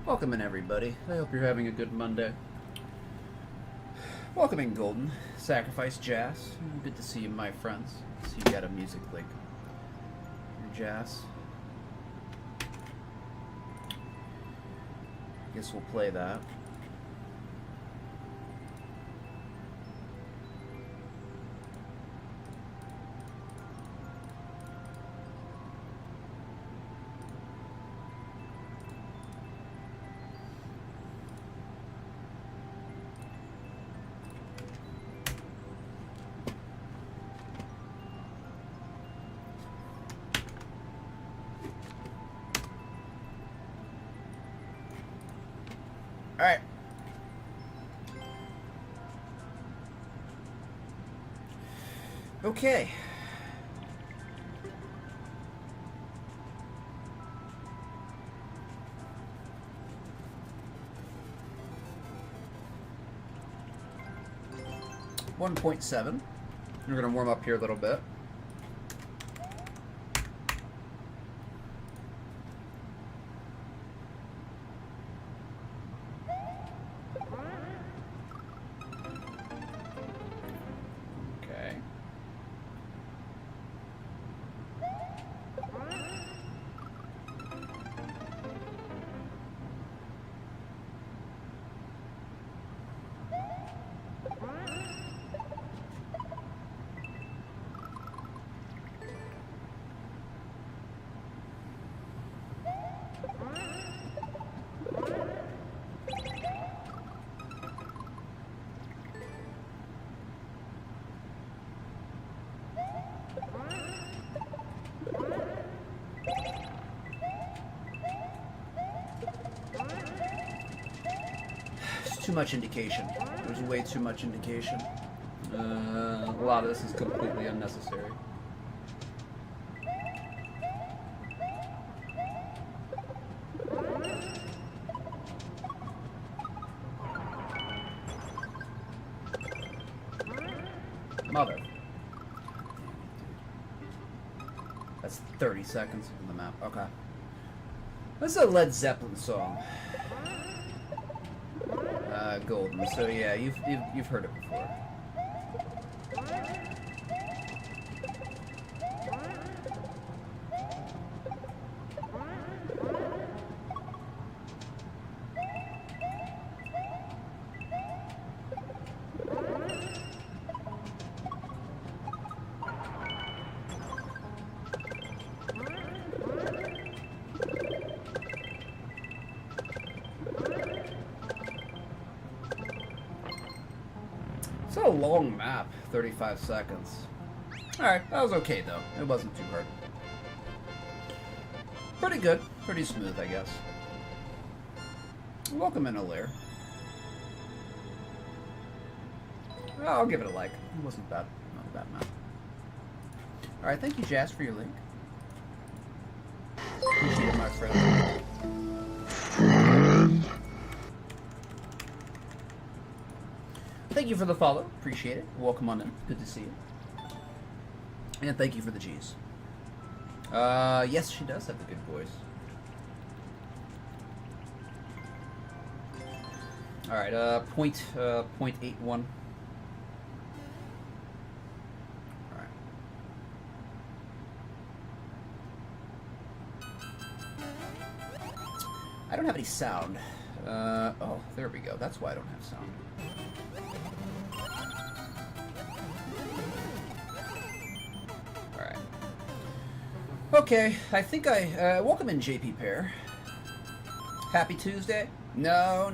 Welcome in, everybody. I hope you're having a good Monday. Welcome in, Golden. Sacrifice Jazz. Good to see you, my friends. See you got a music link. Your Jazz. Guess we'll play that. All right. Okay. .7. We're gonna warm up here a little bit. Too much indication. There's way too much indication. A lot of this is completely unnecessary. Mother. That's 30 seconds on the map. Okay. This is a Led Zeppelin song. Golden. So yeah, you've heard it before. It's a long map, 35 seconds. Alright, that was okay though. It wasn't too hard. Pretty good. Pretty smooth, I guess. Welcome in, Alair. I'll give it a like. It wasn't bad. Not a bad map. Alright, thank you, Jazz, for your link. Appreciate it, my friend. Thank you for the follow. Appreciate it. Welcome on in. Good to see you. And thank you for the G's. Yes, she does have a good voice. Alright, .81. Alright. I don't have any sound. Oh, there we go. That's why I don't have sound. Okay, I think welcome in, JP Pear. Happy Tuesday? No,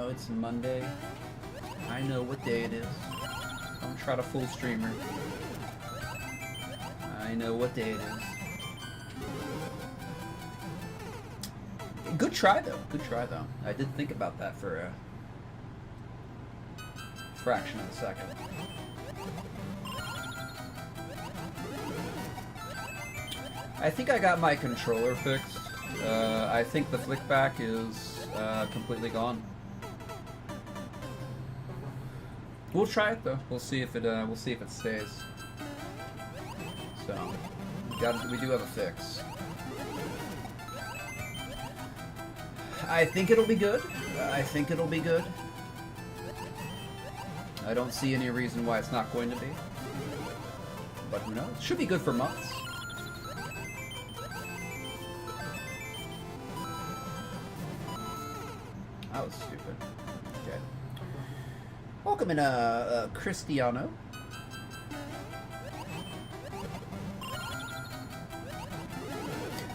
it's Monday. I know what day it is. Don't try to fool streamer. I know what day it is. Good try, though. Good try, though. I did think about that for a fraction of a second. I think I got my controller fixed. I think the flickback is completely gone. We'll try it though. We'll see if it stays. So we do have a fix. I think it'll be good. I think it'll be good. I don't see any reason why it's not going to be. But who knows? Should be good for months. That was stupid. Okay. Welcome in, Cristiano.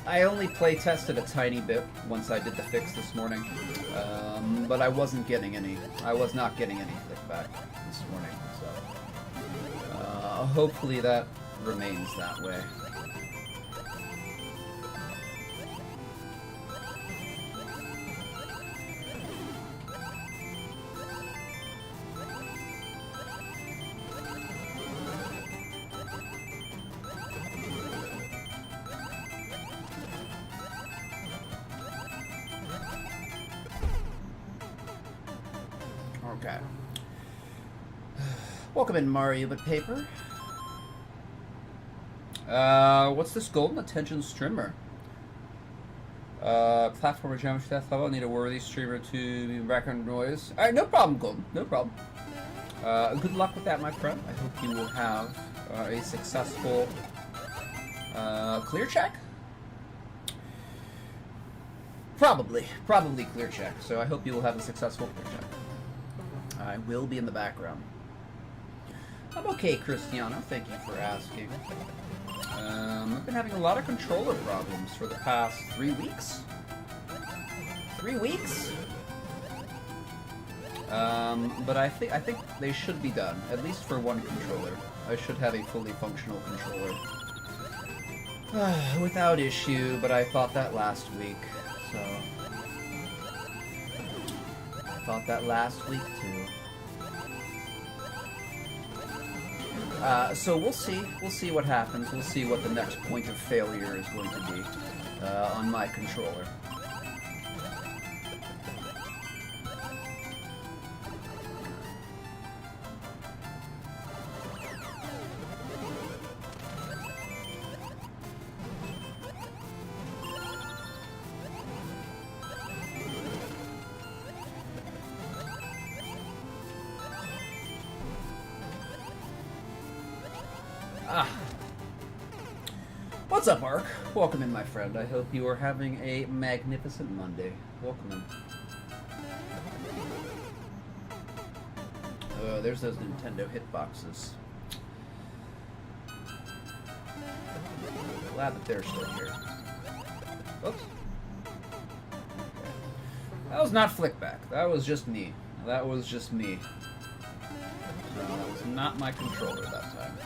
I only play tested a tiny bit once I did the fix this morning, but I wasn't getting any. I was not getting any flickback this morning, so hopefully that remains that way. Okay. Welcome in, Mario but Paper. What's this golden attention streamer? Platformer geometry death level. I need a worthy streamer to be background noise. Alright, no problem, Golden. No problem. Good luck with that, my friend. I hope you will have a successful clear check. Probably clear check. So I hope you will have a successful clear check. I will be in the background. I'm okay, Cristiano. Thank you for asking. I've been having a lot of controller problems for the past 3 weeks. 3 weeks? But I think they should be done, at least for one controller. I should have a fully functional controller without issue, but I thought that last week, so... I thought that last week, too. So we'll see. We'll see what happens. We'll see what the next point of failure is going to be on my controller. What's up, Mark? Welcome in, my friend. I hope you are having a magnificent Monday. Welcome in. There's those Nintendo hitboxes. Glad that they're still here. Oops. Okay. That was not flickback. That was just me. That was just me. No, that was not my controller that time.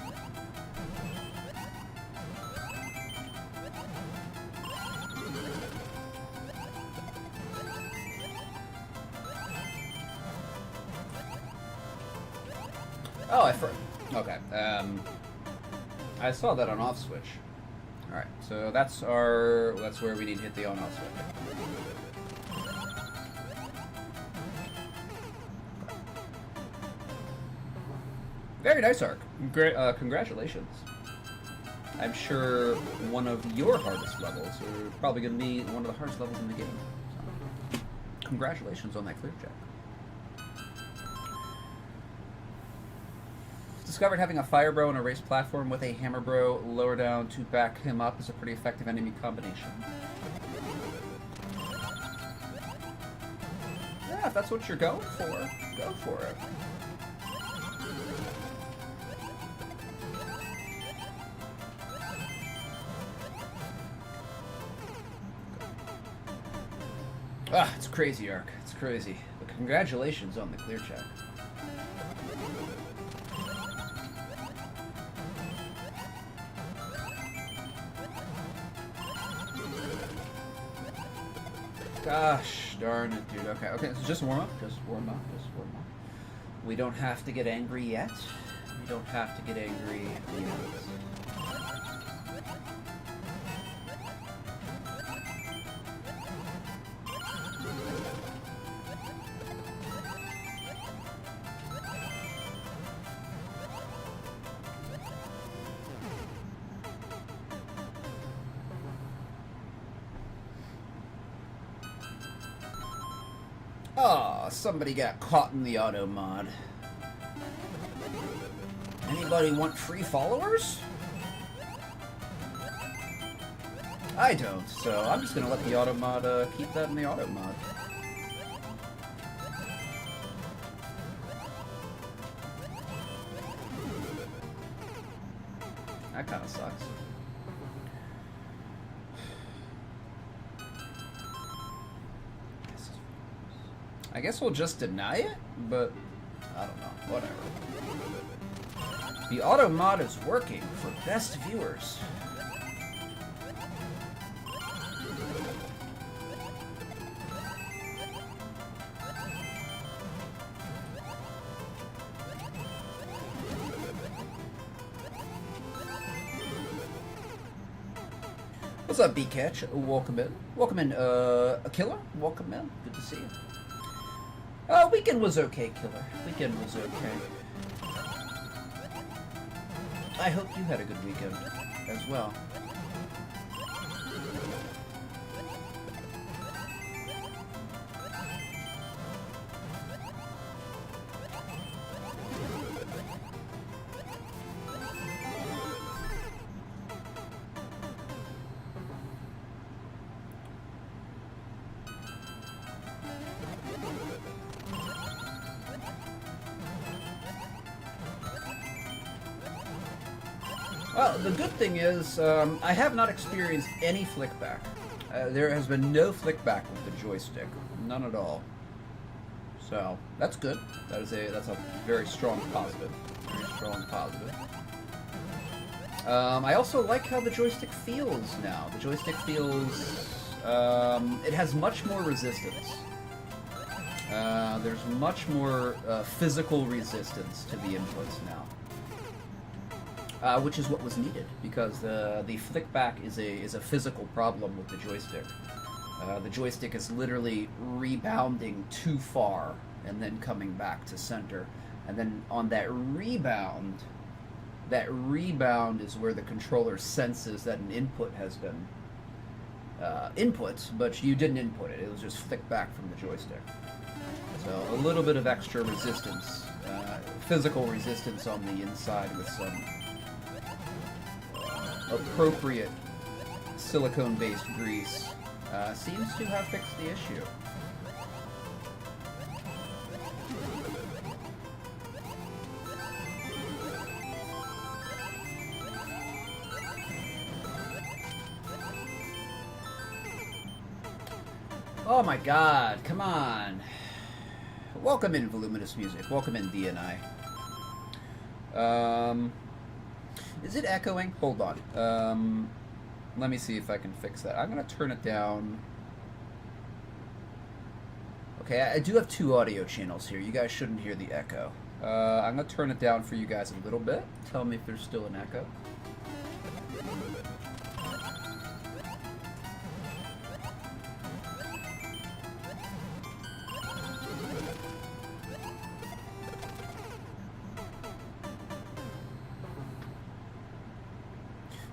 Oh, okay. I saw that on off switch. All right, so that's where we need to hit the on off switch. Very nice, Arc. Great, congratulations. I'm sure one of your hardest levels, or probably going to be one of the hardest levels in the game. So, congratulations on that clear check. Discovered having a Fire Bro and a race platform with a Hammer Bro lower down to back him up is a pretty effective enemy combination. Yeah, if that's what you're going for, go for it. Ah, it's crazy, Ark. It's crazy. But congratulations on the clear check. Gosh darn it, dude. Okay, so just warm up. Just warm up. We don't have to get angry yet. We don't have to get angry yet. Oh, somebody got caught in the auto mod. Anybody want free followers? I don't, so I'm just gonna let the auto mod keep that in the auto mod. That kind of sucks. I guess we'll just deny it, but I don't know, whatever. The auto mod is working for best viewers. What's up, B-Catch? Welcome in. Welcome in, a killer? Welcome in. Good to see you. Weekend was okay, killer. Weekend was okay. I hope you had a good weekend as well. Well, the good thing is, I have not experienced any flickback. There has been no flickback with the joystick. None at all. So, that's good. That's a very strong positive. Very strong positive. I also like how the joystick feels now. The joystick feels... it has much more resistance. There's much more physical resistance to the inputs now. Which is what was needed, because the flickback is a physical problem with the joystick. The joystick is literally rebounding too far and then coming back to center. And then on that rebound is where the controller senses that an input has been input, but you didn't input it. It was just flicked back from the joystick. So a little bit of extra resistance, physical resistance on the inside with some appropriate silicone-based grease seems to have fixed the issue. Oh my god, come on. Welcome in, Voluminous Music. Welcome in, DNI. Is it echoing? Hold on. Let me see if I can fix that. I'm going to turn it down. Okay, I do have two audio channels here. You guys shouldn't hear the echo. I'm going to turn it down for you guys a little bit. Tell me if there's still an echo.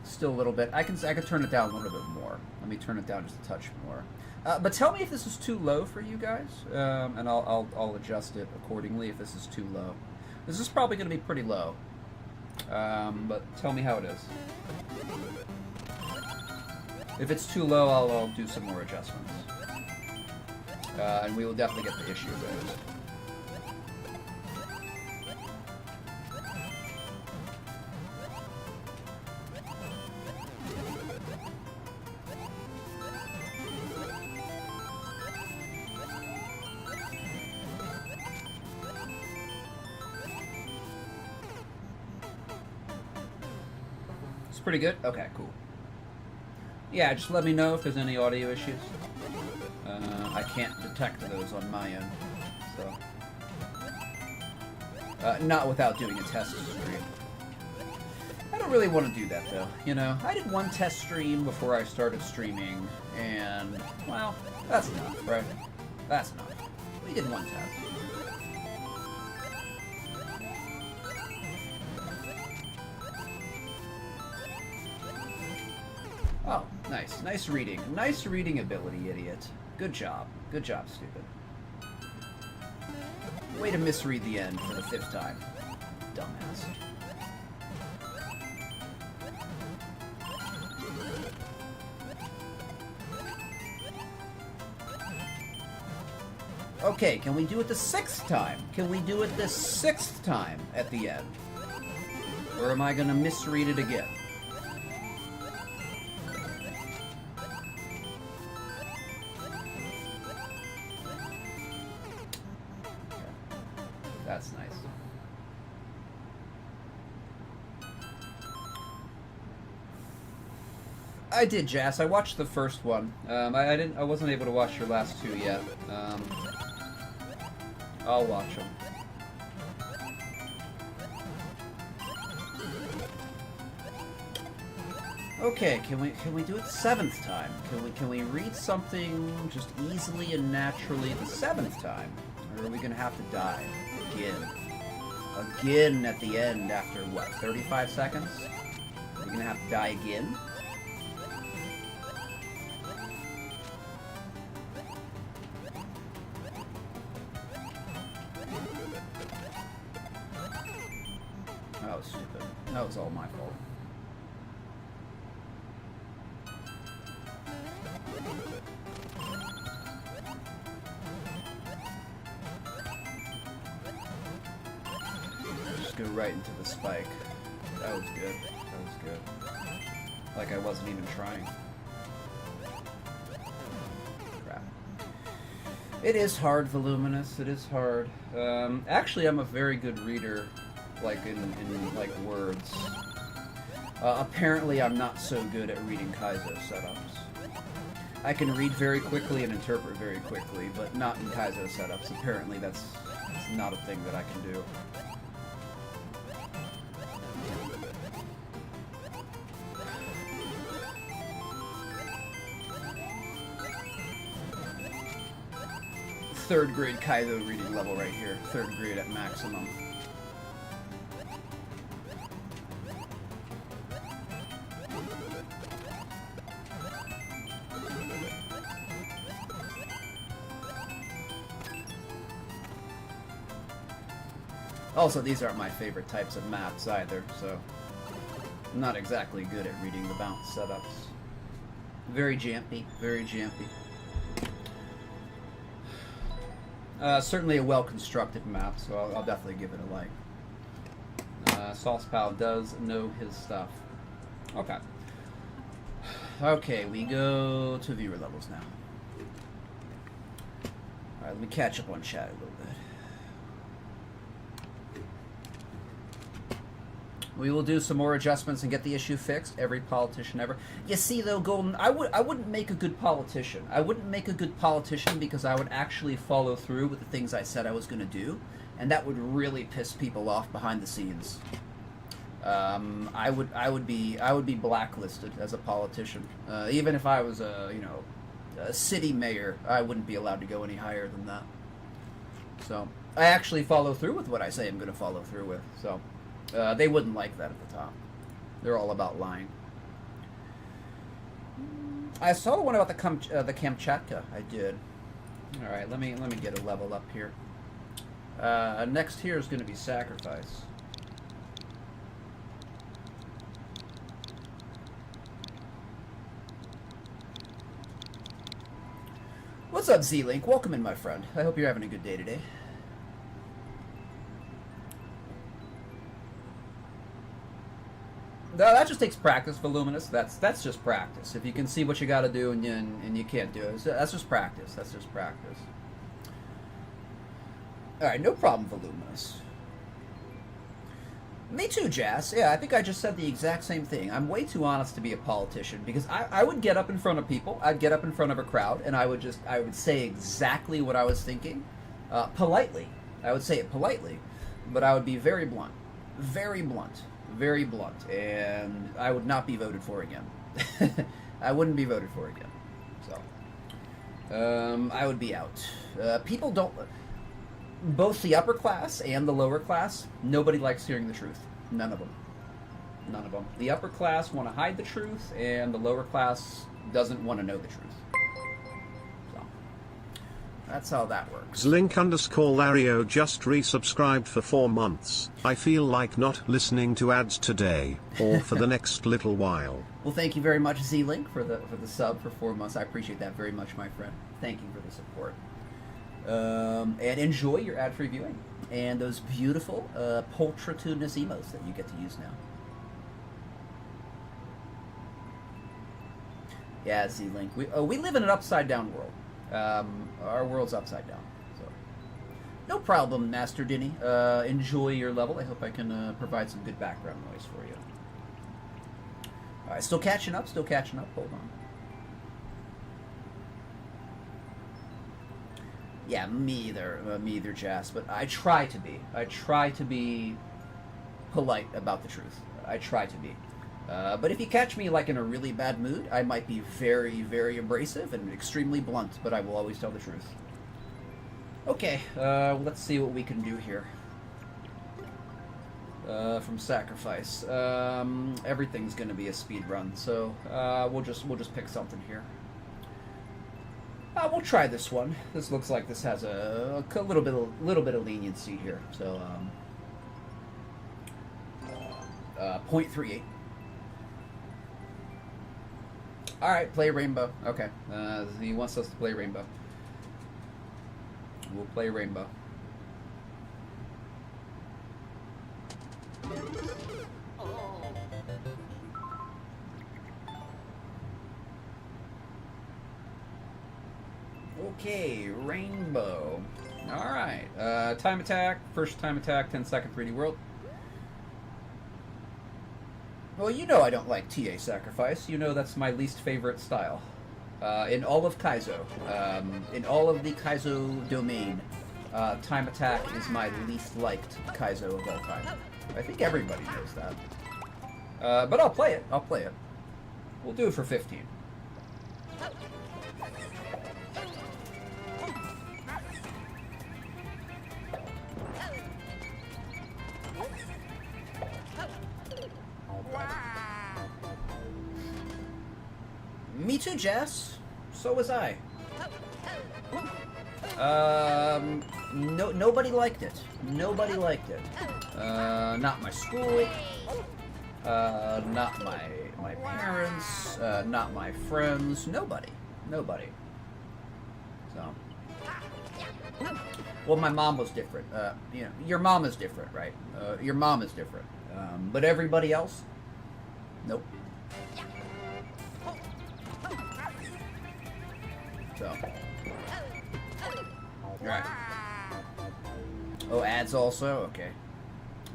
Still a little bit. I can turn it down a little bit more. Let me turn it down just a touch more. But tell me if this is too low for you guys, and I'll adjust it accordingly if this is too low. This is probably going to be pretty low, but tell me how it is. If it's too low, I'll do some more adjustments, and we will definitely get the issue fixed. Pretty good? Okay, cool. Yeah, just let me know if there's any audio issues. I can't detect those on my end, so... not without doing a test stream. I don't really want to do that, though, you know? I did one test stream before I started streaming, and, well, that's enough, right? That's enough. We did one test. Oh, nice. Nice reading. Nice reading ability, idiot. Good job. Good job, stupid. Way to misread the end for the 5th time. Dumbass. Okay, can we do it the 6th time? Can we do it the 6th time at the end? Or am I going to misread it again? That's nice. I did, Jas. I watched the first one. I wasn't able to watch your last 2 yet. I'll watch them. Okay, can we do it the 7th time? Can we read something just easily and naturally the 7th time? Or are we gonna have to die again? Again at the end after what, 35 seconds? We're gonna have to die again? That was stupid. That was all my fault. Just go right into the spike. That was good. That was good. Like I wasn't even trying. Crap. It is hard, Voluminous. It is hard. Actually, I'm a very good reader. Like in like words. Apparently I'm not so good at reading Kaizo setups. I can read very quickly and interpret very quickly, but not in Kaizo setups. Apparently that's not a thing that I can do. Third grade Kaizo reading level right here. 3rd grade at maximum. Also, these aren't my favorite types of maps either, so I'm not exactly good at reading the bounce setups. Very jampy, very jampy. Certainly a well-constructed map, so I'll definitely give it a like. Sauce Pal does know his stuff. Okay. Okay, we go to viewer levels now. Alright, let me catch up on chat a little bit. We will do some more adjustments and get the issue fixed. Every politician ever. You see, though, Golden, I wouldn't make a good politician. I wouldn't make a good politician because I would actually follow through with the things I said I was going to do, and that would really piss people off behind the scenes. I would be blacklisted as a politician. Even if I was a city mayor, I wouldn't be allowed to go any higher than that. So I actually follow through with what I say I'm going to follow through with. So. They wouldn't like that at the top. They're all about lying. I saw the one about the Kamchatka. I did. All right, let me get a level up here. Next here is going to be Sacrifice. What's up, Z-Link? Welcome in, my friend. I hope you're having a good day today. No, that just takes practice, Voluminous. That's just practice. If you can see what you got to do and you can't do it, that's just practice. That's just practice. All right, no problem, Voluminous. Me too, Jas. Yeah, I think I just said the exact same thing. I'm way too honest to be a politician because I would get up in front of people. I'd get up in front of a crowd and I would say exactly what I was thinking, politely. I would say it politely, but I would be very blunt, very blunt. Very blunt, and I would not be voted for again. I wouldn't be voted for again. So, I would be out. People don't... Both the upper class and the lower class, nobody likes hearing the truth. None of them. None of them. The upper class want to hide the truth, and the lower class doesn't want to know the truth. So, That's how that works. Zlink_Lario just resubscribed for 4 months. I feel like not listening to ads today, or for the next little while. Well, thank you very much, Z-Link, for the sub for 4 months. I appreciate that very much, my friend. Thank you for the support. And enjoy your ad-free viewing. And those beautiful pulchritudinous emotes that you get to use now. Yeah, Z-Link. We live in an upside-down world. Our world's upside down. So, no problem, Master Dinny. Enjoy your level. I hope I can provide some good background noise for you. All right, still catching up. Hold on. Yeah, me either, Jas. But I try to be. I try to be polite about the truth. I try to be. But if you catch me like in a really bad mood, I might be very, very abrasive and extremely blunt, but I will always tell the truth. Okay, let's see what we can do here. From Sacrifice. Everything's gonna be a speed run, so we'll just pick something here. We'll try this one. This looks like this has a little bit of leniency here. So 0.38. All right, play Rainbow. Okay, he wants us to play Rainbow. We'll play Rainbow. Okay, Rainbow. All right, time attack. First time attack, 10-second 3D world. Well, you know I don't like TA Sacrifice. You know that's my least favorite style. In all of Kaizo, in all of the Kaizo domain, time attack is my least liked Kaizo of all time. I think everybody knows that. But I'll play it. We'll do it for 15. Me too, Jess. So was I. Nobody liked it. Nobody liked it. Not my school. Not my parents. Not my friends. Nobody. So. Well, my mom was different. You know, your mom is different, right? Your mom is different. But everybody else, nope. So. Alright. Oh, ads also? Okay.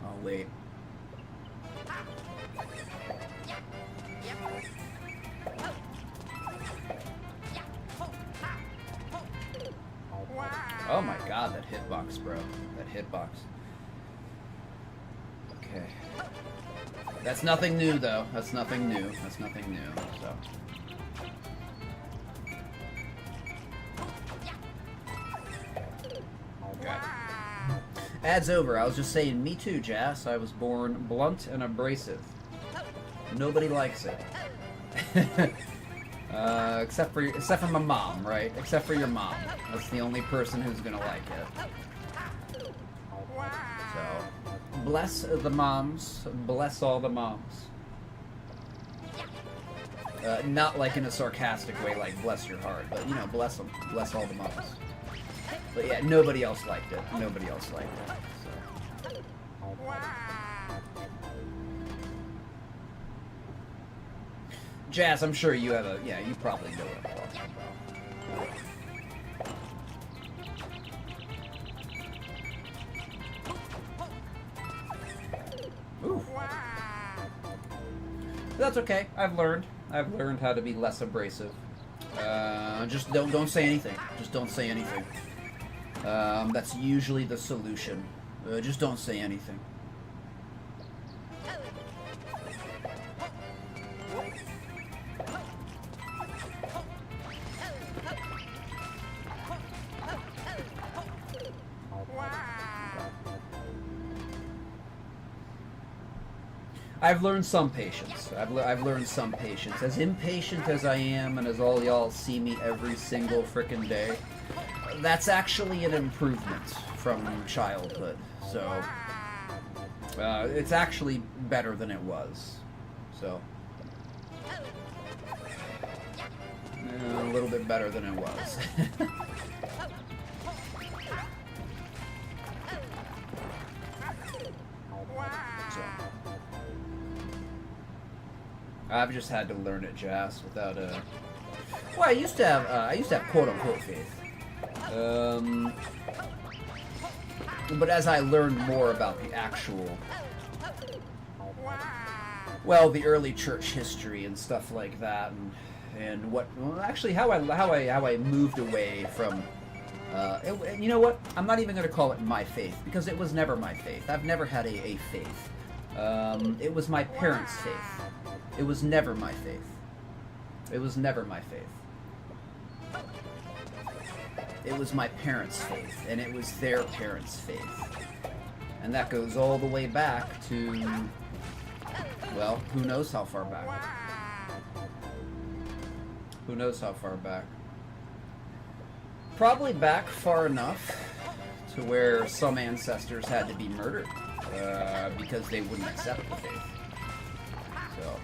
Oh, wait. Oh my god, that hitbox, bro. That hitbox. Okay. That's nothing new, though. That's nothing new, so... Okay. Ad's over. I was just saying, me too, Jas. I was born blunt and abrasive. Nobody likes it. Except for my mom, right? Except for your mom. That's the only person who's gonna like it. So, bless the moms. Bless all the moms. Not like in a sarcastic way, like bless your heart, but you know, bless them. Bless all the moms. But yeah, nobody else liked it. So. Jazz, I'm sure you have yeah, you probably know what I'm talking about. Ooh. That's okay. I've learned how to be less abrasive. Just don't say anything. Just don't say anything. That's usually the solution. Just don't say anything. I've learned some patience. I've learned some patience. As impatient as I am, and as all y'all see me every single frickin' day, That's actually an improvement from childhood, so it's actually better than it was. So a little bit better than it was. So I've just had to learn it, Jas, without a. Well, I used to have quote unquote faith. But as I learned more about the actual, well, the early church history and stuff like that, and what, well, actually, how I moved away from, you know what? I'm not even going to call it my faith, because it was never my faith. I've never had a faith. It was my parents' faith. It was never my faith. It was never my faith. It was my parents' faith, and it was their parents' faith. And that goes all the way back to, well, who knows how far back. Who knows how far back. Probably back far enough to where some ancestors had to be murdered because they wouldn't accept the faith. So.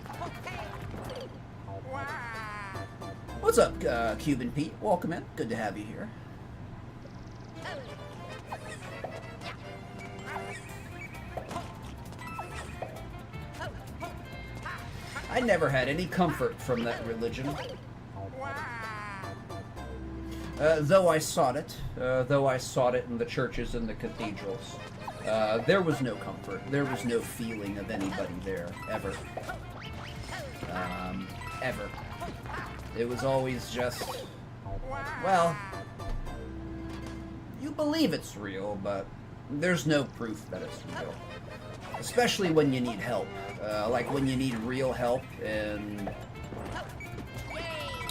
What's up, Cuban Pete? Welcome in. Good to have you here. I never had any comfort from that religion. Though I sought it in the churches and the cathedrals, there was no comfort. There was no feeling of anybody there, ever. Ever. It was always just, well, you believe it's real, but there's no proof that it's real. Especially when you need help. Like when you need real help and,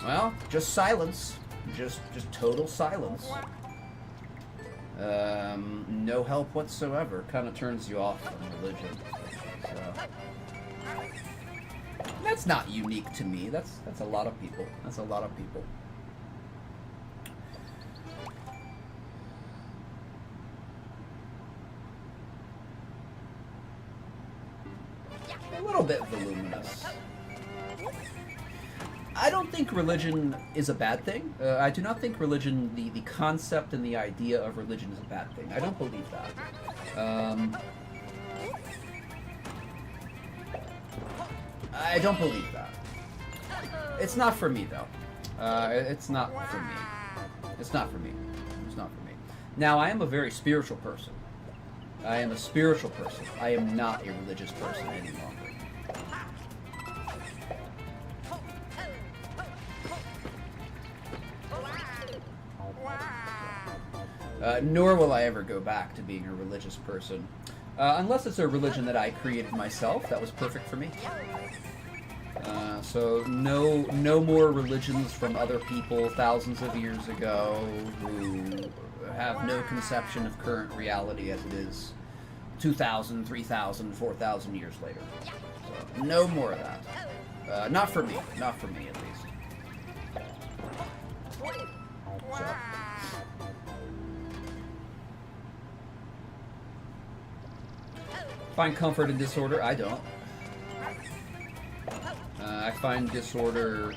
well, just silence. Just total silence. No help whatsoever. Kind of turns you off from religion. So. That's not unique to me. That's a lot of people. That's a lot of people. A little bit voluminous. I don't think religion is a bad thing. I do not think religion, the concept and the idea of religion is a bad thing. I don't believe that. I don't believe that. It's not for me, though. It's not for me. It's not for me. It's not for me. Now, I am a very spiritual person. I am a spiritual person. I am not a religious person any longer. Nor will I ever go back to being a religious person. Unless it's a religion that I created myself, that was perfect for me. So no more religions from other people thousands of years ago who have no conception of current reality as it is 2,000, 3,000, 4,000 years later. So no more of that. Not for me. Not for me, at least. So. Find comfort in disorder? I don't. I find disorder...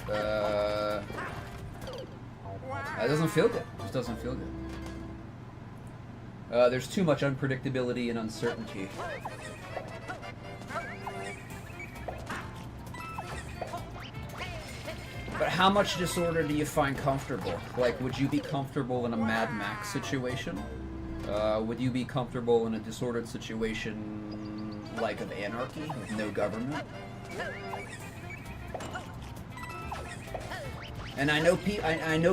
it doesn't feel good. It just doesn't feel good. There's too much unpredictability and uncertainty. But how much disorder do you find comfortable? Like, would you be comfortable in a Mad Max situation? Would you be comfortable in a disordered situation like of anarchy, with no government? And I know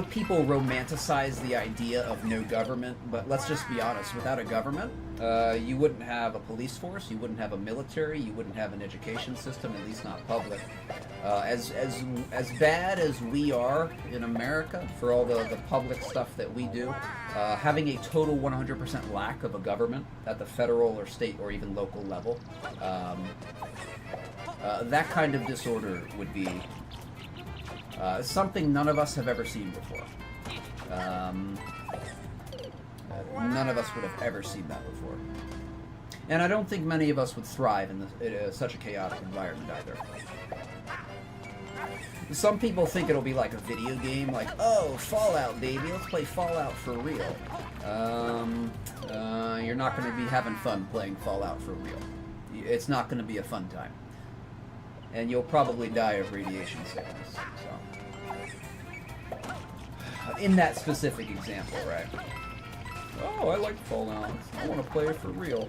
people romanticize the idea of no government, but let's just be honest, without a government, you wouldn't have a police force, you wouldn't have a military, you wouldn't have an education system, at least not public. As bad as we are in America for all the public stuff that we do, having a total 100% lack of a government at the federal or state or even local level, that kind of disorder would be Something none of us have ever seen before. None of us would have ever seen that before. And I don't think many of us would thrive in such a chaotic environment either. Some people think it'll be like a video game, like, oh, Fallout, baby, let's play Fallout for real. You're not going to be having fun playing Fallout for real. It's not going to be a fun time. And you'll probably die of radiation sickness. So, in that specific example, right? Oh, I like Fallout. I want to play it for real.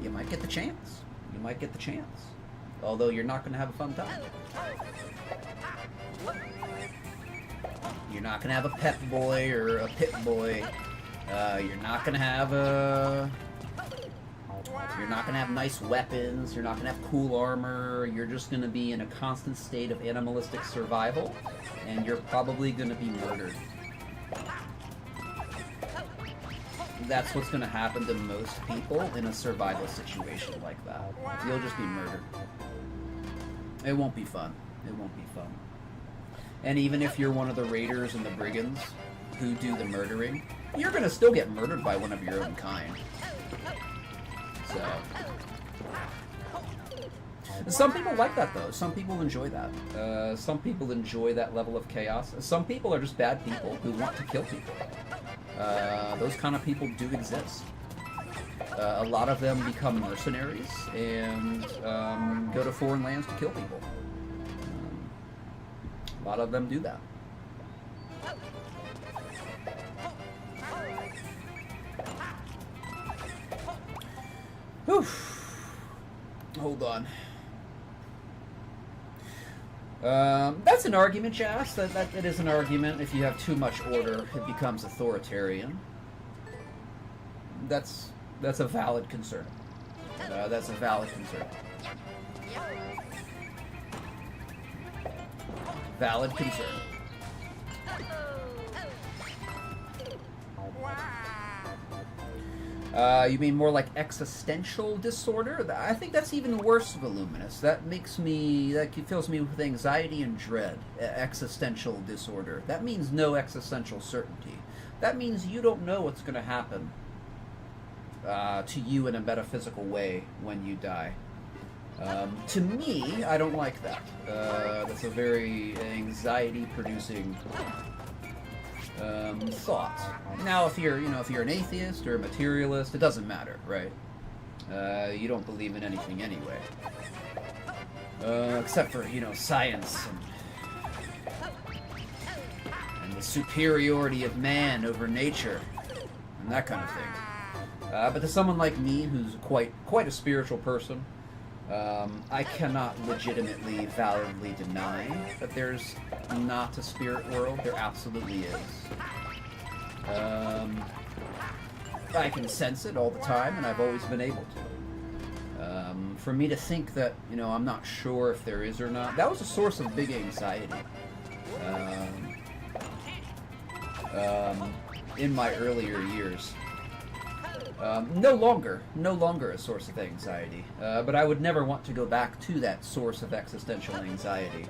You might get the chance. You might get the chance. Although you're not going to have a fun time. You're not going to have a pep boy or a pit boy. You're not going to have You're not going to have nice weapons. You're not going to have cool armor. You're just going to be in a constant state of animalistic survival. And you're probably going to be murdered. That's what's going to happen to most people in a survival situation like that. You'll just be murdered. It won't be fun. It won't be fun. And even if you're one of the raiders and the brigands who do the murdering, you're going to still get murdered by one of your own kind. So, some people like that, though. Some people enjoy that. Some people enjoy that level of chaos. Some people are just bad people who want to kill people. Those kind of people do exist. A lot of them become mercenaries and go to foreign lands to kill people. A lot of them do that. Whew. Hold on. That's an argument, Jas. That is an argument. If you have too much order, it becomes authoritarian. That's a valid concern. That's a valid concern. Valid concern. You mean more like existential disorder? I think that's even worse, Voluminous. That fills me with anxiety and dread. Existential disorder. That means no existential certainty. That means you don't know what's going to happen to you in a metaphysical way when you die. To me, I don't like that. That's a very anxiety-producing thought. Now, if you're an atheist or a materialist, it doesn't matter, right? You don't believe in anything anyway, except for science and the superiority of man over nature and that kind of thing. But to someone like me, who's quite a spiritual person, I cannot legitimately, validly deny that there's not a spirit world. There absolutely is. I can sense it all the time, and I've always been able to. For me to think that, I'm not sure if there is or not, that was a source of big anxiety. In my earlier years. No longer a source of anxiety, but I would never want to go back to that source of existential anxiety,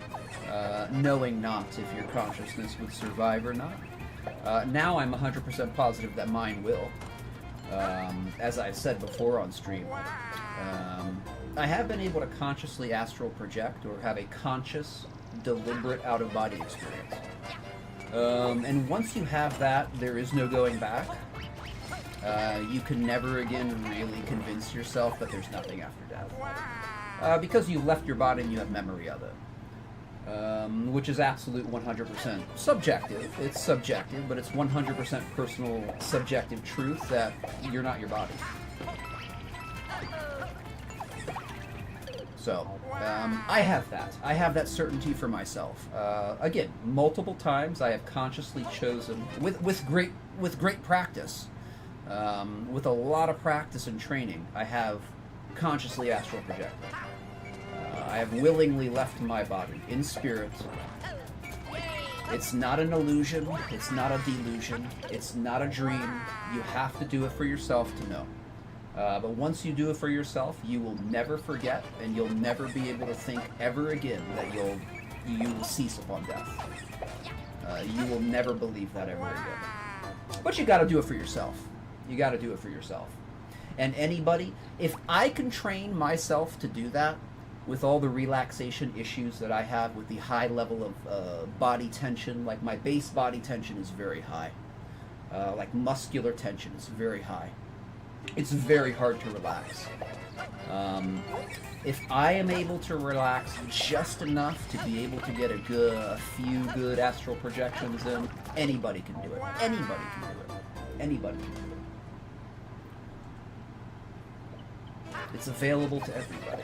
knowing not if your consciousness would survive or not. Now I'm 100% positive that mine will, as I've said before on stream. I have been able to consciously astral project or have a conscious, deliberate out-of-body experience. And once you have that, there is no going back. You can never again really convince yourself that there's nothing after death. Because you left your body and you have memory of it. Which is absolute 100% subjective. It's subjective, but it's 100% personal, subjective truth that you're not your body. So, I have that. I have that certainty for myself. Again, multiple times I have consciously chosen, with great practice, with a lot of practice and training, I have consciously astral projected. I have willingly left my body in spirit. It's not an illusion. It's not a delusion. It's not a dream. You have to do it for yourself to know. But once you do it for yourself, you will never forget, and you'll never be able to think ever again that you'll you will cease upon death. You will never believe that ever again. But you got to do it for yourself. You got to do it for yourself. And anybody, if I can train myself to do that, with all the relaxation issues that I have, with the high level of body tension, like my base body tension is very high. Like muscular tension is very high. It's very hard to relax. If I am able to relax just enough to be able to get a few good astral projections in, anybody can do it. Anybody can do it. Anybody can do it. It's available to everybody.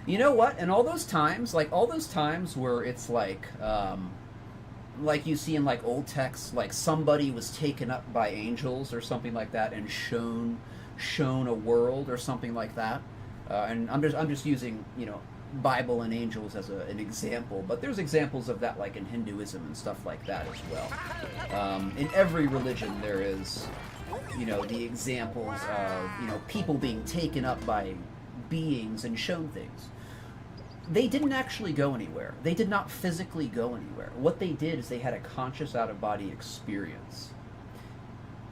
You know what? And all those times where it's like you see in like old texts, like somebody was taken up by angels or something like that and shown a world or something like that. And I'm just using, you know, Bible and angels as an example, but there's examples of that like in Hinduism and stuff like that as well. In every religion there is, you know, the examples of, you know, people being taken up by beings and shown things. They didn't actually go anywhere. They did not physically go anywhere. What they did is they had a conscious out-of-body experience.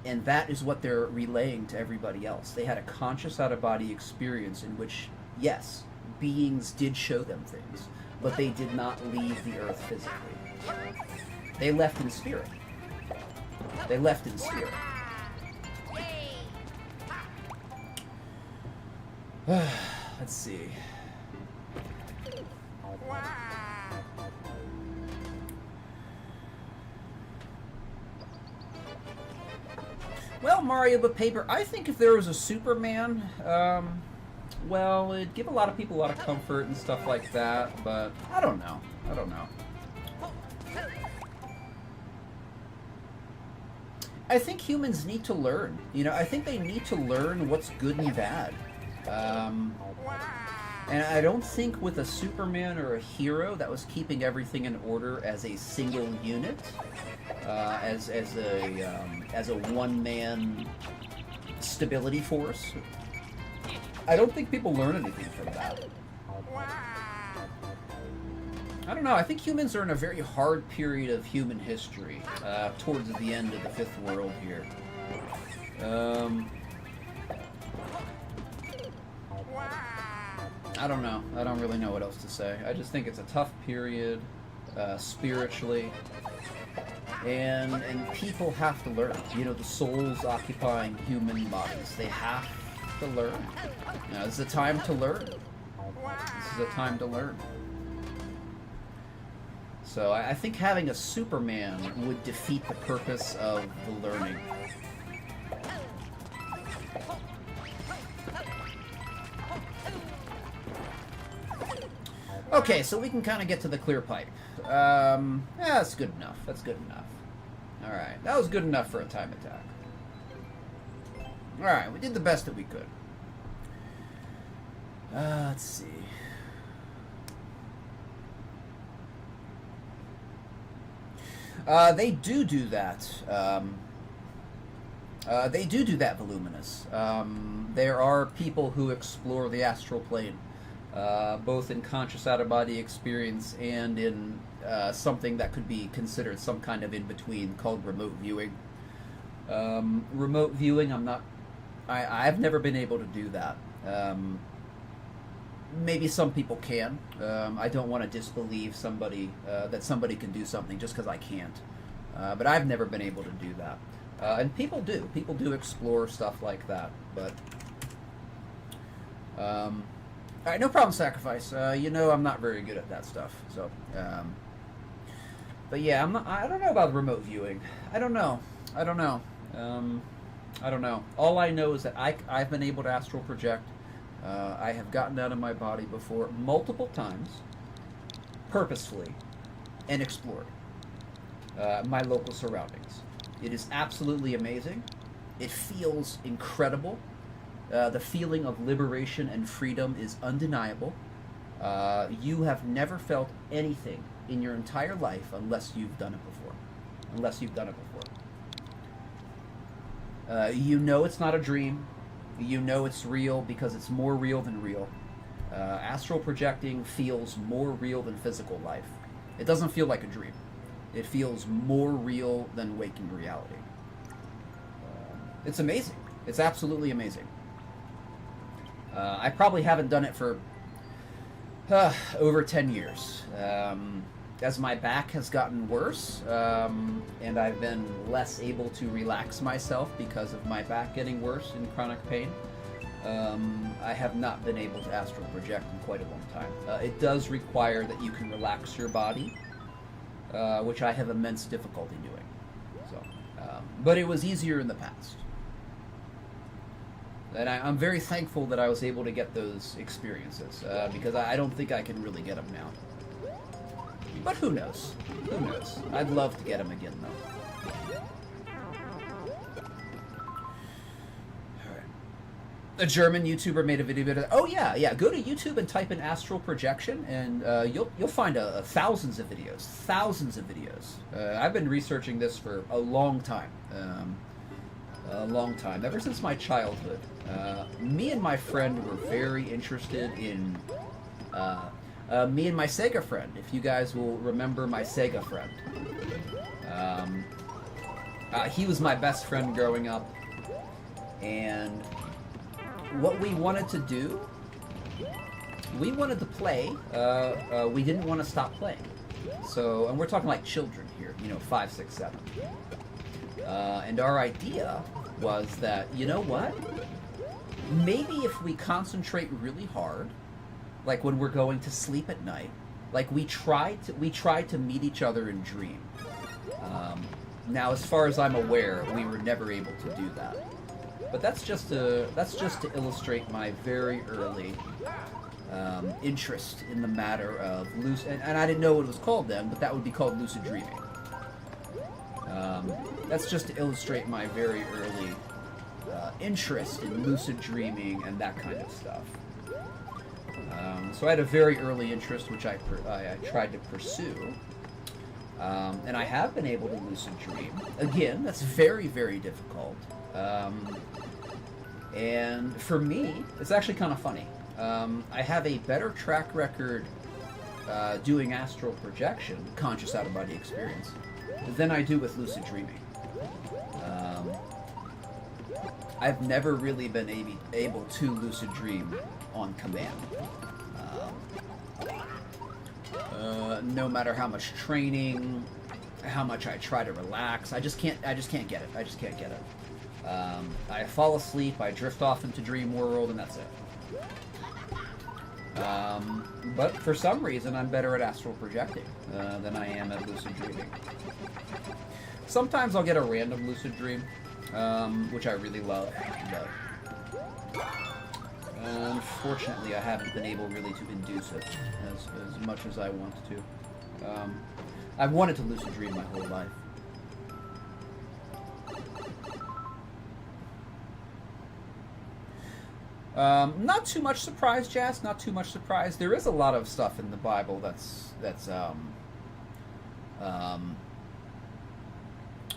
And that is what they're relaying to everybody else. They had a conscious out-of-body experience in which, yes, beings did show them things, but they did not leave the earth physically. They left in spirit. They left in spirit. Let's see. Well, Mario but Paper, I think if there was a Superman, well, it'd give a lot of people a lot of comfort and stuff like that, but I don't know. I don't know. I think humans need to learn. You know, I think they need to learn what's good and bad. And I don't think with a Superman or a hero that was keeping everything in order as a single unit, as a one-man stability force. I don't think people learn anything from that. I don't know. I think humans are in a very hard period of human history, towards the end of the Fifth World here. I don't know. I don't really know what else to say. I just think it's a tough period, spiritually, and people have to learn. You know, the souls occupying human bodies, they have to learn. You know, this is a time to learn. This is a time to learn. So I think having a Superman would defeat the purpose of the learning. Okay, so we can kind of get to the clear pipe. Yeah, that's good enough. That's good enough. Alright, that was good enough for a time attack. Alright, we did the best that we could. Let's see. They do that. They do that, Voluminous. There are people who explore the astral plane, both in conscious out-of-body experience and in something that could be considered some kind of in-between called remote viewing. Remote viewing, I've never been able to do that. Maybe some people can. I don't want to disbelieve somebody, that somebody can do something just because I can't. But I've never been able to do that. And people do. People do explore stuff like that. But, alright, no problem, Sacrifice. You know I'm not very good at that stuff. So, but yeah, I don't know about remote viewing. I don't know. I don't know. All I know is that I've been able to astral project. I have gotten out of my body before multiple times, purposefully, and explored my local surroundings. It is absolutely amazing. It feels incredible. The feeling of liberation and freedom is undeniable. You have never felt anything in your entire life unless you've done it before. Unless you've done it before. You know it's not a dream. You know it's real because it's more real than real. Astral projecting feels more real than physical life. It doesn't feel like a dream. It feels more real than waking reality. It's amazing. It's absolutely amazing. I probably haven't done it for over 10 years. As my back has gotten worse, and I've been less able to relax myself because of my back getting worse in chronic pain, I have not been able to astral project in quite a long time. It does require that you can relax your body, which I have immense difficulty doing. So, but it was easier in the past. And I'm very thankful that I was able to get those experiences, because I don't think I can really get them now. But who knows? Who knows? I'd love to get them again, though. Alright. A German YouTuber made a video about it. Oh, yeah. Go to YouTube and type in astral projection, and you'll find thousands of videos. Thousands of videos. I've been researching this for a long time. Ever since my childhood. Me and my friend were very interested in... me and my Sega friend, if you guys will remember my Sega friend. He was my best friend growing up, and what we wanted to do, we wanted to play, we didn't want to stop playing. So, and we're talking like children here, 5, 6, 7. And our idea was that, you know what? Maybe if we concentrate really hard, like when we're going to sleep at night, like we tried to meet each other in dream. Now, as far as I'm aware, we were never able to do that. But that's just to illustrate my very early interest in the matter of lucid, and I didn't know what it was called then, but that would be called lucid dreaming. That's just to illustrate my very early interest in lucid dreaming and that kind of stuff. So I had a very early interest, which I tried to pursue, and I have been able to lucid dream. Again, that's very, very difficult. And for me, it's actually kind of funny. I have a better track record doing astral projection, conscious out-of-body experience, than I do with lucid dreaming. I've never really been able to lucid dream on command. No matter how much training, how much I try to relax, I just can't get it. I fall asleep, I drift off into dream world, and that's it. But for some reason, I'm better at astral projecting than I am at lucid dreaming. Sometimes I'll get a random lucid dream, which I really love, but unfortunately I haven't been able really to induce it as much as I want to. I've wanted to lucid dream my whole life. Not too much surprise, Jazz. Not too much surprise. There is a lot of stuff in the Bible that's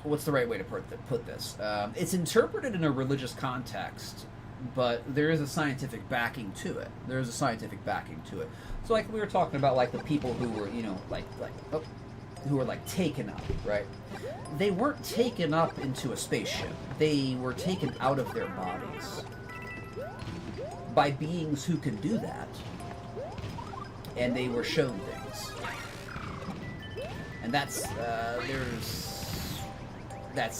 what's the right way to put this? It's interpreted in a religious context, but there is a scientific backing to it. So, like we were talking about, like the people who were, who were like taken up, right? They weren't taken up into a spaceship. They were taken out of their bodies by beings who can do that, and they were shown things. And that's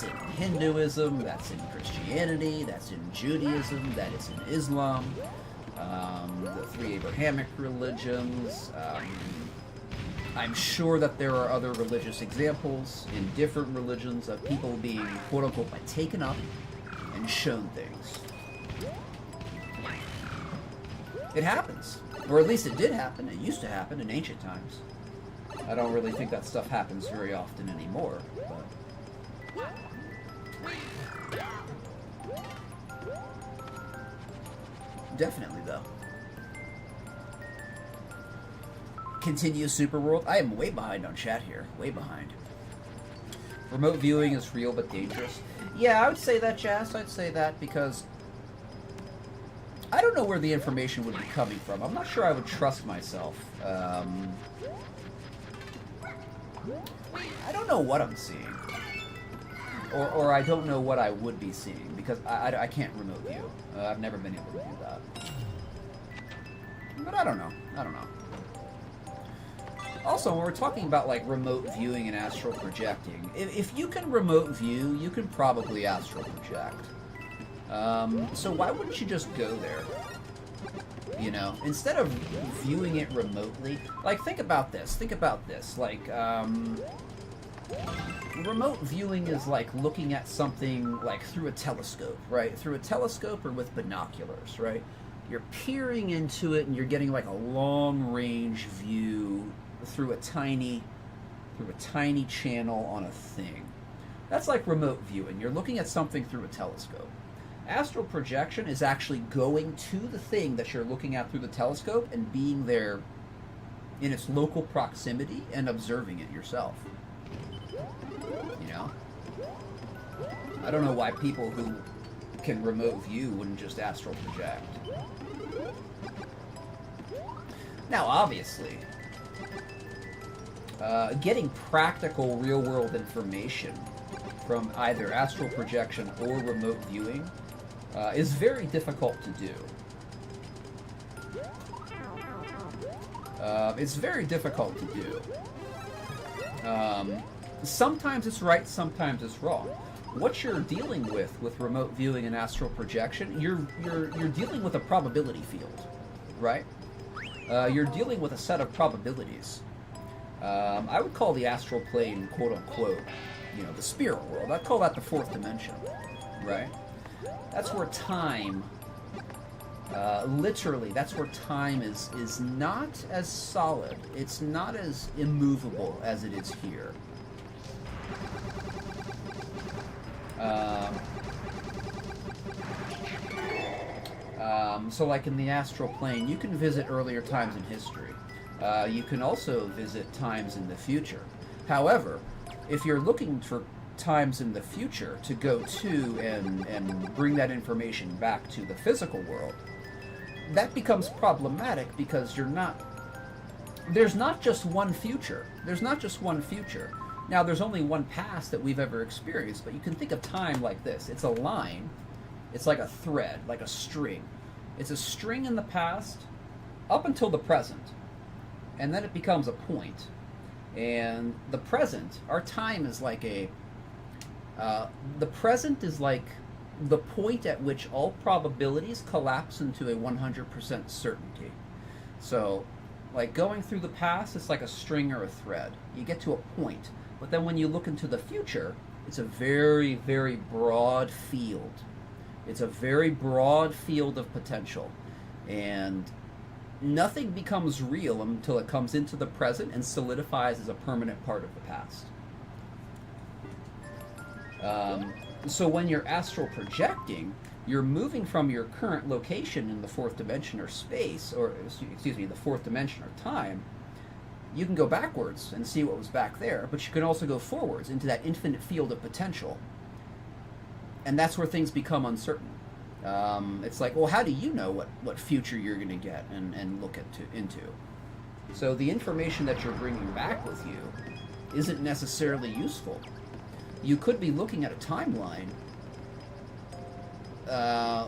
in Hinduism, that's in Christianity, that's in Judaism, that is in Islam, the 3 Abrahamic religions. I'm sure that there are other religious examples in different religions of people being, quote-unquote, taken up and shown things. It happens. Or at least it did happen. It used to happen in ancient times. I don't really think that stuff happens very often anymore, but... Definitely, though. Continue Superworld. I am way behind on chat here. Way behind. Remote viewing is real but dangerous. Yeah, I would say that, Jazz. I'd say that because I don't know where the information would be coming from. I'm not sure I would trust myself. I don't know what I'm seeing. Or I don't know what I would be seeing, because I can't remote view. I've never been able to do that. But I don't know. I don't know. Also, when we're talking about, like, remote viewing and astral projecting, if you can remote view, you can probably astral project. So why wouldn't you just go there? You know, instead of viewing it remotely, like, think about this. Think about this. Like, remote viewing is like looking at something, like, through a telescope, right? Through a telescope or with binoculars, right? You're peering into it and you're getting, like, a long-range view through a tiny channel on a thing. That's like remote viewing. You're looking at something through a telescope. Astral projection is actually going to the thing that you're looking at through the telescope and being there in its local proximity and observing it yourself. You know? I don't know why people who can remote view wouldn't just astral project. Now, obviously, getting practical real-world information from either astral projection or remote viewing is very difficult to do. It's very difficult to do. Sometimes it's right, sometimes it's wrong. What you're dealing with remote viewing and astral projection, you're dealing with a probability field, right? You're dealing with a set of probabilities. I would call the astral plane, quote unquote, you know, the spirit world. I'd call that the fourth dimension, right? That's where time, literally, that's where time is not as solid. It's not as immovable as it is here. So like in the astral plane, you can visit earlier times in history. You can also visit times in the future. However, if you're looking for times in the future to go to and bring that information back to the physical world, that becomes problematic because there's not just one future. There's not just one future. Now, there's only one past that we've ever experienced, but you can think of time like this. It's a line. It's like a thread, like a string. It's a string in the past up until the present. And then it becomes a point. And the present, our time is like the present is like the point at which all probabilities collapse into a 100% certainty. So, like going through the past, it's like a string or a thread. You get to a point. But then when you look into the future, it's a very, very broad field. It's a very broad field of potential. And nothing becomes real until it comes into the present and solidifies as a permanent part of the past. So when you're astral projecting, you're moving from your current location in the fourth dimension or space, or excuse me, the fourth dimension or time. You can go backwards and see what was back there, but you can also go forwards into that infinite field of potential. And that's where things become uncertain. It's like, well, how do you know what future you're going to get and look into? So the information that you're bringing back with you isn't necessarily useful. You could be looking at a timeline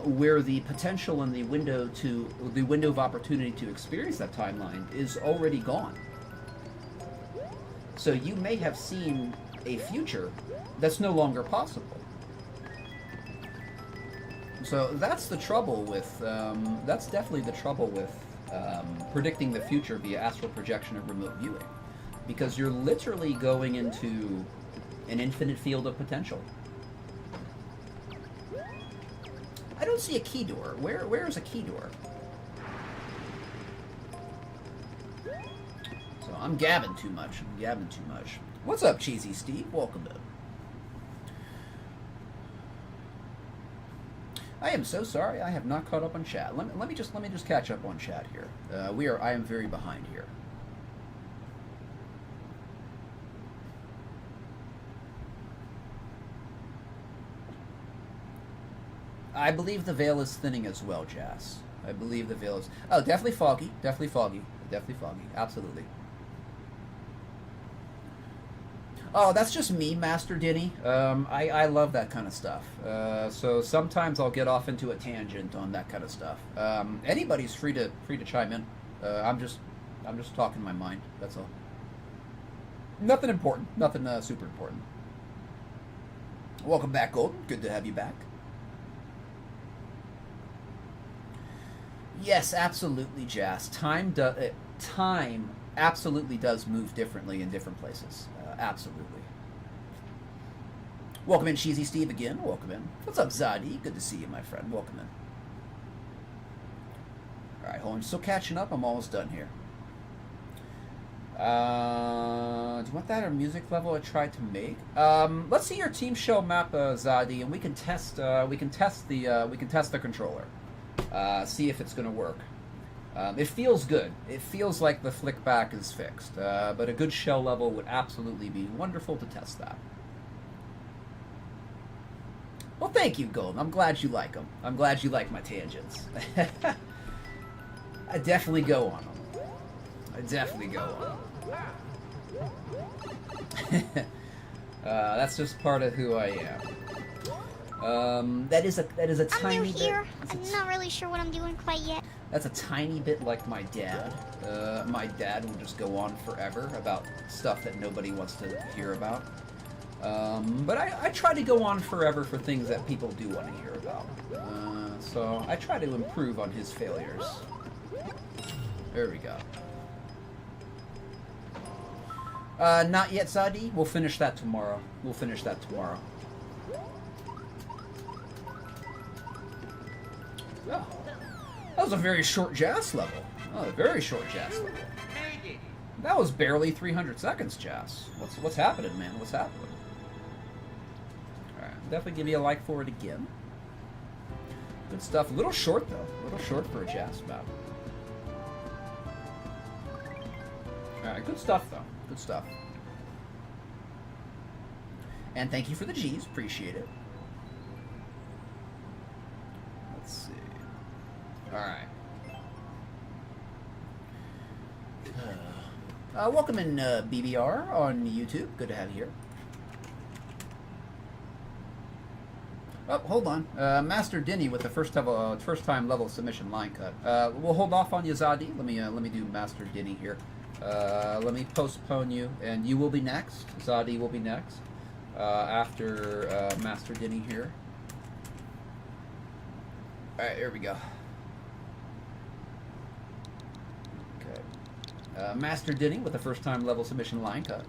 where the potential and the window of opportunity to experience that timeline is already gone. So you may have seen a future that's no longer possible. So that's the trouble with, that's definitely the trouble with predicting the future via astral projection or remote viewing. Because you're literally going into an infinite field of potential. I don't see a key door. Where is a key door? So I'm gabbing too much. What's up, Cheesy Steve? Welcome in. I am so sorry I have not caught up on chat. Let me just catch up on chat here. I am very behind here. I believe the veil is thinning as well, Jas. I believe the veil is... Oh, definitely foggy. Definitely foggy. Definitely foggy. Absolutely. Oh, that's just me, Master Denny. I love that kind of stuff. So sometimes I'll get off into a tangent on that kind of stuff. Anybody's free to chime in. I'm just talking my mind. That's all. Nothing important. Nothing super important. Welcome back, Golden. Good to have you back. Yes, absolutely, Jazz. Time absolutely does move differently in different places. Absolutely. Welcome in, Cheesy Steve, again. Welcome in. What's up, Zadi? Good to see you, my friend. Welcome in. Alright, hold on. I'm still catching up. I'm almost done here. Do you want that or music level I tried to make? Let's see your team show map, Zadi, and we can test the controller. See if it's going to work. It feels good. It feels like the flick back is fixed, but a good shell level would absolutely be wonderful to test that. Well, thank you, Golden. I'm glad you like them. I'm glad you like my tangents. I definitely go on them. I definitely go on them. That's just part of who I am. That is a tiny bit. I'm new here. I'm not really sure what I'm doing quite yet. That's a tiny bit like my dad. My dad will just go on forever about stuff that nobody wants to hear about. But I try to go on forever for things that people do want to hear about. So I try to improve on his failures. There we go. Not yet, Zadi. We'll finish that tomorrow. We'll finish that tomorrow. Oh. That was a very short Jazz level. Oh, a very short Jazz level. That was barely 300 seconds, Jazz. What's happening, man? What's happening? Alright, definitely give you a like for it again. Good stuff. A little short, though. A little short for a Jazz map. Alright, good stuff, though. Good stuff. And thank you for the G's. Appreciate it. Let's see. Alright. Welcome in, BBR on YouTube. Good to have you here. Oh, hold on. Master Denny with the first time level submission line cut. We'll hold off on you, Zadi. Let me do Master Denny here. Let me postpone you, and you will be next. Zadi will be next after Master Denny here. All right, here we go. Okay, Master Denny with the first time level submission line cut.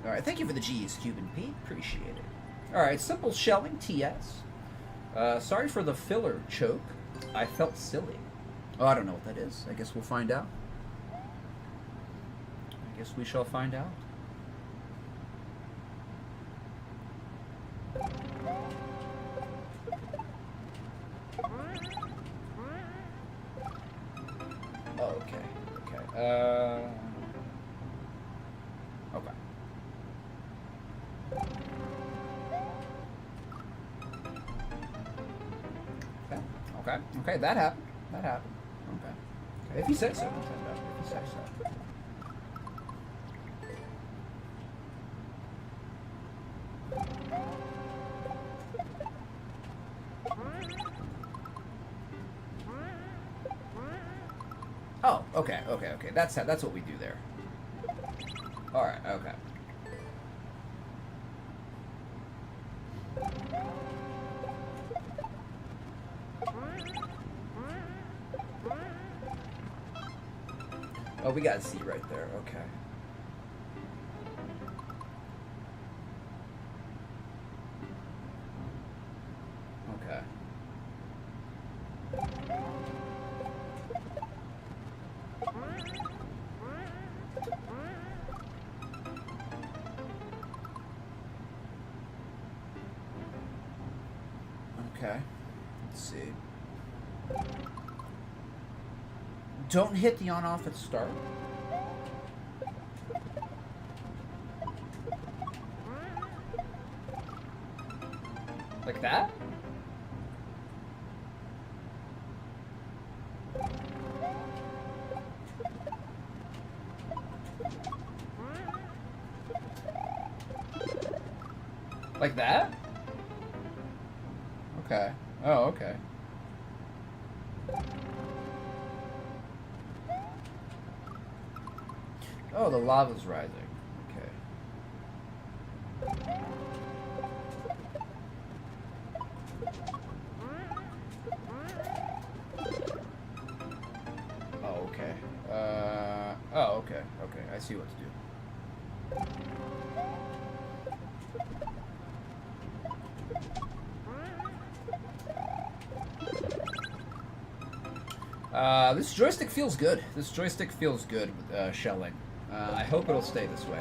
All right, thank you for the G's, Cuban Pete. Appreciate it. All right, simple shelling, TS. Sorry for the filler choke. I felt silly. Oh, I don't know what that is. I guess we'll find out. I guess we shall find out. Oh, okay. Okay. Okay. Okay, okay, that happened. That happened. Okay. Okay. If you say so, Nintendo. If you say so. Oh, okay, okay, okay. That's what we do there. All right, okay. Oh, we got Z right there. Okay. Okay. Okay. Let's see. Don't hit the on-off at start. Like that? Like that? Okay. Oh, okay. Oh, the lava's rising. Okay. Oh, okay. Oh, okay. Okay, I see what to do. This joystick feels good. This joystick feels good with shelling. I hope it'll stay this way.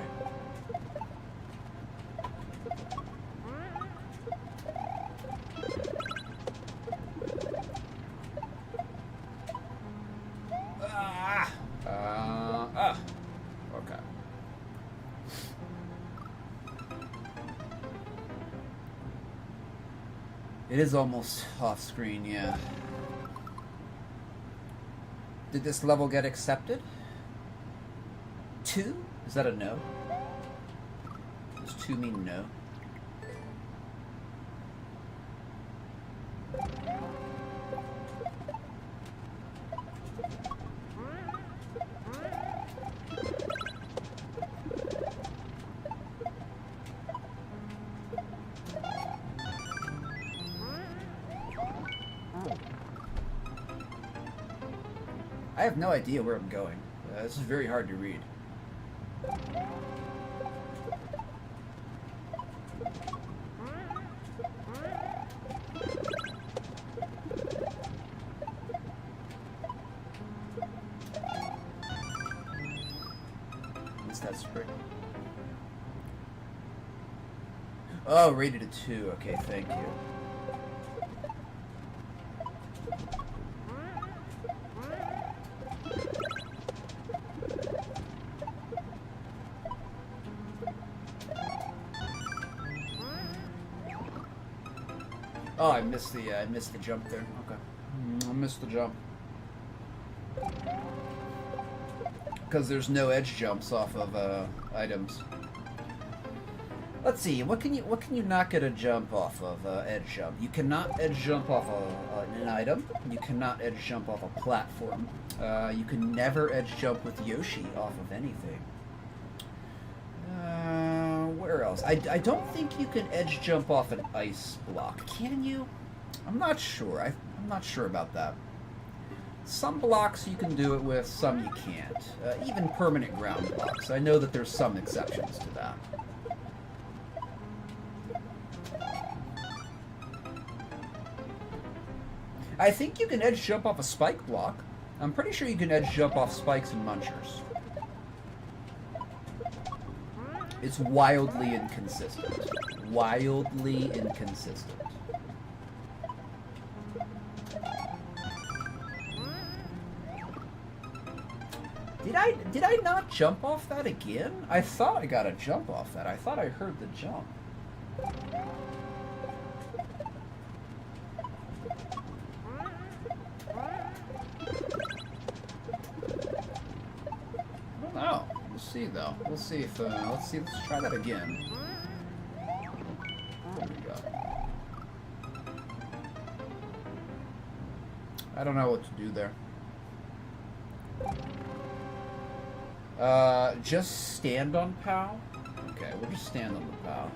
Okay. It is almost off screen, yeah. Did this level get accepted? 2? Is that a no? Does 2 mean no? I have no idea where I'm going. This is very hard to read. Is that spring? Oh, rated a 2. Okay, thank you. Oh, I missed the jump there. Okay, I missed the jump because there's no edge jumps off of items. Let's see. What can you not get a jump off of edge jump? You cannot edge jump off an item. You cannot edge jump off a platform. You can never edge jump with Yoshi off of anything. Where else? I don't think you can edge jump off an ice block. Can you? I'm not sure. I'm not sure about that. Some blocks you can do it with, some you can't. Even permanent ground blocks. I know that there's some exceptions to that. I think you can edge jump off a spike block. I'm pretty sure you can edge jump off spikes and munchers. It's wildly inconsistent. Wildly inconsistent. Did I not jump off that again? I thought I got a jump off that. I thought I heard the jump. I don't know. We'll see though. We'll see if let's try that again. There we go. I don't know what to do there. Just stand on POW? Okay, we'll just stand on the POW.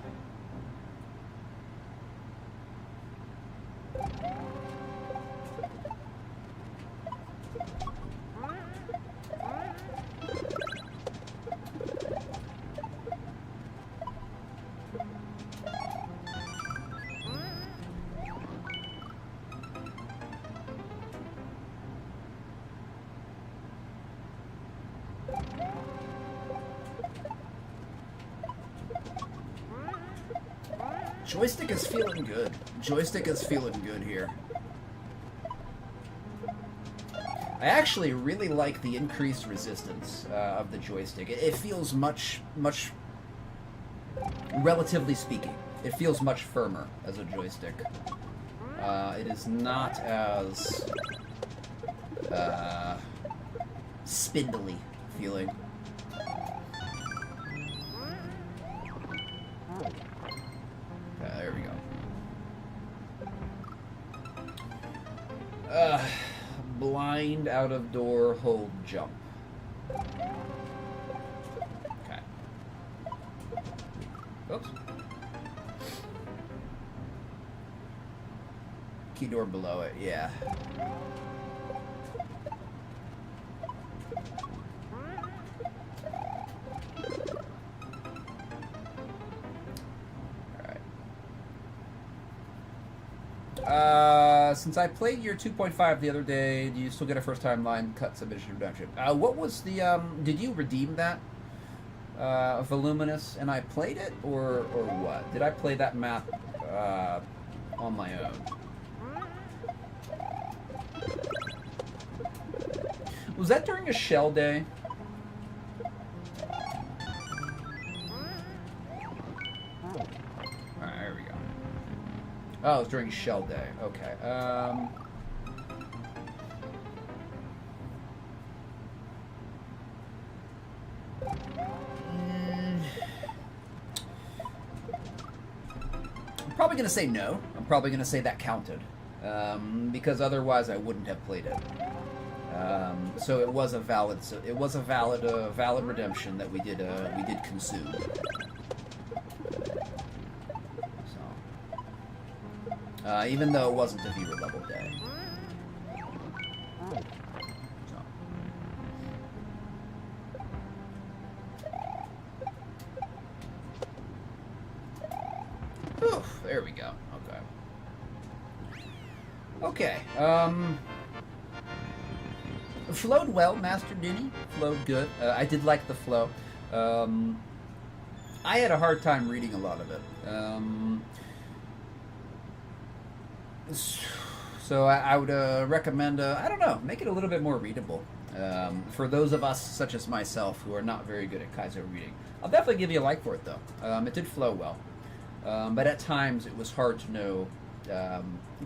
Joystick is feeling good. Joystick is feeling good here. I actually really like the increased resistance of the joystick. It feels much, relatively speaking, It feels much firmer as a joystick. It is not as spindly feeling. There we go. Blind, out of door, hold, jump. Okay. Oops. Key door below it, yeah. Since I played your 2.5 the other day, do you still get a first-time line cut submission redemption? What was the, did you redeem that? Voluminous, and I played it, or what? Did I play that map, on my own? Was that during a shell day? Alright, there we go. Oh, it was during shell day. Okay. I'm probably going to say no. I'm probably going to say that counted. Because otherwise I wouldn't have played it. So it was a valid. So it was a valid redemption that we did consume. So even though it wasn't a viewer level day. So. Oof, there we go. Okay. Okay. Flowed well, Master Dinny. Flowed good. I did like the flow. I had a hard time reading a lot of it. So I would recommend, I don't know, make it a little bit more readable. For those of us, such as myself, who are not very good at Kaizo reading. I'll definitely give you a like for it, though. It did flow well. But at times, it was hard to know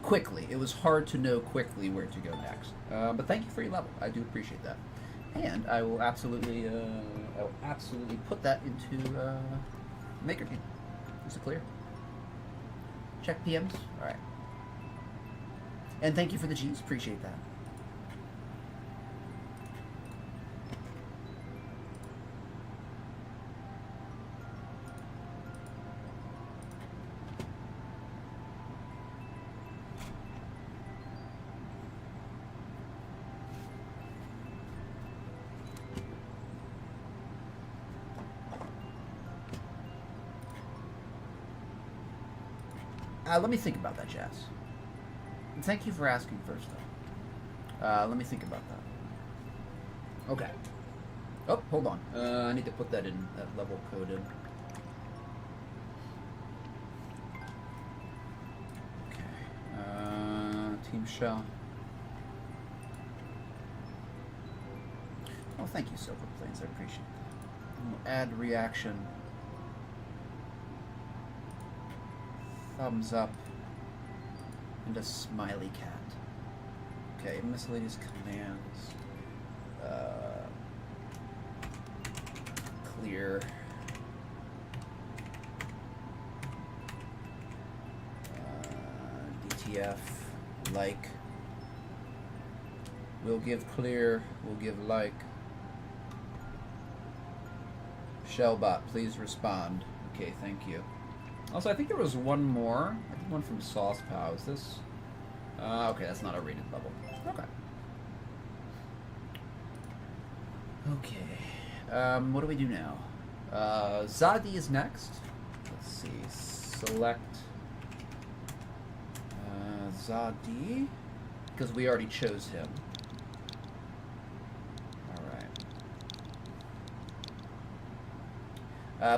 quickly. It was hard to know quickly where to go next. But thank you for your level. I do appreciate that. And I will absolutely put that into Maker Team. Is it clear? Check PMs. All right. And thank you for the G's. Appreciate that. Let me think about that, Jazz. Thank you for asking first, though. Let me think about that. Okay. Oh, hold on. I need to put that in, that level code in. Okay. Team Shell. Oh, thank you, Silver Plains. I appreciate that. We'll add reaction. Thumbs up. And a smiley cat. Okay, miscellaneous commands. Clear. DTF. Like. We'll give clear. We'll give like. Shellbot, please respond. Okay, thank you. Also, I think there was one more. I think one from Sauce Pow. Is this? Okay, that's not a rated level. Okay. Okay. What do we do now? Zadi is next. Let's see. Select Zadi, because we already chose him.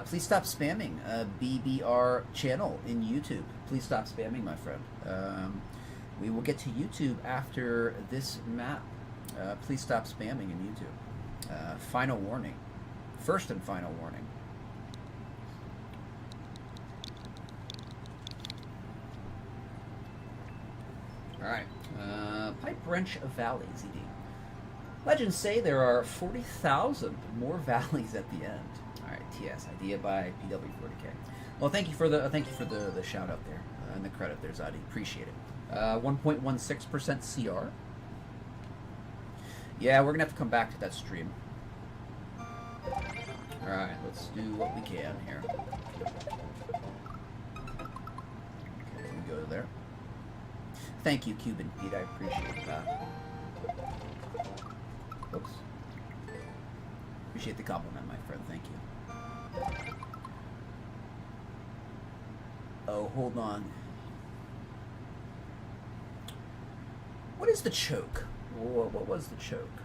Please stop spamming BBR channel in YouTube. Please stop spamming, my friend. We will get to YouTube after this map. Please stop spamming in YouTube. Final warning. First and final warning. Alright. Pipe Wrench Valley, ZD. Legends say there are 40,000 more valleys at the end. Alright, TS. Idea by PW40K. Well, thank you for the shout out there and the credit there, Zadi. Appreciate it. 1.16% CR. Yeah, we're gonna have to come back to that stream. Alright, let's do what we can here. Okay, we go there. Thank you, Cuban Pete. I appreciate that. Oops. Appreciate the compliment, my friend. Thank you. Oh, hold on. What is the choke? What was the choke?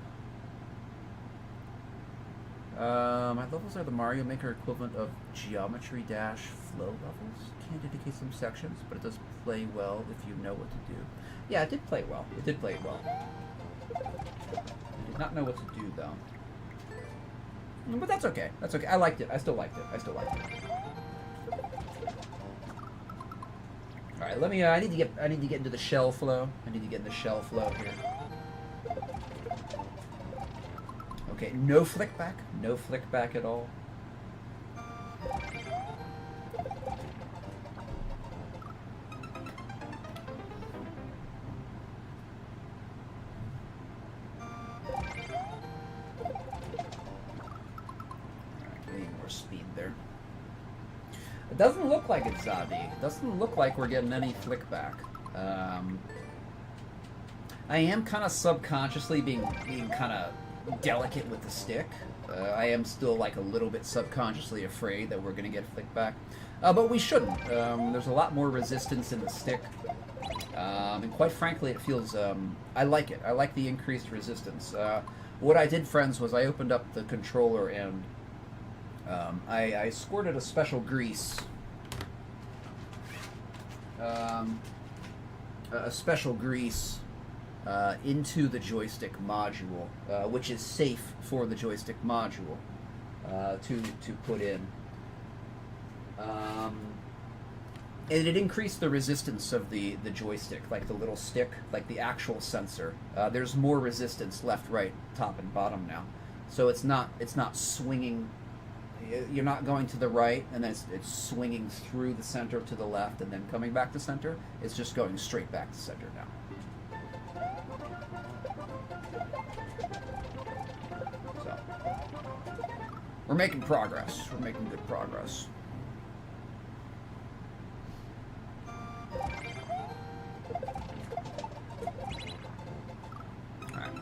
My levels are the Mario Maker equivalent of Geometry Dash flow levels. Can't indicate some sections, but it does play well if you know what to do. Yeah, it did play well. It did play well. I did not know what to do, though. But that's okay. That's okay. I liked it. I still liked it. I still liked it. All right, let me. I need to get into the shell flow. I need to get in the shell flow here. Okay, no flick back. No flick back at all. Doesn't look like it's Zadi. Doesn't look like we're getting any flick back. I am kind of subconsciously being kind of delicate with the stick. I am still like a little bit subconsciously afraid that we're going to get flick back. But we shouldn't. There's a lot more resistance in the stick. And quite frankly, it feels... I like it. I like the increased resistance. What I did, friends, was I opened up the controller and I squirted a special grease. Into the joystick module, which is safe for the joystick module to put in. And it increased the resistance of the joystick, like the little stick, like the actual sensor. There's more resistance left, right, top, and bottom now. So it's not swinging. You're not going to the right, and then it's swinging through the center to the left, and then coming back to center. It's just going straight back to center now. So, we're making progress. We're making good progress. Alright.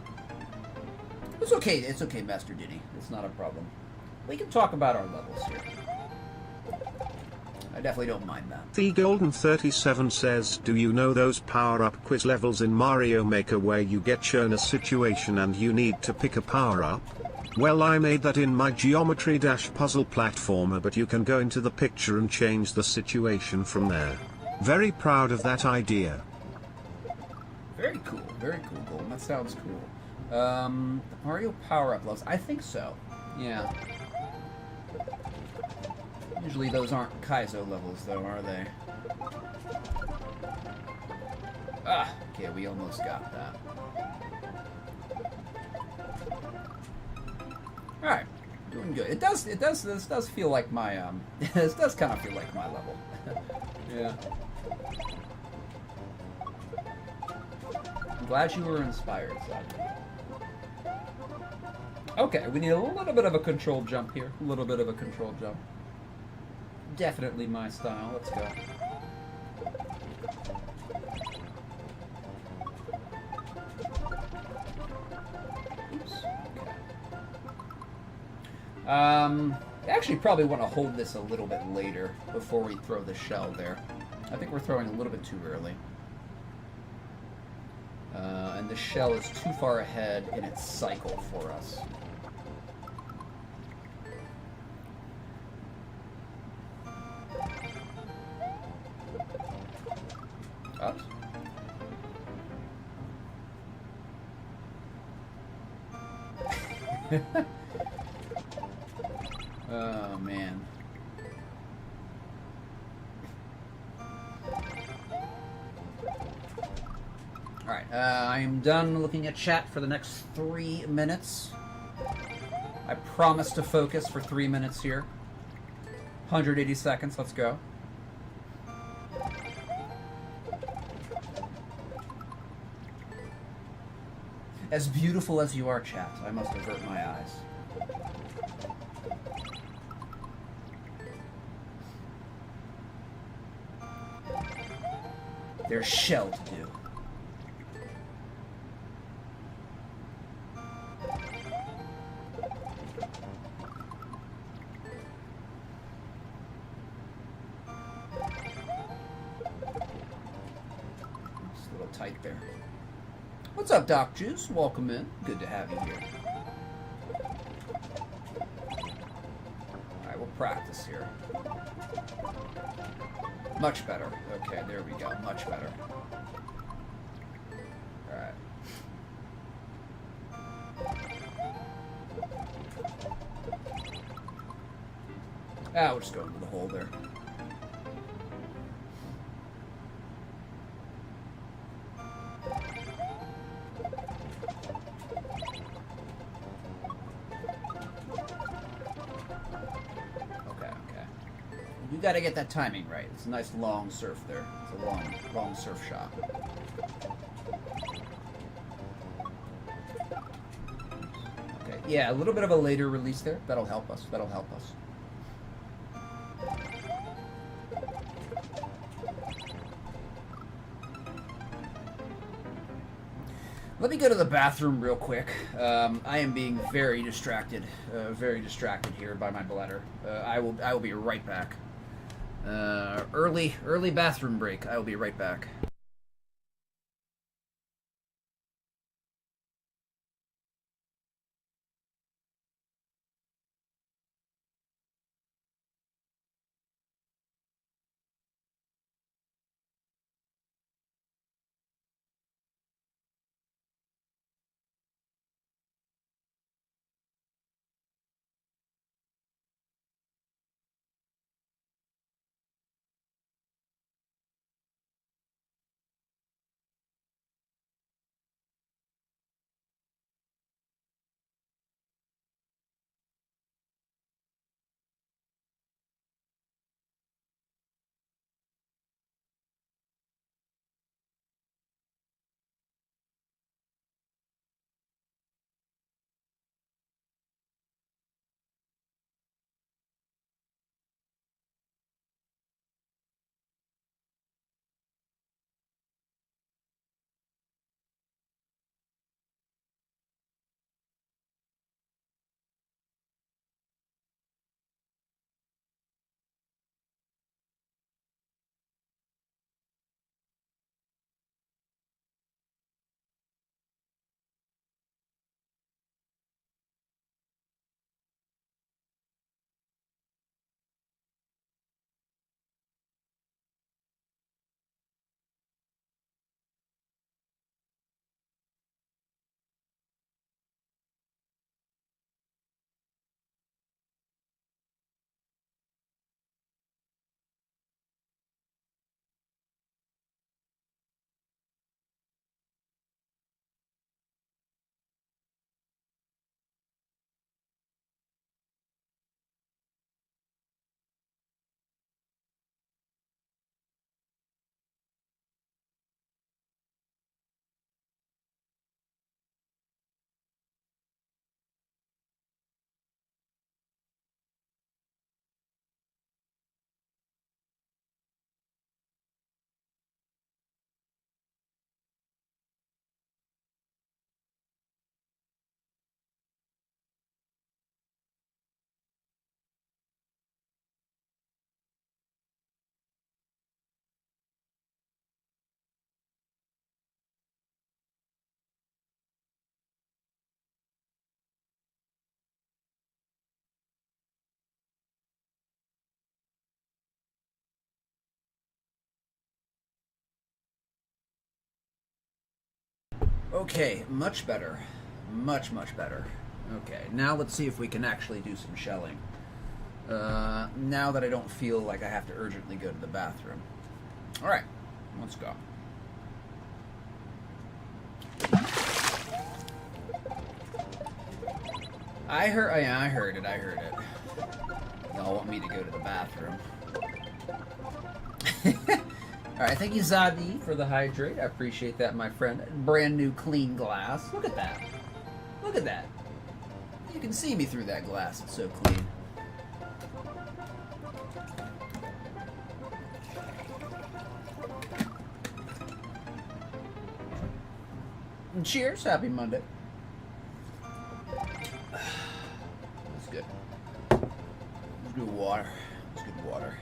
It's okay. It's okay, Master Diddy. It's not a problem. We can talk about our levels here. I definitely don't mind that. The Golden 37 says, do you know those power-up quiz levels in Mario Maker where you get shown a situation and you need to pick a power-up? Well, I made that in my Geometry Dash puzzle platformer, but you can go into the picture and change the situation from there. Very proud of that idea. Very cool, Golden. That sounds cool. The Mario power-up levels. I think so. Yeah. Usually those aren't Kaizo levels, though, are they? Ah, okay, we almost got that. All right, doing good. This does feel like my this does kind of feel like my level. Yeah. I'm glad you were inspired, Zach. Okay, we need a little bit of a controlled jump here. A little bit of a controlled jump. Definitely my style. Let's go. Oops. Okay. Actually probably want to hold this a little bit later before we throw the shell there. I think we're throwing a little bit too early. And the shell is too far ahead in its cycle for us. Oops. Oh, man. I am done looking at chat for the next 3 minutes. I promise to focus for 3 minutes here. 180 seconds, let's go. As beautiful as you are, chat, I must avert my eyes. There's shell to do. It's a little tight there. What's up, Doc Juice? Welcome in. Good to have you here. Alright, we'll practice here. Much better. Okay, there we go. Much better. Alright. Ah, we'll just go into the hole there. You gotta get that timing right. It's a nice long surf there. It's a long surf shot. Okay, yeah, a little bit of a later release there. That'll help us. That'll help us. Let me go to the bathroom real quick. I am being very distracted here by my bladder. I will be right back. Early bathroom break. I will be right back. Okay, much better. Much better. Okay, now let's see if we can actually do some shelling. Now that I don't feel like I have to urgently go to the bathroom. Alright, let's go. I heard it. Y'all want me to go to the bathroom. Alright, thank you, Zadi, for the hydrate. I appreciate that, my friend. Brand new clean glass. Look at that. Look at that. You can see me through that glass. It's so clean. And cheers. Happy Monday. That's good. That's good water. That's good water.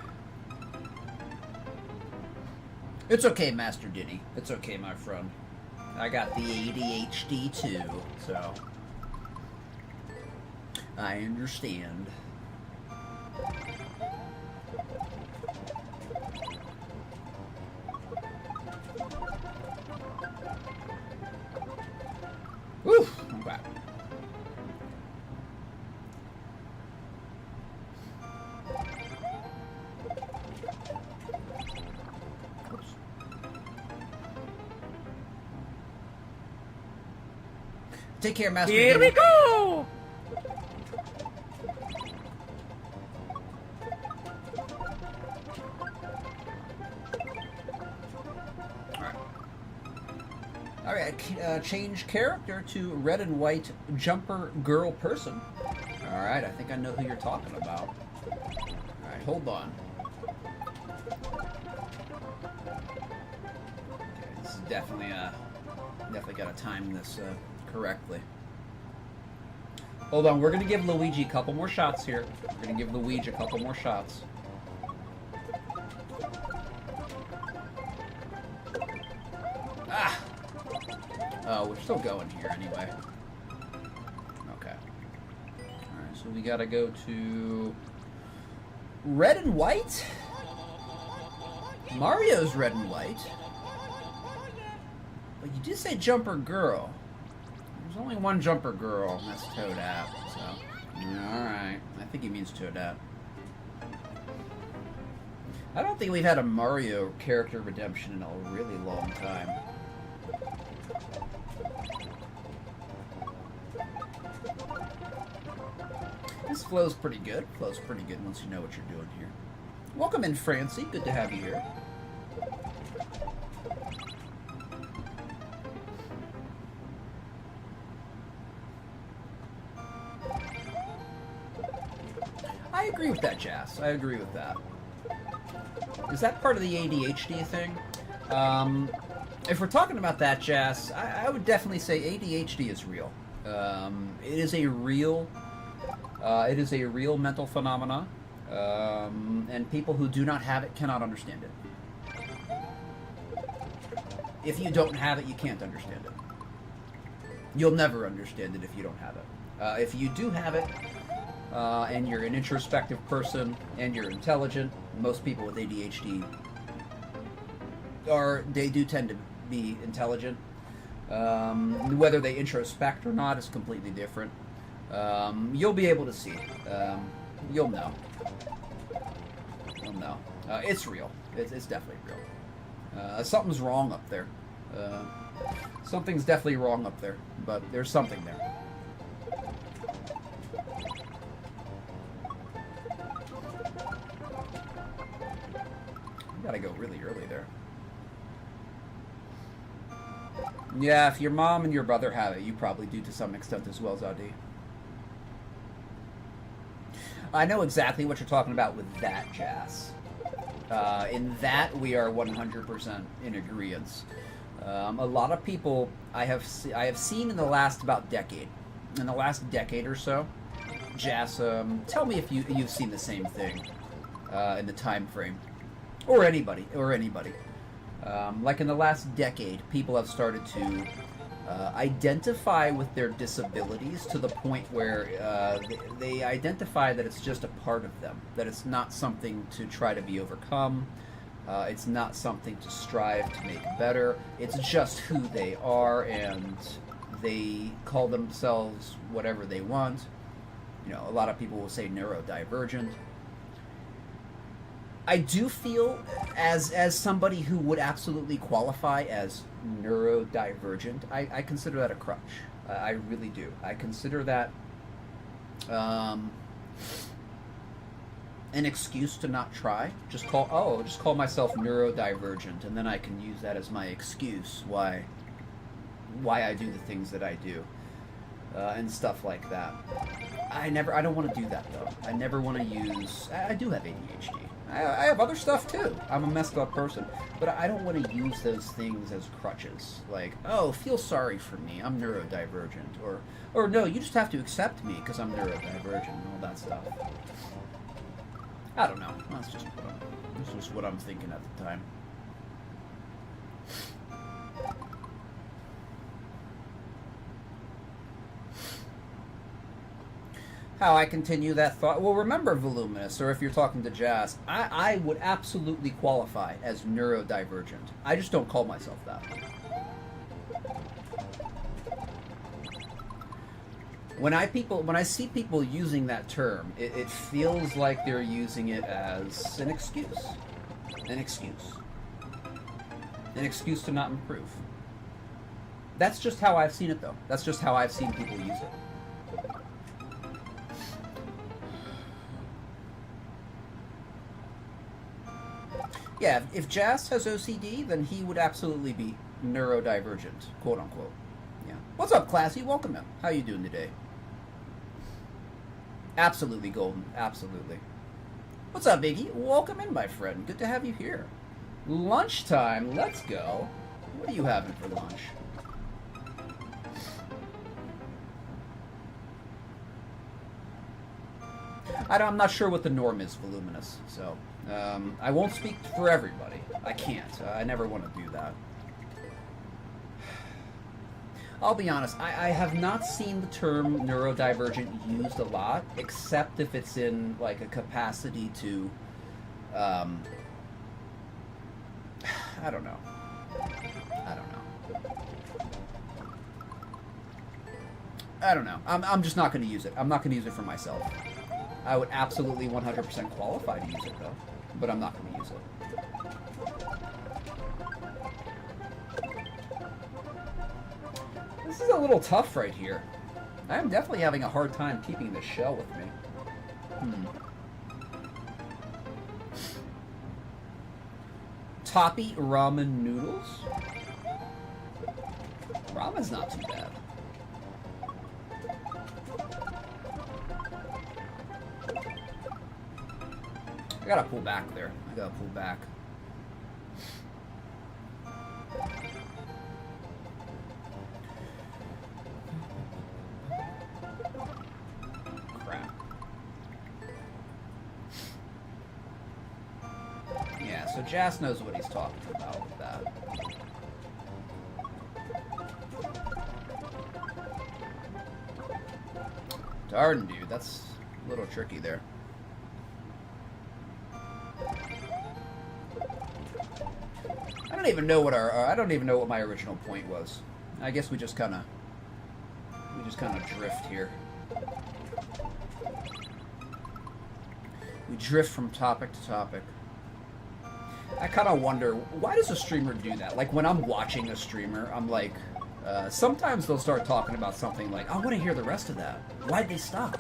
It's okay, Master Diddy. It's okay, my friend. I got the ADHD too, so I understand. Woo! I'm back. Take care, Master. Here we go! Alright, change character to red and white jumper girl person. Alright, I think I know who you're talking about. Alright, hold on. Okay, this is definitely gotta time this correctly. Hold on, we're gonna give Luigi a couple more shots here. We're gonna give Luigi a couple more shots. Ah! Oh, we're still going here anyway. Okay. Alright, so we gotta go to red and white? Mario's red and white. But you did say jumper girl. There's only one jumper girl, and that's Toadette, so... Alright. I think he means Toadette. I don't think we've had a Mario character redemption in a really long time. This flows pretty good. Flows pretty good once you know what you're doing here. Welcome in, Francie. Good to have you here. I agree with that, Jazz. I agree with that. Is that part of the ADHD thing? If we're talking about that, Jazz, I would definitely say ADHD is real. It is a real mental phenomena, and people who do not have it cannot understand it. If you don't have it, you can't understand it. You'll never understand it if you don't have it. If you do have it, and you're an introspective person, and you're intelligent, most people with ADHD they do tend to be intelligent. Whether they introspect or not is completely different. You'll be able to see it. You'll know. You'll know. It's real. It's definitely real. Something's wrong up there. Something's definitely wrong up there, but there's something there. Gotta go really early there. Yeah, if your mom and your brother have it, you probably do to some extent as well, Zadi. I know exactly what you're talking about with that, Jazz. In that, we are 100% in agreement. A lot of people I have seen in the last about decade, in the last decade or so, Jazz, tell me if you've seen the same thing in the time frame. Or anybody. Like in the last decade, people have started to identify with their disabilities to the point where they identify that it's just a part of them, that it's not something to try to be overcome, it's not something to strive to make better, it's just who they are, and they call themselves whatever they want. You know, a lot of people will say neurodivergent. I do feel, as somebody who would absolutely qualify as neurodivergent, I consider that a crutch. I really do. I consider that Um, an excuse to not try. Just call myself neurodivergent, and then I can use that as my excuse why I do the things that I do, and stuff like that. I don't want to do that though. I never want to use. I do have ADHD. I have other stuff too. I'm a messed up person, but I don't want to use those things as crutches. Like, oh, feel sorry for me. I'm neurodivergent, or no, you just have to accept me because I'm neurodivergent and all that stuff. I don't know. That's just what I'm thinking at the time. How I continue that thought? Well, remember, Voluminous, or if you're talking to Jazz, I would absolutely qualify as neurodivergent. I just don't call myself that. When I see people using that term, it feels like they're using it as an excuse. An excuse. An excuse to not improve. That's just how I've seen it, though. That's just how I've seen people use it. Yeah, if Jazz has OCD, then he would absolutely be neurodivergent, quote unquote. Yeah. What's up, Classy? Welcome in. How you doing today? Absolutely, Golden. Absolutely. What's up, Biggie? Welcome in, my friend. Good to have you here. Lunchtime. Let's go. What are you having for lunch? I'm not sure what the norm is, Voluminous, so I won't speak for everybody. I can't. I never want to do that. I'll be honest, I have not seen the term neurodivergent used a lot, except if it's in, like, a capacity to, I don't know. I'm just not going to use it. I'm not going to use it for myself. I would absolutely 100% qualify to use it, though, but I'm not going to use it. This is a little tough right here. I am definitely having a hard time keeping this shell with me. Toppy ramen noodles? Ramen's not too bad. I gotta pull back there. I gotta pull back. Crap. Yeah, so Jas knows what he's talking about with that. Darn, dude, that's a little tricky there. I don't even know what I don't even know what my original point was. I guess we just kind of drift here. We drift from topic to topic. I kind of wonder, why does a streamer do that? Like, when I'm watching a streamer, I'm like, sometimes they'll start talking about something like, I want to hear the rest of that. Why'd they stop?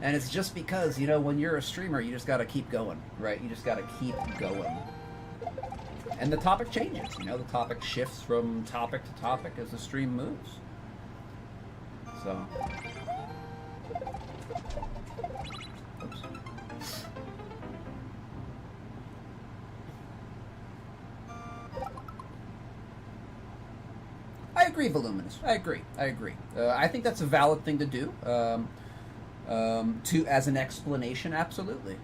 And it's just because, you know, when you're a streamer, you just got to keep going, right? You just got to keep going. And the topic changes, you know, the topic shifts from topic to topic as the stream moves. So. Oops. I agree, Voluminous. I agree. I think that's a valid thing to do. As an explanation, absolutely.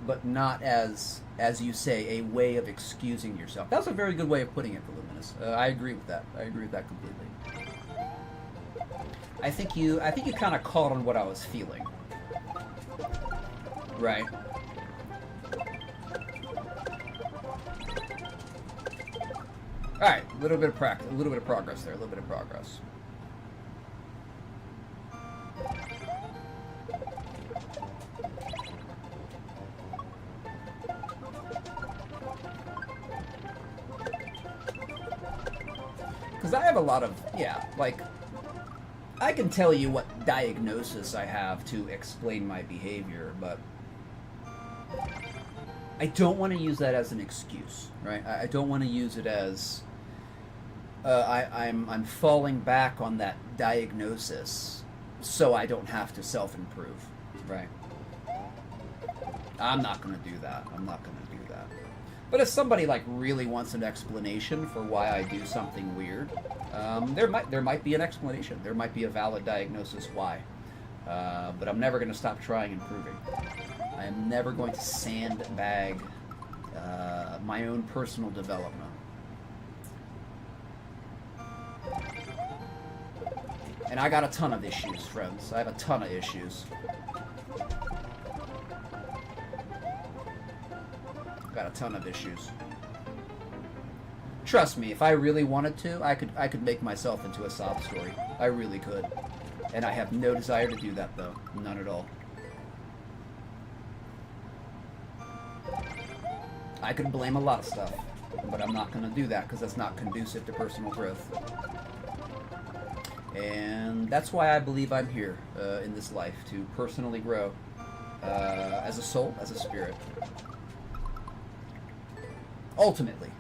But not as you say, a way of excusing yourself. That's a very good way of putting it, Voluminous. I agree with that. I agree with that completely. I think you kind of caught on what I was feeling. Right. All right, a little bit of practice, a little bit of progress there, a little bit of progress. Because I have a lot of, yeah, like, I can tell you what diagnosis I have to explain my behavior, but I don't want to use that as an excuse, right? I don't want to use it as I'm falling back on that diagnosis so I don't have to self-improve, right? I'm not going to do that. I'm not going to do that. But if somebody like really wants an explanation for why I do something weird, there might be an explanation. There might be a valid diagnosis why. But I'm never going to stop trying and proving. I am never going to sandbag my own personal development. And I got a ton of issues, friends. I have a ton of issues. Got a ton of issues. Trust me, if I really wanted to, I could make myself into a sob story. I really could. And I have no desire to do that, though. None at all. I could blame a lot of stuff, but I'm not going to do that because that's not conducive to personal growth. And that's why I believe I'm here in this life, to personally grow as a soul, as a spirit. Ultimately.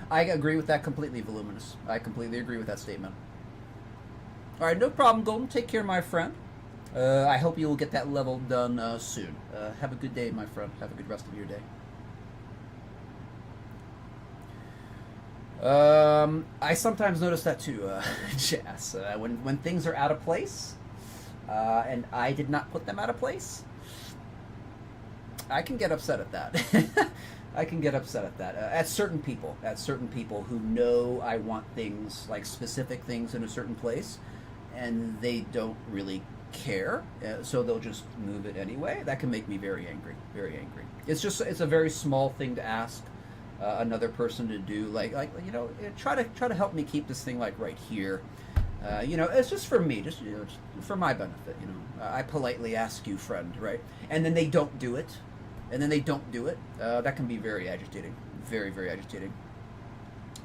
I agree with that completely, Voluminous. I completely agree with that statement. Alright, no problem, Golden. Take care, my friend. I hope you will get that level done soon. Have a good day, my friend. Have a good rest of your day. I sometimes notice that too, Jazz. When things are out of place, and I did not put them out of place, I can get upset at that. I can get upset at that. At certain people who know I want things, like specific things in a certain place, and they don't really care, so they'll just move it anyway. That can make me very angry, very angry. It's a very small thing to ask another person to do, like you know, try to help me keep this thing like right here. You know, it's just for me, just for my benefit. You know, I politely ask you, friend, right? And then they don't do it. That can be very agitating, very, very agitating.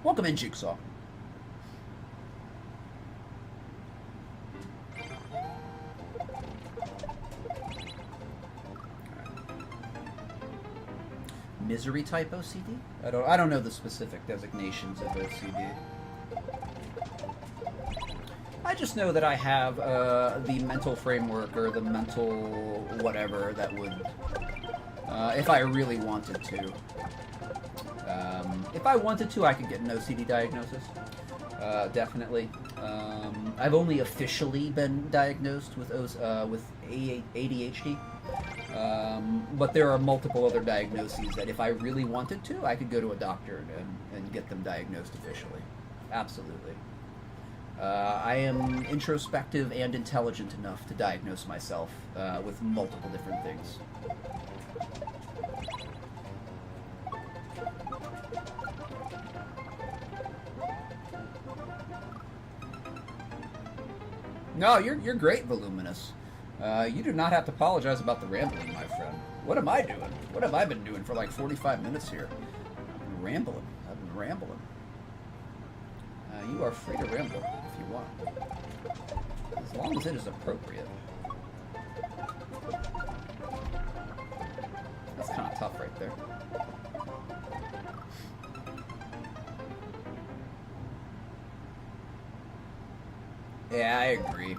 Welcome in, Jigsaw. Misery type OCD? I don't know the specific designations of OCD. I just know that I have the mental framework or the mental whatever that would, if I really wanted to. If I wanted to, I could get an OCD diagnosis. Definitely. I've only officially been diagnosed with ADHD. But there are multiple other diagnoses that if I really wanted to, I could go to a doctor and get them diagnosed officially. Absolutely. I am introspective and intelligent enough to diagnose myself with multiple different things. No, you're great, Voluminous. You do not have to apologize about the rambling, my friend. What am I doing? What have I been doing for like 45 minutes here? I've been rambling. You are free to ramble if you want. As long as it is appropriate. That's kind of tough right there. Yeah, I agree.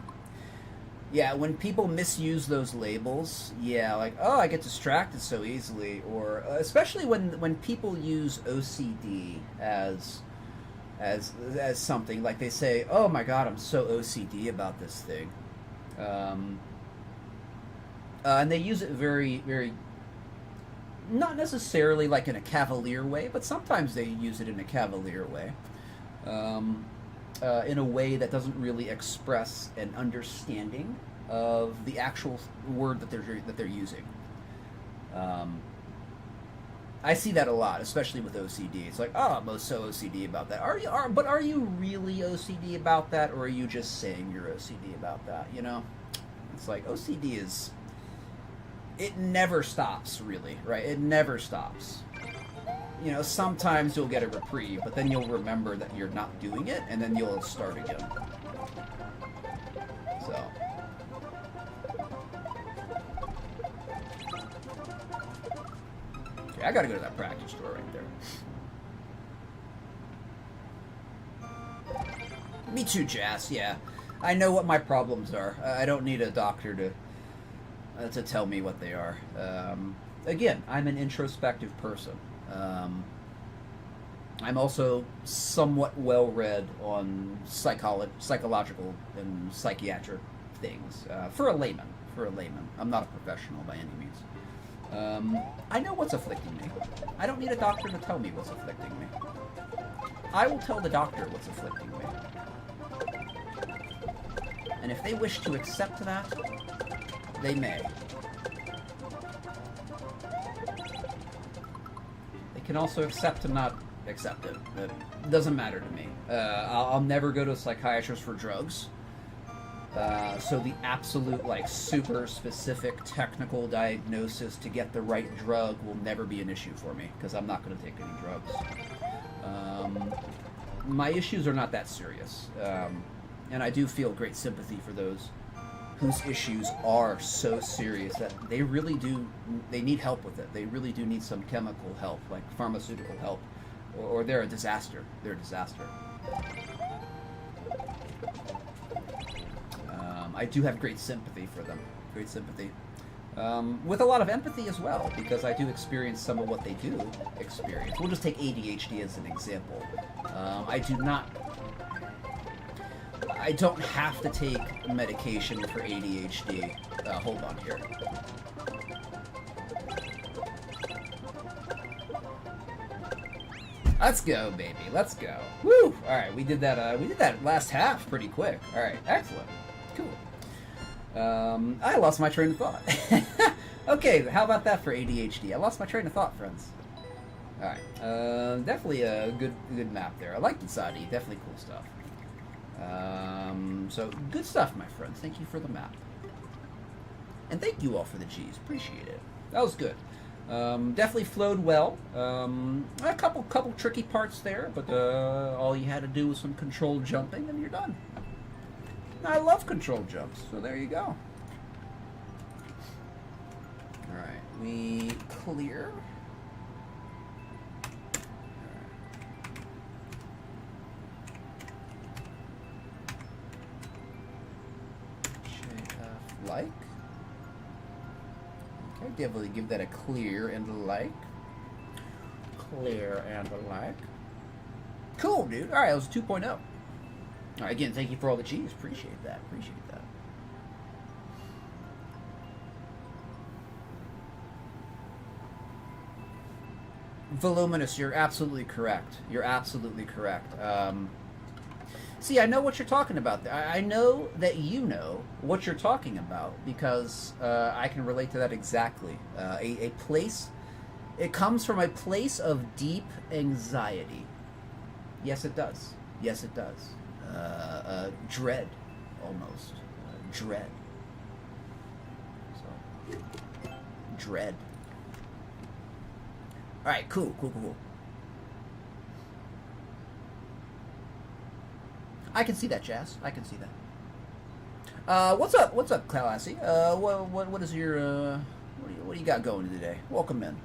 Yeah, when people misuse those labels, yeah, like, oh, I get distracted so easily, or especially when people use OCD as something, like they say, oh my god, I'm so OCD about this thing. And they use it very, very, not necessarily like in a cavalier way, but sometimes they use it in a cavalier way. In a way that doesn't really express an understanding of the actual word that they're using. I see that a lot, especially with OCD. It's like, oh, I'm so OCD about that. But are you really OCD about that, or are you just saying you're OCD about that? You know, it's like OCD is it never stops, really, right? It never stops. You know, sometimes you'll get a reprieve, but then you'll remember that you're not doing it, and then you'll start again. So. Okay, I gotta go to that practice store right there. Me too, Jazz, yeah. I know what my problems are. I don't need a doctor to tell me what they are. Again, I'm an introspective person. I'm also somewhat well-read on psychological and psychiatric things. For a layman. I'm not a professional by any means. I know what's afflicting me. I don't need a doctor to tell me what's afflicting me. I will tell the doctor what's afflicting me. And if they wish to accept that, they may. They can also accept and not accept it. It doesn't matter to me. I'll never go to a psychiatrist for drugs. So the absolute, like, super specific technical diagnosis to get the right drug will never be an issue for me, because I'm not going to take any drugs. My issues are not that serious. And I do feel great sympathy for those whose issues are so serious that they really do, they need help with it. They really do need some chemical help, like pharmaceutical help, or they're a disaster. They're a disaster. I do have great sympathy for them. Great sympathy. With a lot of empathy as well, because I do experience some of what they do experience. We'll just take ADHD as an example. I don't have to take medication for ADHD. Hold on here. Let's go, baby. Let's go. Woo! All right, we did that. We did that last half pretty quick. All right, excellent. Cool. I lost my train of thought. Okay, how about that for ADHD? I lost my train of thought, friends. All right, definitely a good map there. I like the Sadi. Definitely cool stuff. So good stuff, my friends. Thank you for the map, and thank you all for the G's. Appreciate it. That was good. Definitely flowed well. A couple tricky parts there, but all you had to do was some controlled jumping, and you're done. I love controlled jumps, so there you go. All right, we clear. Like. Okay, definitely give that a clear and a like. Clear and a like. Cool, dude. All right, that was 2.0. All right, again, thank you for all the G's. Appreciate that. Appreciate that. Voluminous, you're absolutely correct. You're absolutely correct. See, I know what you're talking about. I know that you know what you're talking about because I can relate to that exactly. A place, it comes from a place of deep anxiety. Yes, it does. Yes, it does. Dread, almost. Dread. So, dread. All right, cool. I can see that, Jazz. I can see that. What's up, Classy? What is your what do you got going today? Welcome in.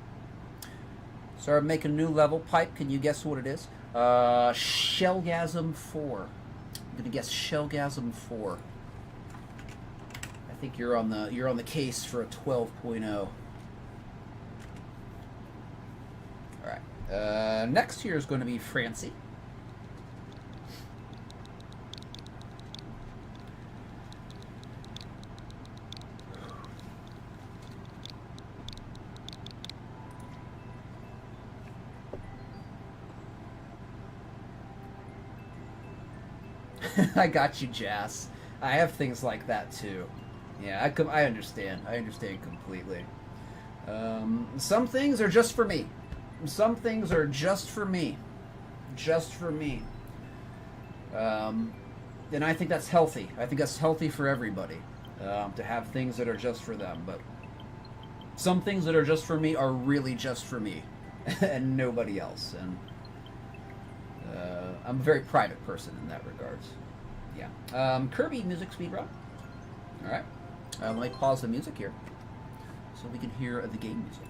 So I'm making a new level. Pipe, can you guess what it is? Shellgasm 4. I'm gonna guess Shellgasm 4. I think you're on the case for a 12.0. All right. Next here is going to be Francie. I got you, Jazz. I have things like that too. Yeah, I understand. I understand completely. Some things are just for me. Some things are just for me. Just for me. And I think that's healthy. I think that's healthy for everybody. To have things that are just for them. But Some things that are just for me are really just for me and nobody else. And I'm a very private person in that regards. Yeah. Kirby music speedrun. All right. Let me pause the music here so we can hear the game music.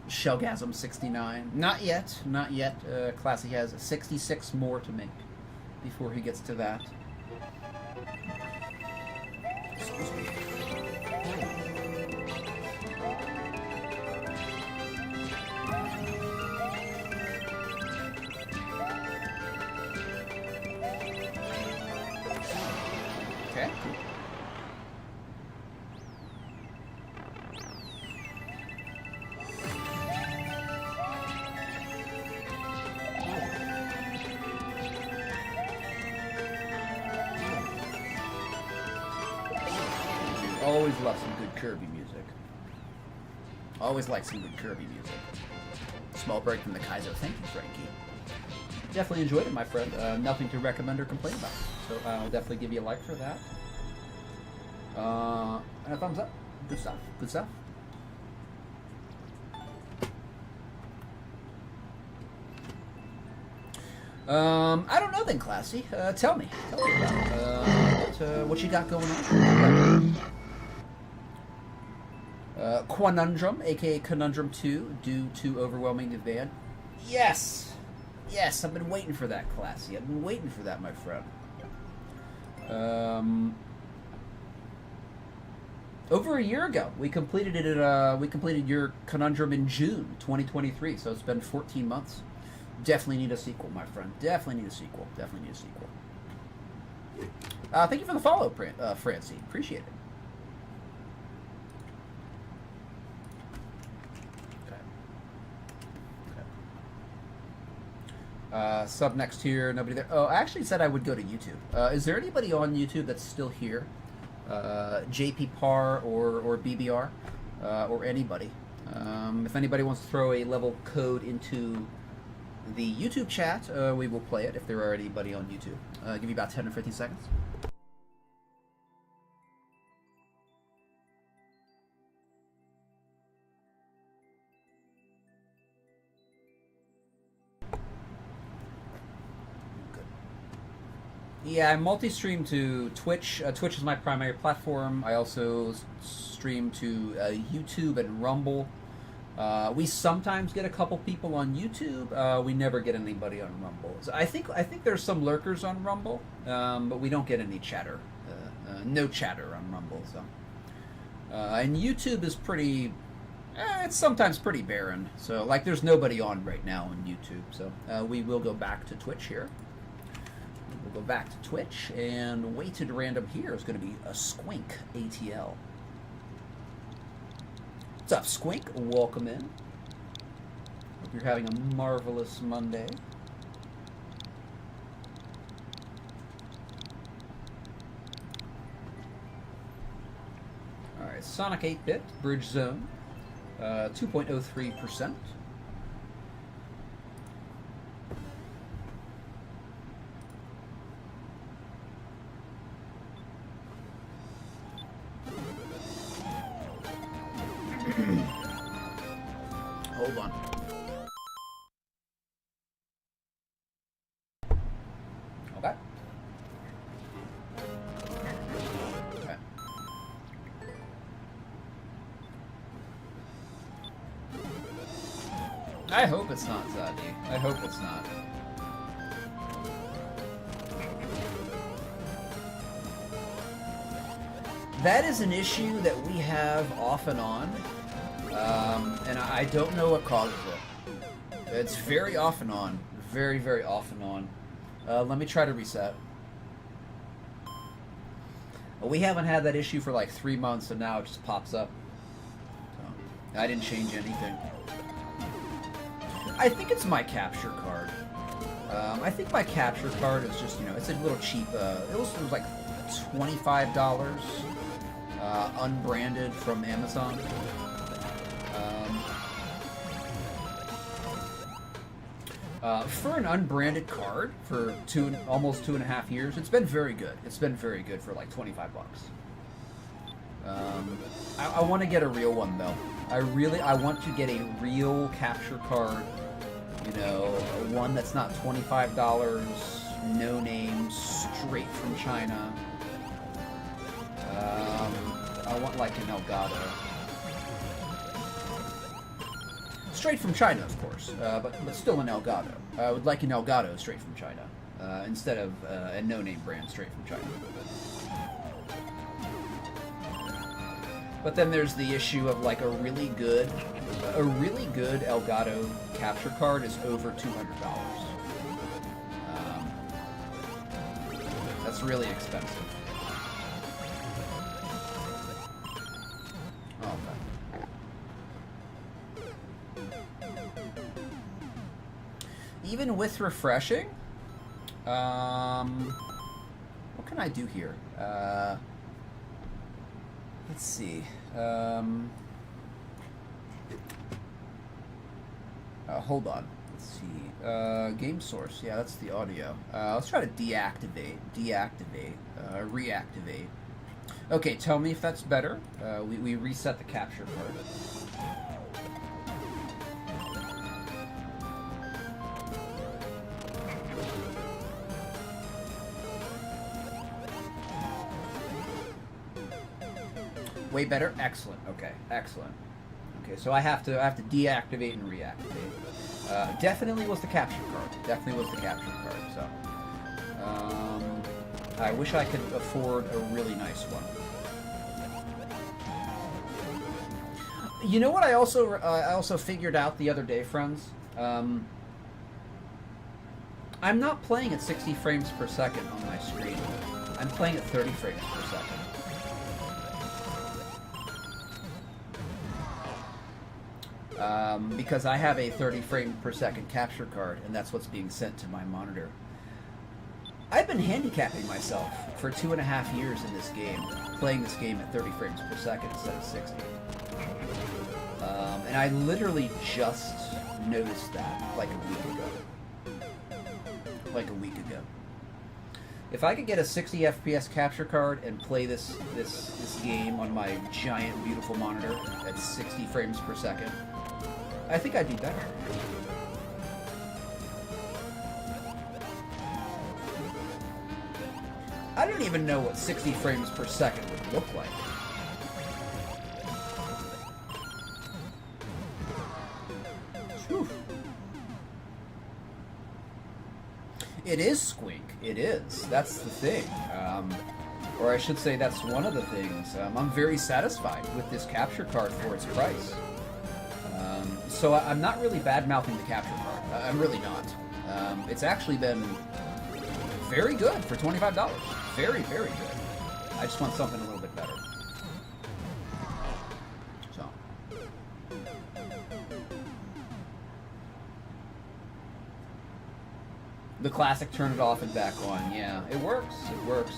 Shellgasm 69. Not yet. Not yet. Classy has 66 more to make before he gets to that. Excuse me. Okay. Always love some good Kirby music. Always like some good Kirby music. Small break from the Kaiser. Thank you, Frankie. Definitely enjoyed it, my friend. Nothing to recommend or complain about. So I'll definitely give you a like for that. And a thumbs up. Good stuff. Good stuff. I don't know then, Classy. Tell me. Tell me about what you got going on. Quanundrum, aka Conundrum 2, due to overwhelming demand. Yes! Yes, I've been waiting for that, Classy. I've been waiting for that, my friend. Over a year ago, we completed it. We completed your Conundrum in June 2023, so it's been 14 months. Definitely need a sequel, my friend. Definitely need a sequel. Definitely need a sequel. Thank you for the follow, Francie. Appreciate it. Sub next here, nobody there. Oh, I actually said I would go to YouTube. Is there anybody on YouTube that's still here? JP Par or BBR or anybody? If anybody wants to throw a level code into the YouTube chat, we will play it if there are anybody on YouTube. Give you about 10 or 15 seconds. Yeah, I multi-stream to Twitch. Twitch is my primary platform. I also stream to YouTube and Rumble. We sometimes get a couple people on YouTube. We never get anybody on Rumble. So I think there's some lurkers on Rumble, but we don't get any chatter. No chatter on Rumble. So and YouTube is pretty. It's sometimes pretty barren. So like, there's nobody on right now on YouTube. So we will go back to Twitch here. We'll go back to Twitch, and weighted random here is going to be a Squink ATL. What's up, Squink? Welcome in. Hope you're having a marvelous Monday. Alright, Sonic 8-bit, Bridge Zone, 2.03%. Hold on. Okay. Okay. I hope it's not Zadie. I hope it's not. That is an issue that we have off and on. And I don't know what causes it. It's very off and on. Very, very off and on. Let me try to reset. We haven't had that issue for like 3 months, and now it just pops up. So, I didn't change anything. I think it's my capture card. I think my capture card is just, it's a little cheap. It was like $25 unbranded from Amazon. For an unbranded card for almost 2.5 years, it's been very good. It's been very good for like $25. I want to get a real one though. I want to get a real capture card. You know, one that's not $25, no name, straight from China. I want like an Elgato. Straight from China, of course, but still an Elgato. I would like an Elgato straight from China, instead of a no-name brand straight from China. But then there's the issue of like a really good Elgato capture card is over $200. That's really expensive. Even with refreshing, what can I do here? Let's see. Hold on. Let's see. Game source. Yeah, that's the audio. Let's try to deactivate, reactivate. Okay, tell me if that's better. We reset the capture card. Way better? Excellent. Okay, excellent. Okay, so I have to deactivate and reactivate. Definitely was the capture card. Definitely was the capture card. So, I wish I could afford a really nice one. You know what? I also figured out the other day, friends. I'm not playing at 60 frames per second on my screen. I'm playing at 30 frames per second. Because I have a 30 frame per second capture card, and that's what's being sent to my monitor. I've been handicapping myself for 2.5 years in this game, playing this game at 30 frames per second instead of 60. And I literally just noticed that like a week ago. If I could get a 60 FPS capture card and play this game on my giant, beautiful monitor at 60 frames per second, I think I'd be better. I don't even know what 60 frames per second would look like. Whew. It is squink. It is. That's the thing. Or I should say that's one of the things. I'm very satisfied with this capture card for its price. So I'm not really bad-mouthing the capture card. I'm really not. It's actually been very good for $25. Very, very good. I just want something a little bit better. So. The classic turn it off and back on. Yeah, it works. It works.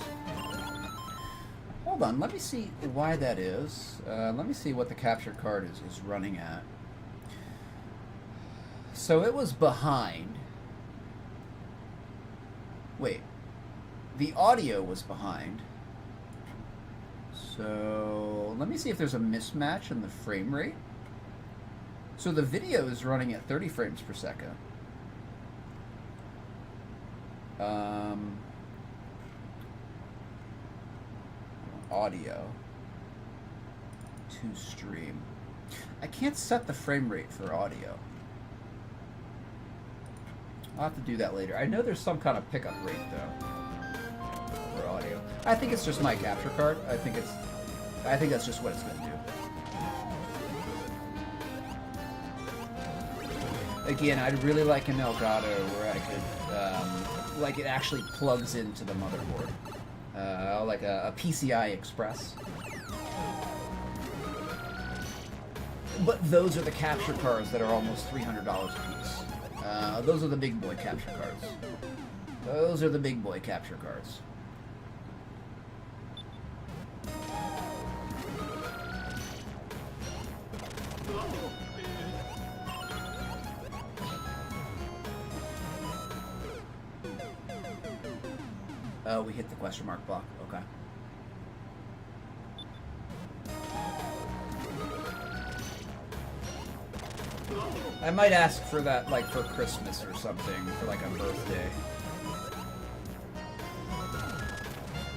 Hold on. Let me see why that is. Let me see what the capture card is running at. So it was behind. Wait. The audio was behind. So let me see if there's a mismatch in the frame rate. So the video is running at 30 frames per second. Audio to stream. I can't set the frame rate for audio. I'll have to do that later. I know there's some kind of pickup rate though for audio. I think it's just my capture card. I think that's just what it's going to do. Again, I'd really like an Elgato where I could, like it actually plugs into the motherboard. Like a PCI Express. But those are the capture cards that are almost $300 a piece. Those are the big boy capture cards. Those are the big boy capture cards. Oh, we hit the question mark block. Okay. I might ask for that, like, for Christmas or something, for, like, a birthday.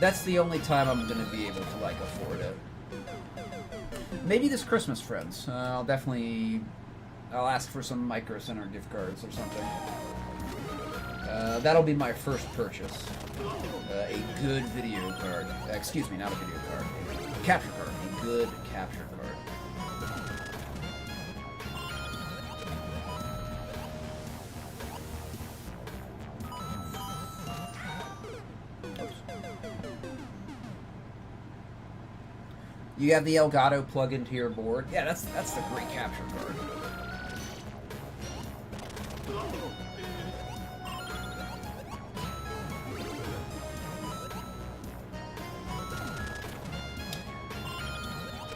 That's the only time I'm gonna be able to, like, afford it. Maybe this Christmas, friends. I'll ask for some Micro Center gift cards or something. That'll be my first purchase. A good video card. Excuse me, not a video card. A capture card. A good capture card. You have the Elgato plug into your board. Yeah, that's the great capture card.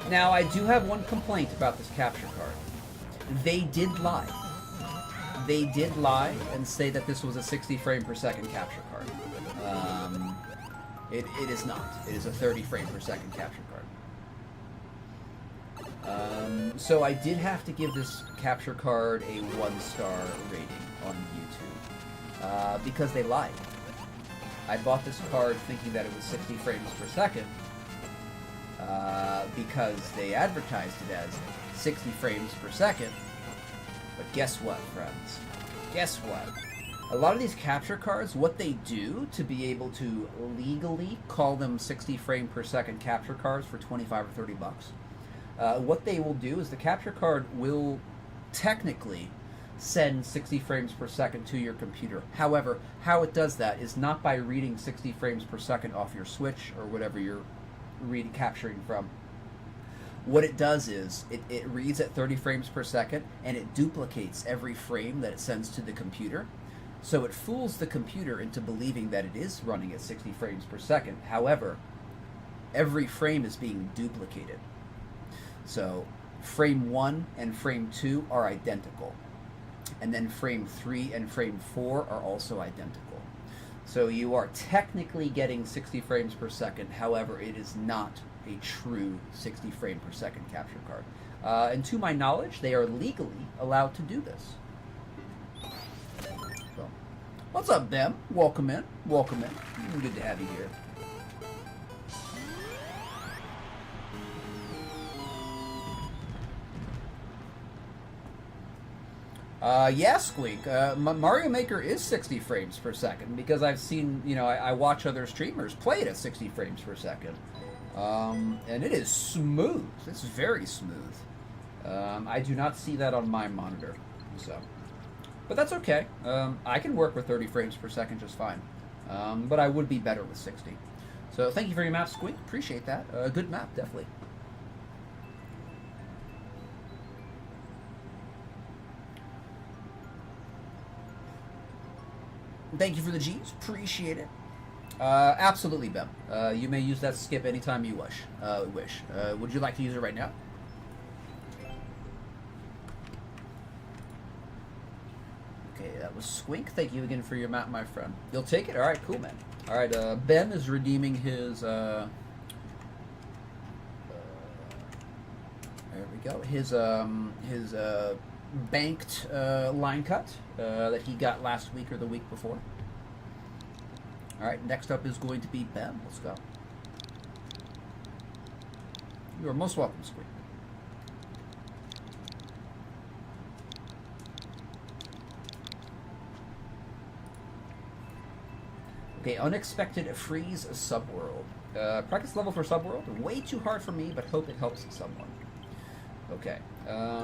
Now, I do have one complaint about this capture card. They did lie. They did lie and say that this was a 60 frame per second capture card. It is not. It is a 30 frame per second capture card. So I did have to give this capture card a 1-star rating on YouTube because they lied. I bought this card thinking that it was 60 frames per second because they advertised it as 60 frames per second. But guess what, friends? Guess what? A lot of these capture cards, what they do to be able to legally call them 60 frame per second capture cards for 25 or 30 bucks, what they will do is the capture card will technically send 60 frames per second to your computer. However, how it does that is not by reading 60 frames per second off your switch or whatever you're capturing from. What it does is it reads at 30 frames per second and it duplicates every frame that it sends to the computer. So it fools the computer into believing that it is running at 60 frames per second. However, every frame is being duplicated. So frame 1 and frame 2 are identical. And then frame 3 and frame 4 are also identical. So you are technically getting 60 frames per second. However, it is not a true 60 frame per second capture card. And to my knowledge, they are legally allowed to do this. So, what's up, Bem? Welcome in. Welcome in. Good to have you here. Yeah, Squeak. Mario Maker is 60 frames per second because I've seen, I watch other streamers play it at 60 frames per second. And it is smooth. It's very smooth. I do not see that on my monitor. So, but that's okay. I can work with 30 frames per second just fine. But I would be better with 60. So thank you for your map, Squeak. Appreciate that. Good map, definitely. Thank you for the G's. Appreciate it. Absolutely, Bem. You may use that skip anytime you wish. Would you like to use it right now? Okay, that was Squink. Thank you again for your map, my friend. You'll take it? Alright, cool, man. Alright, Ben is redeeming his, there we go. His banked line cut that he got last week or the week before. Alright, next up is going to be Ben. Let's go. You are most welcome, Squeak. Okay, Unexpected Freeze Subworld. Practice level for Subworld. Way too hard for me, but hope it helps someone. Okay,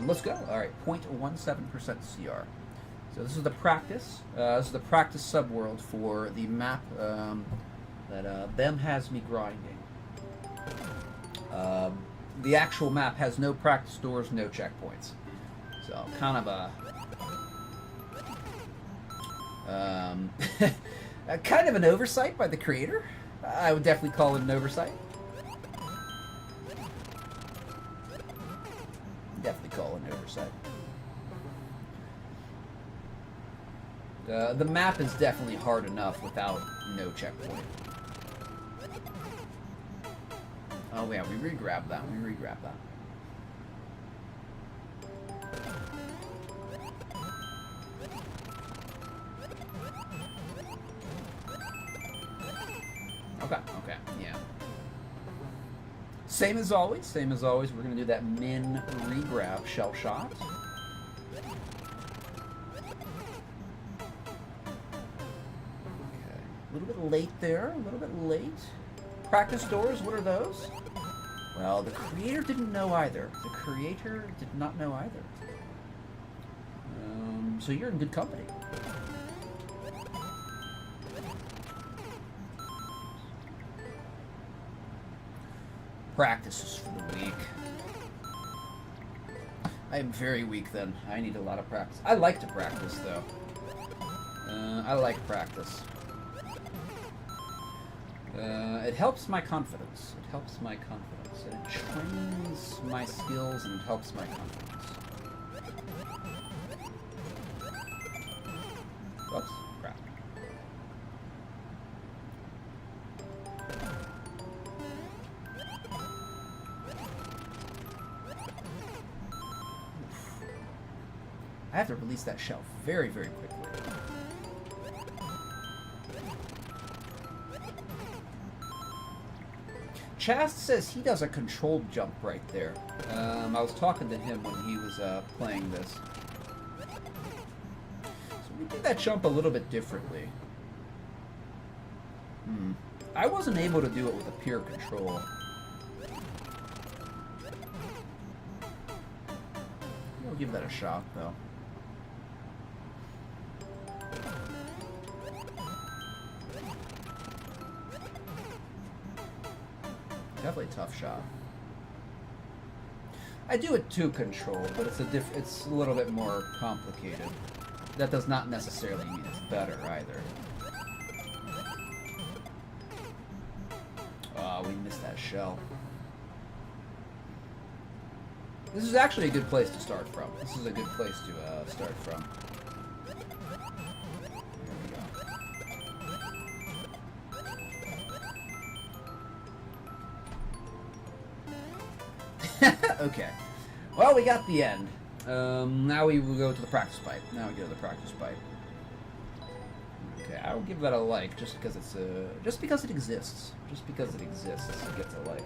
let's go. Alright, 0.17% CR. So this is the practice. This is the practice subworld for the map that Bem has me grinding. The actual map has no practice doors, no checkpoints. So kind of a kind of an oversight by the creator. I would definitely call it an oversight. Definitely call it an oversight. The map is definitely hard enough without no checkpoint. Oh yeah, we re-grabbed that. Same as always, same as always. We're going to do that min regrab shell shot. Okay, a little bit late there, a little bit late. Practice doors, what are those? Well, the creator didn't know either. The creator did not know either. So you're in good company. Practices for the week. I am very weak then. I need a lot of practice. I like to practice though. I like practice. It helps my confidence. It helps my confidence. It trains my skills and it helps my confidence. Whoops. Crap. I have to release that shell very, very quickly. Chast says he does a controlled jump right there. I was talking to him when he was playing this. So we do that jump a little bit differently. I wasn't able to do it with a pure control. I'll give that a shot, though. Definitely a tough shot. I do it to control, but it's a little bit more complicated. That does not necessarily mean it's better either. Oh, we missed that shell. This is actually a good place to start from. This is a good place to start from. Okay. Well, we got the end. Now we will go to the practice pipe. Now we go to the practice pipe. Okay, I will give that a like just because it's just because it exists. Just because it exists, it gets a like.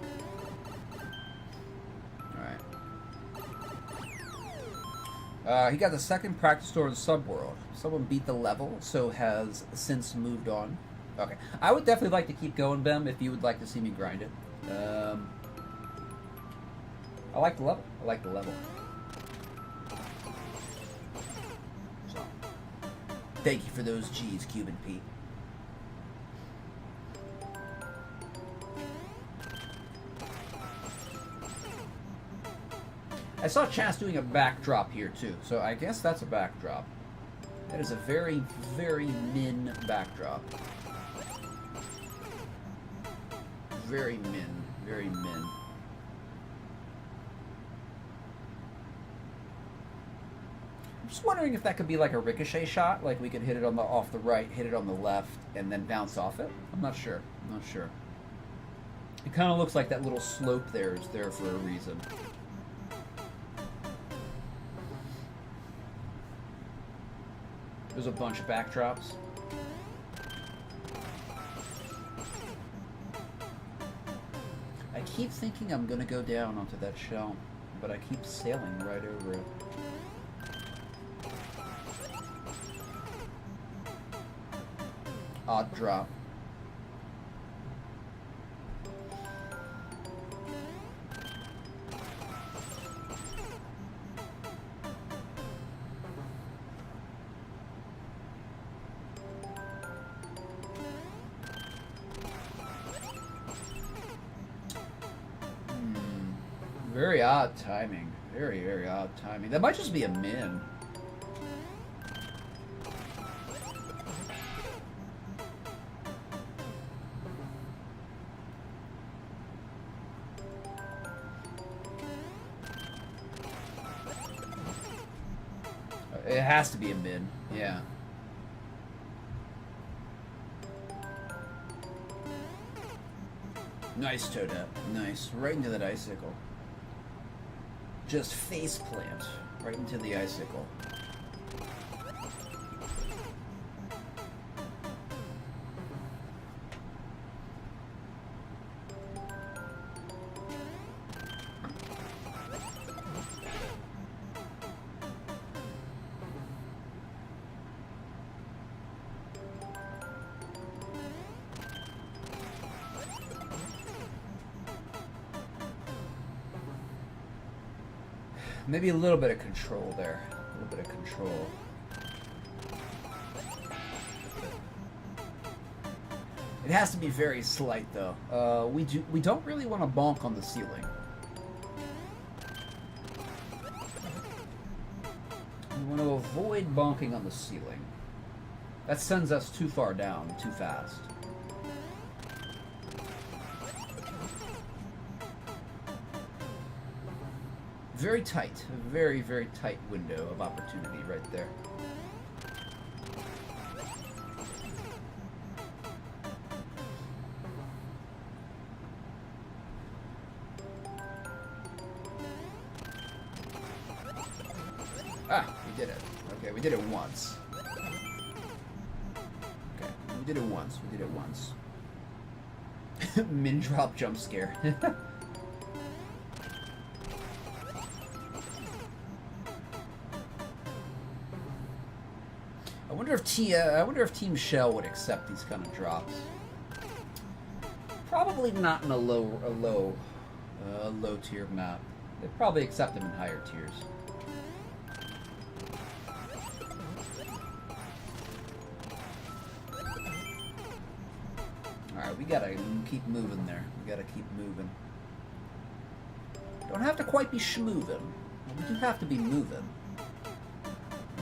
Alright. He got the second practice door in the subworld. Someone beat the level, so has since moved on. Okay. I would definitely like to keep going, Bem, if you would like to see me grind it. I like the level. I like the level. So, thank you for those G's, Cuban Pete. I saw Chas doing a backdrop here too, so I guess that's a backdrop. That is a very, very min backdrop. Very min. Very min. I'm just wondering if that could be like a ricochet shot, like we could hit it on the off the right, hit it on the left, and then bounce off it. I'm not sure. I'm not sure. It kind of looks like that little slope there is there for a reason. There's a bunch of backdrops. I keep thinking I'm gonna go down onto that shell, but I keep sailing right over it. Odd drop. Very odd timing. Very, very odd timing. That might just be a min. It has to be a min, yeah. Nice, Toadette. Nice. Right into that icicle. Just face plant right into the icicle. Maybe a little bit of control there. A little bit of control. It has to be very slight, though. We don't really want to bonk on the ceiling. We want to avoid bonking on the ceiling. That sends us too far down, too fast. Very tight. A very, very tight window of opportunity right there. Ah, we did it. Okay, we did it once. Okay, we did it once. We did it once. Min drop jump scare. I wonder if Team Shell would accept these kind of drops. Probably not in a low tier map. They'd probably accept them in higher tiers. Alright, we gotta keep moving there. We gotta keep moving. Don't have to quite be schmoovin'. We do have to be moving.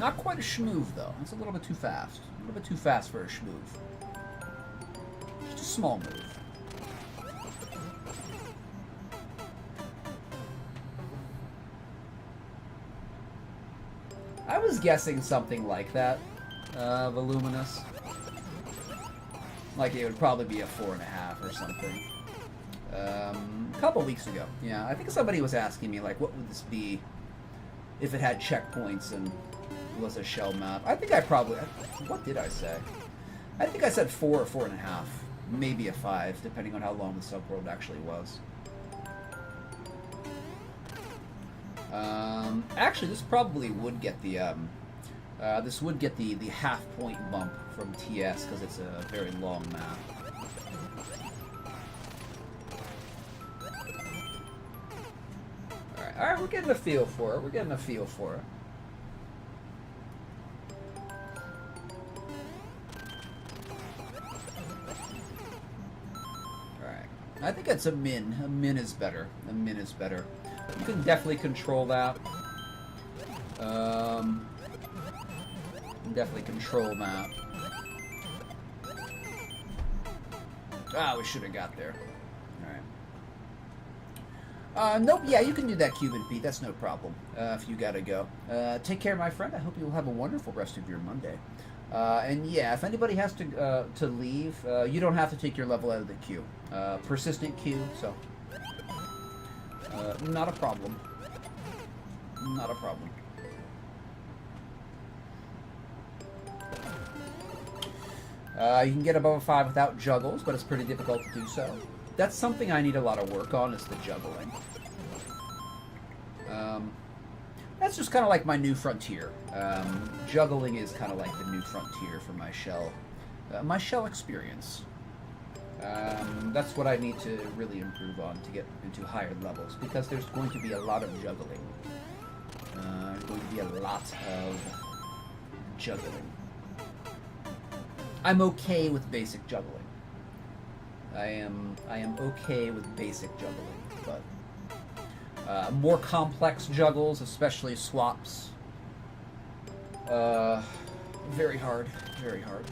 Not quite a schmoove, though. It's a little bit too fast. A little bit too fast for a schmoove. Just a small move. I was guessing something like that, Voluminous. Like it would probably be a 4.5 or something. A couple weeks ago. Yeah, I think somebody was asking me, like, what would this be if it had checkpoints and was a shell map. I think I probably... What did I say? I think I said 4 or 4.5. Maybe a 5, depending on how long the subworld actually was. Actually, this probably would get the... this would get the half-point bump from TS, because it's a very long map. Alright, we're getting a feel for it. We're getting a feel for it. I think it's a min. A min is better. A min is better. You can definitely control that. Definitely control that. Ah, we should have got there. Alright. Nope, yeah, you can do that, Cuban Pete. That's no problem. If you gotta go. Take care, my friend. I hope you'll have a wonderful rest of your Monday. And yeah, if anybody has to leave, you don't have to take your level out of the queue. Persistent queue, so not a problem. Not a problem. You can get above a 5 without juggles, but it's pretty difficult to do so. That's something I need a lot of work on, is the juggling. That's just kind of like my new frontier. Juggling is kind of like the new frontier for my shell experience. That's what I need to really improve on to get into higher levels, because there's going to be a lot of juggling. There's going to be a lot of juggling. I'm okay with basic juggling. I am okay with basic juggling, but more complex juggles, especially swaps, very hard, very hard,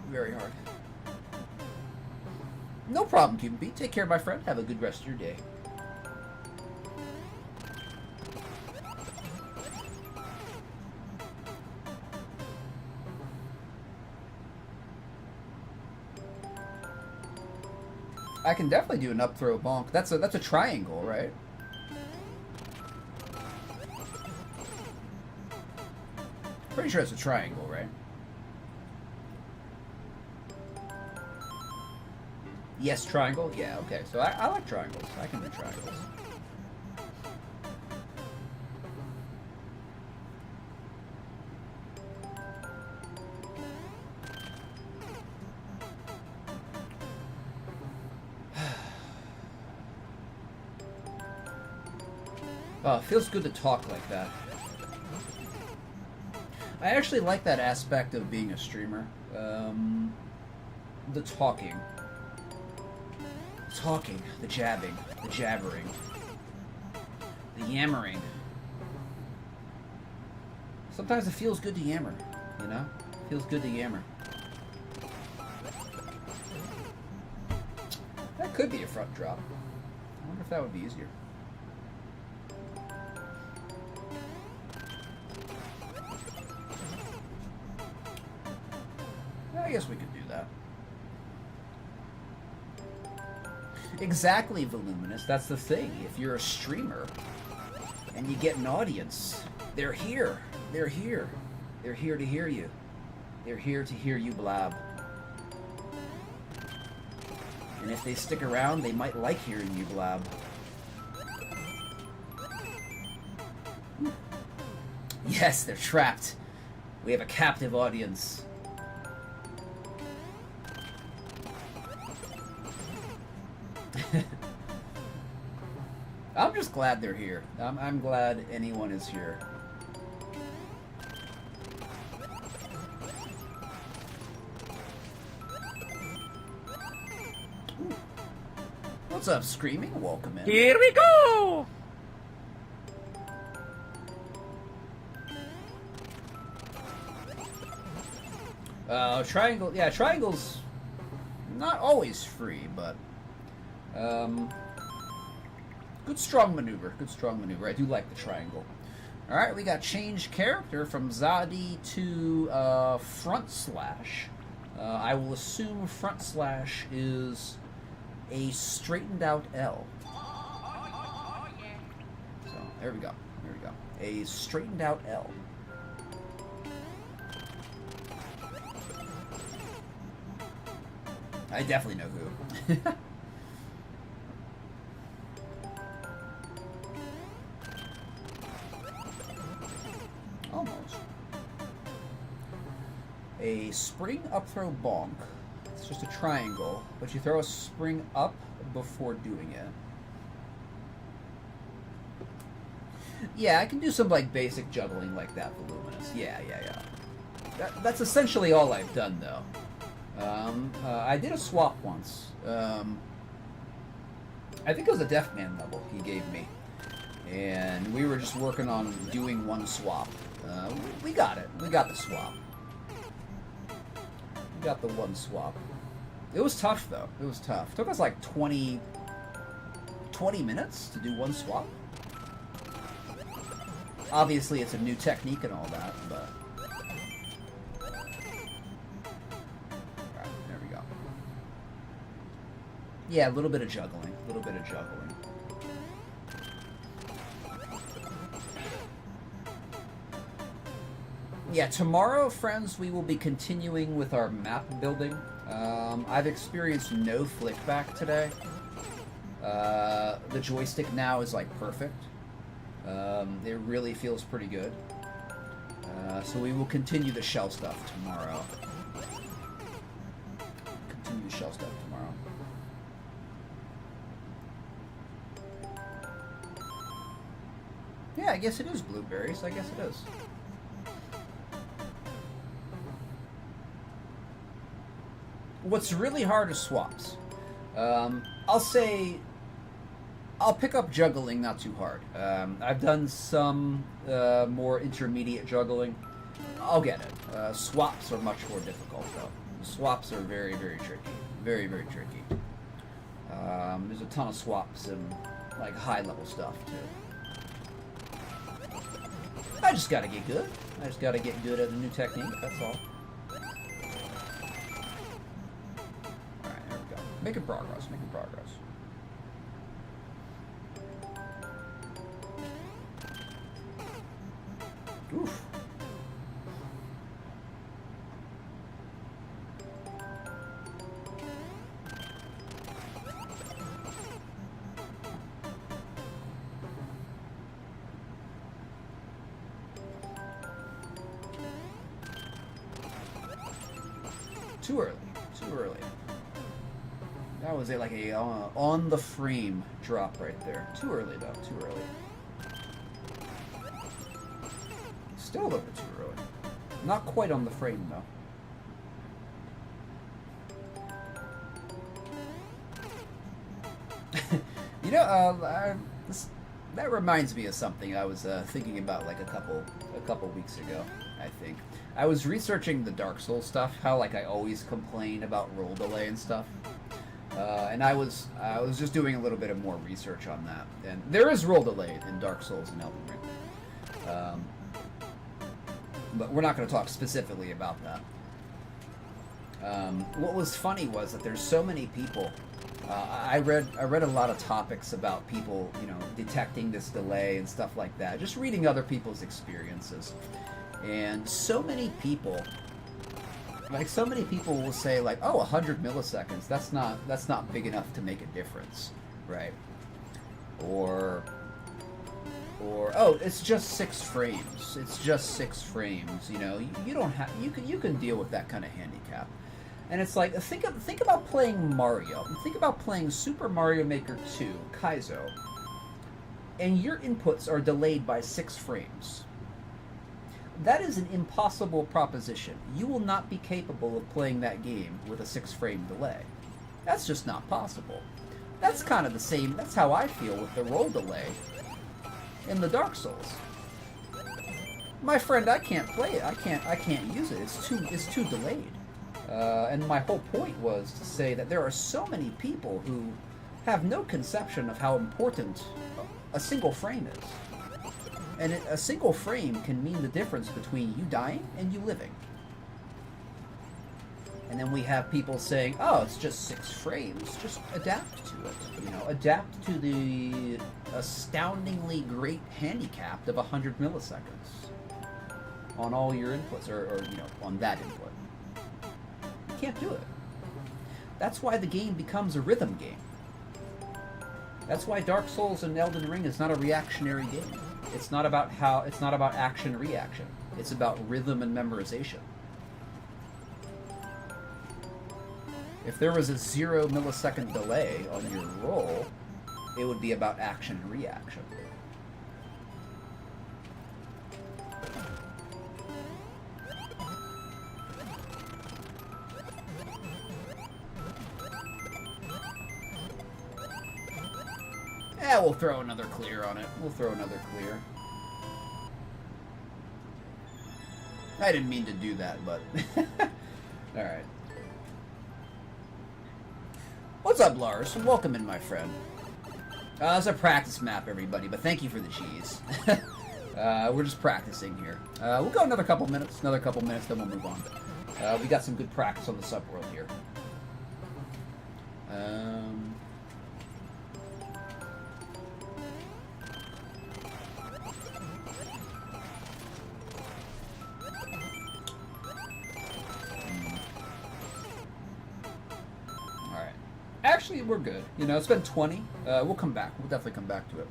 very hard. No problem, Cuban Pete. Take care, my friend. Have a good rest of your day. I can definitely do an up throw bonk. That's a triangle, right? Pretty sure it's a triangle, right? Yes, triangle? Yeah, okay. So I like triangles. I can do triangles. Oh, it feels good to talk like that. I actually like that aspect of being a streamer. The talking. Talking, the jabbing, the jabbering, the yammering. Sometimes it feels good to yammer, you know? It feels good to yammer. That could be a front drop. I wonder if that would be easier. I guess we could do that. Exactly, Voluminous. That's the thing. If you're a streamer and you get an audience, they're here. They're here. They're here to hear you. They're here to hear you blab. And if they stick around, they might like hearing you blab. Yes, they're trapped. We have a captive audience. I'm just glad they're here. I'm glad anyone is here. Ooh. What's up, Screaming? Welcome in. Here we go! Triangle. Yeah, triangle's not always free, but good strong maneuver. Good strong maneuver. I do like the triangle. All right, we got change character from Zadi to front slash. I will assume front slash is a straightened out L. So there we go. There we go. A straightened out L. I definitely know who. Almost. A spring up throw bonk. It's just a triangle, but you throw a spring up before doing it. Yeah, I can do some like basic juggling like that, Voluminous. Yeah. That's essentially all I've done, though. I did a swap once. I think it was a Deaf Man level he gave me. And we were just working on doing one swap. We got it. We got the swap. We got the one swap. It was tough, though. It was tough. It took us like 20 minutes to do one swap. Obviously, it's a new technique and all that, but... Yeah, a little bit of juggling. A little bit of juggling. Yeah, tomorrow, friends, we will be continuing with our map building. I've experienced no flickback today. The joystick now is, like, perfect. It really feels pretty good. So we will continue the shell stuff tomorrow. Continue the shell stuff tomorrow. Yeah, I guess it is blueberries. I guess it is. What's really hard is swaps. I'll say... I'll pick up juggling not too hard. I've done some more intermediate juggling. I'll get it. Swaps are much more difficult, though. Swaps are very, very tricky. Very, very tricky. There's a ton of swaps and, like, high-level stuff, too. I just gotta get good. I just gotta get good at a new technique, that's all. Alright, there we go. Making progress, making progress. Oof. Too early. Too early. That was like a on the frame drop right there. Too early though. Too early. Still a little bit too early. Not quite on the frame, though. You know, that reminds me of something I was thinking about like a couple weeks ago. I think I was researching the Dark Souls stuff. How like I always complain about roll delay and stuff, and I was just doing a little bit of more research on that. And there is roll delay in Dark Souls and Elden Ring, but we're not going to talk specifically about that. What was funny was that there's so many people. I read a lot of topics about people, you know, detecting this delay and stuff like that. Just reading other people's experiences, and so many people will say like, "Oh, 100 milliseconds. That's not big enough to make a difference, right?" Or oh, it's just 6 frames. It's just 6 frames. You know, you don't have you can deal with that kind of handicap. And it's like, think about playing Mario. Think about playing Super Mario Maker 2, Kaizo, and your inputs are delayed by 6 frames. That is an impossible proposition. You will not be capable of playing that game with a 6-frame delay. That's just not possible. That's kind of the same. That's how I feel with the roll delay in the Dark Souls. My friend, I can't play it. I can't use it. It's too delayed. And my whole point was to say that there are so many people who have no conception of how important a single frame is. And a single frame can mean the difference between you dying and you living. And then we have people saying, oh, it's just 6 frames. Just adapt to it. You know, adapt to the astoundingly great handicap of 100 milliseconds on all your inputs, or you know, on that input. Can't do it. That's why the game becomes a rhythm game. That's why Dark Souls and Elden Ring is not a reactionary game. It's not about action reaction. It's about rhythm and memorization. If there was a 0 millisecond delay on your roll, it would be about action and reaction. Yeah, we'll throw another clear on it. We'll throw another clear. I didn't mean to do that, but... Alright. What's up, Lars? Welcome in, my friend. It's a practice map, everybody, but thank you for the cheese. We're just practicing here. We'll go another couple minutes, then we'll move on. We got some good practice on the subworld here. Actually, we're good. You know, it's been 20. We'll come back. We'll definitely come back to it.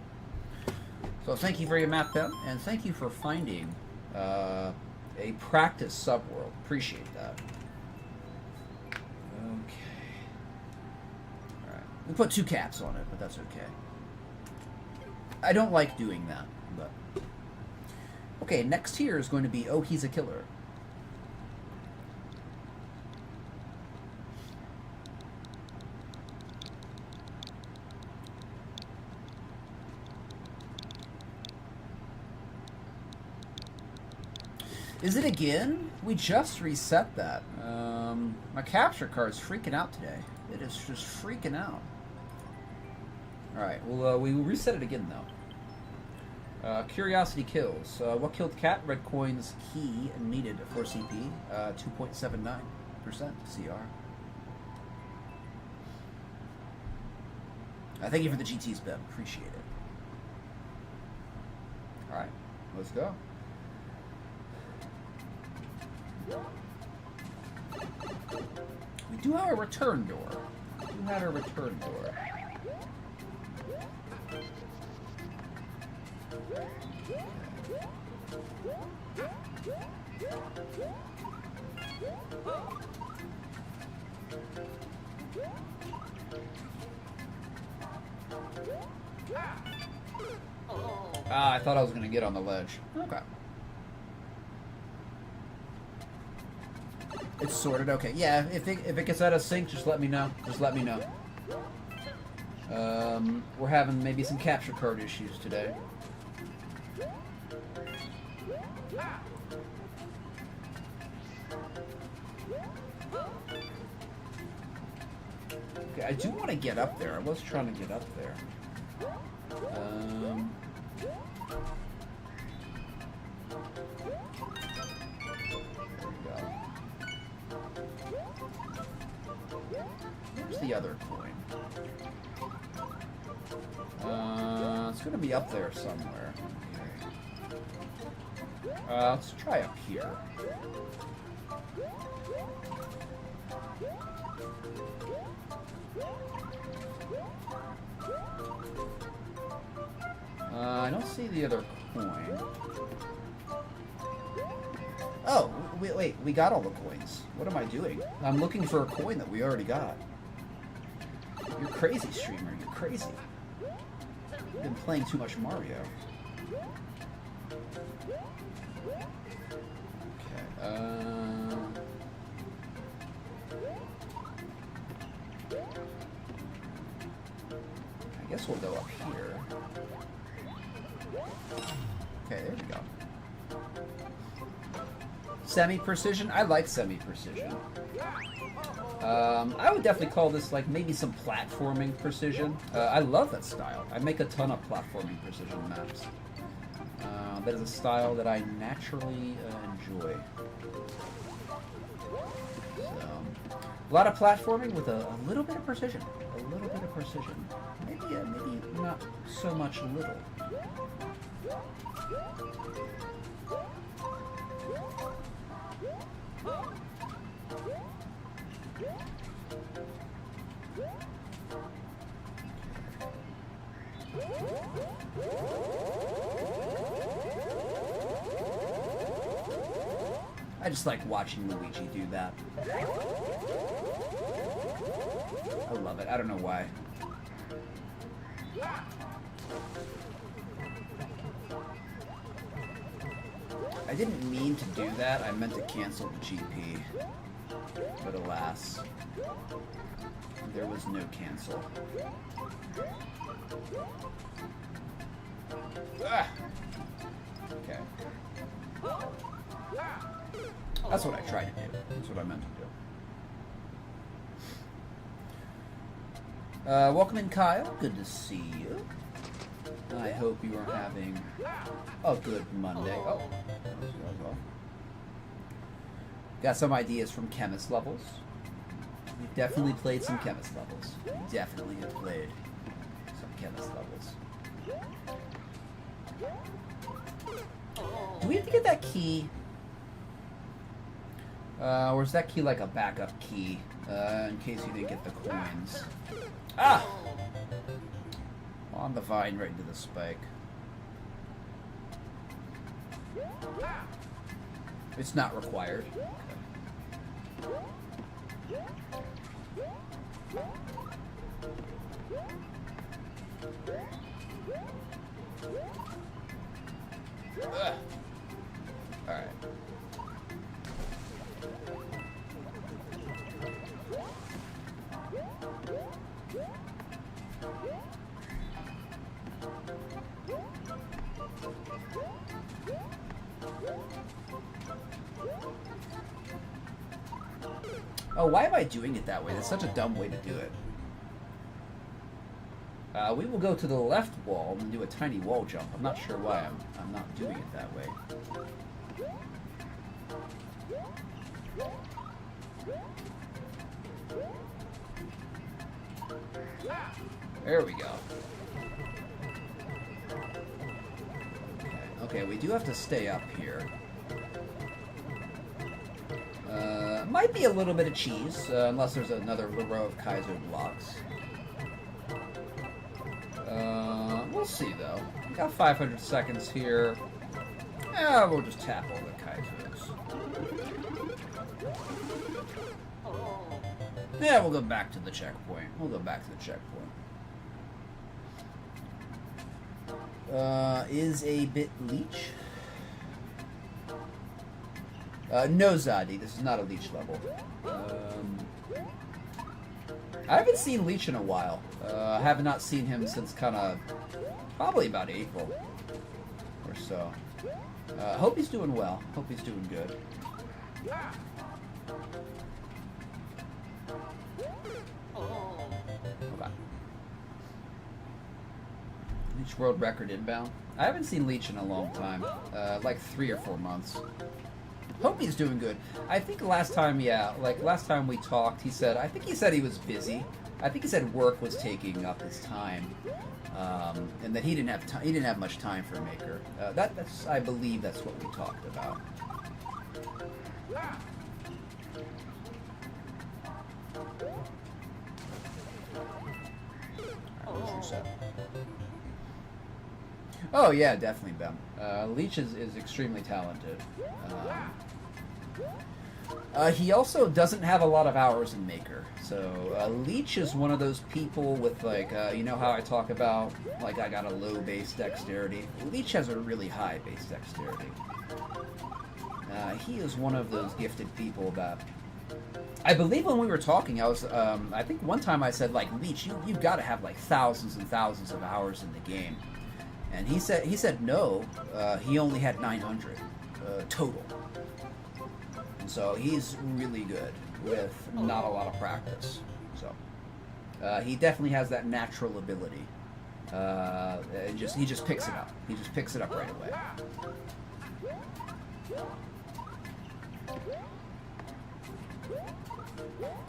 So thank you for your map, Pep, and thank you for finding a practice subworld. Appreciate that. Okay. Alright. We put 2 caps on it, but that's okay. I don't like doing that, but... Okay, next here is going to be Oh, He's a Killer. Is it again? We just reset that. My capture card's freaking out today. It is just freaking out. Alright, well, we will reset it again, though. Curiosity kills. What killed Cat? Red coins key needed for CP. 2.79% CR. Thank you for the GTs, Ben. Appreciate it. Alright, let's go. We do have a return door. Ah, I thought I was going to get on the ledge. Okay. It's sorted. Okay. Yeah. If it gets out of sync, just let me know. Just let me know. We're having maybe some capture card issues today. Okay, I do want to get up there. I was trying to get up there. Where's the other coin? It's gonna be up there somewhere. Okay. Let's try up here. I don't see the other coin. Oh, wait, we got all the coins. What am I doing? I'm looking for a coin that we already got. You're crazy, streamer. You're crazy. You've been playing too much Mario. Okay, I guess we'll go up here. Okay, there we go. Semi-precision? I like semi-precision. I would definitely call this like maybe some platforming precision. I love that style. I make a ton of platforming precision maps. That is a style that I naturally enjoy. So, a lot of platforming with a little bit of precision. A little bit of precision. Maybe not so much little. I just like watching Luigi do that. I love it. I don't know why. I didn't mean to do that. I meant to cancel the GP. But alas, there was no cancel. Ah! Okay. That's what I tried to do. That's what I meant to do. Welcome in, Kyle. Good to see you. I hope you are having a good Monday. Oh. Got some ideas from chemist levels. We've definitely played some chemist levels. We definitely have played some chemist levels. Do we have to get that key? Or is that key like a backup key? In case you didn't get the coins. Ah! On the vine right into the spike. It's not required. Okay. Alright. Oh, why am I doing it that way? That's such a dumb way to do it. We will go to the left wall and do a tiny wall jump. I'm not sure why I'm not doing it that way. There we go. Okay, we do have to stay up here. Might be a little bit of cheese, unless there's another row of Kaiser blocks. We'll see, though. We got 500 seconds here. We'll just tap all the Kaisers. Yeah, we'll go back to the checkpoint. Is a bit leech. No, Zadi, this is not a leech level. I haven't seen Leech in a while. I have not seen him since kind of probably about April or so. Hope he's doing well. Hope he's doing good. Okay. Leech world record inbound. I haven't seen Leech in a long time. Like 3 or 4 months. Hope he's doing good. I think last time we talked, he said he was busy. I think he said work was taking up his time, and that he didn't have time. He didn't have much time for Maker. I believe that's what we talked about. Oh yeah, definitely Ben. Leech is extremely talented. He also doesn't have a lot of hours in Maker. So Leech is one of those people with like, you know how I talk about, like I got a low base dexterity? Leech has a really high base dexterity. He is one of those gifted people that, I believe when we were talking, I was, I think one time I said like, Leech, you've got to have like thousands and thousands of hours in the game. And he said no, he only had 900 total. And so he's really good with not a lot of practice. So he definitely has that natural ability. He just picks it up. He just picks it up right away.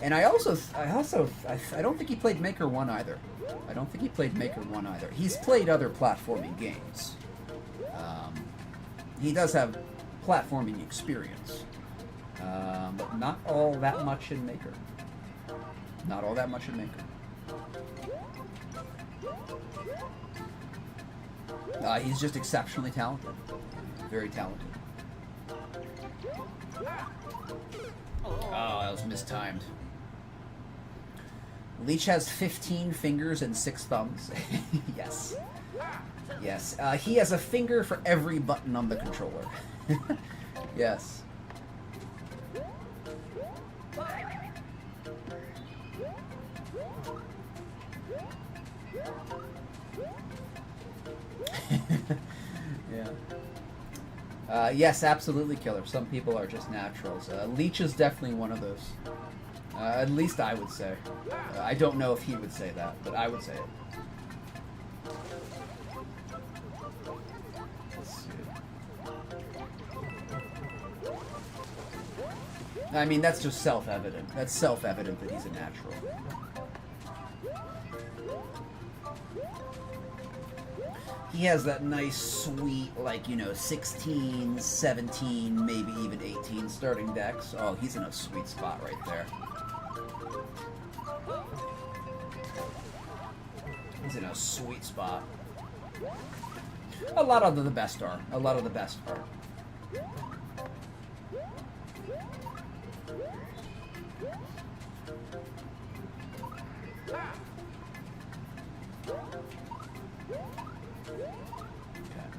And I don't think he played Maker 1 either. I don't think he played Maker 1 either. He's played other platforming games. He does have platforming experience. But not all that much in Maker. Not all that much in Maker. He's just exceptionally talented. Very talented. Oh, that was mistimed. Leech has 15 fingers and 6 thumbs. Yes. Yes. He has a finger for every button on the controller. Yes. Yeah. Yes, absolutely, Killer. Some people are just naturals. Leech is definitely one of those. At least I would say. I don't know if he would say that, but I would say it. Let's see. I mean, that's just self-evident. That's self-evident that he's a natural. He has that nice, sweet, like, 16, 17, maybe even 18 starting decks. Oh, he's in a sweet spot right there. He's in a sweet spot. A lot of the best are. A lot of the best are.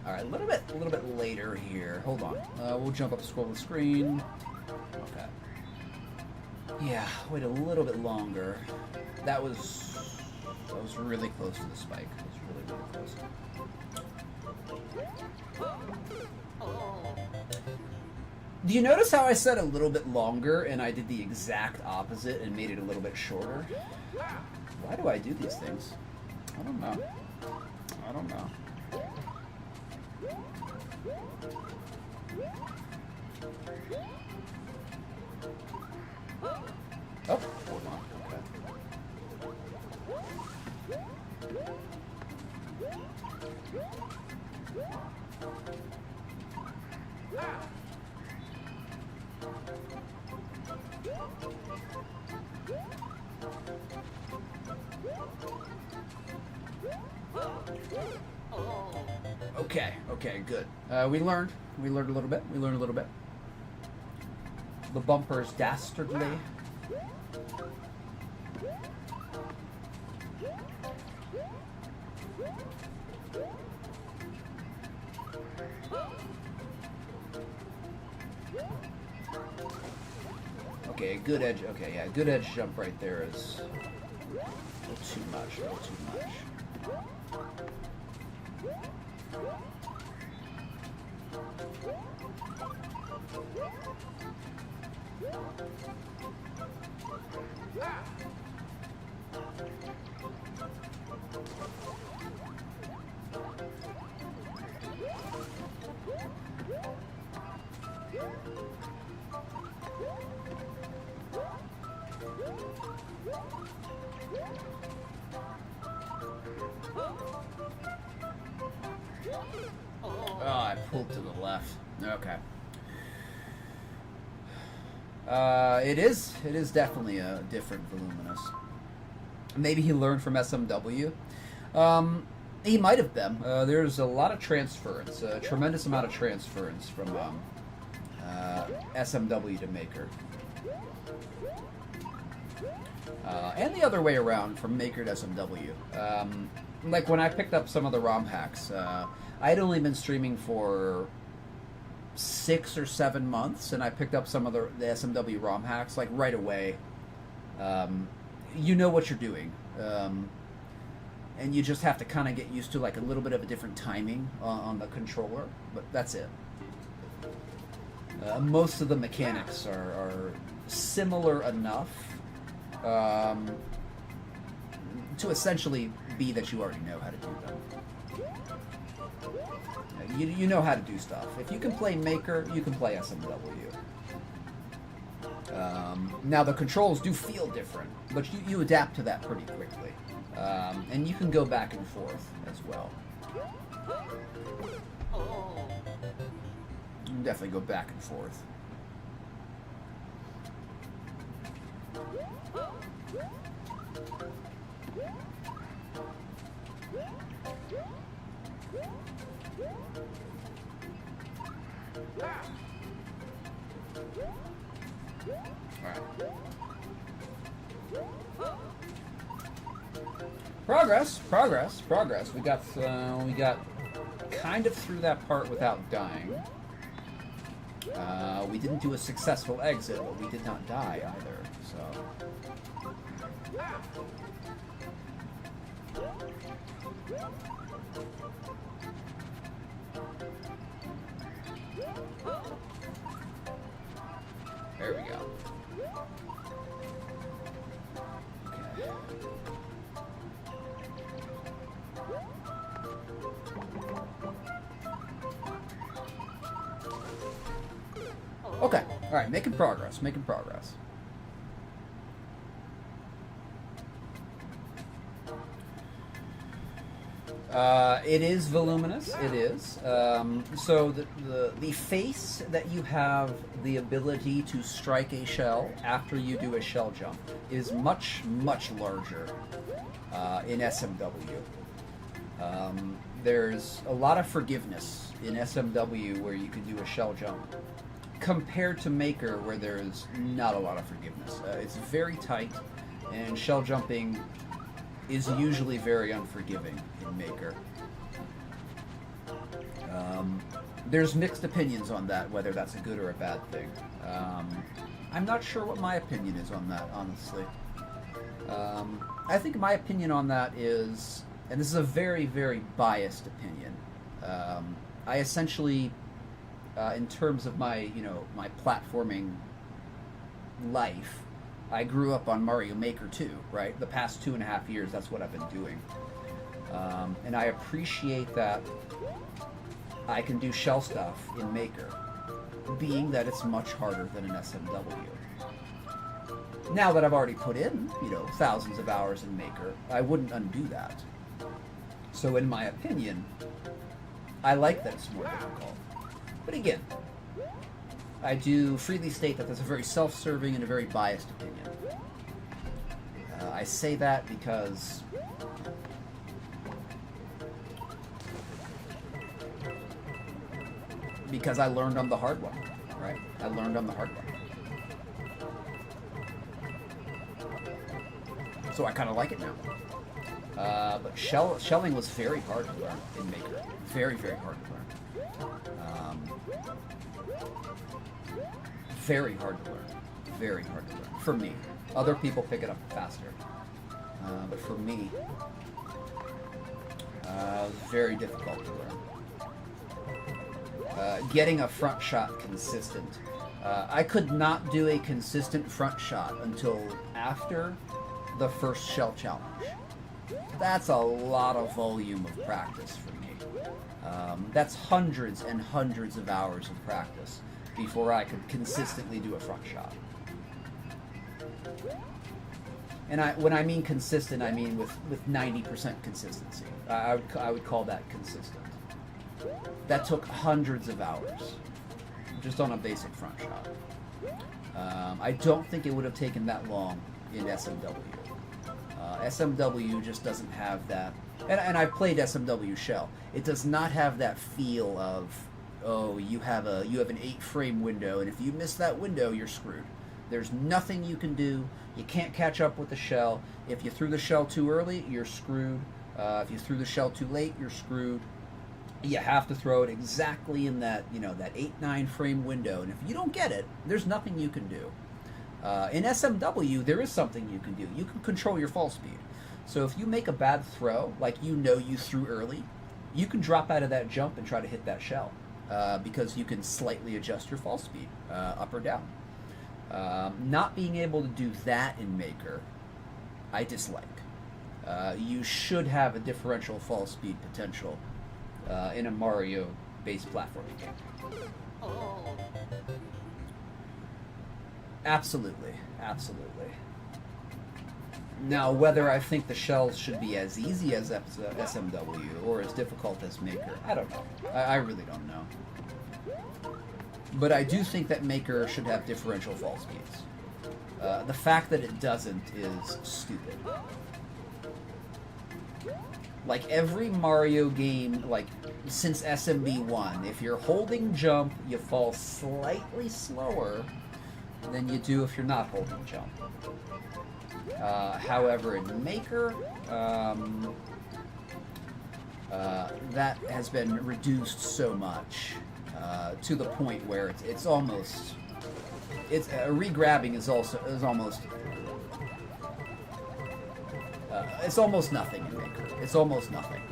Alright, a little bit later here. Hold on. We'll jump up, scroll the screen. Okay. Yeah, wait a little bit longer. That was really close to the spike. That was really close. Do you notice how I said a little bit longer and I did the exact opposite and made it a little bit shorter? Why do I do these things? I don't know. I don't know. Oh, hold on. Okay. Okay, good. We learned a little bit. The bumpers dastardly. Okay, good edge. Okay, yeah, good edge jump right there is a little too much. A little too much. Oh, I pulled to the left. Okay. It is definitely a different Voluminous. Maybe he learned from SMW. He might have been. There's a lot of transference, a tremendous amount of transference from SMW to Maker. And the other way around, from Maker to SMW. Like when I picked up some of the ROM hacks, I'd only been streaming for 6 or 7 months, and I picked up some of the SMW ROM hacks like right away. You know what you're doing, and you just have to kind of get used to like a little bit of a different timing on the controller, but that's it. Most of the mechanics are similar enough to essentially be that you already know how to do them. You know how to do stuff. If you can play Maker, you can play SMW. Now the controls do feel different, but you adapt to that pretty quickly. And you can go back and forth as well. You can definitely go back and forth. Progress. We got kind of through that part without dying. We didn't do a successful exit, but we did not die either. So. There we go. Okay. All right. Making progress. It is voluminous. It is. So the face that you have the ability to strike a shell after you do a shell jump is much larger in SMW. There's a lot of forgiveness in SMW where you can do a shell jump, compared to Maker where there's not a lot of forgiveness. It's very tight, and shell jumping is usually very unforgiving in Maker. There's mixed opinions on that, whether that's a good or a bad thing. I'm not sure what my opinion is on that, honestly. I think my opinion on that is, and this is a very biased opinion, I essentially, in terms of my platforming life, I grew up on Mario Maker 2, right? The past 2.5 years, that's what I've been doing. And I appreciate that I can do shell stuff in Maker, being that it's much harder than an SMW. Now that I've already put in, thousands of hours in Maker, I wouldn't undo that. So in my opinion, I like that it's more difficult. But again, I do freely state that that's a very self-serving and a very biased opinion. I say that because I learned on the hard one, right? I learned on the hard one. So I kind of like it now. But shelling was very hard to learn in Maker. Very hard to learn. Very hard to learn. very hard to learn. For me. Other people pick it up faster. But for me, very difficult to learn. Getting a front shot consistent. I could not do a consistent front shot until after the first shell challenge. That's a lot of volume of practice for me. That's hundreds and hundreds of hours of practice before I could consistently do a front shot. And when I mean consistent, I mean with 90% consistency. I would call that consistent. That took hundreds of hours, just on a basic front shot. I don't think it would have taken that long in SMW. SMW just doesn't have that, and I've played SMW Shell. It does not have that feel of, oh, you have an 8-frame window, and if you miss that window, you're screwed. There's nothing you can do. You can't catch up with the shell. If you threw the shell too early, you're screwed. If you threw the shell too late, you're screwed. You have to throw it exactly in that, that 8-9 frame window, and if you don't get it, there's nothing you can do. In SMW, there is something you can do. You can control your fall speed. So if you make a bad throw, like you threw early, you can drop out of that jump and try to hit that shell, because you can slightly adjust your fall speed, up or down. Not being able to do that in Maker, I dislike. You should have a differential fall speed potential in a Mario-based platforming game. Absolutely. Now, whether I think the shells should be as easy as SMW or as difficult as Maker, I don't know. I really don't know. But I do think that Maker should have differential fall speeds. The fact that it doesn't is stupid. Like every Mario game, like since SMB1, if you're holding jump, you fall slightly slower than you do if you're not holding jump. However, in Maker, that has been reduced so much to the point where it's almost re-grabbing is almost it's almost nothing in Maker. It's almost nothing.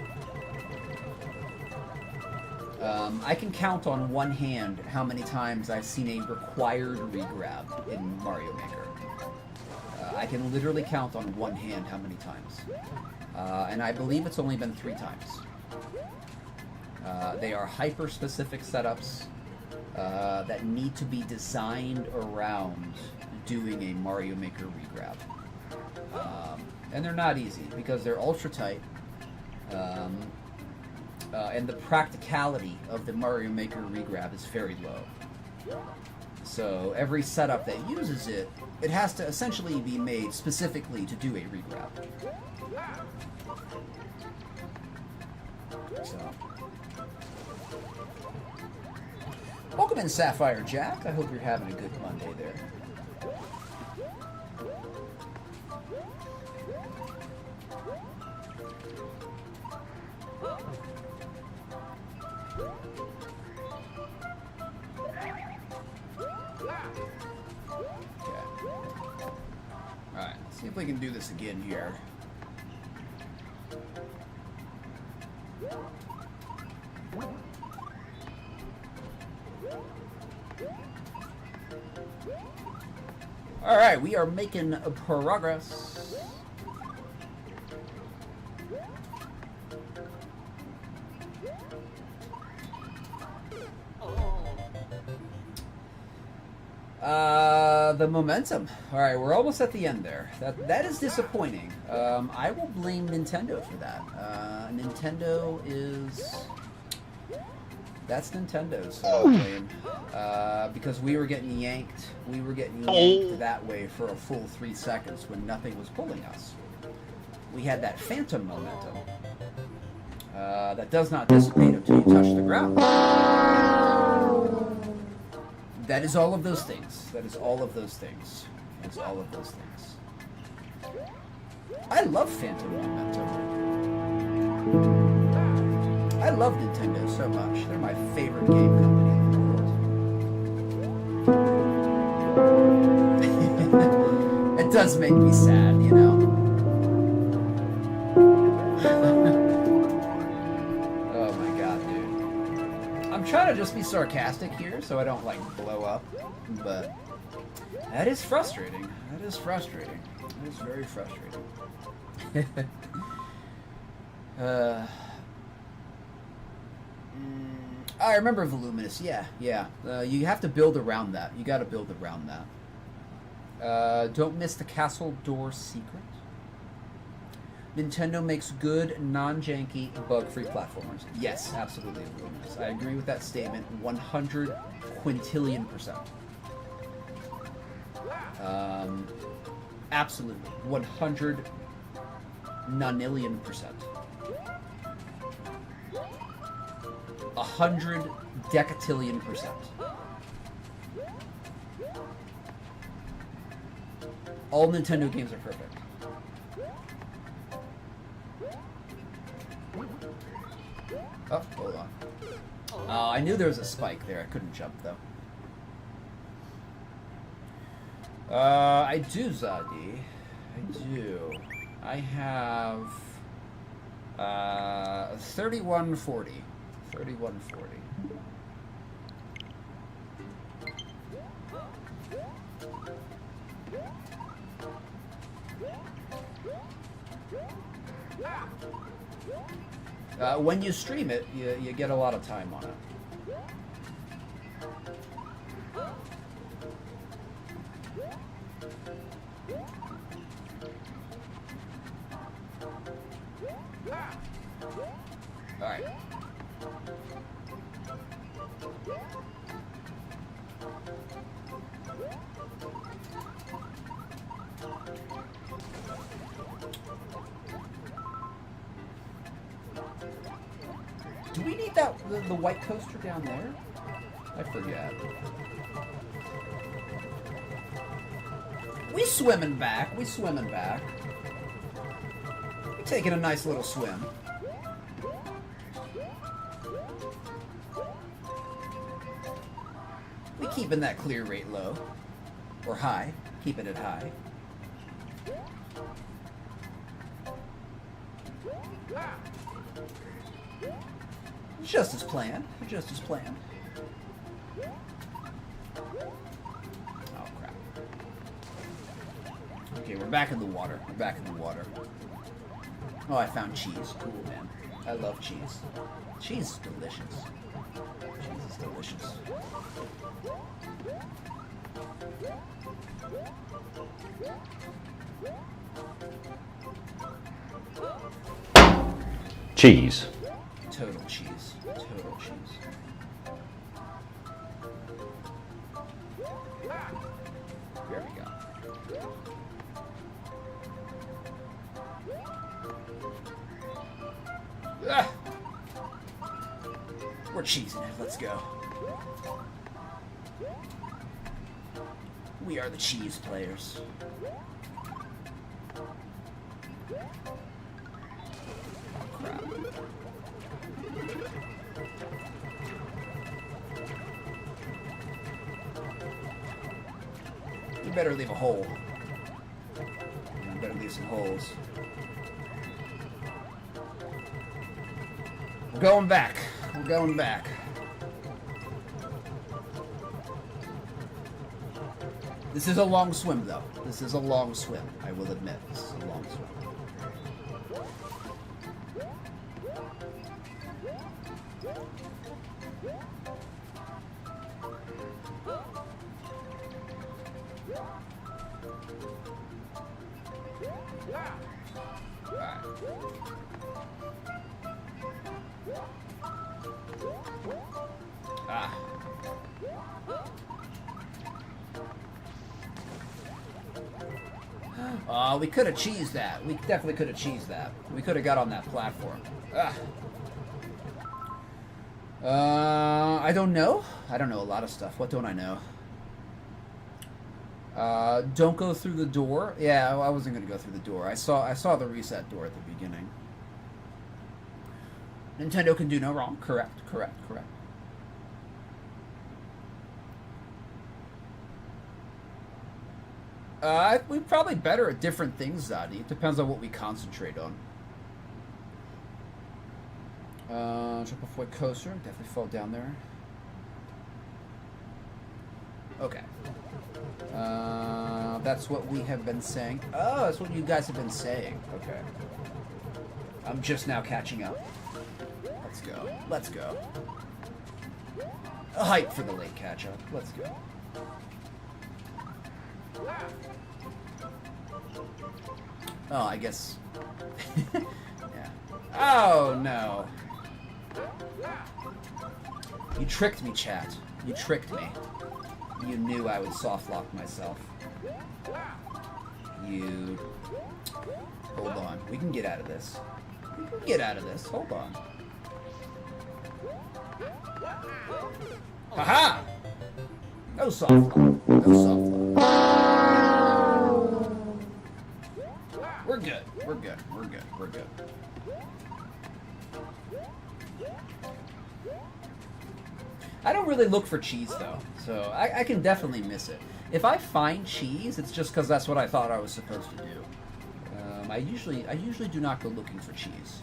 I can count on one hand how many times I've seen a required re-grab in Mario Maker. I can literally count on one hand how many times. And I believe it's only been 3 times. They are hyper-specific setups that need to be designed around doing a Mario Maker re-grab. And they're not easy because they're ultra tight. And the practicality of the Mario Maker re-grab is very low. So every setup that uses it, it has to essentially be made specifically to do a re-grab. So. Welcome in, Sapphire Jack. I hope you're having a good Monday there. Alright, see if we can do this again here. Alright, we are making progress. The momentum. Alright, we're almost at the end there. That is disappointing. I will blame Nintendo for that. Nintendo is... That's Nintendo's blame. Because we were getting yanked. We were getting yanked that way for a full 3 seconds when nothing was pulling us. We had that phantom momentum. That does not dissipate until you touch the ground. That is all of those things. That is all of those things. It's all of those things. I love phantom momentum. I love Nintendo so much. They're my favorite game company in the does make me sad, you know? Oh my god, dude. I'm trying to just be sarcastic here so I don't, like, blow up, but that is frustrating. That is frustrating. That is very frustrating. I remember Voluminous. Yeah. You have to build around that. You got to build around that. Don't miss the castle door secret. Nintendo makes good, non-janky, bug-free platformers. Yes, absolutely, Voluminous. I agree with that statement 100 quintillion%. Absolutely. 100 nonillion%. 100 decatillion%. All Nintendo games are perfect. Oh, hold on. I knew there was a spike there. I couldn't jump, though. I do, Zadi. I do. I have 3140. 3140. When you stream it, you get a lot of time on it. Alright. Do we need that the white coaster down there? I forget. We swimming back. We swimming back. We taking a nice little swim. We keeping that clear rate low. Or high. Keeping it high. Just as planned. Just as planned. Oh, crap. Okay, we're back in the water. We're back in the water. Oh, I found cheese. Cool, man. I love cheese. Cheese is delicious. Cheese is delicious. Cheese. Total cheese. Total cheese. There we go. Ah! We're cheesing it. Let's go. We are the cheese players. Crap. You better leave a hole. You better leave some holes. We're going back. We're going back. This is a long swim, though. This is a long swim. I will admit. This is a long swim. We could have cheesed that. We definitely could have cheesed that. We could have got on that platform. I don't know. I don't know a lot of stuff. What don't I know? Don't go through the door. Yeah, I wasn't going to go through the door. I saw the reset door at the beginning. Nintendo can do no wrong. Correct. We're probably better at different things, Zadi. It depends on what we concentrate on. Jump before coaster. Definitely fall down there. Okay. That's what we have been saying. Oh, that's what you guys have been saying. Okay. I'm just now catching up. Let's go. Let's go. A hype for the late catch-up. Let's go. Oh, I guess... yeah. Oh, no. You tricked me, chat. You tricked me. You knew I would soft-lock myself. You... Hold on. We can get out of this. We can get out of this. Hold on. Haha! No soft-lock. No soft-lock. We're good. We're good. We're good. We're good. I don't really look for cheese, though, so I can definitely miss it. If I find cheese, it's just because that's what I thought I was supposed to do. I usually do not go looking for cheese.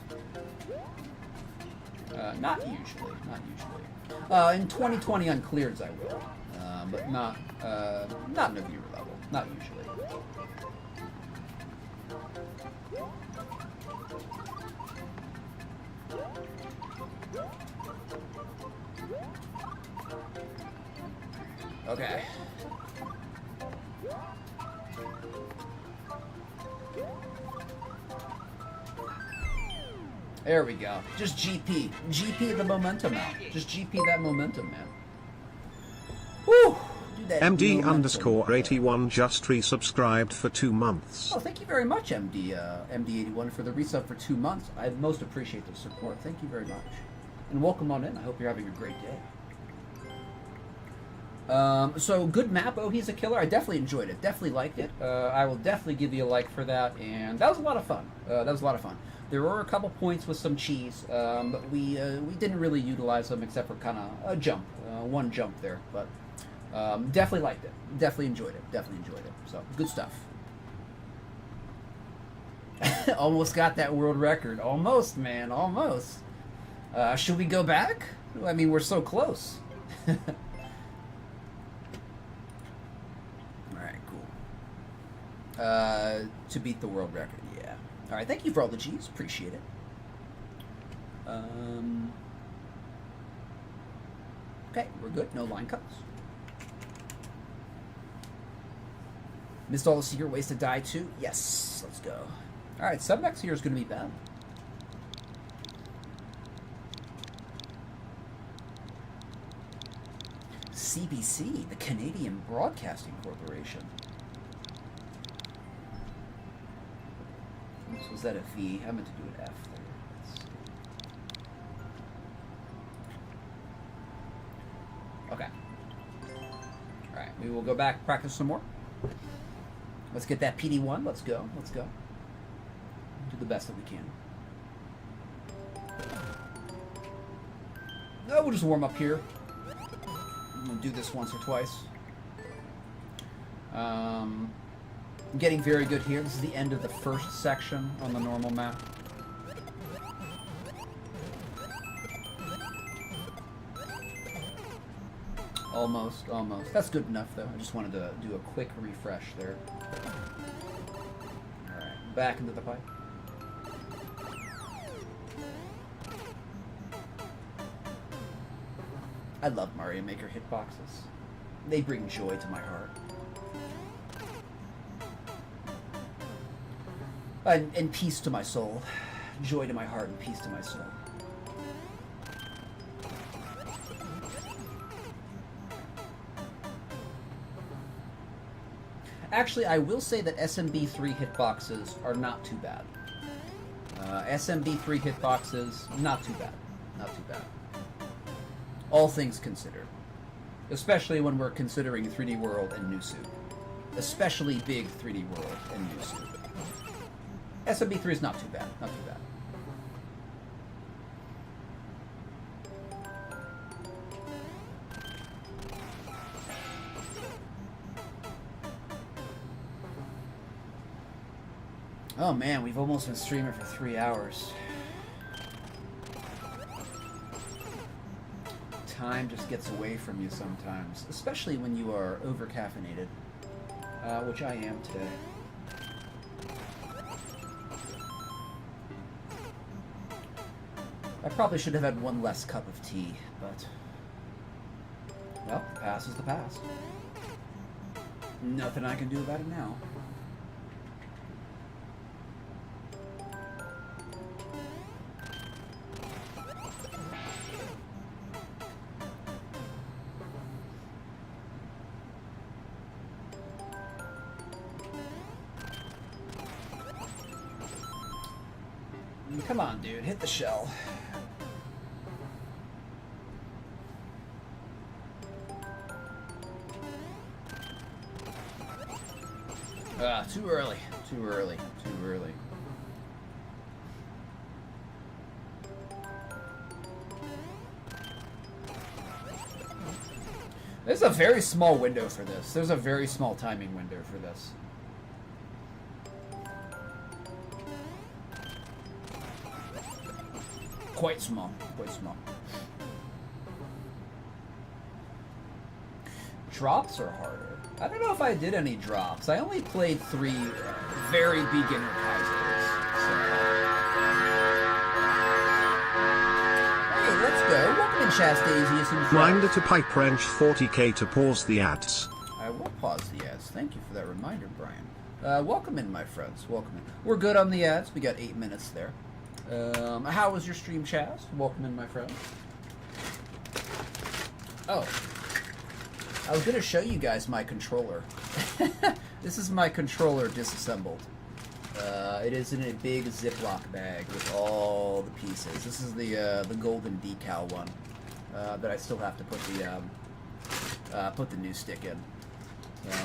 Not usually. Not usually. In 2020 uncleareds, I will, but not in a viewer level. Not usually. Okay. There we go. Just GP. GP the momentum out. Just GP that momentum, man. Woo! Do that MD momentum. underscore 81 just resubscribed for 2 months. Oh, thank you very much, MD81, for the resub for 2 months. I most appreciate the support. Thank you very much. And welcome on in. I hope you're having a great day. So, good map. Oh, he's a killer. I definitely enjoyed it. Definitely liked it. I will definitely give you a like for that. And that was a lot of fun. There were a couple points with some cheese, but we didn't really utilize them except for kind of a jump. One jump there. But definitely liked it. Definitely enjoyed it. Definitely enjoyed it. So, good stuff. Almost got that world record. Almost, man. Almost. Should we go back? I mean, we're so close. To beat the world record, yeah. All right, thank you for all the G's. Appreciate it. Okay, we're good. No line cuts. Missed all the secret ways to die too. Yes, let's go. All right, Submax here is going to be bad. CBC, the Canadian Broadcasting Corporation. Oops, was that a V? I meant to do an F there. Let's see. Okay. Alright, we will go back, practice some more. Let's get that PD1. Let's go. Let's go. Do the best that we can. No, we'll just warm up here. We'll do this once or twice. I'm getting very good here. This is the end of the first section on the normal map. Almost, almost. That's good enough, though. I just wanted to do a quick refresh there. Alright, back into the pipe. I love Mario Maker hitboxes. They bring joy to my heart. And peace to my soul. Joy to my heart and peace to my soul. Actually, I will say that SMB3 hitboxes are not too bad. SMB3 hitboxes, not too bad. Not too bad. All things considered. Especially when we're considering 3D World and New Suit. Especially big 3D World and New Suit. SMB3 is not too bad. Not too bad. Oh man, we've almost been streaming for 3 hours. Time just gets away from you sometimes, especially when you are over-caffeinated, which I am today. I probably should have had one less cup of tea, but... well, the past is the past. Nothing I can do about it now. Come on, dude, hit the shell. Too early. Too early. Too early. There's a very small window for this. There's a very small timing window for this. Quite small. Quite small. Drops are harder. I don't know if I did any drops. I only played 3 very beginner Kaisers. So. Hey, let's go. Welcome in, Chastasius. Reminder to pipe wrench 40k to pause the ads. I will pause the ads. Thank you for that reminder, Brian. Welcome in, my friends. Welcome in. We're good on the ads. We got 8 minutes there. How was your stream, Chaz? Welcome in, my friend. Oh. I was going to show you guys my controller. This is my controller disassembled. It is in a big Ziploc bag with all the pieces. This is the golden decal one that I still have to put the new stick in. So,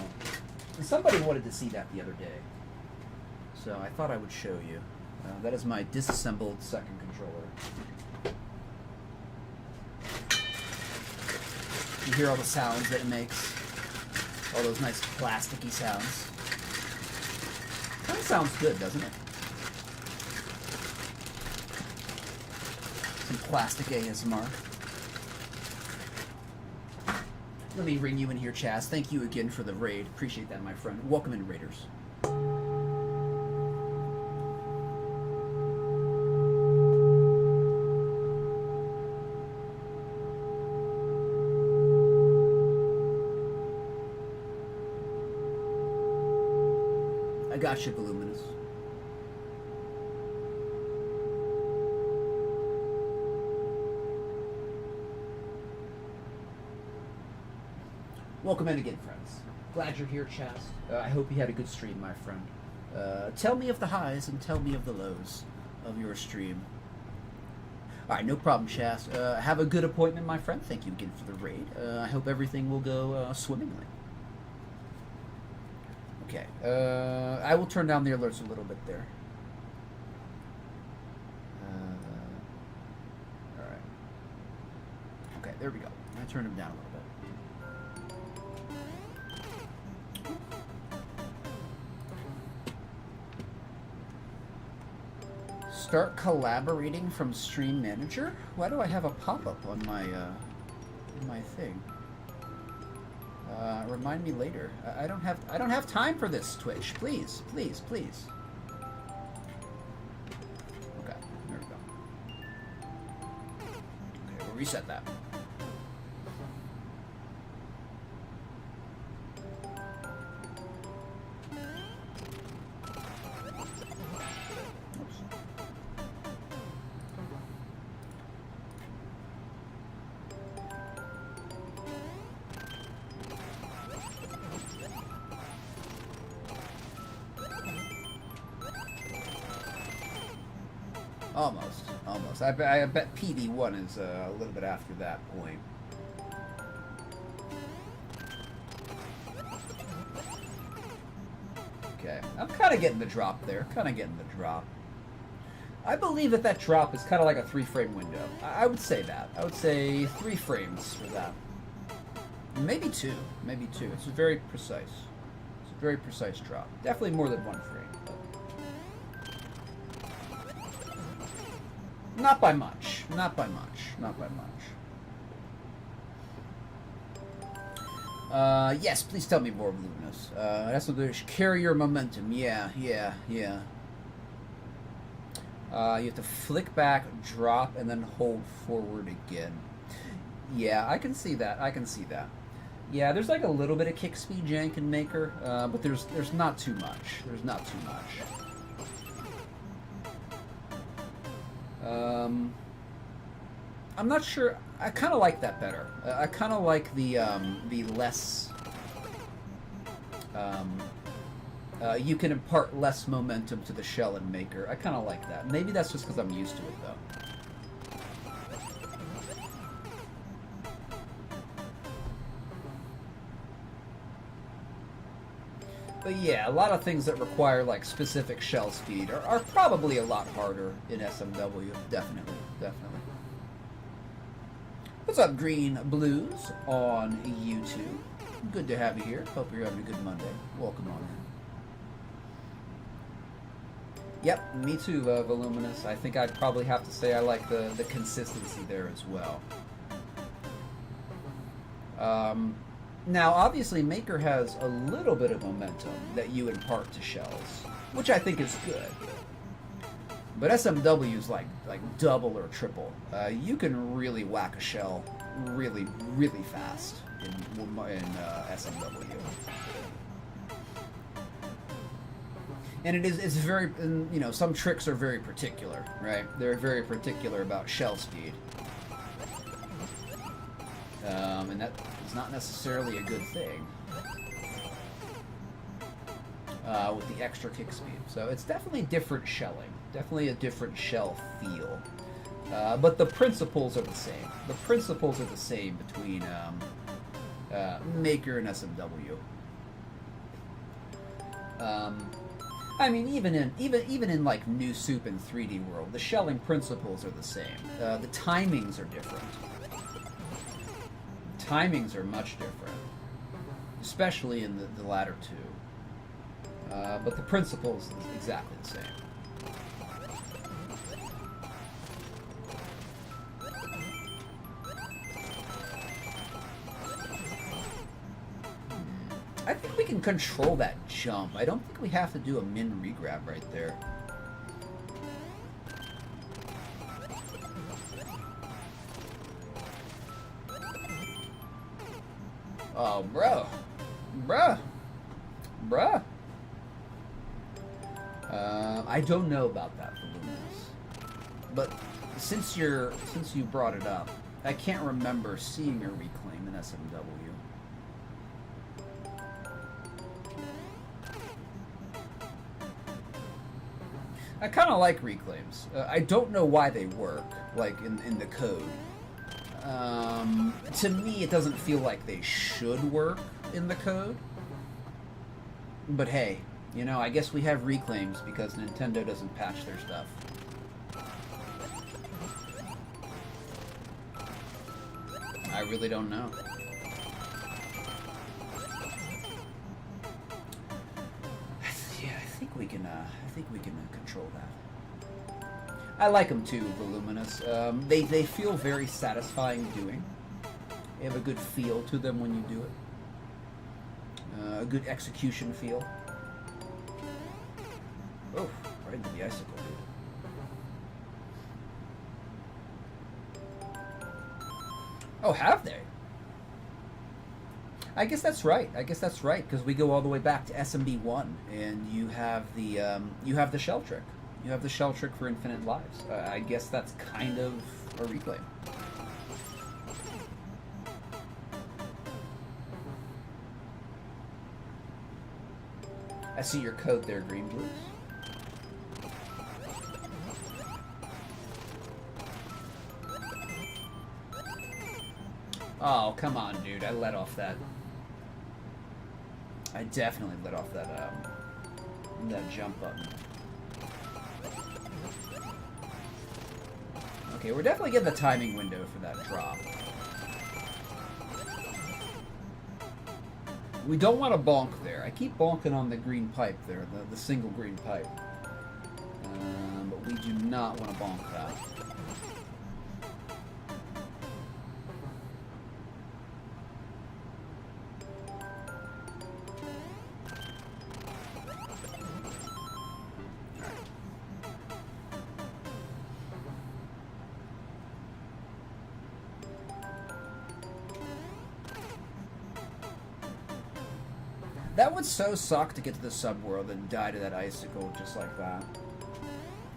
somebody wanted to see that the other day, so I thought I would show you. That is my disassembled second controller. You hear all the sounds that it makes. All those nice plasticky sounds. Kind of sounds good, doesn't it? Some plastic ASMR. Let me ring you in here, Chaz. Thank you again for the raid. Appreciate that, my friend. Welcome in, Raiders. I got you, Voluminous. Welcome in again, friends. Glad you're here, Chaz. I hope you had a good stream, my friend. Tell me of the highs and tell me of the lows of your stream. Alright, no problem, Chaz. Have a good appointment, my friend. Thank you again for the raid. I hope everything will go swimmingly. Okay, I will turn down the alerts a little bit there. Alright. Okay, there we go. I turned them down a little bit. Start collaborating from Stream Manager? Why do I have a pop-up on my thing? Remind me later. I don't have time for this, Twitch. Please, please, please. Okay, there we go. Okay, we'll reset that. Almost. I bet PD1 is a little bit after that point. Okay, I'm kind of getting the drop there. I believe that drop is kind of like a 3-frame window. I would say that. I would say 3 frames for that. Maybe 2. It's very precise. It's a very precise drop. Definitely more than 1 frame. But Not by much. Not by much. Not by much. Yes, please tell me more, Luminous. That's what there's carrier momentum. Yeah. You have to flick back, drop, and then hold forward again. Yeah, I can see that. Yeah, there's like a little bit of kick speed jank in Maker, but there's not too much. There's not too much. I'm not sure. I kind of like that better. I kind of like the less. You can impart less momentum to the shell in Maker. I kind of like that. Maybe that's just because I'm used to it, though. But yeah, a lot of things that require like specific shell speed are probably a lot harder in SMW. Definitely. What's up, Green Blues on YouTube? Good to have you here. Hope you're having a good Monday. Welcome on in. Yep, me too, Voluminous. I think I'd probably have to say I like the consistency there as well. Now, obviously, Maker has a little bit of momentum that you impart to shells, which I think is good. But SMW is like double or triple. You can really whack a shell really, really fast in SMW. And it's very, you know, some tricks are very particular, right? They're very particular about shell speed. And that is not necessarily a good thing with the extra kick speed. So it's definitely different shelling. Definitely a different shell feel. But the principles are the same. The principles are the same between Maker and SMW. I mean, even in like New Soup and 3D World, the shelling principles are the same. The timings are different. Timings are much different, especially in the latter two. But the principles is exactly the same. I think we can control that jump. I don't think we have to do a min regrab right there. Oh, bruh. I don't know about that for Luminous. But since you brought it up, I can't remember seeing a reclaim in SMW. I kind of like reclaims. I don't know why they work, like in the code. To me, it doesn't feel like they should work in the code. But hey, you know, I guess we have reclaims because Nintendo doesn't patch their stuff. I really don't know. Yeah, I think we can control that. I like them too, Voluminous. They feel very satisfying doing. They have a good feel to them when you do it. A good execution feel. Oh, right into the icicle, dude. Oh, have they? I guess that's right. Because we go all the way back to SMB1, and you have the shell trick. You have the shell trick for infinite lives. I guess that's kind of a reclaim. I see your code there, Green Blues. Oh, come on, dude. I let off that. I definitely let off that jump button. Okay, we're definitely getting the timing window for that drop. We don't want to bonk there. I keep bonking on the green pipe there, the single green pipe. But we do not want to bonk that. That would so suck to get to the subworld and die to that icicle just like that.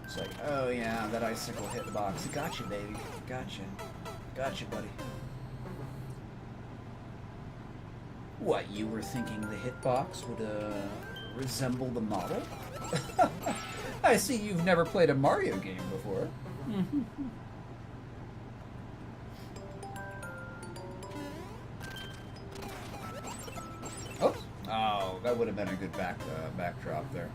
It's like, oh yeah, that icicle hitbox. Gotcha, baby. Gotcha. Gotcha, buddy. What, you were thinking the hitbox would, resemble the model? I see you've never played a Mario game before. Oops. Oh, that would have been a good backdrop there.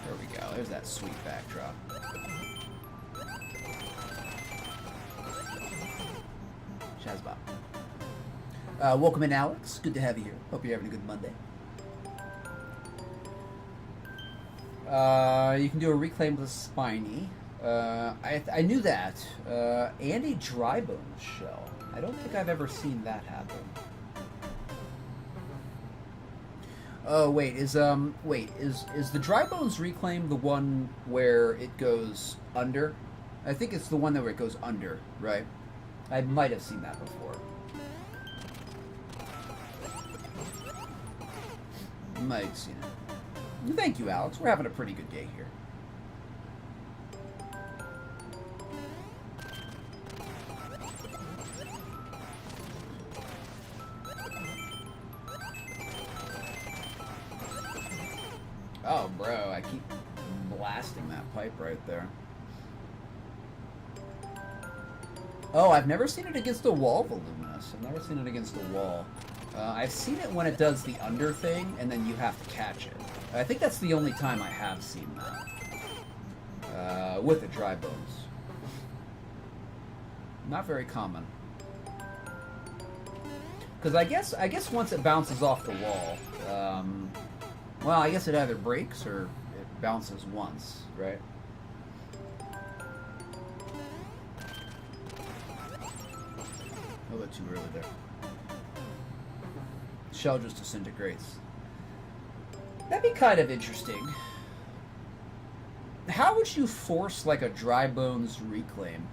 There we go. There's that sweet backdrop. Shazbot. Welcome in, Alex. Good to have you here. Hope you're having a good Monday. You can do a reclaim with a spiny. I knew that. And a dry bones shell. I don't think I've ever seen that happen. Oh wait, is the dry bones reclaim the one where it goes under? I think it's the one where it goes under, right? I might have seen that before. Might have seen it. Thank you, Alex. We're having a pretty good day here. Oh, bro, I keep blasting that pipe right there. Oh, I've never seen it against a wall, Voluminous. I've never seen it against a wall. I've seen it when it does the under thing, and then you have to catch it. I think that's the only time I have seen that. With the dry bones. Not very common. Because I guess once it bounces off the wall, well, I guess it either breaks or it bounces once, right? A little bit too early there. Shell just disintegrates. That'd be kind of interesting. How would you force, like, a dry bones reclaim?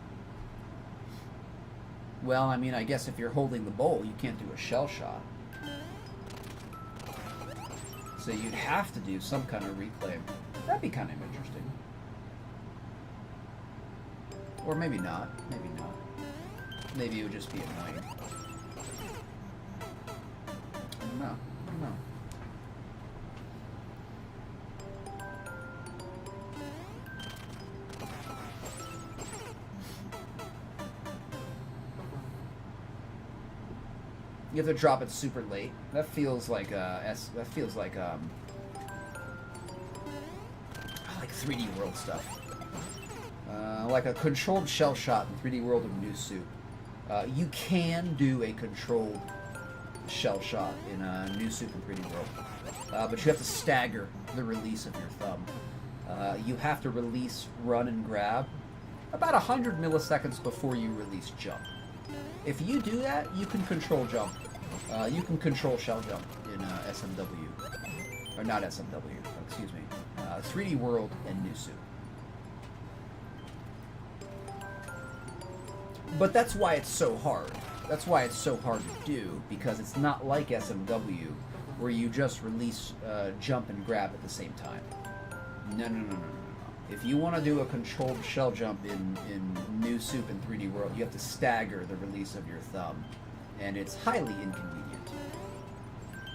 Well, I mean, I guess if you're holding the bowl, you can't do a shell shot. So you'd have to do some kind of reclaim. That'd be kind of interesting. Or maybe not. Maybe not. Maybe it would just be annoying. I don't know. I don't know. You have to drop it super late. That feels like that feels like 3D World stuff. Like a controlled shell shot in 3D World of New Soup. You can do a controlled shell shot in New Soup in 3D World, but you have to stagger the release of your thumb. You have to release run and grab about 100 milliseconds before you release jump. If you do that, you can control jump. You can control shell jump in SMW. Or not SMW, excuse me. 3D World and New Soup. But that's why it's so hard. That's why it's so hard to do, because it's not like SMW, where you just release jump and grab at the same time. No. If you want to do a controlled shell jump in New Soup and 3D World, you have to stagger the release of your thumb. And it's highly inconvenient.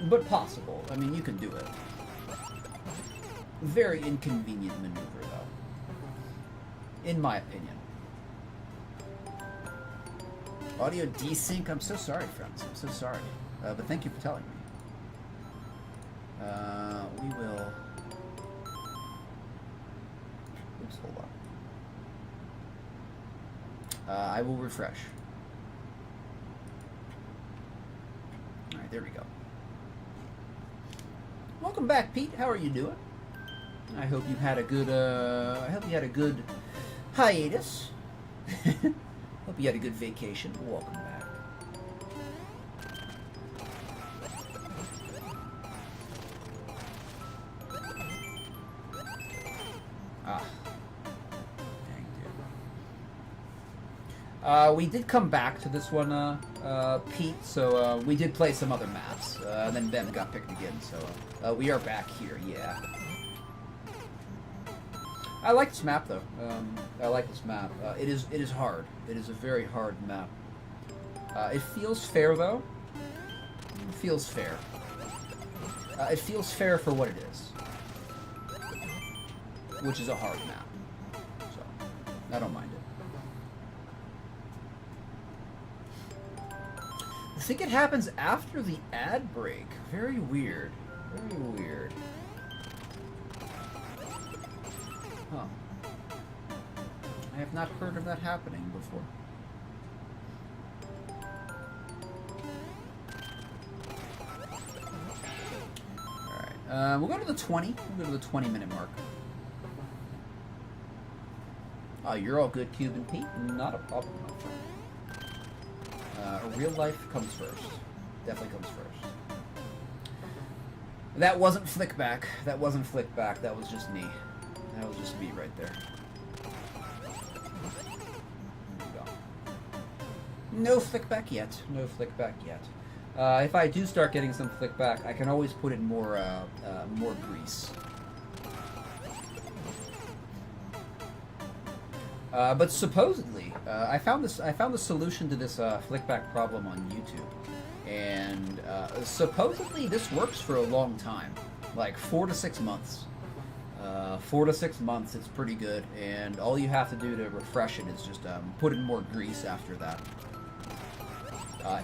But possible. I mean, you can do it. Very inconvenient maneuver, though. In my opinion. Audio desync? I'm so sorry, friends. I'm so sorry. But thank you for telling me. We will... Oops, hold on. I will refresh. Alright, there we go. Welcome back, Pete. How are you doing? I hope you had a good, I hope you had a good hiatus. Hope you had a good vacation. Welcome back. Ah. Dang, dude. We did come back to this one, Pete, so we did play some other maps, and then Ben got picked again, so we are back here, yeah. I like this map, though. I like this map. It is hard. It is a very hard map. It feels fair, though. It feels fair. It feels fair for what it is. Which is a hard map. So, I don't mind it. I think it happens after the ad break. Very weird. Very weird. Huh. I have not heard of that happening before. Alright, we'll go to the 20. We'll go to the 20-minute mark. Oh, you're all good, Cuban Pete? Not a problem, my friend. Real life comes first. Definitely comes first. That wasn't flickback. That wasn't flickback. That was just me. That was just me right there. There we go. No flickback yet. No flickback yet. If I do start getting some flickback, I can always put in more grease. But supposedly, I found the solution to this flickback problem on YouTube, and supposedly this works for a long time, like 4 to 6 months. 4 to 6 months, it's pretty good, and all you have to do to refresh it is just put in more grease after that.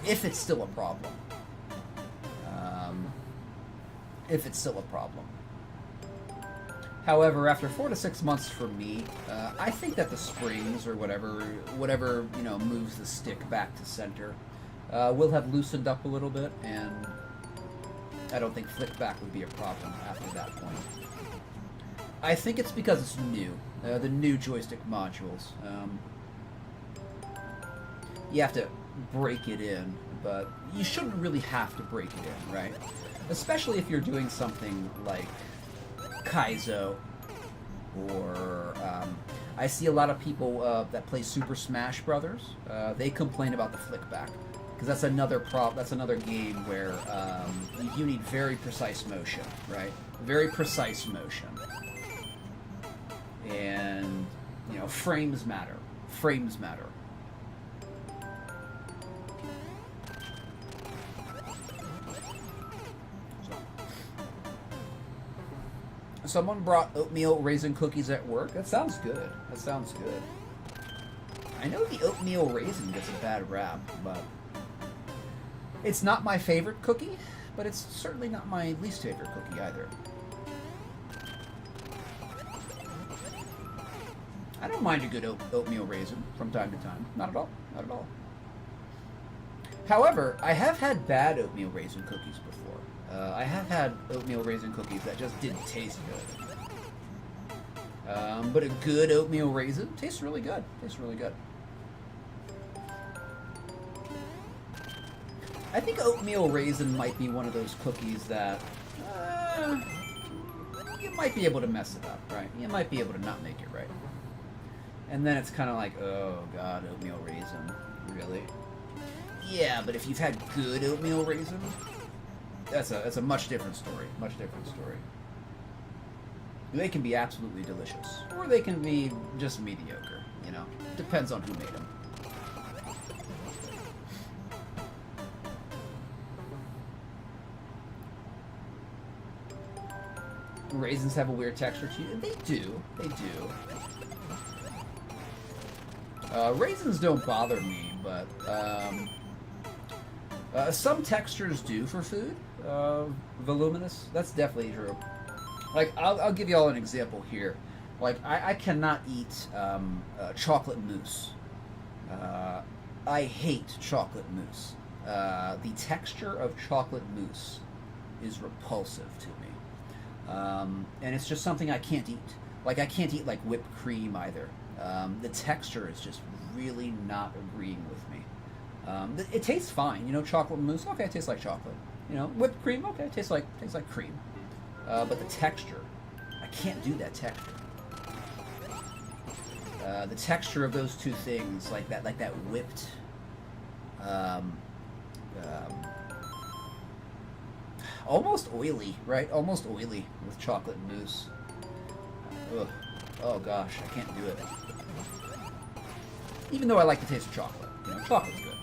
If it's still a problem. If it's still a problem. However, after 4 to 6 months for me, I think that the springs or whatever you know moves the stick back to center will have loosened up a little bit, and I don't think flickback would be a problem after that point. I think it's because it's new, the new joystick modules. You have to break it in, but you shouldn't really have to break it in, right? Especially if you're doing something like Kaizo, or I see a lot of people that play Super Smash Brothers. They complain about the flickback because that's another game where you need very precise motion, right? Very precise motion, and you know frames matter. Frames matter. Someone brought oatmeal raisin cookies at work. That sounds good. That sounds good. I know the oatmeal raisin gets a bad rap, but it's not my favorite cookie, but it's certainly not my least favorite cookie either. I don't mind a good oatmeal raisin from time to time. Not at all. Not at all. However, I have had bad oatmeal raisin cookies before. I have had oatmeal raisin cookies that just didn't taste good. But a good oatmeal raisin tastes really good. Tastes really good. I think oatmeal raisin might be one of those cookies that you might be able to mess it up, right? You might be able to not make it right. And then it's kind of like, oh god, oatmeal raisin, really? Yeah, but if you've had good oatmeal raisin, that's a much different story. Much different story. They can be absolutely delicious, or they can be just mediocre. You know, depends on who made them. Raisins have a weird texture to you. They do. They do. Raisins don't bother me, but some textures do for food. Voluminous. That's definitely true. Like, I'll give you all an example here. Like, I cannot eat chocolate mousse. I hate chocolate mousse. The texture of chocolate mousse is repulsive to me. And it's just something I can't eat. Like, I can't eat, like, whipped cream either. The texture is just really not agreeing with me. It tastes fine, you know, chocolate mousse, okay, it tastes like chocolate. You know, whipped cream, okay, it tastes like cream. But the texture, I can't do that texture. The texture of those two things, like that whipped, almost oily, right? Almost oily with chocolate mousse. Ugh. Oh gosh, I can't do it. Even though I like the taste of chocolate, you know, chocolate's good.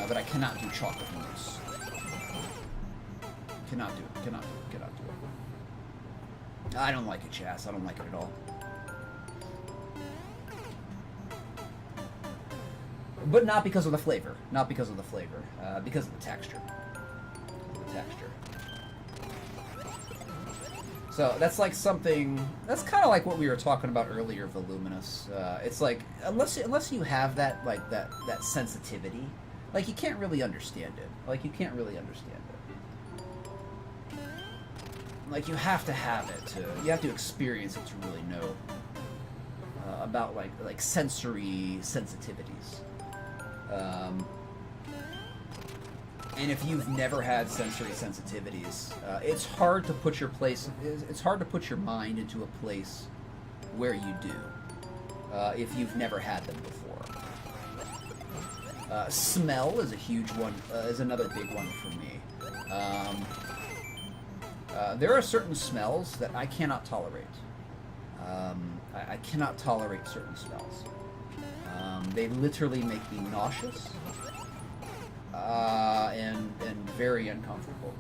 But I cannot do chocolate mousse. Cannot do it. Cannot do it. Cannot do it. I don't like it, Chas. I don't like it at all. But not because of the flavor. Not because of the flavor. Because of the texture. The texture. So that's like something. That's kind of like what we were talking about earlier, Voluminous. It's like unless you have that that sensitivity, like you can't really understand it. Like you can't really understand it. Like you have to have it to. You have to experience it to really know about like sensory sensitivities. And if you've never had sensory sensitivities, it's hard to put it's hard to put your mind into a place where you do, if you've never had them before. Smell is a huge one, is another big one for me. There are certain smells that I cannot tolerate. I cannot tolerate certain smells. They literally make me nauseous. And very uncomfortable.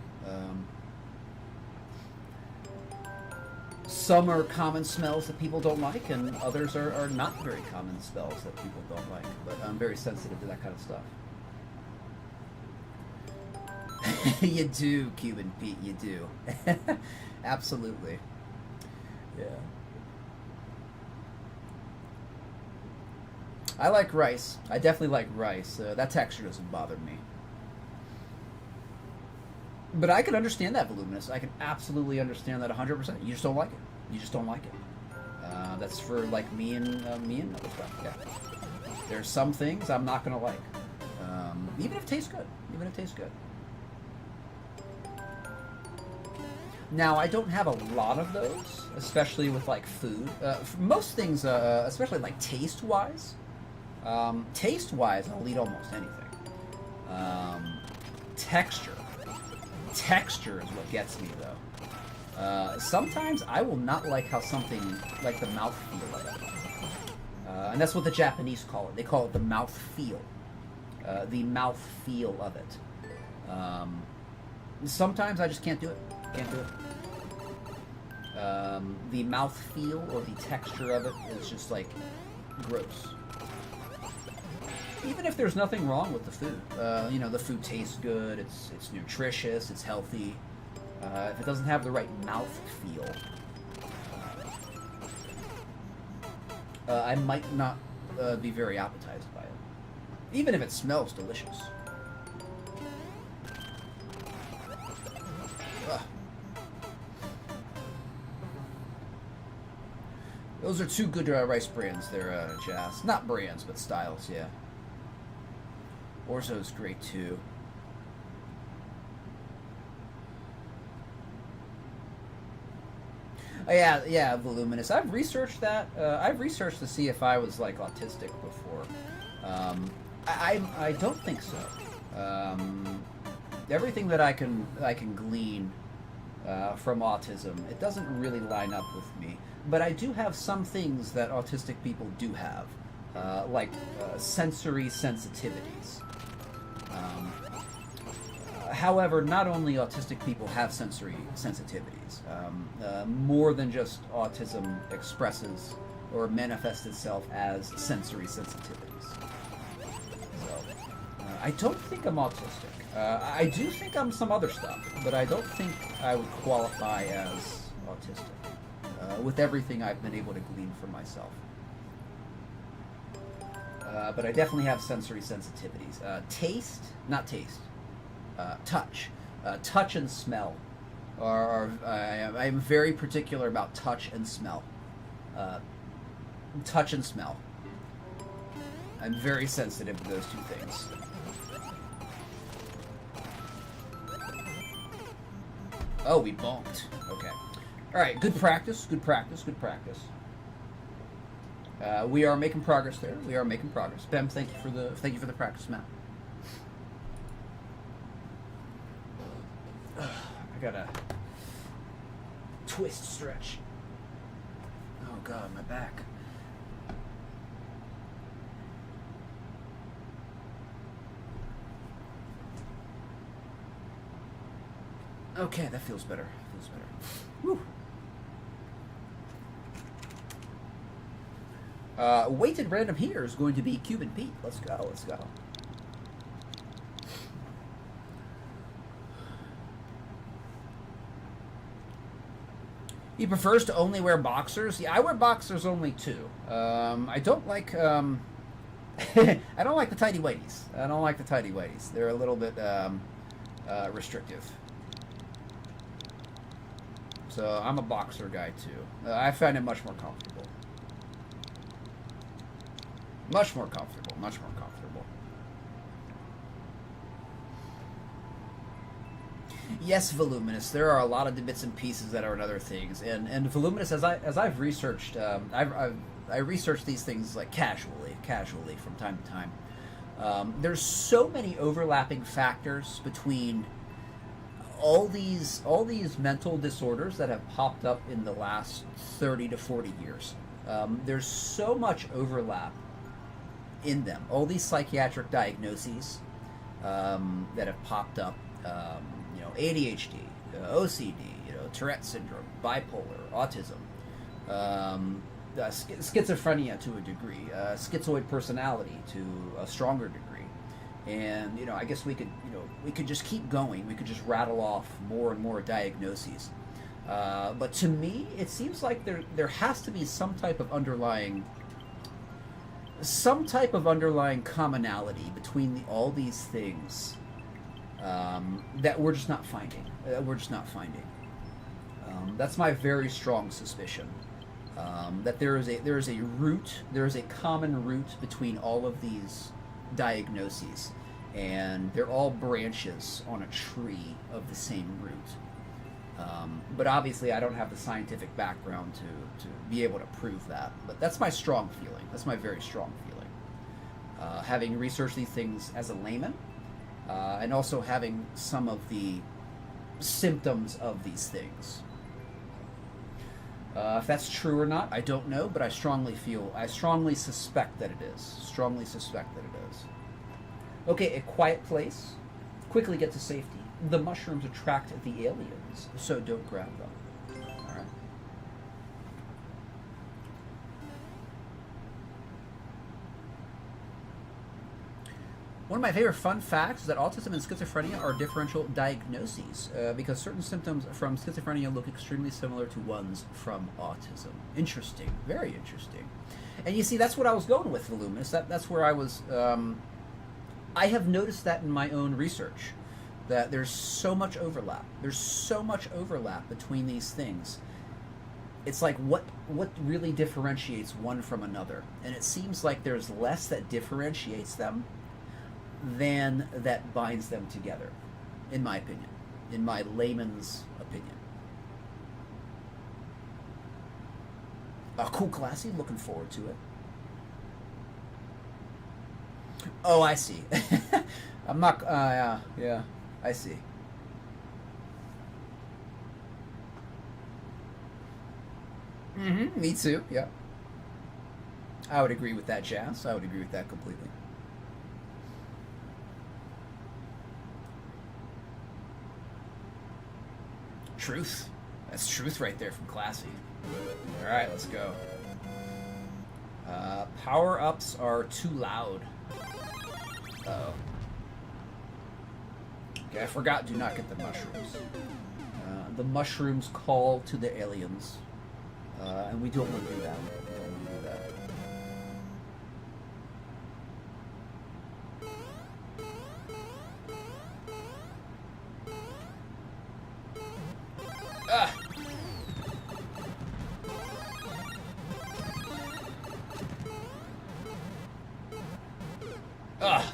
Some are common smells that people don't like, and others are not very common smells that people don't like. But I'm very sensitive to that kind of stuff. You do, Cuban Pete, you do. Absolutely. Yeah. I like rice. I definitely like rice. That texture doesn't bother me. But I can understand that, Voluminous. I can absolutely understand that 100%. You just don't like it. You just don't like it. That's for like me and other stuff. Yeah. There's some things I'm not gonna like, even if it tastes good. Even if it tastes good. Now, I don't have a lot of those, especially with like food. For most things, especially like taste-wise. Taste-wise, I'll eat almost anything. Texture. Texture is what gets me, though. Sometimes I will not like how something, like the mouthfeel of it. And that's what the Japanese call it. They call it the mouthfeel. The mouthfeel of it. Sometimes I just can't do it. Can't do it. The mouthfeel or the texture of it is just, like, gross. Even if there's nothing wrong with the food. You know, the food tastes good, it's nutritious, it's healthy. If it doesn't have the right mouth feel, I might not be very appetized by it. Even if it smells delicious. Ugh. Those are two good rice brands there, Jas. Not brands, but styles, yeah. Orzo's great too. Oh, yeah, Voluminous. I've researched that. I've researched to see if I was like autistic before. I don't think so. Everything that I can glean from autism, it doesn't really line up with me. But I do have some things that autistic people do have, like sensory sensitivities. However, not only autistic people have sensory sensitivities. More than just autism expresses or manifests itself as sensory sensitivities. So, I don't think I'm autistic. I do think I'm some other stuff, but I don't think I would qualify as autistic, with everything I've been able to glean for myself. But I definitely have sensory sensitivities. Touch. Touch and smell. I'm very particular about touch and smell. Touch and smell. I'm very sensitive to those two things. Oh, we bonked. Okay. Alright, good practice, good practice, good practice. We are making progress there. We are making progress. Bem, thank you for the practice map. I gotta twist stretch. Oh god, my back. Okay, that feels better. Feels better. Whew. Weighted random here is going to be Cuban Pete. Let's go. Let's go. He prefers to only wear boxers. Yeah, I wear boxers only too. I don't like. I don't like the tighty whities. I don't like the tighty whities. They're a little bit restrictive. So I'm a boxer guy too. I find it much more comfortable. Much more comfortable. Much more comfortable. Yes, Voluminous. There are a lot of the bits and pieces that are in other things, and Voluminous, as I've researched, I research these things like casually from time to time. There's so many overlapping factors between all these mental disorders that have popped up in the last 30 to 40 years. There's so much overlap in them. All these psychiatric diagnoses that have popped up. ADHD, OCD, Tourette syndrome, bipolar, autism, schizophrenia to a degree, schizoid personality to a stronger degree, and I guess we could just keep going. We could just rattle off more and more diagnoses. But to me, it seems like there has to be some type of underlying commonality between all these things. That we're just not finding. That's my very strong suspicion. That there is a common root between all of these diagnoses, and they're all branches on a tree of the same root. But obviously, I don't have the scientific background to be able to prove that. But that's my strong feeling. That's my very strong feeling. Having researched these things as a layman. And also having some of the symptoms of these things. If that's true or not, I don't know, but I strongly suspect that it is. Okay, a quiet place. Quickly get to safety. The mushrooms attract the aliens, so don't grab them. Alright. One of my favorite fun facts is that autism and schizophrenia are differential diagnoses because certain symptoms from schizophrenia look extremely similar to ones from autism. Interesting. Very interesting. And you see, that's what I was going with, Voluminous. That's where I was... I have noticed that in my own research, that there's so much overlap. There's so much overlap between these things. It's like, what really differentiates one from another? And it seems like there's less that differentiates them than that binds them together, in my opinion, in my layman's opinion. Cool, classy, looking forward to it. Oh, I see. I'm not, yeah, I see. Me too, yeah. I would agree with that, Jazz. I would agree with that completely. Truth. That's truth right there from Classy. Alright, let's go. Power-ups are too loud. Uh-oh. Okay, I forgot, do not get the mushrooms. The mushrooms call to the aliens. And we don't want to do that. We don't want to do that.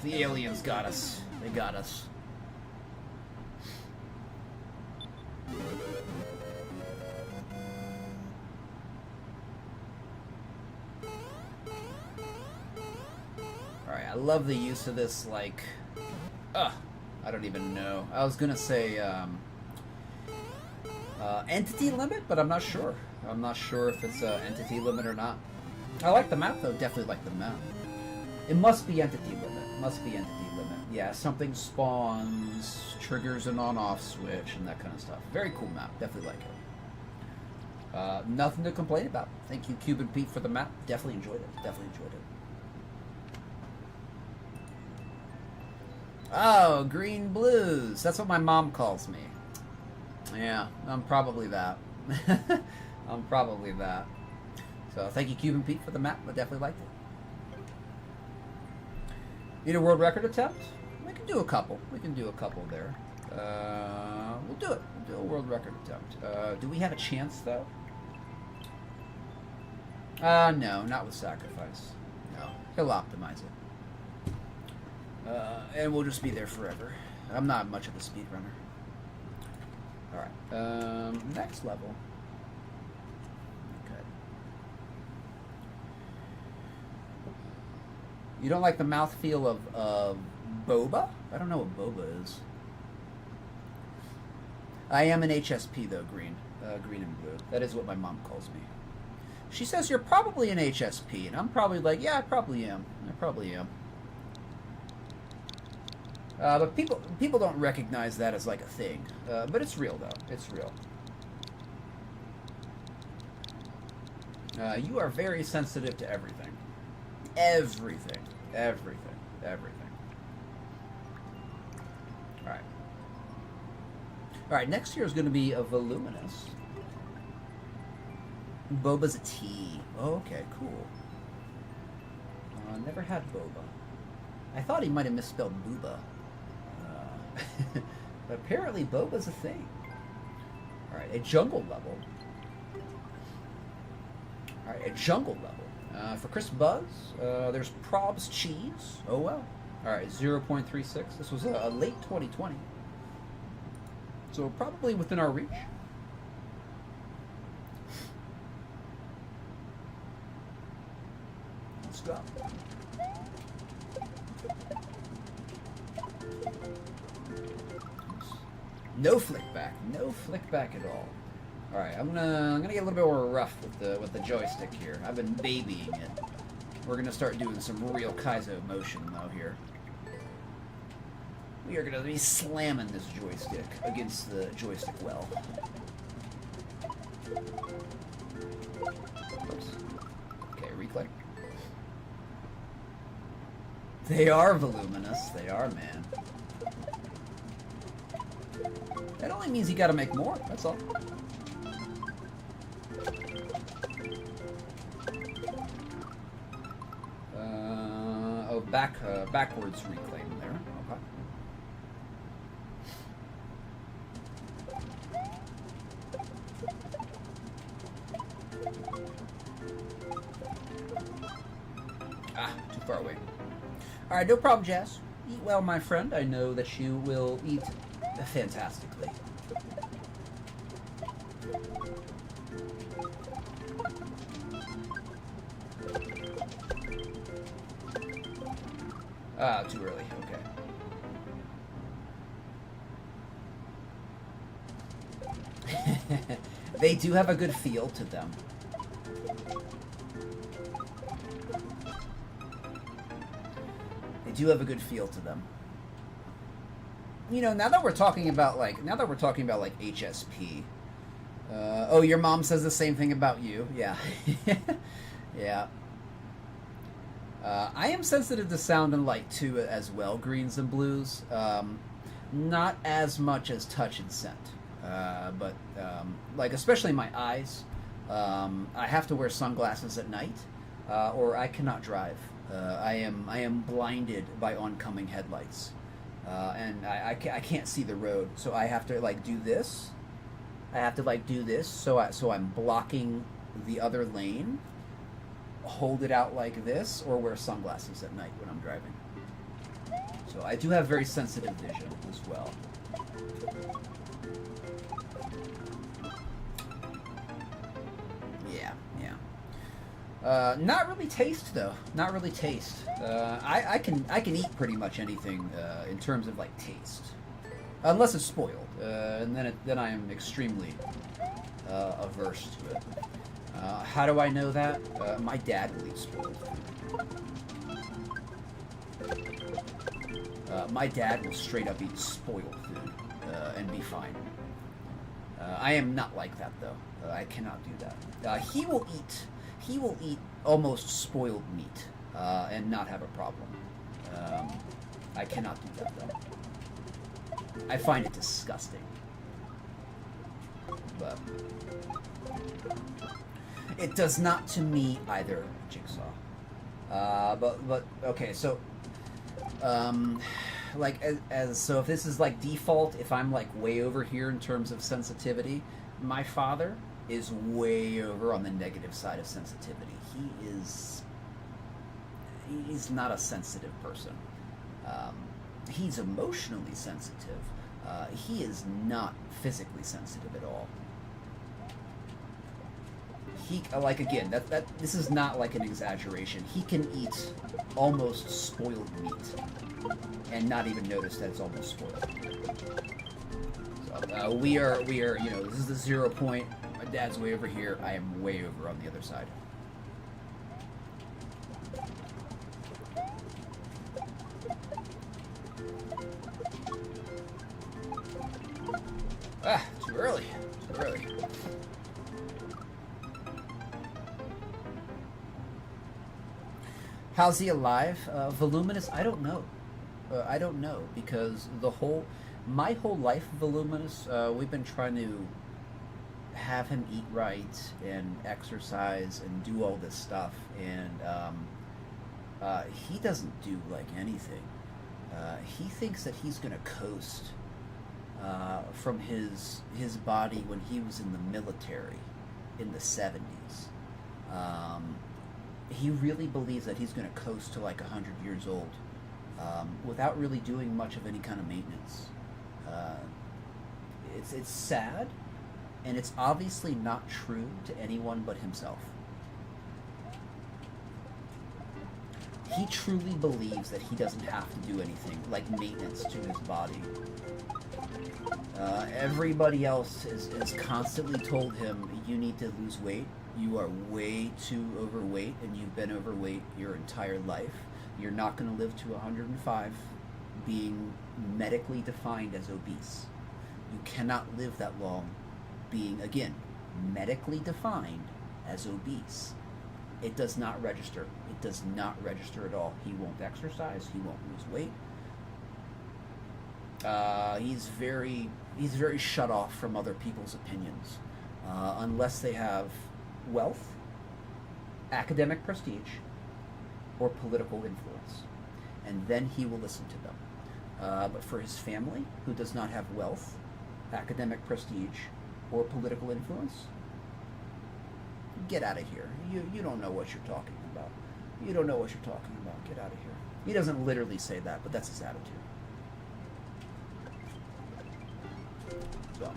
The aliens got us. They got us. love the use of this, like, I don't even know. I was gonna say entity limit, but I'm not sure. I'm not sure if it's entity limit or not. I like the map though. Definitely like the map. It must be entity limit. Must be entity limit. Yeah, something spawns, triggers an on-off switch, and that kind of stuff. Very cool map. Definitely like it. Nothing to complain about. Thank you, Cuban Pete, for the map. Definitely enjoyed it. Definitely enjoyed it. Oh, green blues. That's what my mom calls me. Yeah, I'm probably that. I'm probably that. So thank you, Cuban Pete, for the map. I definitely liked it. Need a world record attempt? We can do a couple. We can do a couple there. We'll do it. We'll do a world record attempt. Do we have a chance, though? No, not with sacrifice. No, he'll optimize it. And we'll just be there forever. I'm not much of a speedrunner. Alright, next level. Okay. You don't like the mouthfeel of boba? I don't know what boba is. I am an HSP though, green and blue. That is what my mom calls me. She says you're probably an HSP, and I'm probably like, yeah, I probably am. I probably am. But people don't recognize that as like a thing. But it's real though. It's real. You are very sensitive to everything. Everything. Everything. Everything. Alright. Alright, next year is going to be a voluminous. Boba's a tea. Oh, okay, cool. Never had boba. I thought he might have misspelled booba. But apparently boba's a thing. Alright, a jungle level. Alright, a jungle level. For Chris Buzz, there's Prob's Cheese. Oh well. Alright, 0.36. This was a late 2020. So probably within our reach. Let's go. No flick back. No flick back at all. Alright, I'm gonna get a little bit more rough with the joystick here. I've been babying it. We're gonna start doing some real Kaizo motion though here. We are gonna be slamming this joystick against the joystick well. Oops. Okay, reclick. They are voluminous. They are, man. That only means you gotta make more, that's all. Backwards reclaim there. Okay. Ah, too far away. Alright, no problem, Jazz. Eat well, my friend. I know that you will eat fantastically. Ah, too early. Okay. They do have a good feel to them. They do have a good feel to them. You know, now that we're talking about like HSP. Oh, your mom says the same thing about you. Yeah. Yeah. I am sensitive to sound and light too, as well, greens and blues. Not as much as touch and scent, but like especially my eyes. I have to wear sunglasses at night, or I cannot drive. I am blinded by oncoming headlights, and I can't see the road, so I have to like do this. I have to like do this, so I'm blocking the other lane. Hold it out like this, or wear sunglasses at night when I'm driving. So I do have very sensitive vision as well. Yeah. Not really taste though. Not really taste. I can eat pretty much anything in terms of like taste, unless it's spoiled, and then I am extremely averse to it. How do I know that? My dad will eat spoiled food. My dad will straight up eat spoiled food and be fine. I am not like that though. I cannot do that. He will eat almost spoiled meat and not have a problem. I cannot do that though. I find it disgusting. But it does not to me either, Jigsaw. But okay, so like so if this is like default, if I'm like way over here in terms of sensitivity, my father is way over on the negative side of sensitivity. He's not a sensitive person. He's emotionally sensitive. He is not physically sensitive at all. He, like, again, this is not like an exaggeration. He can eat almost spoiled meat and not even notice that it's almost spoiled. So we are, you know, this is the 0 point. My dad's way over here. I am way over on the other side. Too early. Too early. How's he alive? Voluminous? I don't know. I don't know, because my whole life, Voluminous, we've been trying to have him eat right and exercise and do all this stuff, and he doesn't do like anything. He thinks that he's gonna coast from his body when he was in the military in the 70s. He really believes that he's going to coast to like 100 years old without really doing much of any kind of maintenance. It's sad, and it's obviously not true to anyone but himself. He truly believes that he doesn't have to do anything like maintenance to his body. Everybody else is constantly told him, you need to lose weight. You are way too overweight, and you've been overweight your entire life. You're not going to live to 105 being medically defined as obese. You cannot live that long being, again, medically defined as obese. It does not register. It does not register at all. He won't exercise. He won't lose weight. He's very shut off from other people's opinions, unless they have wealth, academic prestige, or political influence, and then he will listen to them. But for his family, who does not have wealth, academic prestige, or political influence, get out of here. You don't know what you're talking about. You don't know what you're talking about. Get out of here. He doesn't literally say that, but that's his attitude. So.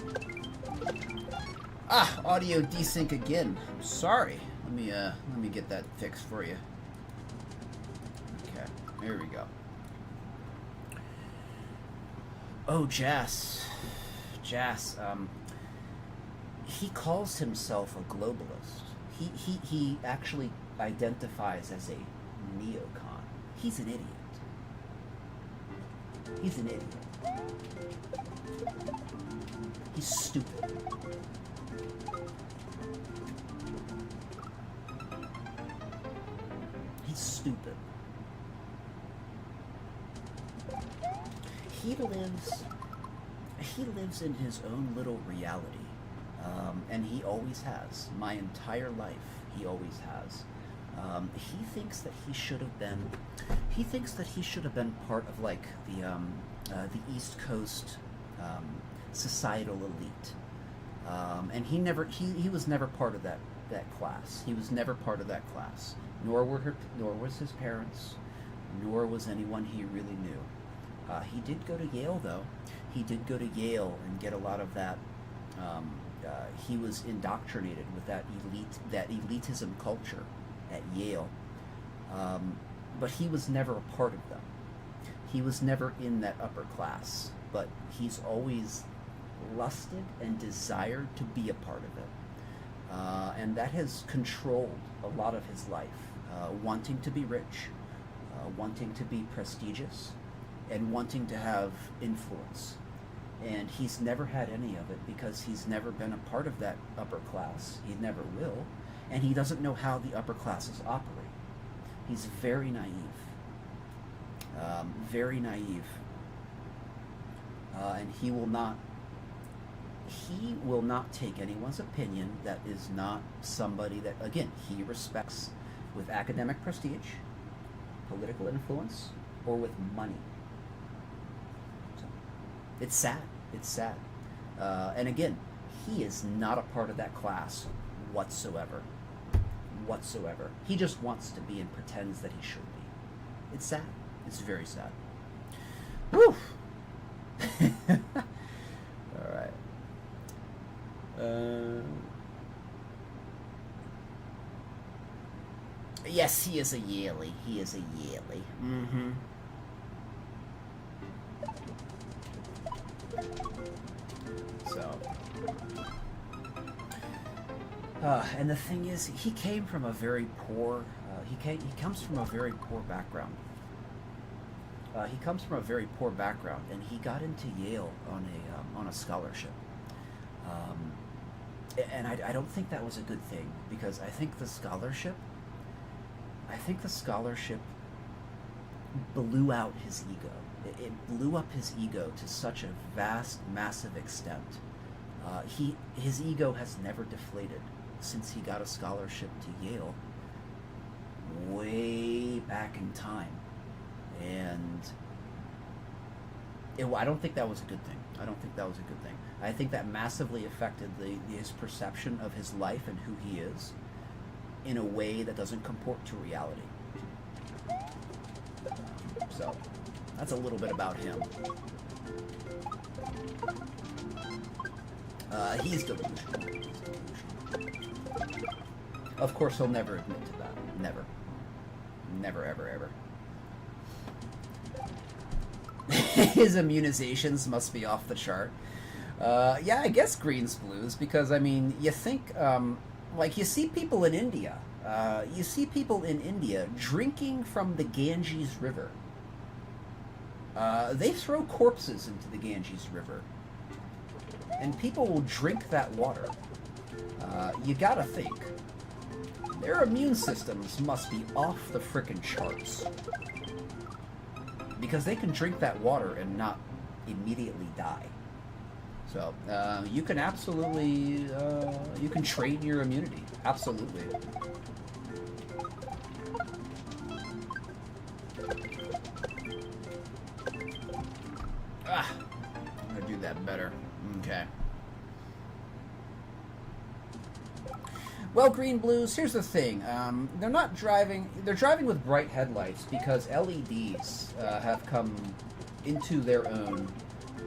Audio desync again. I'm sorry. Let me get that fixed for you. Okay, here we go. Oh, Jas, he calls himself a globalist. He actually identifies as a neocon. He's an idiot. He's an idiot. He's stupid. He's stupid. He lives in his own little reality, and he always has. My entire life, he always has. He thinks that he should have been. He thinks that he should have been part of like the East Coast societal elite, and he was never part of that class. He was never part of that class. Nor was his parents, nor was anyone he really knew. He did go to Yale, though. He did go to Yale and get a lot of that. He was indoctrinated with that elitism culture, at Yale, but he was never a part of them. He was never in that upper class, but he's always lusted and desired to be a part of it. And that has controlled a lot of his life, wanting to be rich, wanting to be prestigious, and wanting to have influence. And he's never had any of it because he's never been a part of that upper class. He never will. And he doesn't know how the upper classes operate. He's very naive. Very naive. And he will not take anyone's opinion that is not somebody that, again, he respects with academic prestige, political influence, or with money. So, it's sad. It's sad. And again, he is not a part of that class whatsoever. Whatsoever. He just wants to be and pretends that he should be. It's sad. It's very sad. Whew! All right. Yes, he is a Yaley. He is a Yaley. Mm-hmm. So. And the thing is, he came from a very poor. He comes from a very poor background. He comes from a very poor background, and he got into Yale on a scholarship. And I don't think that was a good thing, because I think the scholarship blew out his ego. It blew up his ego to such a vast, massive extent. His ego has never deflated since he got a scholarship to Yale way back in time. And I don't think that was a good thing. I don't think that was a good thing. I think that massively affected his perception of his life and who he is in a way that doesn't comport to reality. So, that's a little bit about him. He's delusional. Of course, he'll never admit to that. Never. Never, ever, ever. His immunizations must be off the chart. Yeah, I guess greens, blues, because, I mean, you think, like, you see people in India. Drinking from the Ganges River. They throw corpses into the Ganges River. And people will drink that water. You gotta think. Their immune systems must be off the frickin' charts. Because they can drink that water and not immediately die. So, you can absolutely, you can train your immunity. Absolutely. I'm gonna do that better. Okay. Well, green, blues, here's the thing. They're not driving... They're driving with bright headlights because LEDs have come into their own,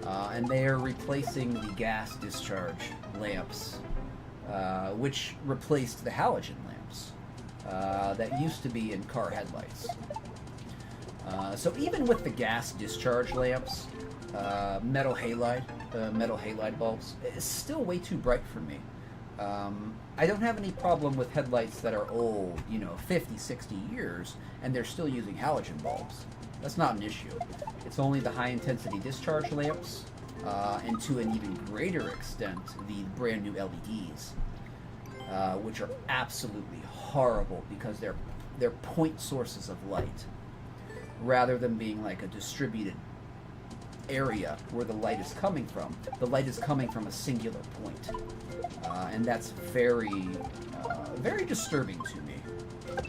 and they are replacing the gas discharge lamps, which replaced the halogen lamps that used to be in car headlights. So even with the gas discharge lamps, metal halide bulbs, it's still way too bright for me. I don't have any problem with headlights that are old, 50, 60 years, and they're still using halogen bulbs. That's not an issue. It's only the high-intensity discharge lamps, and to an even greater extent, the brand new LEDs, which are absolutely horrible because they're point sources of light, rather than being like a distributed area where the light is coming from. The light is coming from a singular point. And that's very, very disturbing to me.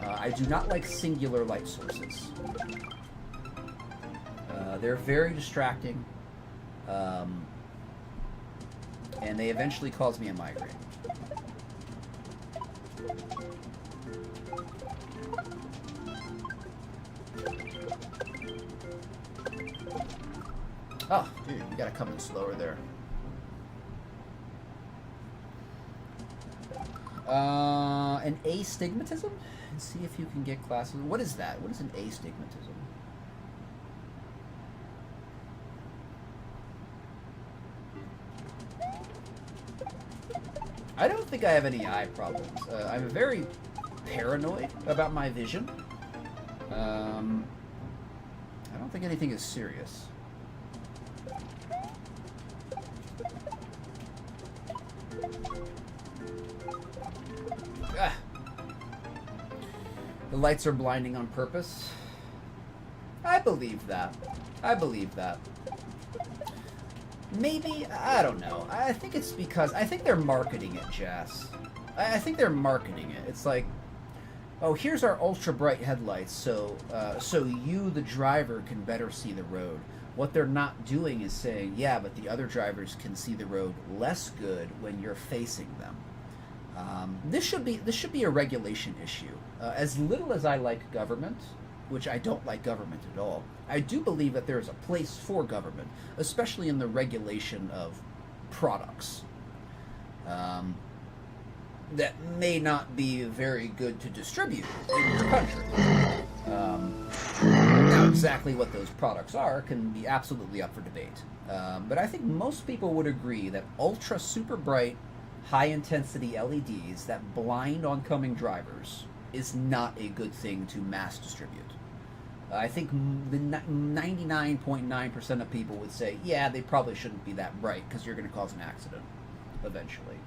I do not like singular light sources. They're very distracting, and they eventually cause me a migraine. Oh, dude, you gotta come in slower there. An astigmatism? and see if you can get classes. What is that? What is an astigmatism? I don't think I have any eye problems. I'm very paranoid about my vision. I don't think anything is serious. Ah. The lights are blinding on purpose. I believe that. I believe that. Maybe, I don't know. I think it's because, I think they're marketing it, Jess. I think they're marketing it. It's like, oh, here's our ultra bright headlights, so you, the driver, can better see the road. What they're not doing is saying, yeah, but the other drivers can see the road less good when you're facing them. This should be a regulation issue. As little as I like government, which I don't like government at all, I do believe that there is a place for government, especially in the regulation of products that may not be very good to distribute in your country. Now, exactly what those products are can be absolutely up for debate. But I think most people would agree that ultra super bright, high-intensity LEDs that blind oncoming drivers is not a good thing to mass distribute. I think the 99.9% of people would say, yeah, they probably shouldn't be that bright because you're going to cause an accident eventually.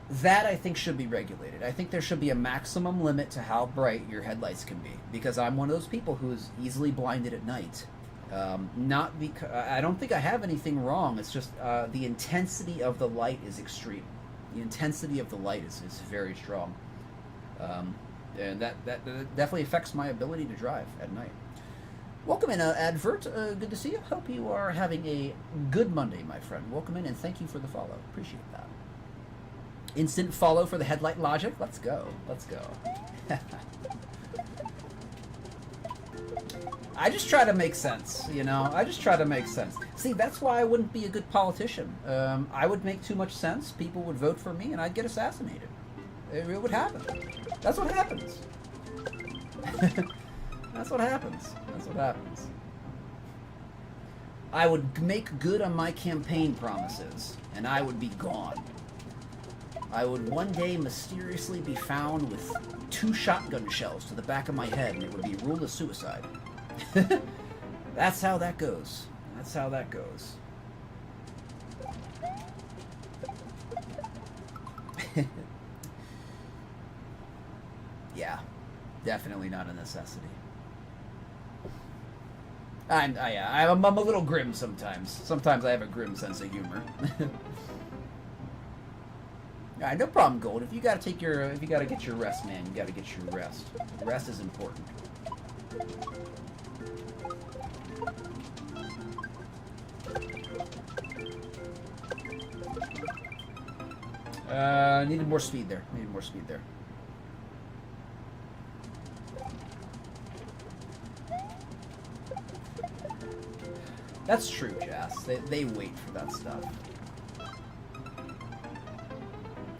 That, I think, should be regulated. I think there should be a maximum limit to how bright your headlights can be, because I'm one of those people who is easily blinded at night. Not because I don't think I have anything wrong. It's just the intensity of the light is extreme. The intensity of the light is very strong. And that definitely affects my ability to drive at night. Welcome in, Advert. Good to see you. Hope you are having a good Monday, my friend. Welcome in, and thank you for the follow. Appreciate that. Instant follow for the headlight logic. Let's go. Let's go. I just try to make sense, you know? I just try to make sense. See, that's why I wouldn't be a good politician. I would make too much sense, people would vote for me, and I'd get assassinated. It would happen. That's what happens. That's what happens. That's what happens. I would make good on my campaign promises, and I would be gone. I would one day mysteriously be found with 2 shotgun shells to the back of my head, and it would be ruled as suicide. That's how that goes. That's how that goes. Yeah, definitely not a necessity. I'm a little grim sometimes. Sometimes I have a grim sense of humor. All right, no problem, Gold. If you gotta get your rest, man, you gotta get your rest. Rest is important. Needed more speed there. Needed more speed there. That's true, Jas. They wait for that stuff.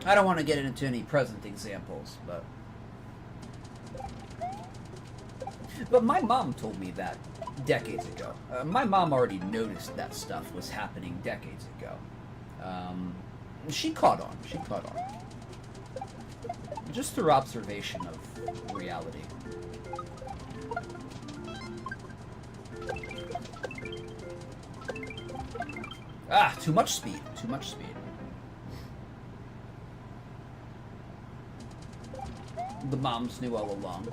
I don't want to get into any present examples, but my mom told me that decades ago. My mom already noticed that stuff was happening decades ago. She caught on. She caught on. Just through observation of reality. Ah, too much speed. Too much speed. The moms knew all along.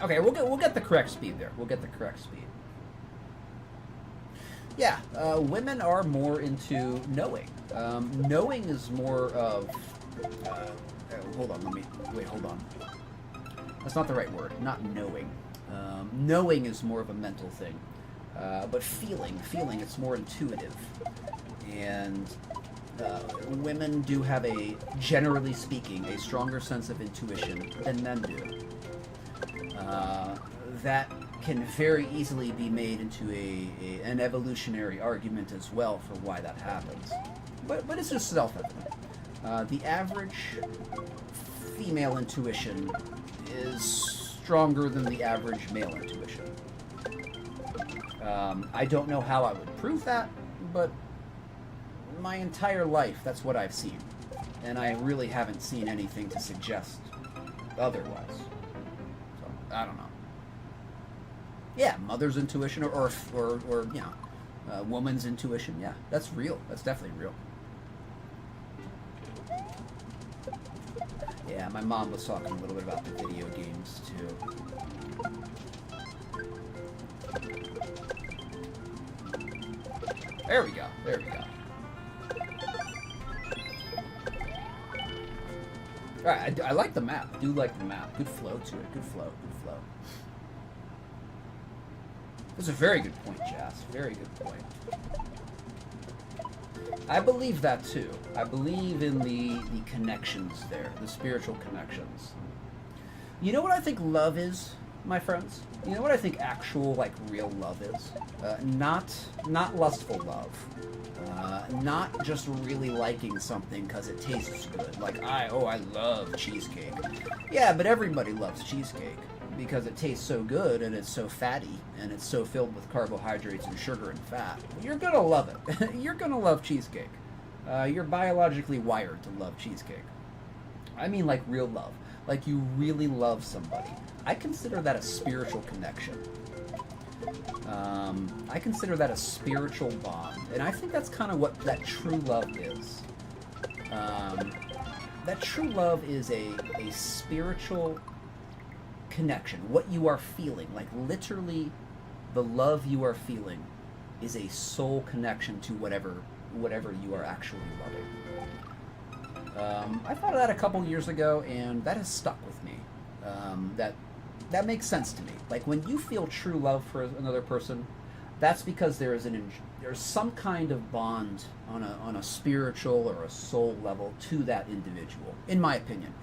Okay, we'll get the correct speed there. We'll get the correct speed. Yeah, women are more into knowing. Knowing is more of... hold on, hold on. That's not the right word. Not knowing. Knowing is more of a mental thing. But feeling, it's more intuitive. And women do have generally speaking, a stronger sense of intuition than men do. That can very easily be made into an evolutionary argument as well for why that happens. But it's just self-evident. The average female intuition is stronger than the average male intuition. I don't know how I would prove that, but my entire life, that's what I've seen. And I really haven't seen anything to suggest otherwise. So, I don't know. Yeah, mother's intuition or you know, woman's intuition, yeah, that's real. That's definitely real. Yeah, my mom was talking a little bit about the video games, too. There we go. There we go. Alright, I like the map. I do like the map. Good flow to it. Good flow. Good flow. That's a very good point, Jas. Very good point. I believe that, too. I believe in the connections there. The spiritual connections. You know what I think love is, my friends? You know what I think actual, like, real love is? Not lustful love. Not just really liking something because it tastes good. Like, I love cheesecake. Yeah, but everybody loves cheesecake because it tastes so good and it's so fatty and it's so filled with carbohydrates and sugar and fat. You're gonna love it. You're gonna love cheesecake. You're biologically wired to love cheesecake. I mean, like, real love. Like, you really love somebody. I consider that a spiritual connection. I consider that a spiritual bond. And I think that's kind of what that true love is. That true love is a spiritual connection. What you are feeling. Like, literally, the love you are feeling is a soul connection to whatever you are actually loving. I thought of that a couple years ago, and that has stuck with me. That makes sense to me. Like, when you feel true love for another person, that's because there's some kind of bond on a spiritual or a soul level to that individual. In my opinion.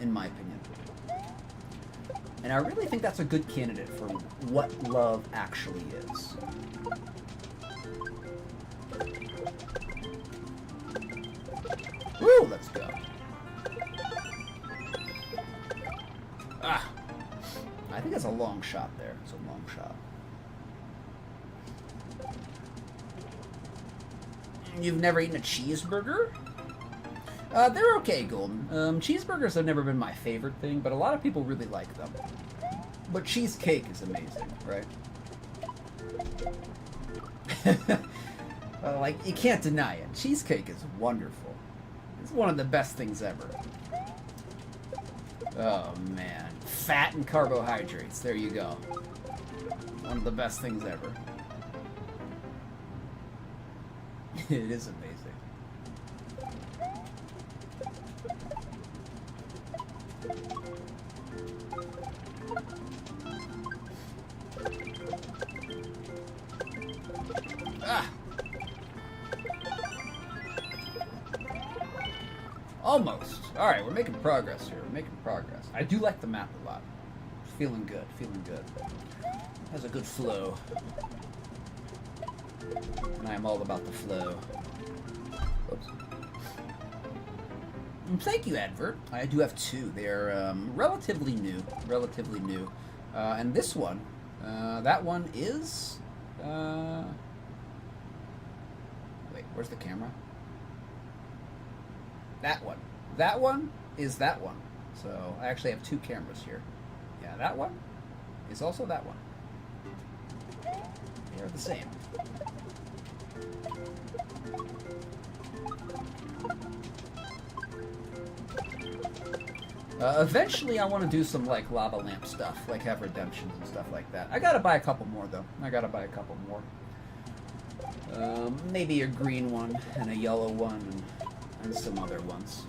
And I really think that's a good candidate for what love actually is. Woo, let's go. Ah. I think it's a long shot there. It's a long shot. You've never eaten a cheeseburger? They're okay, Golden. Cheeseburgers have never been my favorite thing, but a lot of people really like them. But cheesecake is amazing, right? Like, you can't deny it. Cheesecake is wonderful. It's one of the best things ever. Oh, man. Fat and carbohydrates. There you go. One of the best things ever. It is amazing. Ah! Almost. Alright, we're making progress here. We're making progress. I do like the map a lot. Feeling good. Feeling good. Has a good flow. And I am all about the flow. Oops. Thank you, Advert. I do have two. They're relatively new. Relatively new. And this one, that one is... Wait, where's the camera? That one. That one is that one. So I actually have two cameras here. Yeah, that one is also that one. They are the same. Eventually I want to do some, like, lava lamp stuff, like have redemptions and stuff like that. I gotta buy a couple more, though. I gotta buy a couple more. Maybe a green one, and a yellow one, and some other ones.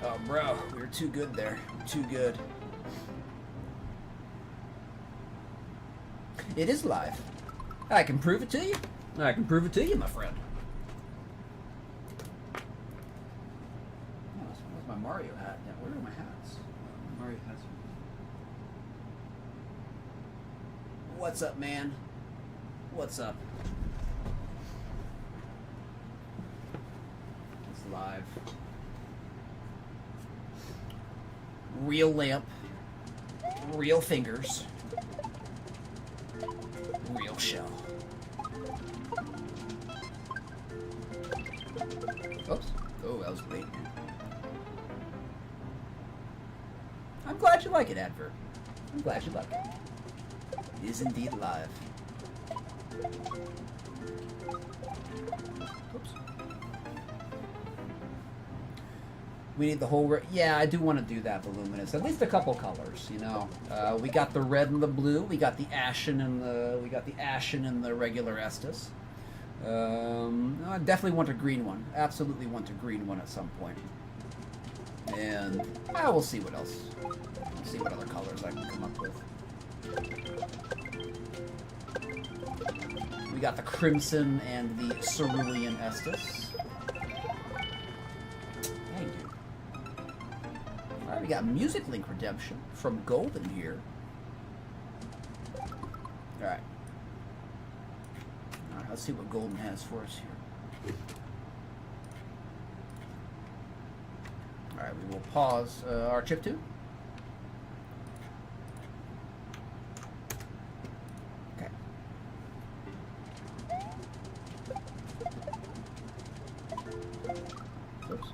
Oh, bro, we were too good there. Too good. It is live. I can prove it to you. I can prove it to you, my friend. Mario hat. Now, where are my hats? Mario hats. What's up, man? What's up? It's live. Real lamp. Real fingers. Real shell. Oops. Oh, that was late. I'm glad you like it, Advert. I'm glad you like it. It is indeed live. Oops. We need the whole... Yeah, I do want to do that, Voluminous. At least a couple colors, you know. We got the red and the blue. We got the ashen and the... We got the ashen and the regular Estus. I definitely want a green one. Absolutely want a green one at some point. And we'll see what else. We'll see what other colors I can come up with. We got the crimson and the cerulean Estus. Dang, dude. Alright, we got Music Link Redemption from Golden here. Alright. Alright, let's see what Golden has for us here. Alright, we will pause our chip tune. Okay. Oops.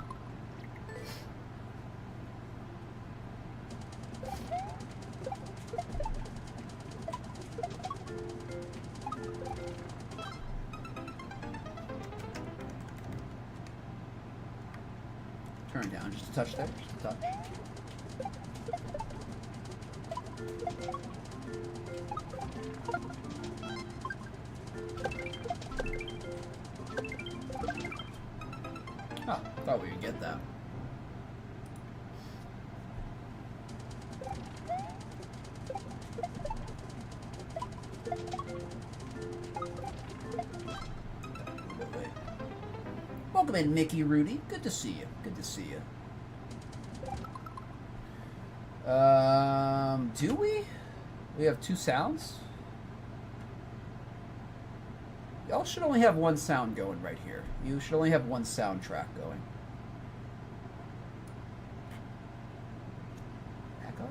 Turn down just a touch there, just a touch. Oh, thought we could get that. Welcome in, Mickey Rudy. Good to see you. Good to see you. Do we? We have two sounds? Y'all should only have one sound going right here. You should only have one soundtrack going. Echo?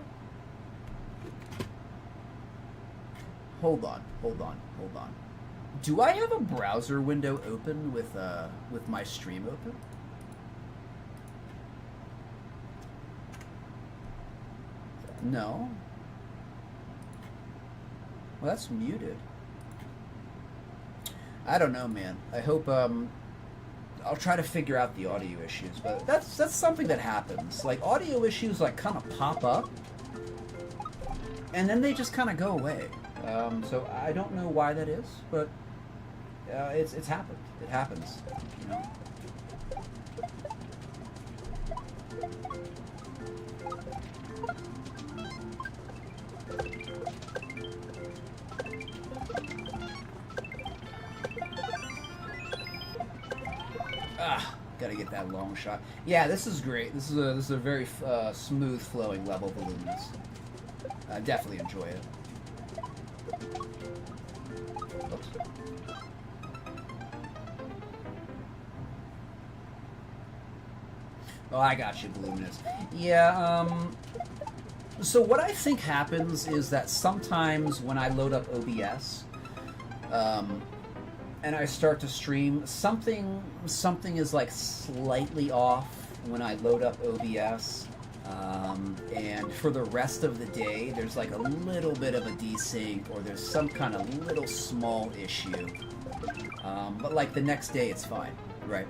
Hold on, hold on, hold on. Do I have a browser window open with my stream open? No. Well, that's muted. I don't know, man. I hope I'll try to figure out the audio issues, but that's something that happens. Like audio issues like kind of pop up and then they just kind of go away. So I don't know why that is, but it's happened. It happens, you know. Gotta get that long shot. Yeah, this is great. This is a very smooth flowing level, Voluminous. I definitely enjoy it. Oops. Oh, I got you, Voluminous. Yeah, so what I think happens is that sometimes when I load up OBS, and I start to stream, something is like slightly off when I load up OBS, and for the rest of the day, there's like a little bit of a desync, or there's some kind of little small issue, but like the next day it's fine, right?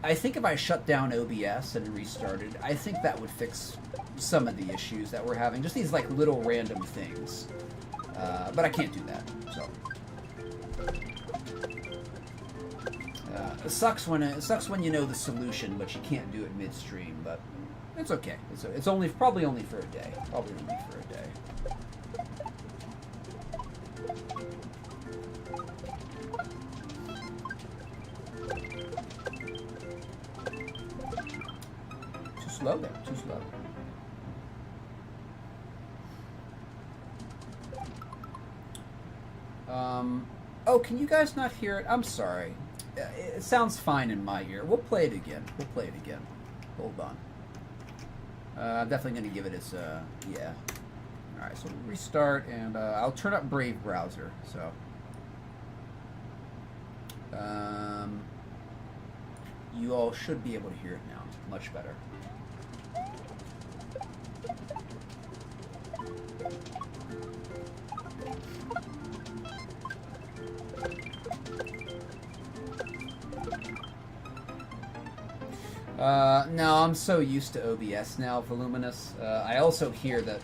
I think if I shut down OBS and restarted, I think that would fix some of the issues that we're having, just these like little random things, but I can't do that, so. It sucks when you know the solution, but you can't do it midstream. But it's okay. It's probably only for a day. Probably only for a day. slow there. Too slow. Oh, can you guys not hear it? I'm sorry. It sounds fine in my ear. We'll play it again. We'll play it again. Hold on. I'm definitely going to give it its, yeah. Alright, so restart, and I'll turn up Brave Browser, so. You all should be able to hear it now. Much better. No, I'm so used to OBS now, Voluminous. I also hear that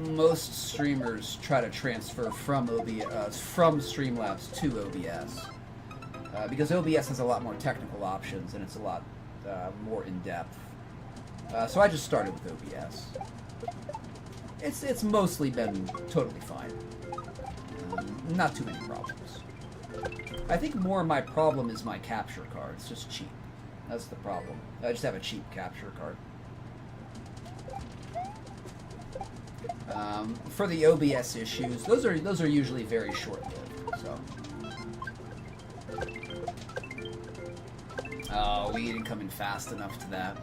most streamers try to transfer from Streamlabs to OBS. Because OBS has a lot more technical options and it's a lot more in-depth. So I just started with OBS. It's mostly been totally fine. Not too many problems. I think more of my problem is my capture card. It's just cheap. That's the problem. I just have a cheap capture card. For the OBS issues, those are usually very short-lived. So. Oh, we didn't come in fast enough to that.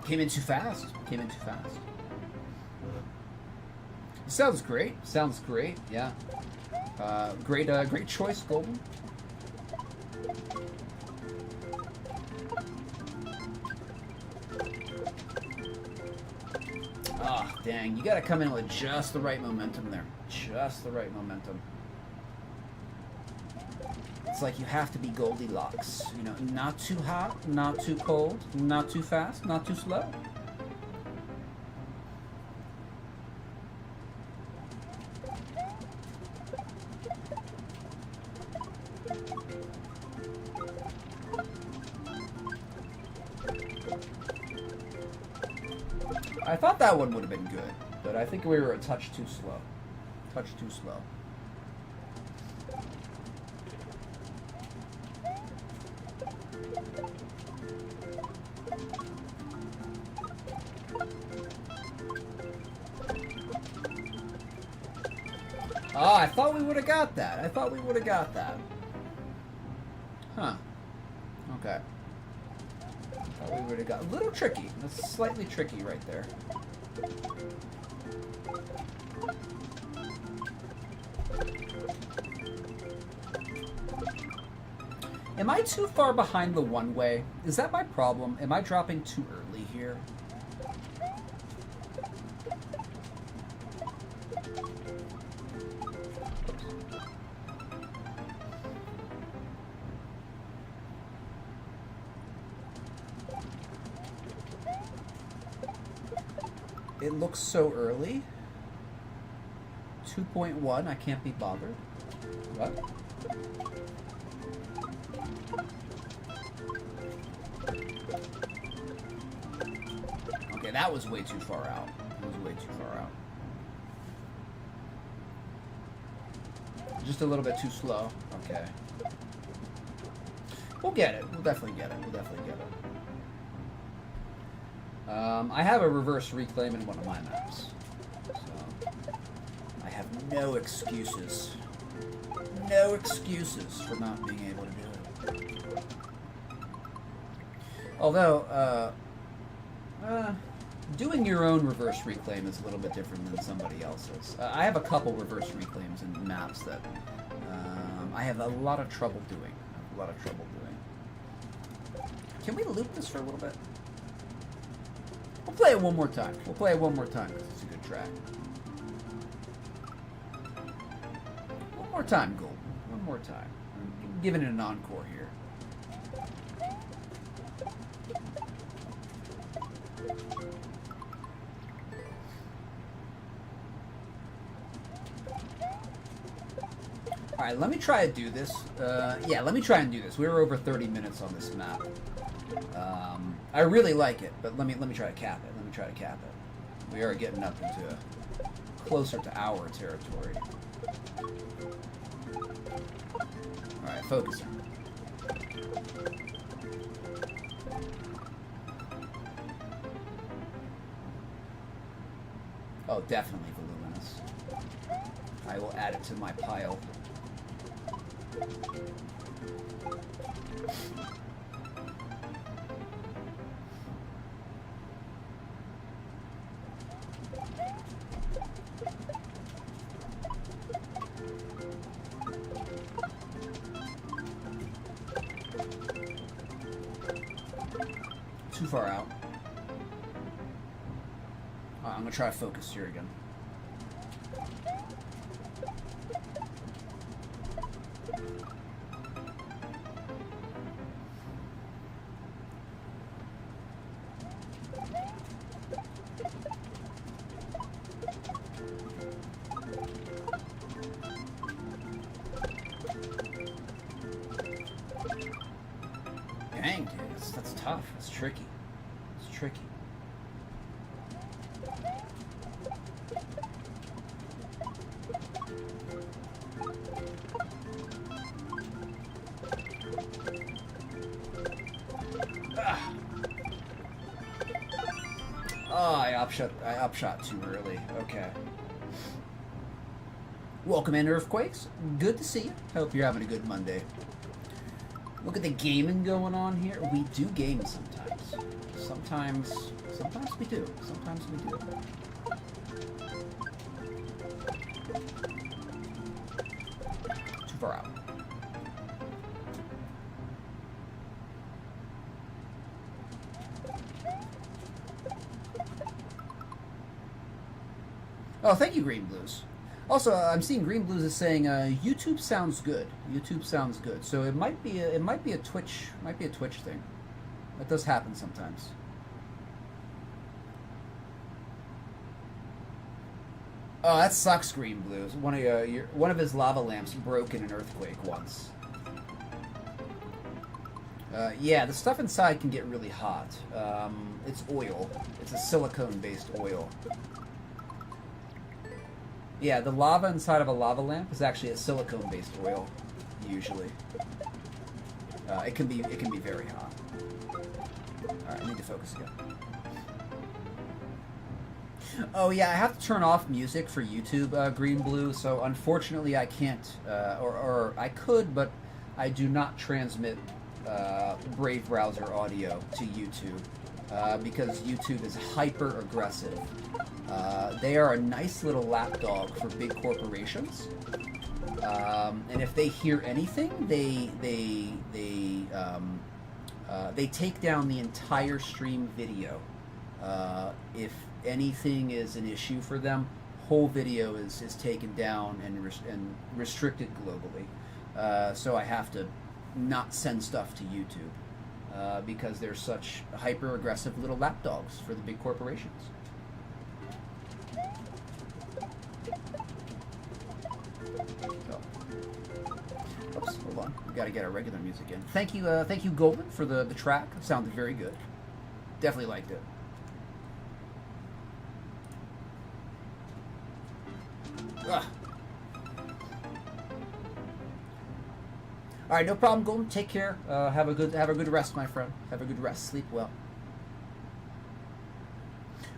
Came in too fast. Came in too fast. Sounds great. Sounds great. Yeah. Great choice, Golden. Ah, dang. You gotta come in with just the right momentum there. Just the right momentum. It's like you have to be Goldilocks. You know, not too hot, not too cold, not too fast, not too slow. I thought that one would have been good, but I think we were a touch too slow. Touch too slow. Oh, I thought we would have got that. I thought we would have got that. Huh. Okay. Thought we would have got a little tricky. That's slightly tricky right there. Am I too far behind the one-way? Is that my problem? Am I dropping too early here? It looks so early. 2.1, I can't be bothered. What? Okay, that was way too far out. That was way too far out. Just a little bit too slow. Okay. We'll get it. We'll definitely get it. We'll definitely get it. I have a reverse reclaim in one of my maps. So I have no excuses. No excuses for not being able to do it. Although, doing your own reverse reclaim is a little bit different than somebody else's. I have a couple reverse reclaims in maps that I have a lot of trouble doing. Can we loop this for a little bit? We'll play it one more time. We'll play it one more time because it's a good track. One more time, Golden. One more time. I'm giving it an encore here. Alright, let me try to do this. Yeah, let me try and do this. We were over 30 minutes on this map. I really like it, but let me try to cap it. Let me try to cap it. We are getting up into closer to our territory. All right, focusing. Oh, definitely voluminous. I will add it to my pile. Too far out. Alright, I'm gonna try to focus here again. Dang, dude, that's tough. It's tricky. It's tricky. Ah. Oh, I upshot too early. Okay. Welcome in, Earthquakes. Good to see you. Hope you're having a good Monday. Look at the gaming going on here. We do game sometimes. Sometimes we do. Sometimes we do. Too far out. Oh, thank you, Green Blues. Also, I'm seeing Green Blues is saying YouTube sounds good. YouTube sounds good. So it might be a Twitch thing. That does happen sometimes. Oh, that sucks, Green Blues. One of his lava lamps broke in an earthquake once. Yeah, the stuff inside can get really hot. It's oil. It's a silicone-based oil. Yeah, the lava inside of a lava lamp is actually a silicone-based oil, usually. It can be very hot. Alright, I need to focus again. Oh yeah, I have to turn off music for YouTube, Green Blue, so unfortunately I can't, or I could, but I do not transmit Brave browser audio to YouTube, because YouTube is hyper-aggressive. They are a nice little lapdog for big corporations, and if they hear anything, they take down the entire stream video. If anything is an issue for them, whole video is taken down and restricted globally. So I have to not send stuff to YouTube because they're such hyper-aggressive little lapdogs for the big corporations. Oops, hold on. We got to get our regular music in. Thank you, Golden, for the track. It sounded very good. Definitely liked it. Ugh. All right, no problem, Golden. Take care. Have a good rest, my friend. Have a good rest. Sleep well.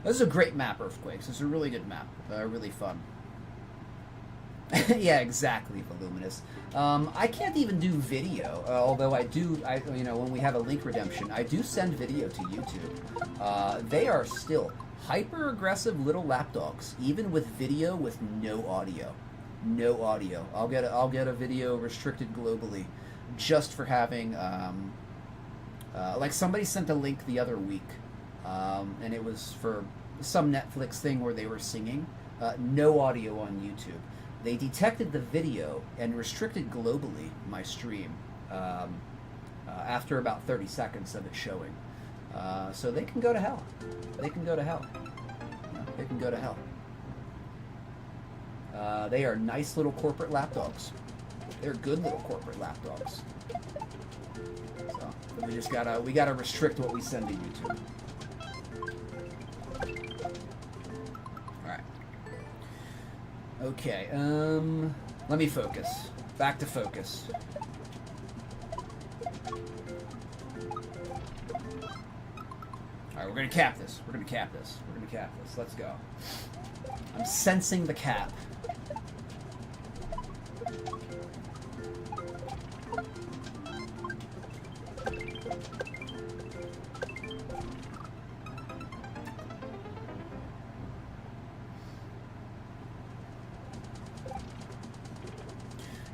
This is a great map, Earthquakes. This is a really good map. Really fun. Yeah, exactly, Voluminous. I can't even do video, although I do. When we have a link redemption, I do send video to YouTube. They are still hyper-aggressive little lapdogs, even with video with no audio. No audio. I'll get a video restricted globally, just for having. Like somebody sent a link the other week, and it was for some Netflix thing where they were singing. No audio on YouTube. They detected the video and restricted globally my stream after about 30 seconds of it showing. So they can go to hell. They can go to hell. They can go to hell. They are nice little corporate lapdogs. They're good little corporate lapdogs. So. We gotta restrict what we send to YouTube. Alright. Okay, let me focus. Back to focus. Alright, we're gonna cap this. We're gonna cap this. We're gonna cap this. Let's go. I'm sensing the cap.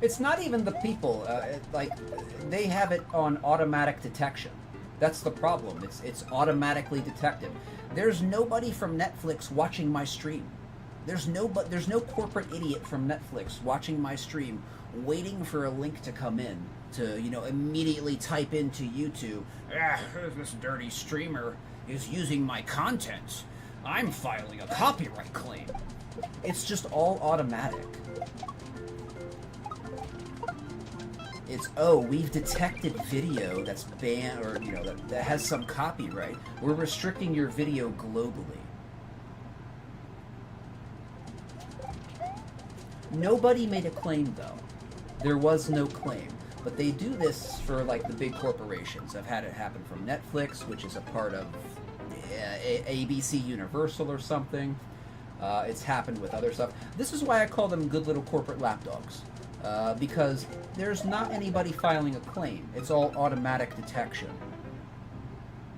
It's not even the people. Like, they have it on automatic detection. That's the problem. It's automatically detected. There's nobody from Netflix watching my stream. There's no corporate idiot from Netflix watching my stream, waiting for a link to come in to, you know, immediately type into YouTube, this dirty streamer is using my content. I'm filing a copyright claim. It's just all automatic. It's, oh, we've detected video that's banned, or, you know, that has some copyright. We're restricting your video globally. Nobody made a claim, though. There was no claim. But they do this for, like, the big corporations. I've had it happen from Netflix, which is a part of ABC Universal or something. It's happened with other stuff. This is why I call them good little corporate lapdogs. Because there's not anybody filing a claim. It's all automatic detection.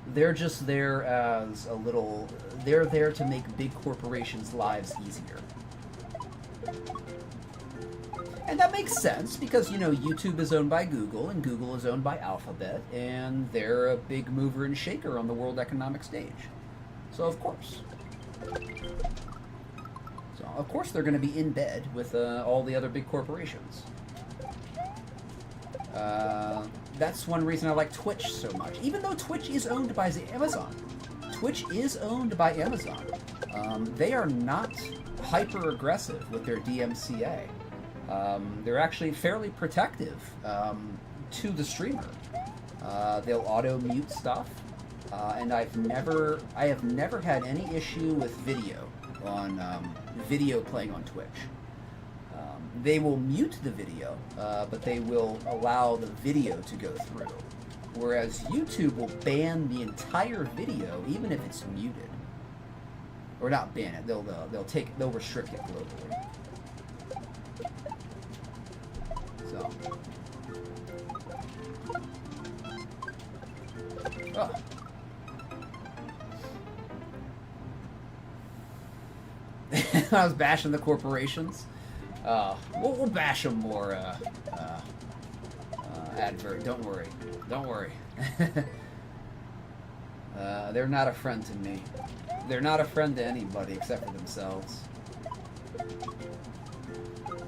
They're just there as a little... They're there to make big corporations' lives easier. And that makes sense, because, you know, YouTube is owned by Google, and Google is owned by Alphabet, and they're a big mover and shaker on the world economic stage. So, of course. So, of course they're going to be in bed with all the other big corporations. That's one reason I like Twitch so much. Even though Twitch is owned by Amazon. Twitch is owned by Amazon. They are not hyper-aggressive with their DMCA. They're actually fairly protective to the streamer. They'll auto-mute stuff. And I have never had any issue with video on video playing on Twitch. They will mute the video, but they will allow the video to go through. Whereas YouTube will ban the entire video, even if it's muted. Or not ban it. They'll restrict it globally. So. Oh. I was bashing the corporations. We'll bash them more. Advert. Don't worry. Don't worry. They're not a friend to me. They're not a friend to anybody except for themselves.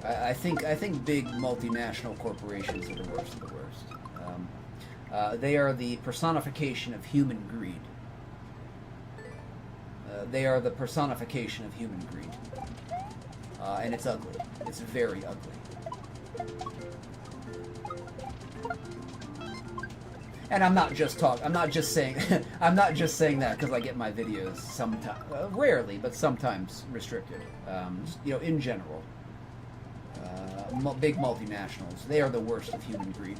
I think big multinational corporations are the worst of the worst. They are the personification of human greed. They are the personification of human greed. And it's ugly. It's very ugly. And I'm not just saying I'm not just saying that because I get my videos sometimes, rarely, but sometimes restricted. You know, in general. Big multinationals, they are the worst of human greed.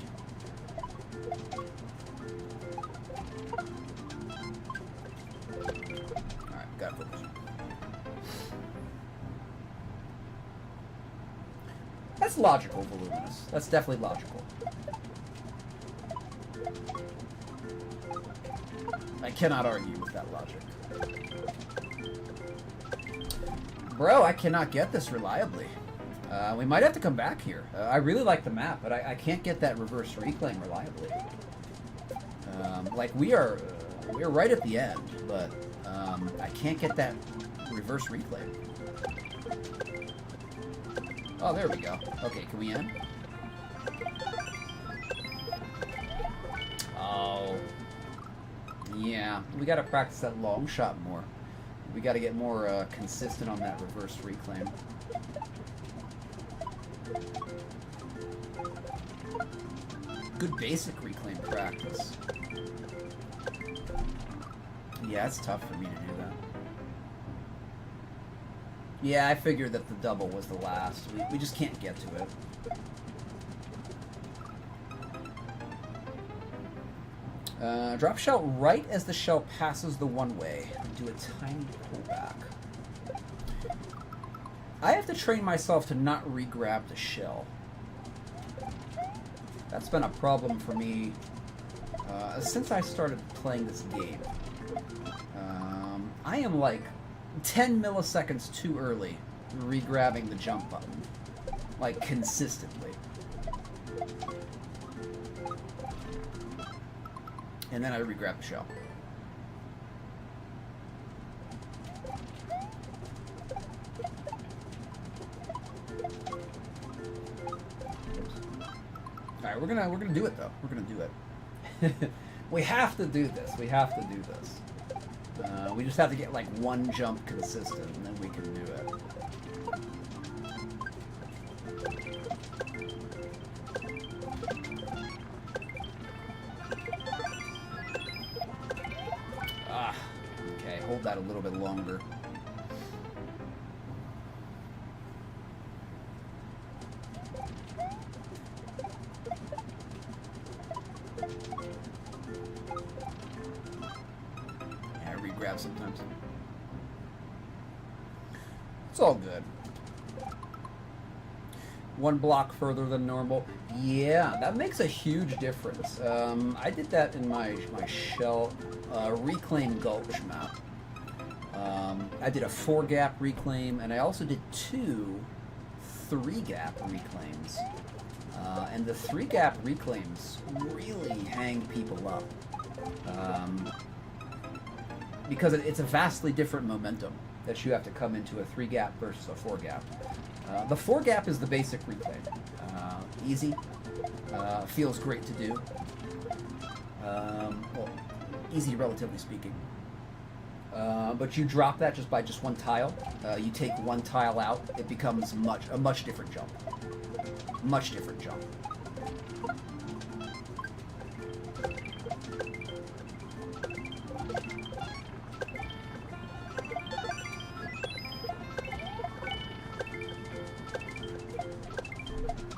Alright, got focus. That's logical, Voluminous. That's definitely logical. I cannot argue with that logic. Bro, I cannot get this reliably. We might have to come back here. I really like the map, but I can't get that reverse reclaim reliably. Like, we're right at the end, but I can't get that reverse reclaim. Oh, there we go. Okay, can we end? Oh. Yeah, we gotta practice that long shot more. We gotta get more consistent on that reverse reclaim. Good basic reclaim practice. Yeah, it's tough for me to do that. Yeah, I figured that the double was the last. We just can't get to it. Drop shell right as the shell passes the one-way. Do a tiny pullback. I have to train myself to not re-grab the shell. That's been a problem for me since I started playing this game. I am like 10 milliseconds too early re-grabbing the jump button. Like, consistently. And then I re-grab the shell. Alright, we're gonna do it though. We're gonna do it. We have to do this. We have to do this. We just have to get like one jump consistent, and then we can do it. Ah, okay. Hold that a little bit longer. Grab sometimes. It's all good. One block further than normal. Yeah, that makes a huge difference. I did that in my shell reclaim gulch map. I did a 4-gap reclaim, and I also did 2 3-gap reclaims. And the 3-gap reclaims really hang people up. Because it's a vastly different momentum that you have to come into a 3-gap versus a 4-gap. The 4-gap is the basic reclaim. Easy. Feels great to do. Well, easy relatively speaking. But you drop that just by one tile. You take one tile out, it becomes a much different jump. Much different jump.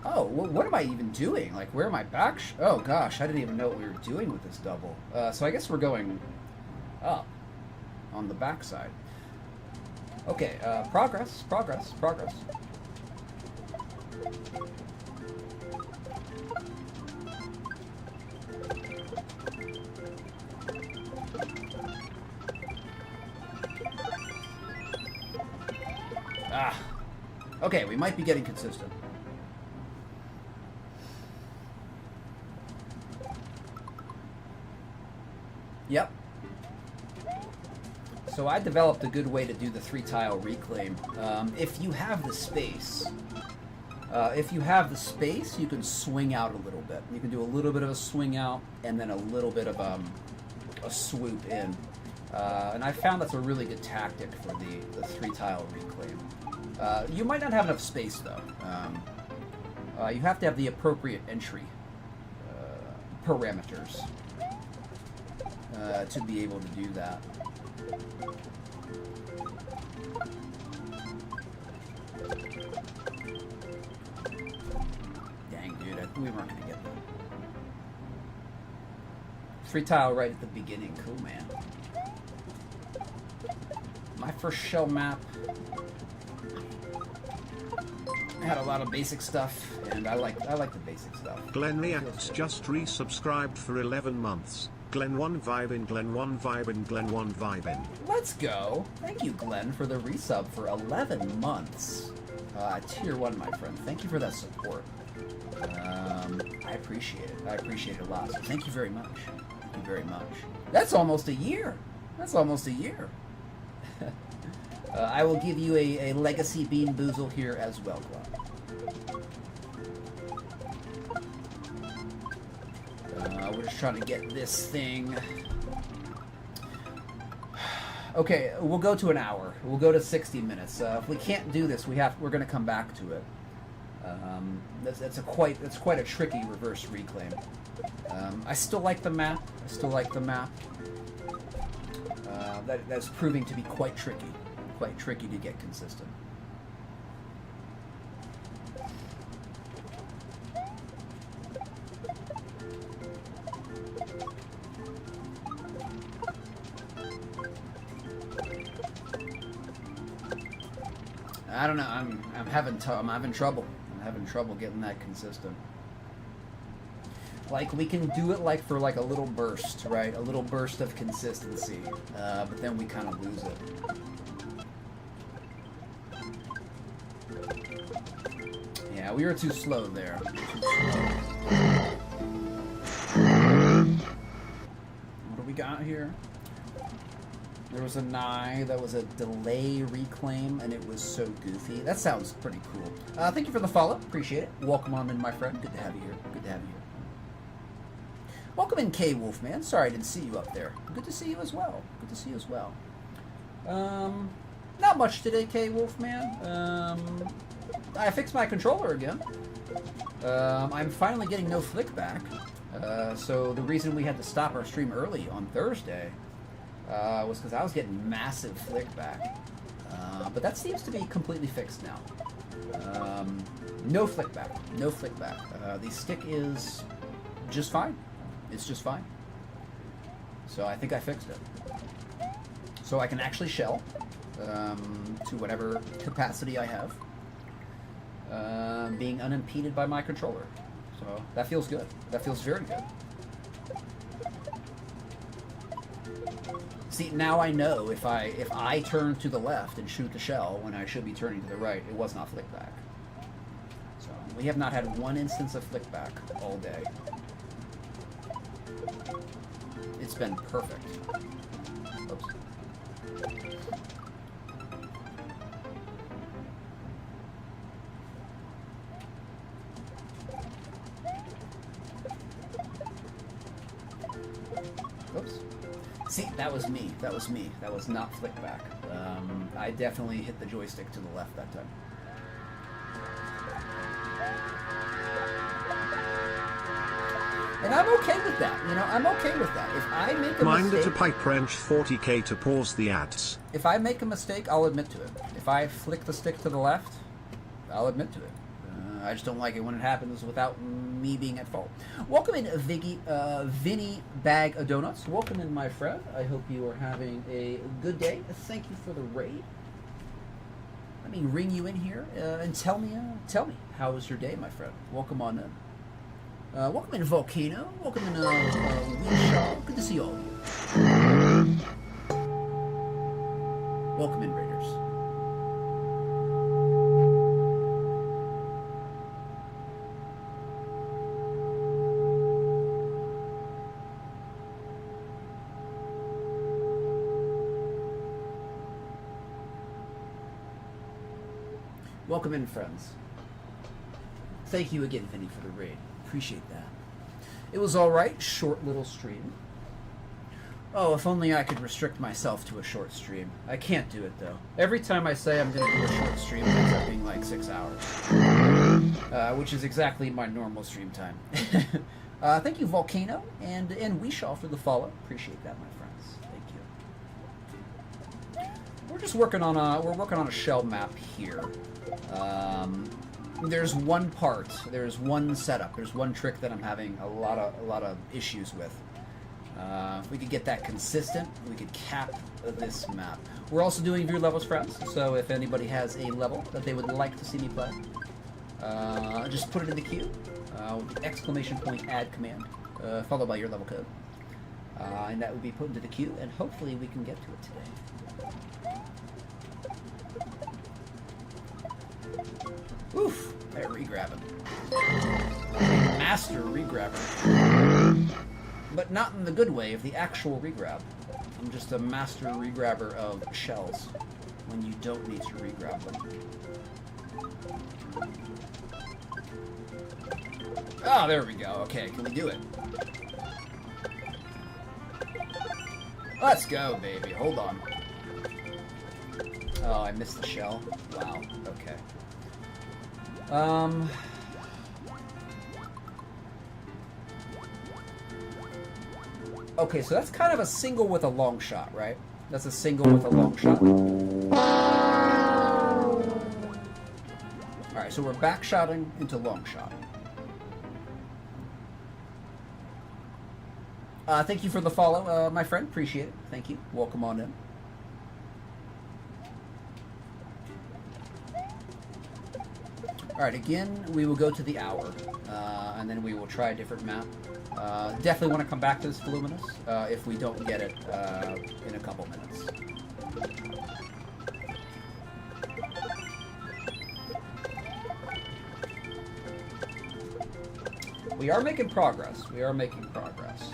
Oh, what am I even doing? Like, where am I back? Oh gosh, I didn't even know what we were doing with this double. So I guess we're going up on the backside. Okay, progress. Ah. Okay, we might be getting consistent. Yep. So I developed a good way to do the 3-tile reclaim. If you have the space, you can swing out a little bit. You can do a little bit of a swing out and then a little bit of a swoop in. And I found that's a really good tactic for the 3-tile reclaim. You might not have enough space though. You have to have the appropriate entry parameters. To be able to do that. Dang, dude, I think we weren't going to get that. 3-tile right at the beginning. Cool, man. My first shell map had a lot of basic stuff, and I like the basic stuff. Glenn Reacts just resubscribed for 11 months. Glenn 1 vibin', Glenn 1 vibin', Glenn 1 vibin'. Let's go. Thank you, Glenn, for the resub for 11 months. Tier 1, my friend. Thank you for that support. I appreciate it. I appreciate it a lot. So thank you very much. Thank you very much. That's almost a year. That's almost a year. I will give you a legacy bean boozle here as well, Glenn. We're just trying to get this thing. Okay, we'll go to an hour. We'll go to 60 minutes. If we can't do this, we're going to come back to it. That's quite a tricky reverse reclaim. I still like the map. That's proving to be quite tricky to get consistent. I don't know. I'm having trouble. I'm having trouble getting that consistent. Like, we can do it like for like a little burst, right? A little burst of consistency, but then we kind of lose it. Yeah, we were too slow there. What do we got here? There was a Nye that was a delay reclaim, and it was so goofy. That sounds pretty cool. Thank you for the follow. Appreciate it. Welcome on in, my friend. Good to have you here. Good to have you here. Welcome in, K Wolfman. Sorry I didn't see you up there. Good to see you as well. Good to see you as well. Not much today, K Wolfman. I fixed my controller again. I'm finally getting no flick back. So the reason we had to stop our stream early on Thursday was because I was getting massive flick back. But that seems to be completely fixed now. No flick back. No flick back. The stick is just fine. It's just fine. So I think I fixed it. So I can actually shell to whatever capacity I have, being unimpeded by my controller. So that feels good. That feels very good. See, now I know if I turn to the left and shoot the shell when I should be turning to the right, it was not flick back. So we have not had one instance of flick back all day. It's been perfect. Oops. Oops. See, that was me. That was me. That was not flick back. I definitely hit the joystick to the left that time. And I'm okay with that, you know, I'm okay with that. If I make a Mind mistake... at a pipe wrench 40k to pause the ads. If I make a mistake, I'll admit to it. If I flick the stick to the left, I'll admit to it. I just don't like it when it happens without me being at fault. Welcome in, Vinny Bag of Donuts. Welcome in, my friend. I hope you are having a good day. Thank you for the raid. Let me ring you in here and tell me, how was your day, my friend? Welcome on in. Welcome in, Volcano. Welcome in, Winshaw. Good to see all of you. Welcome in, Raiders. Welcome in, friends. Thank you again, Vinny, for the raid. Appreciate that. It was alright, short little stream. Oh, if only I could restrict myself to a short stream. I can't do it, though. Every time I say I'm going to do a short stream, it ends up being like 6 hours. Which is exactly my normal stream time. Thank you, Volcano, and Weeshaw for the follow. Appreciate that, my friends. Thank you. We're just working on a shell map here. There's one part, there's one setup, there's one trick that I'm having a lot of issues with. If we could get that consistent, we could cap this map. We're also doing viewer levels, friends, so if anybody has a level that they would like to see me play, just put it in the queue with the ! add command, followed by your level code. And that would be put into the queue, and hopefully we can get to it today. Oof, that regrabbing. Master regrabber. But not in the good way of the actual regrab. I'm just a master regrabber of shells when you don't need to regrab them. Ah, there we go. Okay, can we do it? Let's go, baby. Hold on. Oh, I missed the shell. Wow. Okay. Okay, so that's kind of a single with a long shot, right? That's a single with a long shot. Alright, so we're back shotting into long shot. Thank you for the follow, my friend. Appreciate it. Thank you. Welcome on in. Alright, again, we will go to the hour, and then we will try a different map. Definitely want to come back to this Voluminous, if we don't get it in a couple minutes. We are making progress. We are making progress.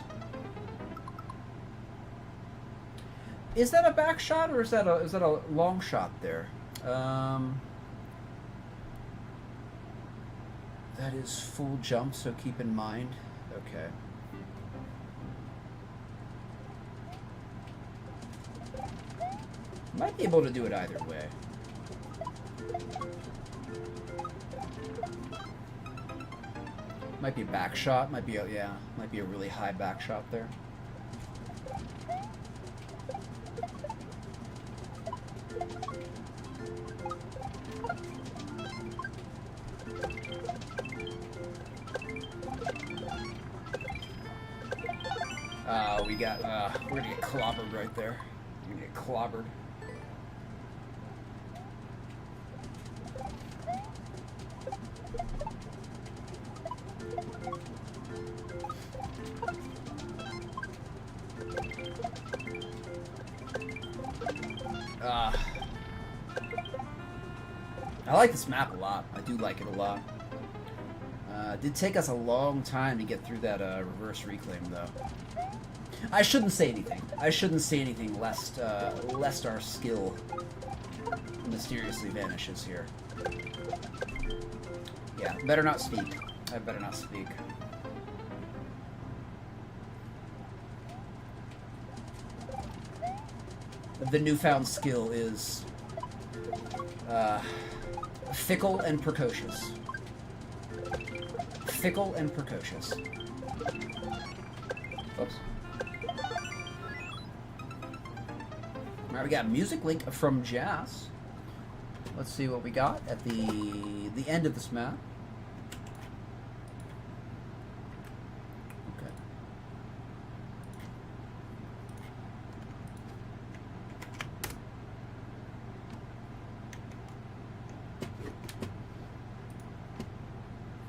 Is that a back shot or is that a long shot there? That is full jump, so keep in mind. Okay. Might be able to do it either way. Might be a back shot. Might be a, yeah. Might be a really high back shot there. We're gonna get clobbered right there. We're gonna get clobbered. I like this map a lot. I do like it a lot. It did take us a long time to get through that reverse reclaim, though. I shouldn't say anything. I shouldn't say anything lest our skill mysteriously vanishes here. Yeah, better not speak. I better not speak. The newfound skill is fickle and precocious. Fickle and precocious. Oops. Alright, we got a music link from Jazz. Let's see what we got at the end of this map. Okay.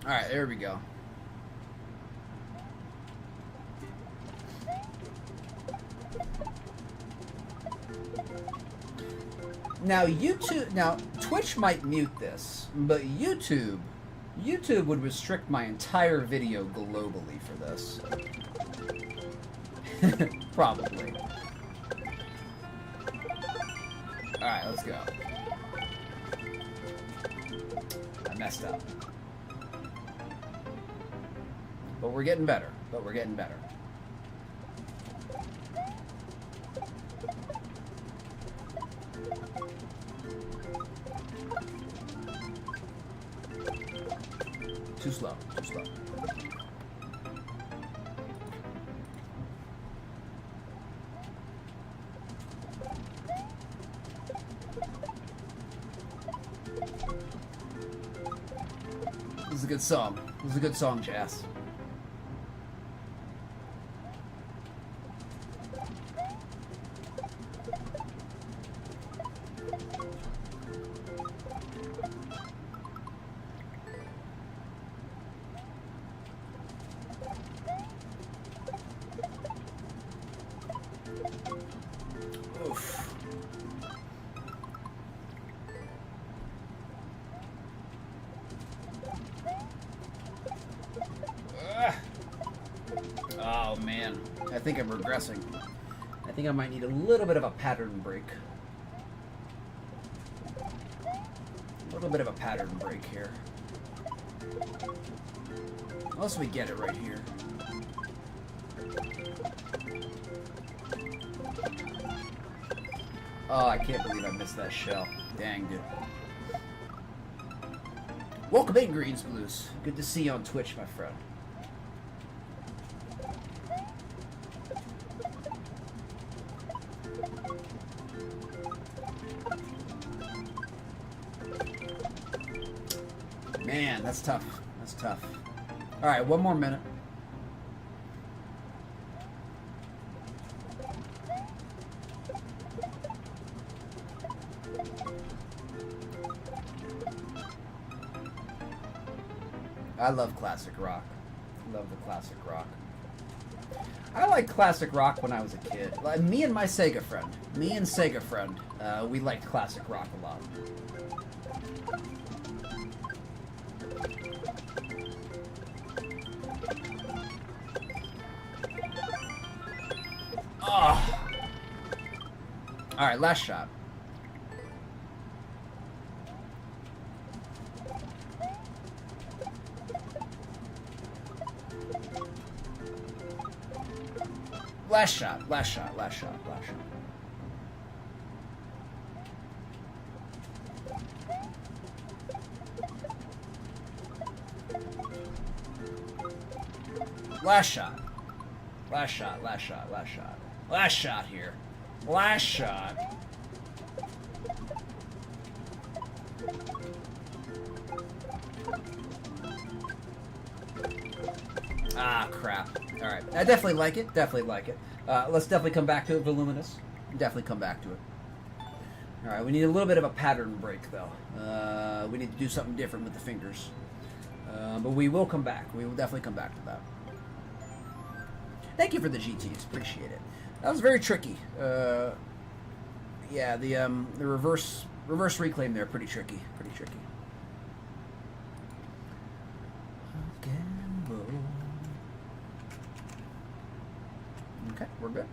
Alright, there we go. Now Twitch might mute this, but YouTube would restrict my entire video globally for this. Probably. Alright, let's go. I messed up. But we're getting better. Too slow. This is a good song. Jazz. Oh man, I think I'm regressing. I think I might need a little bit of a pattern break. A little bit of a pattern break here. Unless we get it right here. Oh, I can't believe I missed that shell. Dang, dude. Welcome in, Greens Blues. Good to see you on Twitch, my friend. Man, that's tough. That's tough. All right, one more minute. I love classic rock. Love the classic rock. I liked classic rock when I was a kid. Like, me and my Sega friend. We liked classic rock a lot. Oh. All right, last shot. Last shot, last shot, last shot, last shot. Last shot. Last shot, last shot, last shot. Last shot here. Last shot. Ah, crap. Alright. I definitely like it. Definitely like it. Let's definitely come back to it, Voluminous. Definitely come back to it. Alright, we need a little bit of a pattern break, though. We need to do something different with the fingers. But we will come back. We will definitely come back to that. Thank you for the GTs. Appreciate it. That was very tricky. Yeah, the reverse reclaim there, pretty tricky. Pretty tricky. Okay, we're good.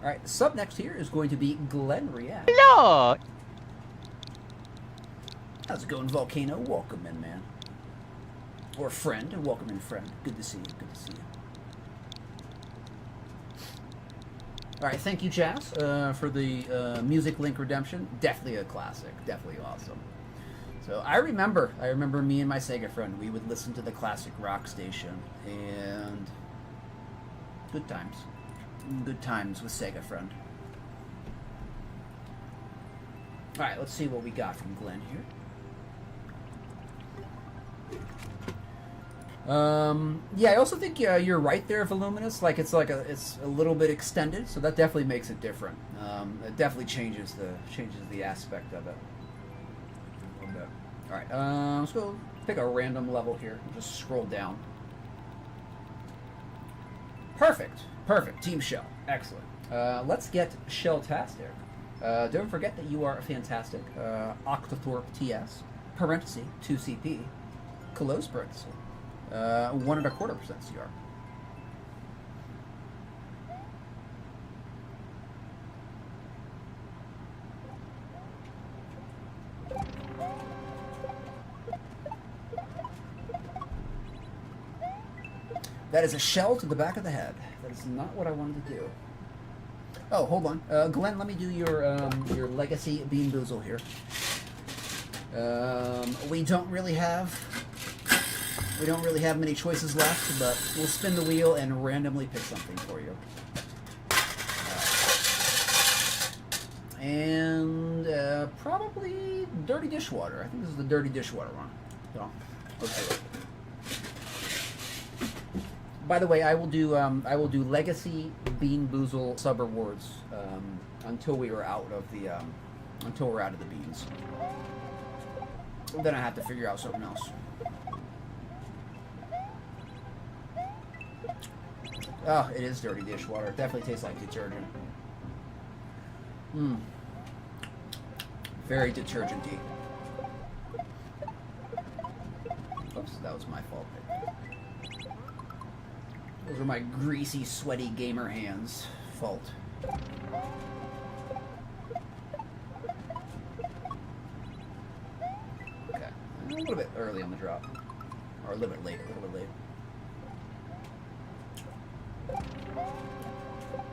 Alright, sub next here is going to be Glenn React. Hello! How's it going, Volcano? Welcome in, man. Or friend. Welcome in, friend. Good to see you. Good to see you. Alright, thank you, Jazz, for the music link redemption. Definitely a classic. Definitely awesome. So I remember me and my Sega friend, we would listen to the classic rock station, and good times. Good times with Sega friend. Alright, let's see what we got from Glenn here. Yeah, I also think you're right there, Voluminous. Like it's a little bit extended, so that definitely makes it different. It definitely changes the aspect of it. A little bit. All right, let's go pick a random level here. Just scroll down. Perfect, perfect. Team Shell, excellent. Let's get Shell-tastic. Don't forget that you are fantastic. Octothorpe TS, parenthesis 2CP, close parenthesis. 1.25% CR. That is a shell to the back of the head. That is not what I wanted to do. Oh, hold on. Glenn, let me do your legacy Bean Boozle here. We don't really have many choices left, but we'll spin the wheel and randomly pick something for you. And probably dirty dishwater. I think this is the dirty dishwater one. So, let's do it. By the way, I will do legacy Bean Boozle sub rewards until we are out of the beans. Then I have to figure out something else. Oh, it is dirty dishwater. It definitely tastes like detergent. Mmm. Very detergent-y. Oops, that was my fault. Those are my greasy, sweaty gamer hands' fault. Okay. A little bit early on the drop. Or a little bit late,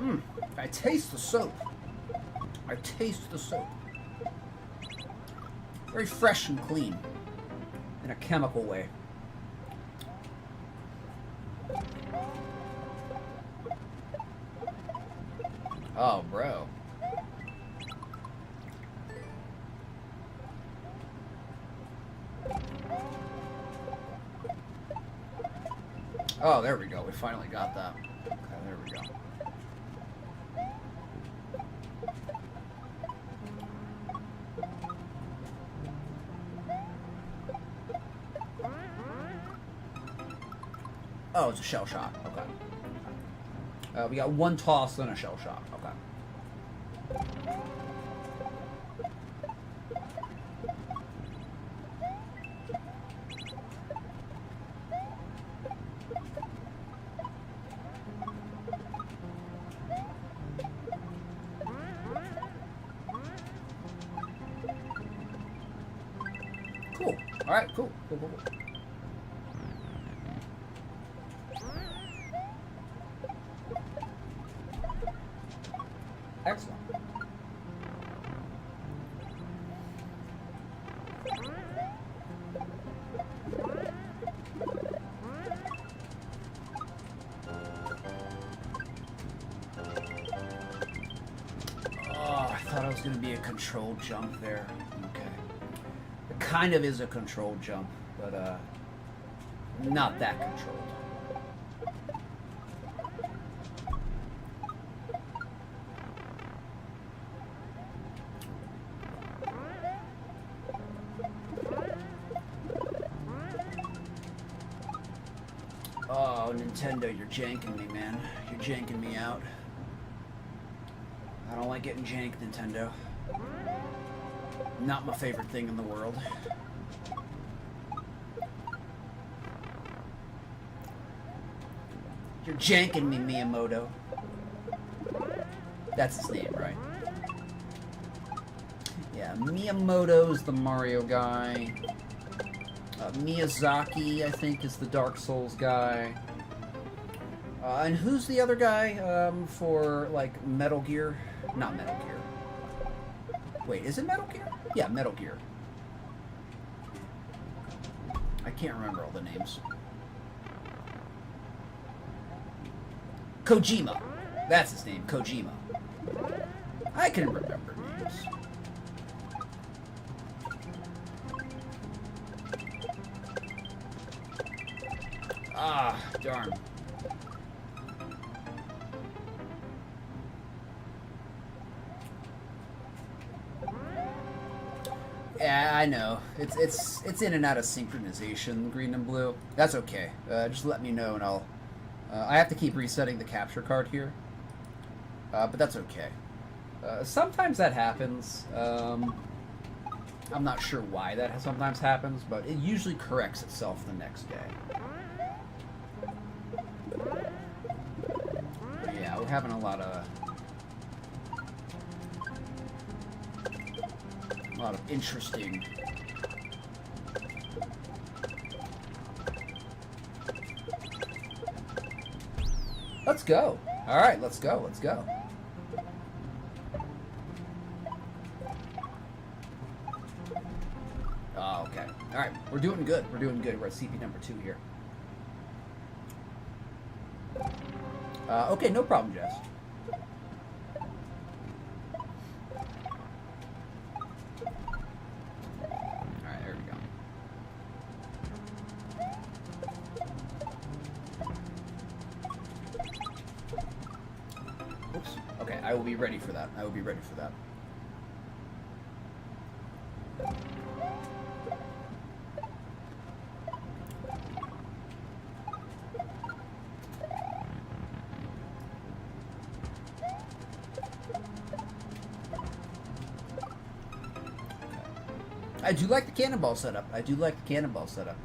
Mmm, I taste the soap. I taste the soap. Very fresh and clean. in a chemical way. Oh, bro. Oh, there we go. We finally got that. Okay, there we go. Oh, it's a shell shot. Okay. We got one toss and a shell shot. Okay. Cool. All right. Cool. Cool. Cool. Cool. Excellent. Oh, I thought it was going to be a controlled jump there. Okay. It kind of is a controlled jump, but not that controlled. Oh, Nintendo, you're janking me, man. You're janking me out. I don't like getting janked, Nintendo. Not my favorite thing in the world. You're janking me, Miyamoto. That's his name, right? Yeah, Miyamoto's the Mario guy. Miyazaki, I think, is the Dark Souls guy. And who's the other guy for, like, Metal Gear? Not Metal Gear. Wait, is it Metal Gear? Yeah, Metal Gear. I can't remember all the names. Kojima. That's his name, Kojima. I can remember names. Ah, darn. Yeah, I know. It's in and out of synchronization, green and blue. That's okay. Just let me know and I'll... I have to keep resetting the capture card here. But that's okay. Sometimes that happens. I'm not sure why that sometimes happens, but it usually corrects itself the next day. But yeah, we're having a lot of interesting Let's go. All right, let's go. Let's go. Oh, okay. All right, we're doing good. We're doing good. We're at CP number 2 here. Okay, no problem, Jess. Alright, there we go. Oops. Okay, I will be ready for that. I will be ready for that. I do like the cannonball setup. I do like the cannonball setup.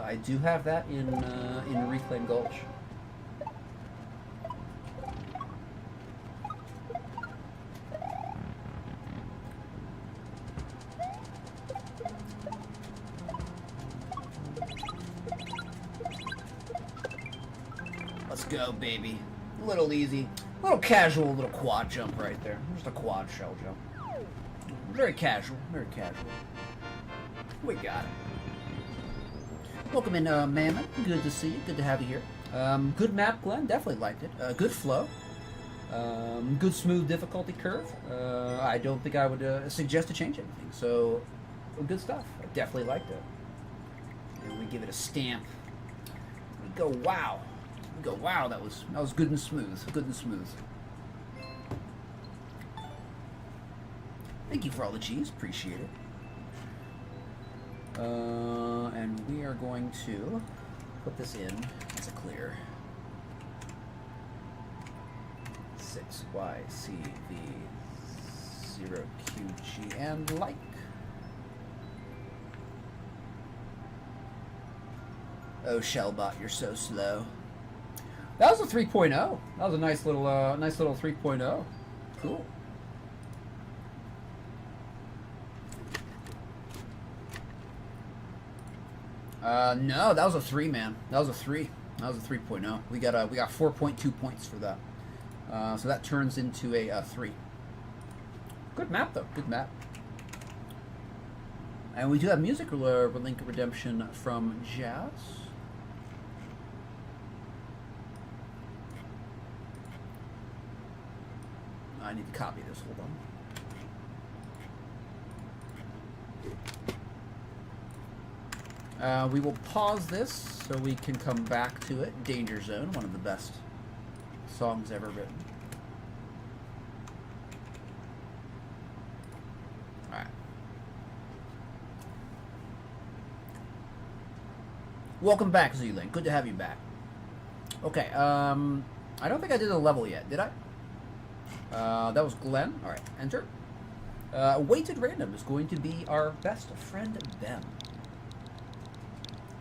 I do have that in Reclaim Gulch. Let's go, baby. A little easy. A little casual, little quad jump right there. Just a quad shell jump. Very casual, very casual. We got it. Welcome in, Mammon. Good to see you. Good to have you here. Good map, Glenn. Definitely liked it. Good flow. Good smooth difficulty curve. I don't think I would suggest to change anything. So, good stuff. I definitely liked it. And we give it a stamp. We go, wow. We go, wow. That was good and smooth. Good and smooth. Thank you for all the G's. Appreciate it. And we are going to put this in as a clear. 6YCV0QG and like. Oh, Shellbot, you're so slow. That was a 3.0. That was a nice little 3.0. Cool. No, that was a 3, man. That was a 3. That was a 3.0. We got 4.2 points for that. So that turns into a 3. Good map, though. Good map. And we do have music link redemption from Jazz. I need to copy this. Hold on. We will pause this so we can come back to it. Danger Zone, one of the best songs ever written. Alright. Welcome back, Z-Link. Good to have you back. Okay, I don't think I did a level yet, did I? That was Glenn. Alright, enter. Weighted random is going to be our best friend, Ben.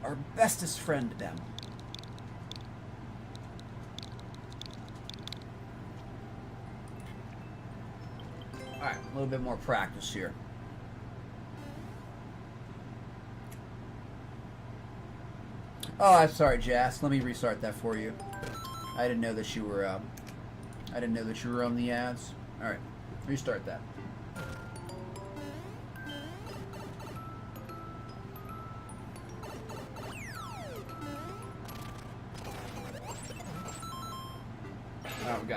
Our bestest friend, Ben. Alright, a little bit more practice here. Oh, I'm sorry, Jas. Let me restart that for you. I didn't know that you were on the ads. Alright, restart that. Oh, we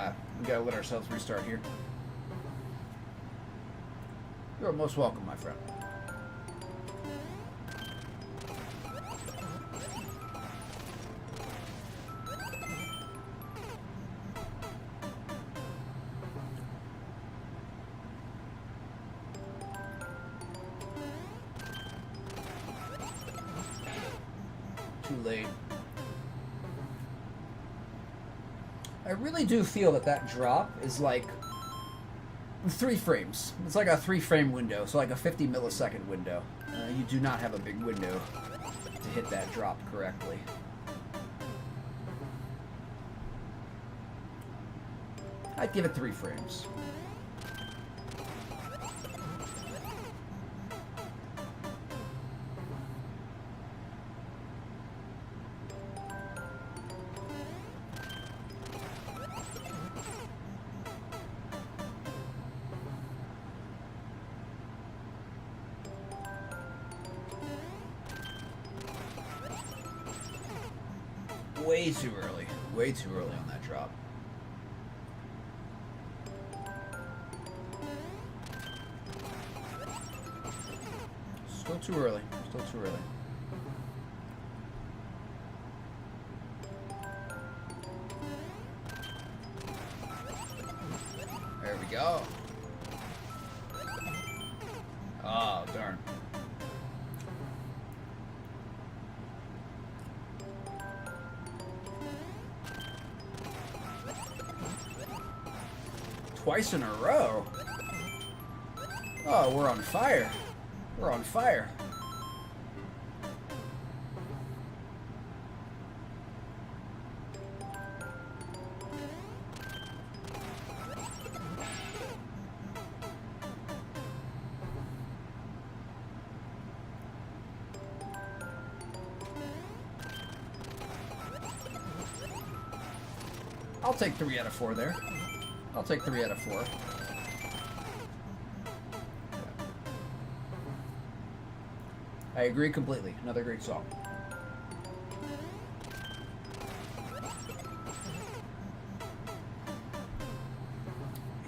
gotta let ourselves restart here. You're most welcome, my friend. Too late. I really do feel that drop is like 3 frames. It's like a 3-frame window, so like a 50 millisecond window. You do not have a big window to hit that drop correctly. I'd give it 3 frames. Way too early. Way too early on that drop. Still too early. Still too early. There we go. Oh, darn. Twice in a row. Oh, we're on fire. We're on fire. I'll take 3 out of 4 there. I'll take 3 out of 4. I agree completely. Another great song.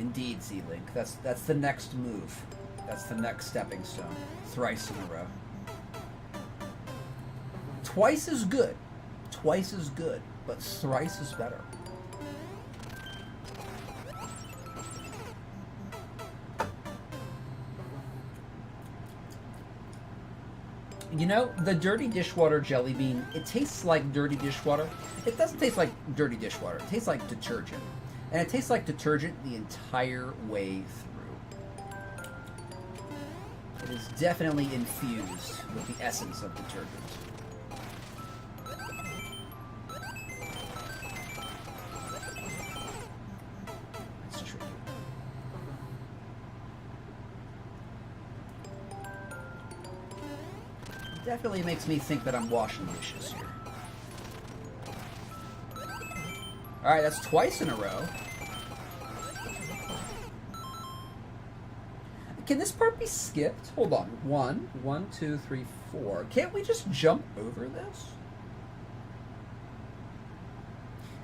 Indeed, Z-Link. That's the next move. That's the next stepping stone. Thrice in a row. Twice is good. Twice is good, but thrice is better. You know, the dirty dishwater jelly bean, it tastes like dirty dishwater. It doesn't taste like dirty dishwater. It tastes like detergent. And it tastes like detergent the entire way through. It is definitely infused with the essence of detergent. It's tricky. It definitely makes me think that I'm washing dishes here. Alright, that's twice in a row. Can this part be skipped? Hold on. 1, 2, 3, 4. Can't we just jump over this?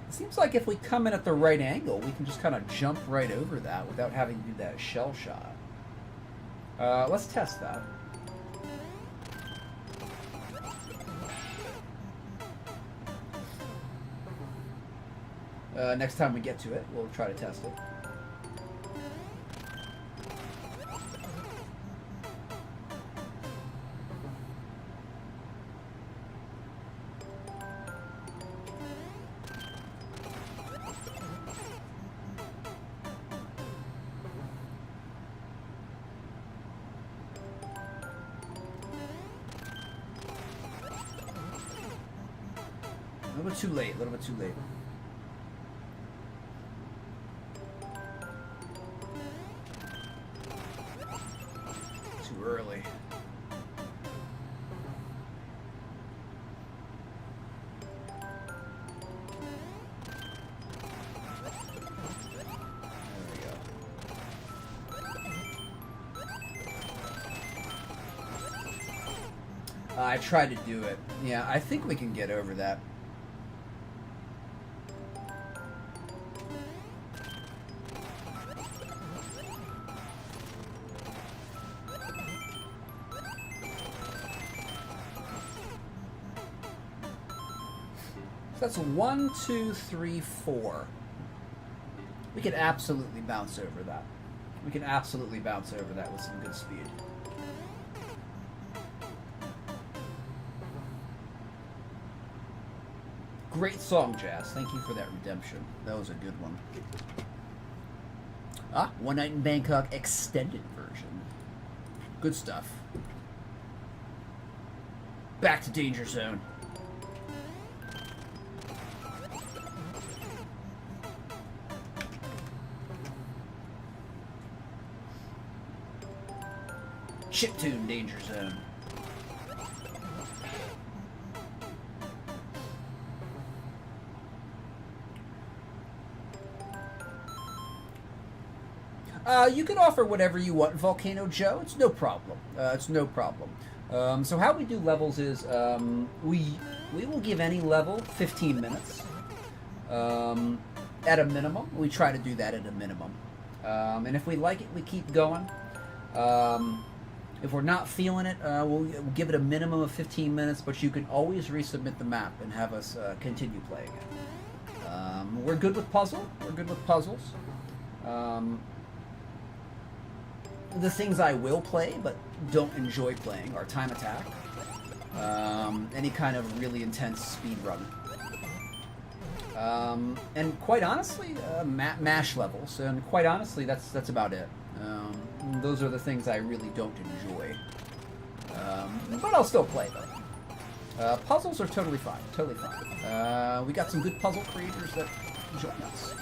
It seems like if we come in at the right angle, we can just kind of jump right over that without having to do that shell shot. Let's test that. Next time we get to it, we'll try to test it. A little bit too late, a little bit too late. Too early. There we go. I tried to do it. Yeah, I think we can get over that. That's 1, 2, 3, 4. We can absolutely bounce over that. We can absolutely bounce over that with some good speed. Great song, Jazz. Thank you for that redemption. That was a good one. Ah, One Night in Bangkok extended version. Good stuff. Back to Danger Zone. Chiptune Danger Zone. You can offer whatever you want, Volcano Joe. It's no problem. It's no problem. So how we do levels is we will give any level 15 minutes at a minimum. We try to do that at a minimum. And if we like it, we keep going. If we're not feeling it, we'll give it a minimum of 15 minutes, but you can always resubmit the map and have us continue playing it. We're good with puzzle. We're good with puzzles. The things I will play but don't enjoy playing are Time Attack, any kind of really intense speed run, and quite honestly, MASH levels, and quite honestly, that's about it. Those are the things I really don't enjoy, but I'll still play them. Puzzles are totally fine, totally fine. We got some good puzzle creators that join us.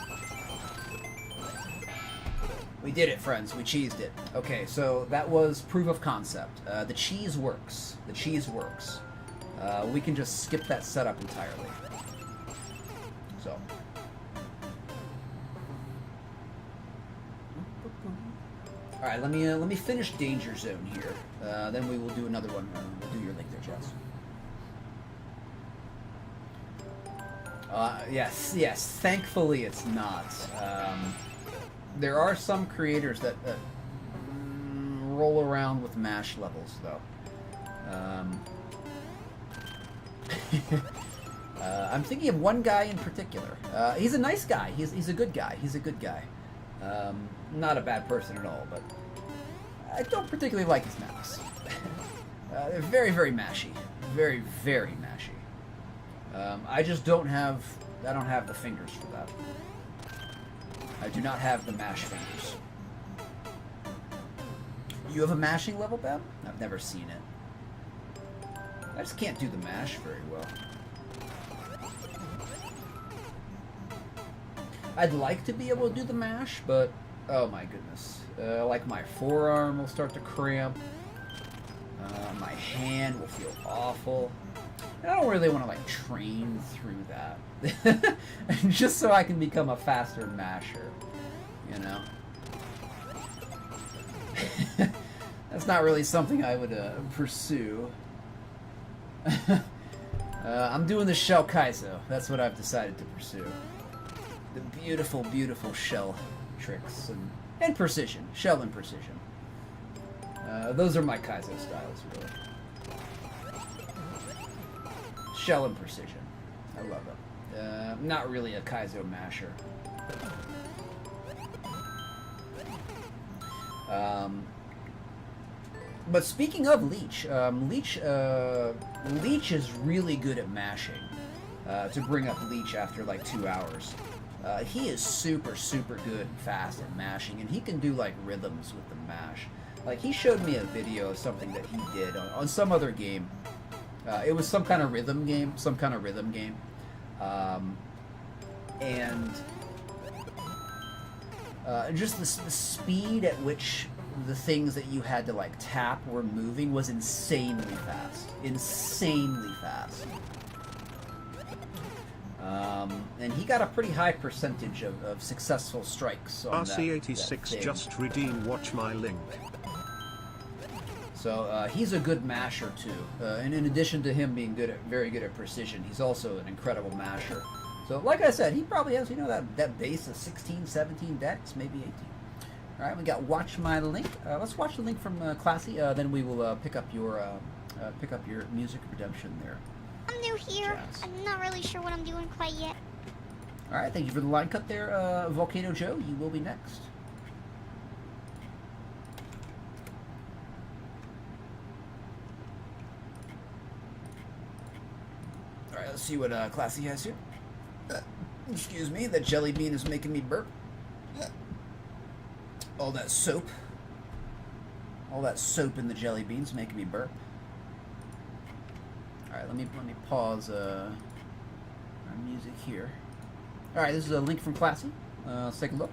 We did it, friends. We cheesed it. Okay, so that was proof of concept. The cheese works. The cheese works. We can just skip that setup entirely. So. All right, let me finish Danger Zone here. Then we will do another one. We'll do your link there, Jess. Yes. Thankfully, it's not. There are some creators that roll around with mash levels, though. I'm thinking of one guy in particular. He's a nice guy. He's a good guy. He's a good guy. Not a bad person at all, but I don't particularly like his maps. They're very, very mashy. Very, very mashy. I just don't have... I don't have the fingers for that. I do not have the mash fingers. You have a mashing level, Ben? I've never seen it. I just can't do the mash very well. I'd like to be able to do the mash, but oh my goodness. Like my forearm will start to cramp. My hand will feel awful. And I don't really want to like train through that. Just so I can become a faster masher, you know? That's not really something I would pursue. I'm doing the Shell Kaizo. That's what I've decided to pursue. The beautiful, beautiful shell tricks and precision. Shell and precision. Those are my Kaizo styles, really. Shell and precision. I love it. Not really a Kaizo masher. But speaking of Leech, Leech is really good at mashing. To bring up Leech after like 2 hours. He is super, super good and fast at mashing, and he can do like rhythms with the mash. Like he showed me a video of something that he did on some other game. It was some kind of rhythm game, and just the speed at which the things that you had to like tap were moving was insanely fast. And he got a pretty high percentage of successful strikes on RC86 that just redeem watch my link. So he's a good masher too. And in addition to him being very good at precision, he's also an incredible masher. So like I said, he probably has, you know, that base of 16, 17 decks, maybe 18. All right, we got watch my link. Let's watch the link from Classy. Then we will pick up your music redemption there. I'm new here. Jazz. I'm not really sure what I'm doing quite yet. All right, thank you for the line cut there, Volcano Joe. You will be next. All right, let's see what Classy has here. Excuse me, that jelly bean is making me burp. All that soap in the jelly beans making me burp. All right, let me pause our music here. All right, this is a link from Classy. Let's take a look.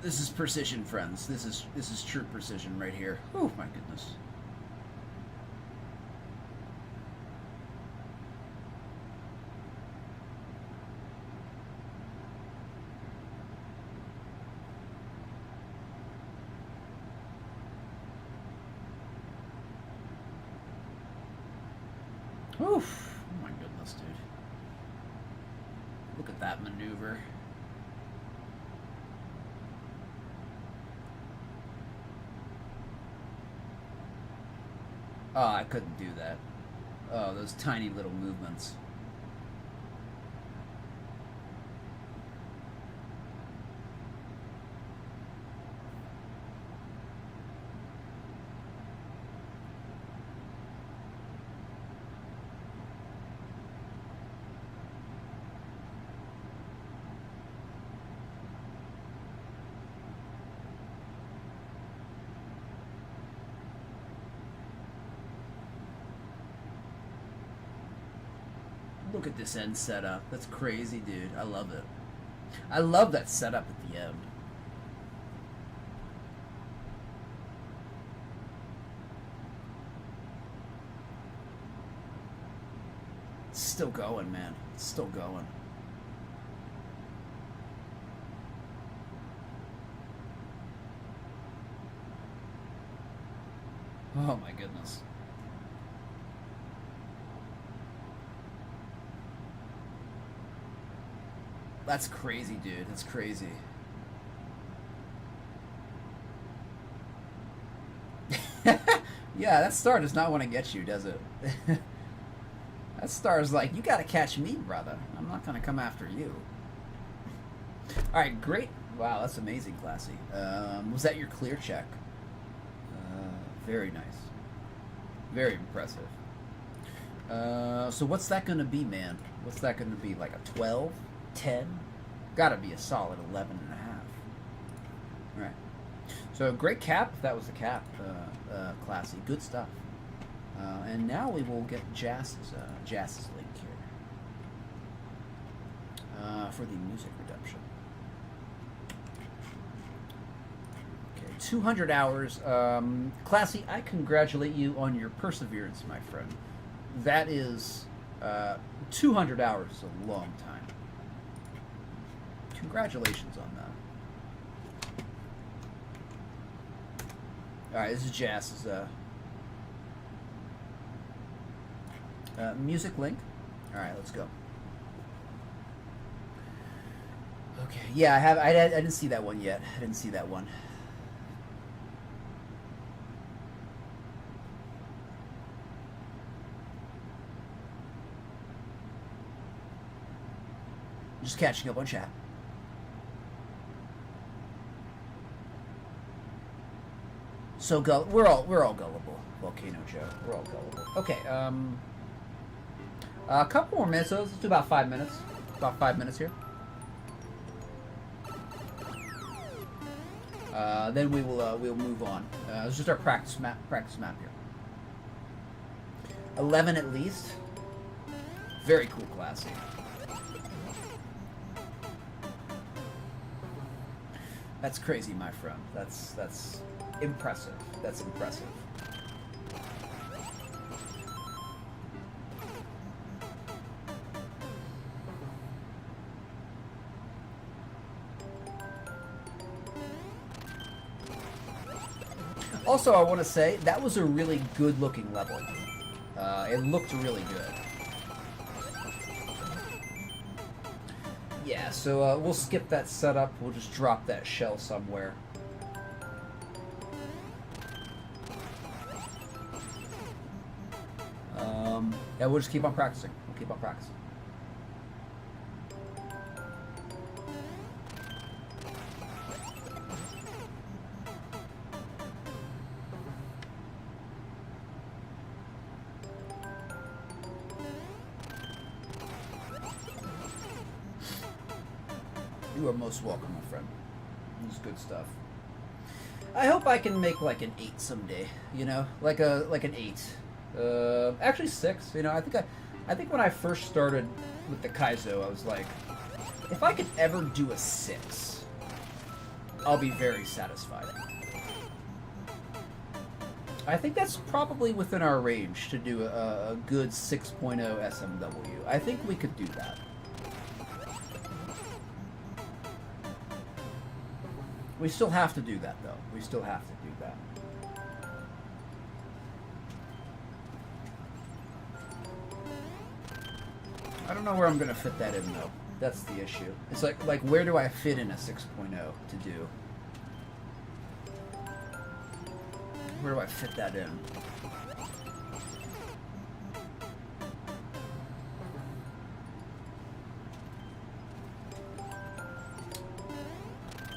This is precision, friends. This is true precision right here. Oh my goodness. Oof. Oh my goodness, dude. Look at that maneuver. Oh, I couldn't do that. Oh, those tiny little movements. Look at this end setup. That's crazy, dude. I love it. I love that setup at the end. It's still going, man. It's still going. Oh my goodness. That's crazy, dude. That's crazy. Yeah, that star does not want to get you, does it? That star is like, you gotta catch me, brother. I'm not gonna come after you. Alright, great. Wow, that's amazing, Classy. Was that your clear check? Very nice. Very impressive. So what's that gonna be, man? What's that gonna be? Like a 12? 10? Gotta be a solid 11 and a half. Alright. So great cap, if that was the cap, Classy. Good stuff. And now we will get Jass's link here. For the music redemption. Okay, 200 hours. Classy, I congratulate you on your perseverance, my friend. That is, 200 hours is a long time. Congratulations on that. Alright, this is Jass's music link. Alright, let's go. Okay, yeah, I didn't see that one yet. I didn't see that one. Just catching up on chat. So we're all gullible, Volcano Joe. We're all gullible. Okay, a couple more minutes. Let's do about 5 minutes. About 5 minutes here. Then we'll move on. It's just our practice map here. 11 at least. Very cool, Classy. That's crazy, my friend. That's impressive. That's impressive. Also, I want to say, that was a really good-looking level. It looked really good. Yeah, so we'll skip that setup. We'll just drop that shell somewhere. Yeah, we'll just keep on practicing. We'll keep on practicing. You are most welcome, my friend. This is good stuff. I hope I can make like an 8 someday. You know, like an 8. Actually 6. You know, I think when I first started with the Kaizo, I was like, if I could ever do a 6, I'll be very satisfied. I think that's probably within our range to do a good 6.0 SMW. I think we could do that. We still have to do that, though. We still have to do that. I don't know where I'm going to fit that in, though. That's the issue. It's like where do I fit in a 6.0 to do? Where do I fit that in?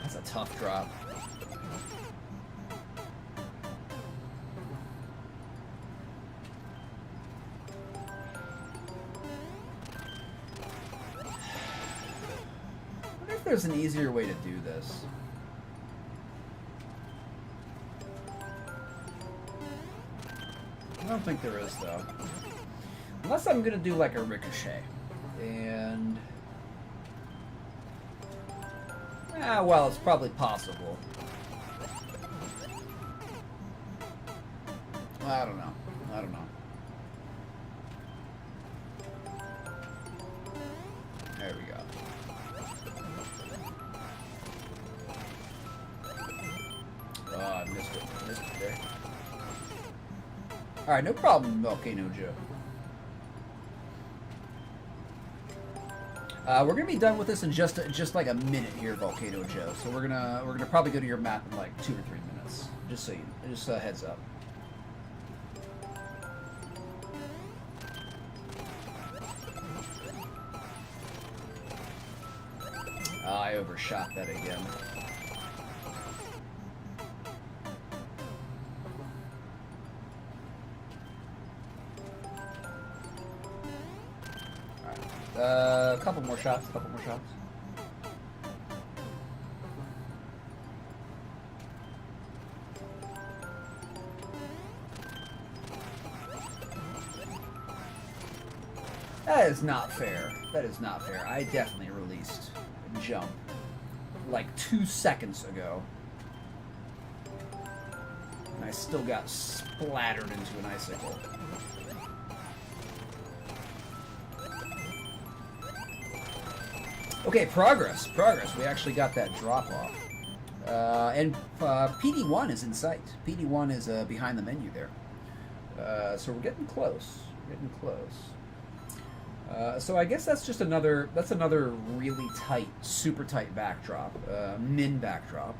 That's a tough drop. I wonder if there's an easier way to do this. I don't think there is, though. Unless I'm gonna do like a ricochet. And... well, it's probably possible. I don't know. I don't know. Alright, no problem, Volcano Joe. We're gonna be done with this in just like a minute here, Volcano Joe. So we're gonna probably go to your map in like 2 or 3 minutes. Just a heads up. I overshot that again. A couple more shots, That is not fair. That is not fair. I definitely released a jump like 2 seconds ago. And I still got splattered into an icicle. Okay, progress. We actually got that drop off. And PD1 is in sight. PD1 is behind the menu there. So we're getting close. So I guess that's just another really tight, super tight backdrop, min backdrop.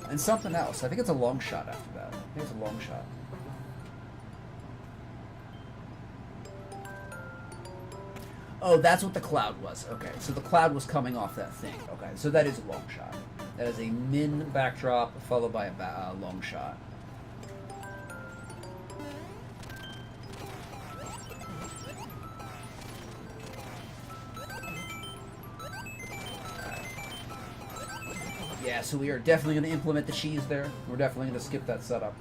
And something else. I think it's a long shot after that. I think it's a long shot. Oh, that's what the cloud was. Okay, so the cloud was coming off that thing. Okay, so that is a long shot. That is a min backdrop followed by a long shot. Yeah, so we are definitely going to implement the cheese there. We're definitely going to skip that setup.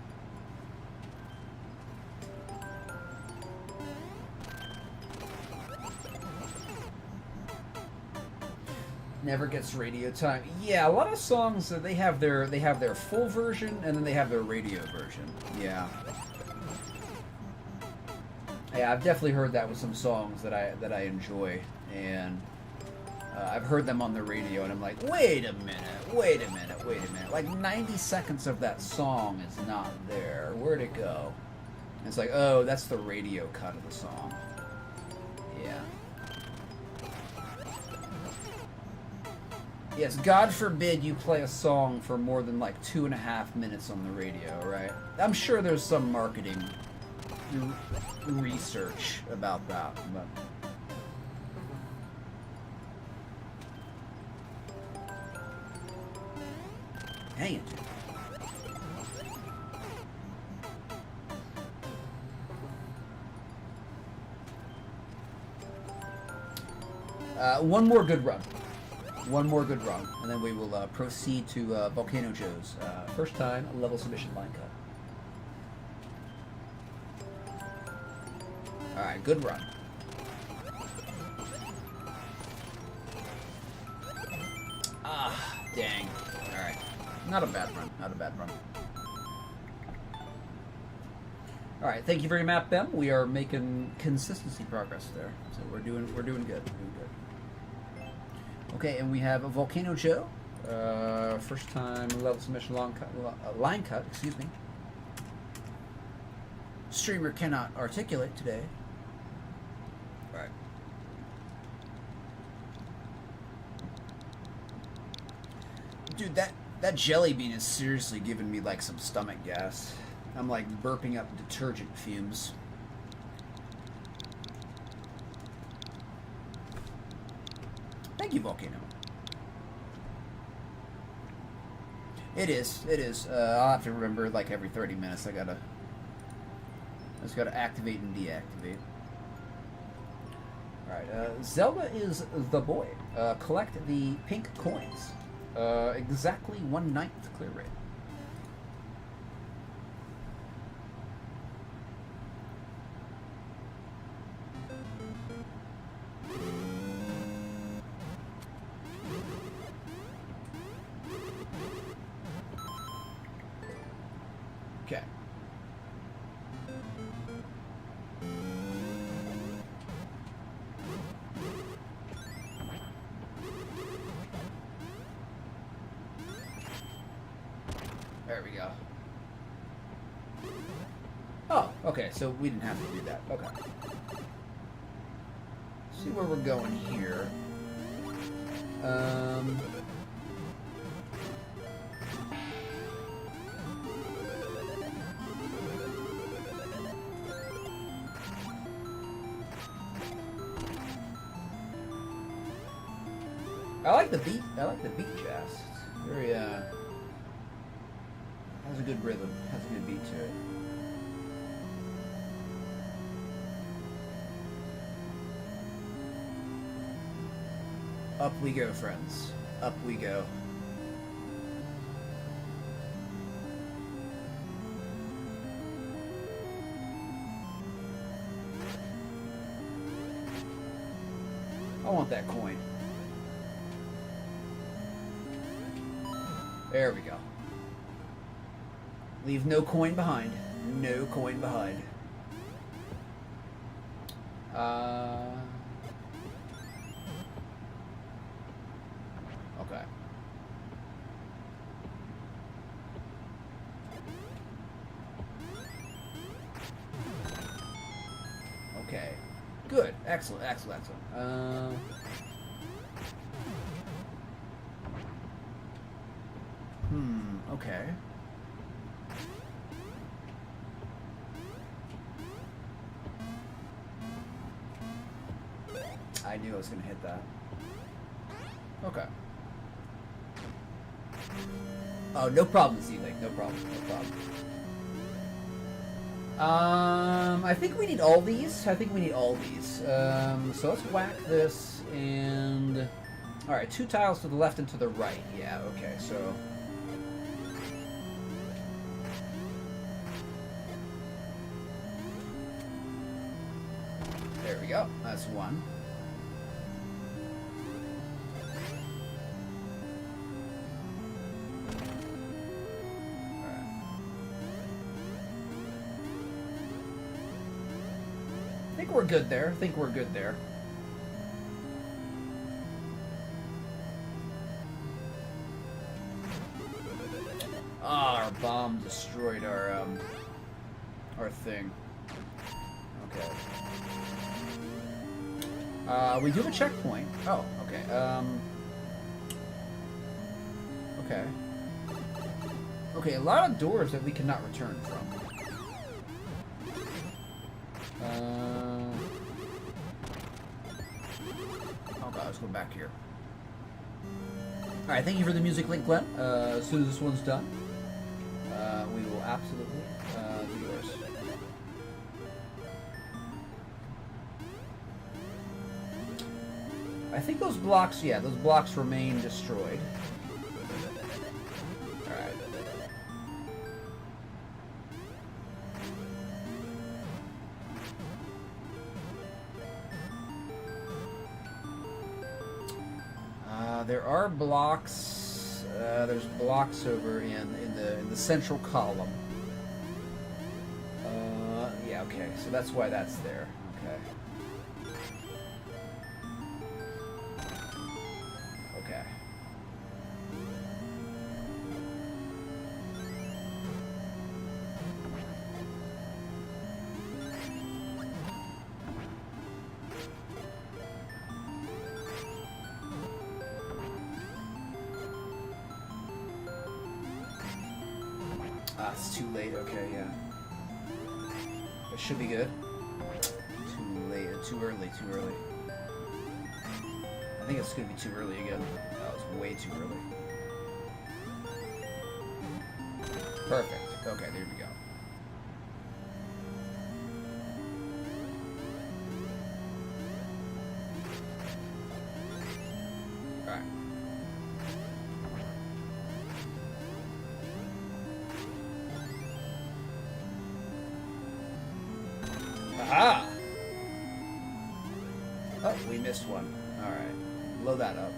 Never gets radio time. Yeah, a lot of songs they have their full version and then they have their radio version. Yeah. Yeah, I've definitely heard that with some songs that I enjoy, and I've heard them on the radio, and I'm like, wait a minute. Like 90 seconds of that song is not there. Where'd it go? And it's like, oh, that's the radio cut of the song. Yeah. Yes, God forbid you play a song for more than like 2.5 minutes on the radio, right? I'm sure there's some marketing research about that, but... Hang it. One more good run. And then we will proceed to Volcano Joe's first time level submission line cut. Alright, good run. Ah, dang. Alright. Not a bad run. Alright, thank you very much, Bem. We are making consistency progress there. So we're doing good. Okay, and we have a Volcano Joe. First time level submission line cut, excuse me. Streamer cannot articulate today. Alright. Dude, that jelly bean is seriously giving me like some stomach gas. I'm like burping up detergent fumes. Thank you, Volcano. It is. I'll have to remember like every 30 minutes I just gotta activate and deactivate. Alright, Zelda is the boy. Collect the pink coins. Exactly 1/9 clear rate. Okay. There we go. Oh, okay, so we didn't have to do that. Okay. Let's see where we're going here. I like the beat. I like the beat jazz. It's very has a good rhythm. Has a good beat to it. Up we go, friends. Up we go. I want that coin. There we go. Leave no coin behind. No coin behind. Okay. Okay. Good. Excellent, excellent, excellent. Okay. I knew I was going to hit that. Okay. Oh, no problem, Z-Link. No problem. No problem. I think we need all these. I think we need all these. So let's whack this and... Alright, 2 tiles to the left and to the right. Yeah, okay, so... There we go. That's 1. I think we're good there. I think we're good there. Ah, our bomb destroyed our thing. Okay. We do have a checkpoint. Oh, okay. Okay. Okay, a lot of doors that we cannot return from. Okay, let's go back here. Alright, thank you for the music link, Glenn. As soon as this one's done, we will absolutely do yours. I think those blocks, yeah, those blocks remain destroyed. Alright. There are blocks. There's blocks over in the central column. Yeah, okay. So that's why that's there. Okay. Okay. Ah, it's too late. Okay, yeah. It should be good. Too late. Too early. Too early. I think it's going to be too early again. Oh, it's way too early. Perfect. Okay, there we go. Alright. Aha! Oh, we missed one. Alright. Blow that up.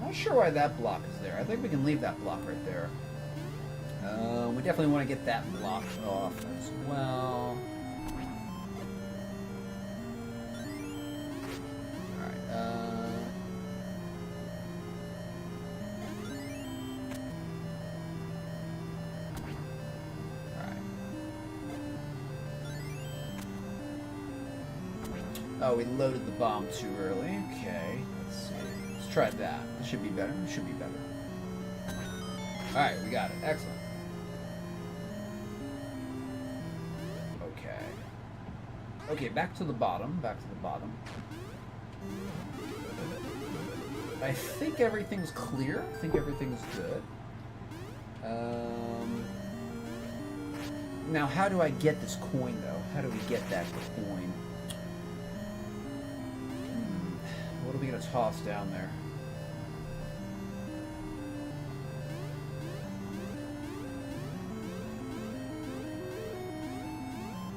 Not sure why that block is there. I think we can leave that block right there. We definitely want to get that block off as well. Oh, we loaded the bomb too early. Okay, let's see. Let's try that. This should be better. This should be better. Alright, we got it. Excellent. Okay. Okay, back to the bottom. Back to the bottom. I think everything's clear. I think everything's good. Now, how do I get this coin, though? How do we get that coin? What are we going to toss down there?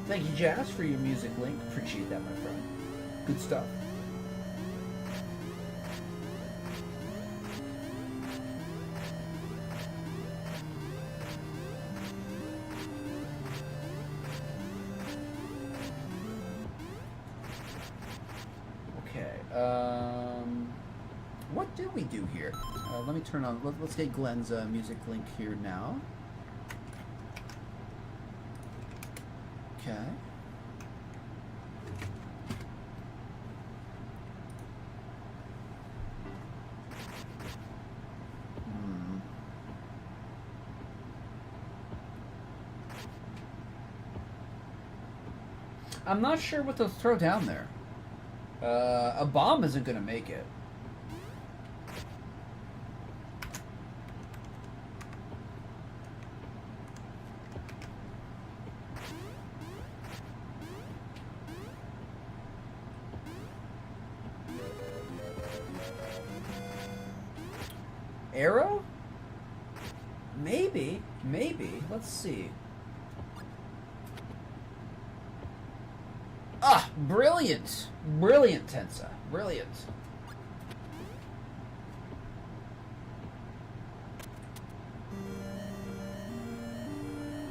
Thank you, Jazz, for your music link. Appreciate that, my friend. Good stuff. What do we do here? Let me turn on. Let's get Glenn's music link here now. Okay. I'm not sure what to throw down there. A bomb isn't going to make it. Arrow? Maybe. Maybe. Let's see. Ah! Brilliant! Brilliant, Tensa. Brilliant.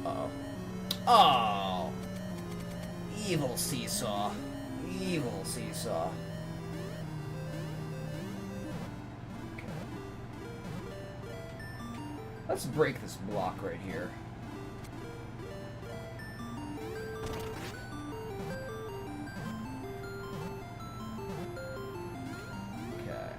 Uh-oh. Oh! Evil seesaw. Evil seesaw. Let's break this block right here. Okay.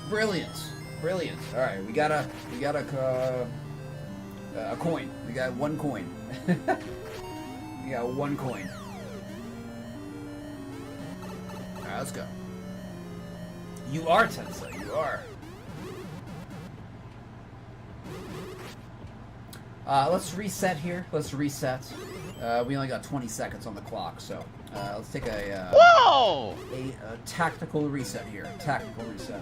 Brilliant. Brilliant. All right, we got a coin. We got one coin. We got one coin. Alright, let's go. You are Tensa, you are. Let's reset here. Let's reset. We only got 20 seconds on the clock, so let's take a tactical reset here. Tactical reset.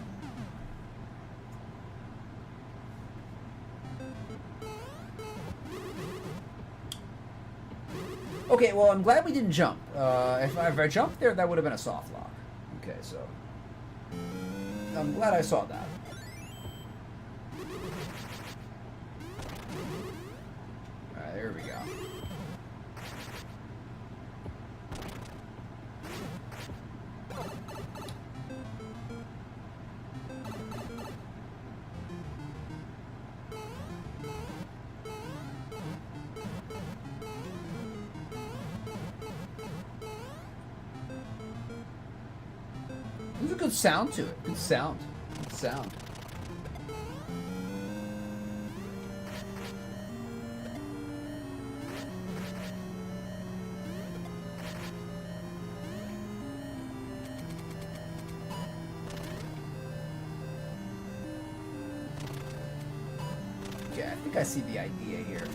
Okay, well, I'm glad we didn't jump. If I jumped there, that would have been a soft lock. Okay, so I'm glad I saw that. Alright, there we go. There's a good sound to it. Good sound. Good sound. Okay, I think I see the idea here.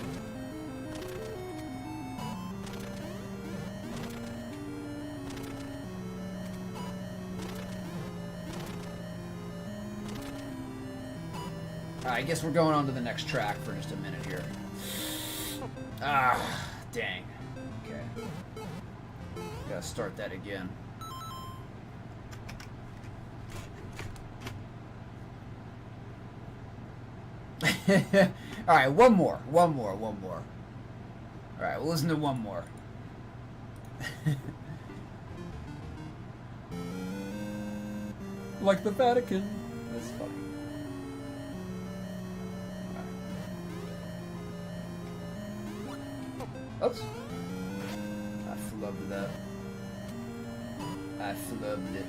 I guess we're going on to the next track for just a minute here. Ah, dang. Okay. Gotta start that again. Alright, one more. Alright, we'll listen to one more. Like the Vatican. That's funny. Right. Oops. I flubbed it up. I flubbed it.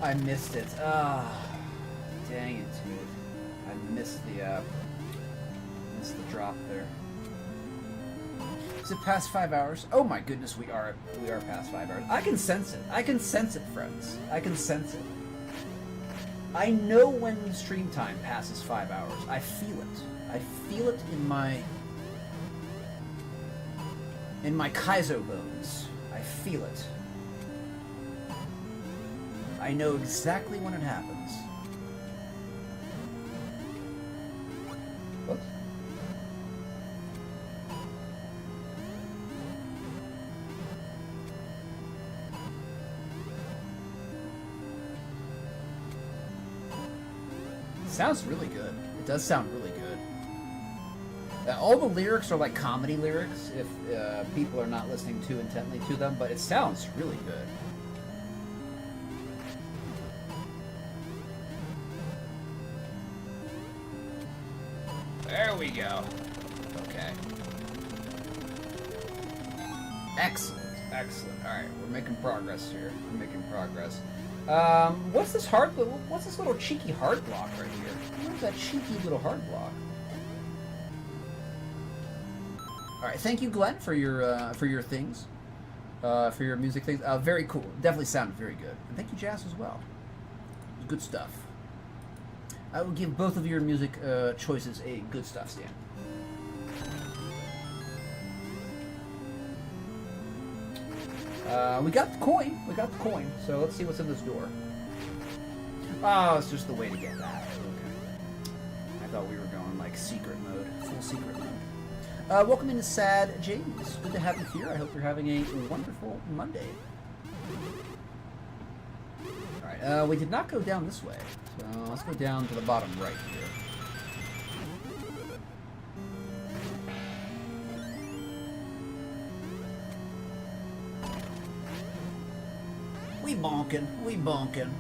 I missed it. Ah, dang it, dude. I missed the drop there. Is it past 5 hours? Oh my goodness, we are past 5 hours. I can sense it. I can sense it, friends. I can sense it. I know when stream time passes 5 hours. I feel it. I feel it in my Kaizo bones. I feel it. I know exactly when it happens. Whoops. It sounds really good. It does sound really good. All the lyrics are like comedy lyrics if people are not listening too intently to them, but it sounds really good. There we go. Okay. Excellent. Excellent. Alright, we're making progress here. We're making progress. What's this little cheeky heart block right here? Where's that cheeky little heart block? Alright, thank you, Glenn, for your things. For your music things. Very cool. Definitely sounded very good. And thank you, Jazz, as well. Good stuff. I will give both of your music choices a good stuff, Stan. We got the coin. We got the coin. So let's see what's in this door. Oh, it's just the way to get that. Okay. I thought we were going like secret mode, full secret mode. Welcome into Sad James. Good to have you here. I hope you're having a wonderful Monday. Alright, we did not go down this way. So let's go down to the bottom right here. We bonkin', we bonkin'.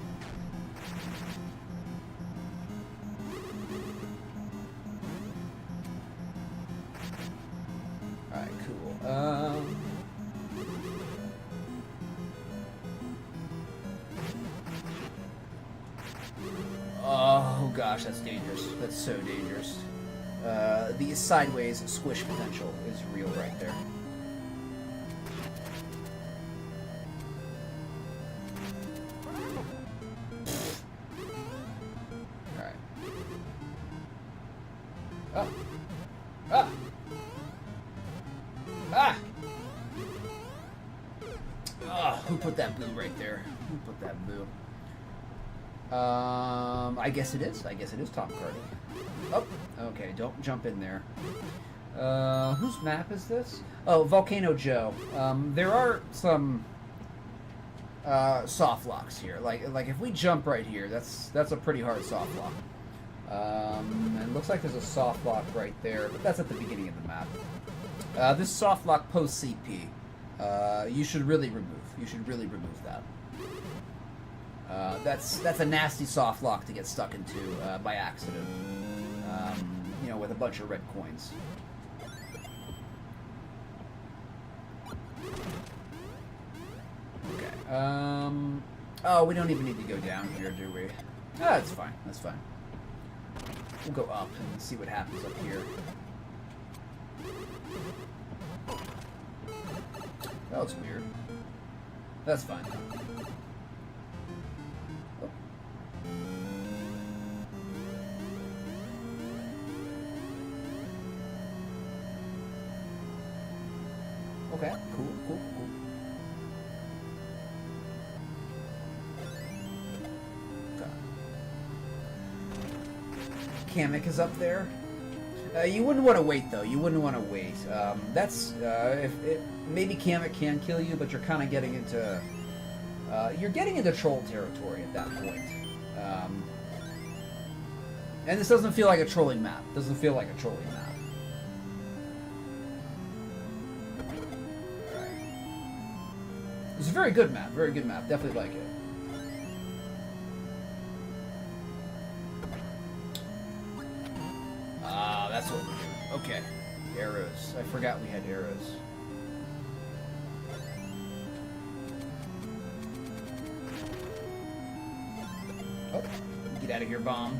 Alright, cool. Oh gosh, that's dangerous. That's so dangerous. The sideways squish potential is real right there. Alright. Oh. Ah! Ah! Oh, who put that boo right there? Who put that boo? I guess it is. I guess it is Tom Cardi. Oh, okay. Don't jump in there. Whose map is this? Oh, Volcano Joe. There are some soft locks here. Like if we jump right here, that's a pretty hard soft lock. And it looks like there's a soft lock right there, but that's at the beginning of the map. This soft lock post CP, you should really remove. You should really remove that. That's a nasty soft lock to get stuck into by accident. You know, with a bunch of red coins. Okay. Oh, we don't even need to go down here, do we? Ah, that's fine. That's fine. We'll go up and see what happens up here. That looks weird. That's fine. Oh. Okay, cool. Kamek is up there. You wouldn't want to wait, though. You wouldn't want to wait. Maybe Kamek can kill you, but you're kind of getting into... you're getting into troll territory at that point. And this doesn't feel like a trolling map. Doesn't feel like a trolling map. Alright. It's a very good map. Very good map. Definitely like it. Ah, that's what we're doing. Okay. Arrows. I forgot we had arrows. Oh, get out of here, bomb.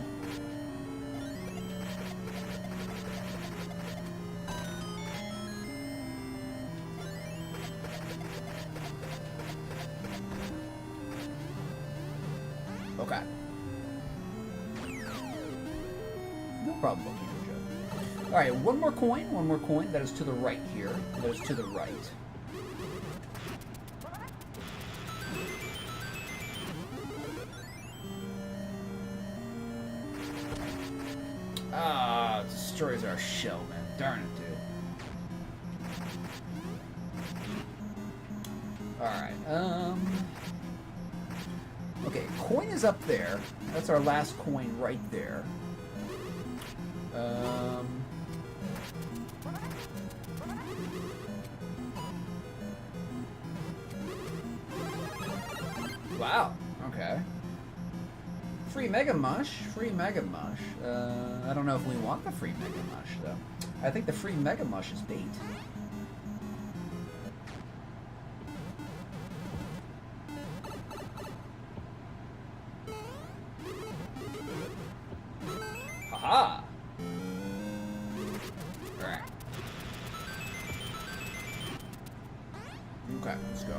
Okay. No problem, Volcano Joe. Alright, one more coin that is to the right here. That is to the right. Ah, it destroys our shell, man. Darn it, dude. Alright, okay, coin is up there. That's our last coin right there. Wow, okay. Free Mega Mush, free Mega Mush. I don't know if we want the free Mega Mush, though. I think the free Mega Mush is bait. Haha! Alright. Okay, let's go.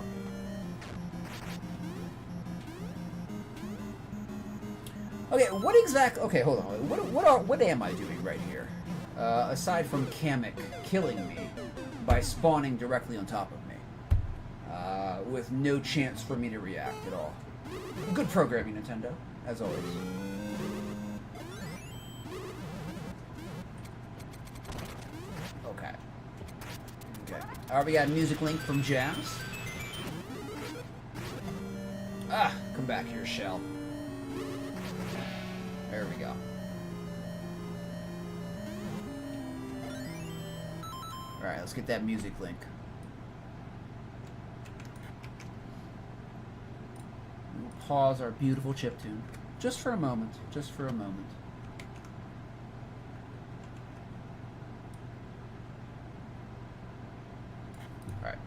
Okay, what exact... Okay, hold on. What am I doing right here? Aside from Kamek killing me by spawning directly on top of me. With no chance for me to react at all. Good programming, Nintendo, as always. Okay. Okay. Alright, we got a music link from Jazz. Ah, come back here, Shell. There we go. Alright, let's get that music link. We'll pause our beautiful chiptune. Just for a moment. Just for a moment. Alright.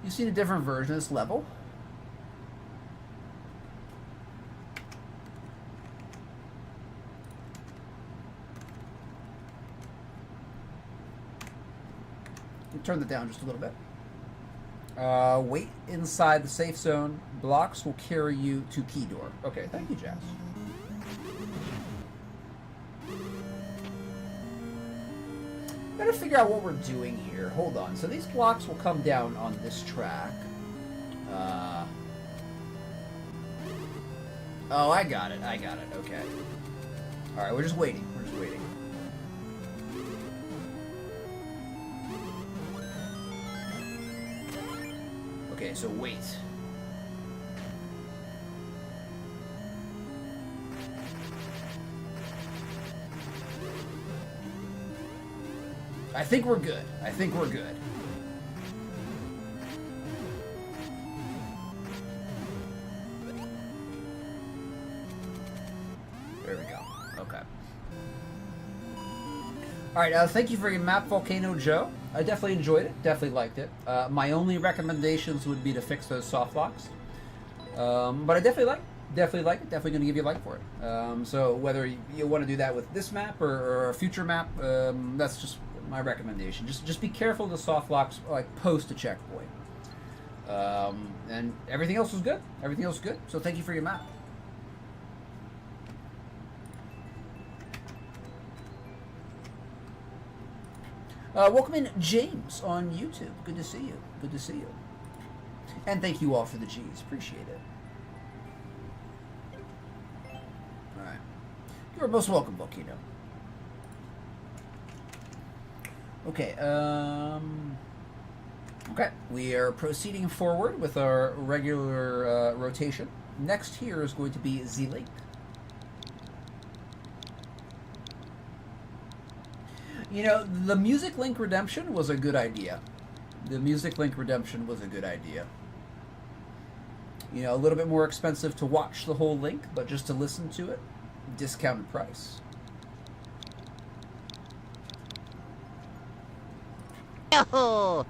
You've seen a different version of this level. Turn that down just a little bit. Wait inside the safe zone. Blocks will carry you to key door. Okay, thank you, Jazz. Gotta figure out what we're doing here. Hold on. So these blocks will come down on this track. Oh, I got it. I got it. Okay. Alright, we're just waiting. We're just waiting. Okay, so wait. I think we're good. I think we're good. There we go. Okay. Alright, thank you for your map, Volcano Joe. I definitely enjoyed it. Definitely liked it. My only recommendations would be to fix those soft locks. But I definitely like it. Definitely like it. Definitely going to give you a like for it. So whether you want to do that with this map or a future map, that's just my recommendation. Just be careful of the soft locks, like post a checkpoint. And everything else was good. Everything else was good. So thank you for your map. Welcome in James on YouTube. Good to see you. Good to see you. And thank you all for the G's. Appreciate it. Alright. You're most welcome, Volcano. Okay, okay, we are proceeding forward with our regular rotation. Next here is going to be Z-Link. You know, the Music Link Redemption was a good idea. The Music Link Redemption was a good idea. You know, a little bit more expensive to watch the whole link, but just to listen to it, discounted price. Oh.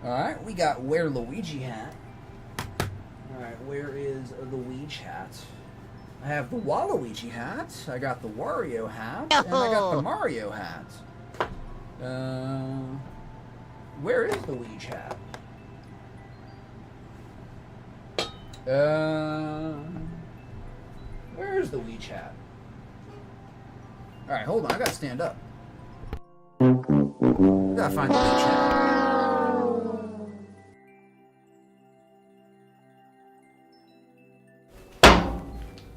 Alright, we got Where Luigi Hat. Alright, where is the Luigi hat? I have the Waluigi hat, I got the Wario hat, and I got the Mario hat. Where is the Luigi hat? Where is the Luigi hat? Alright, hold on, I gotta stand up. Gotta find the Luigi hat.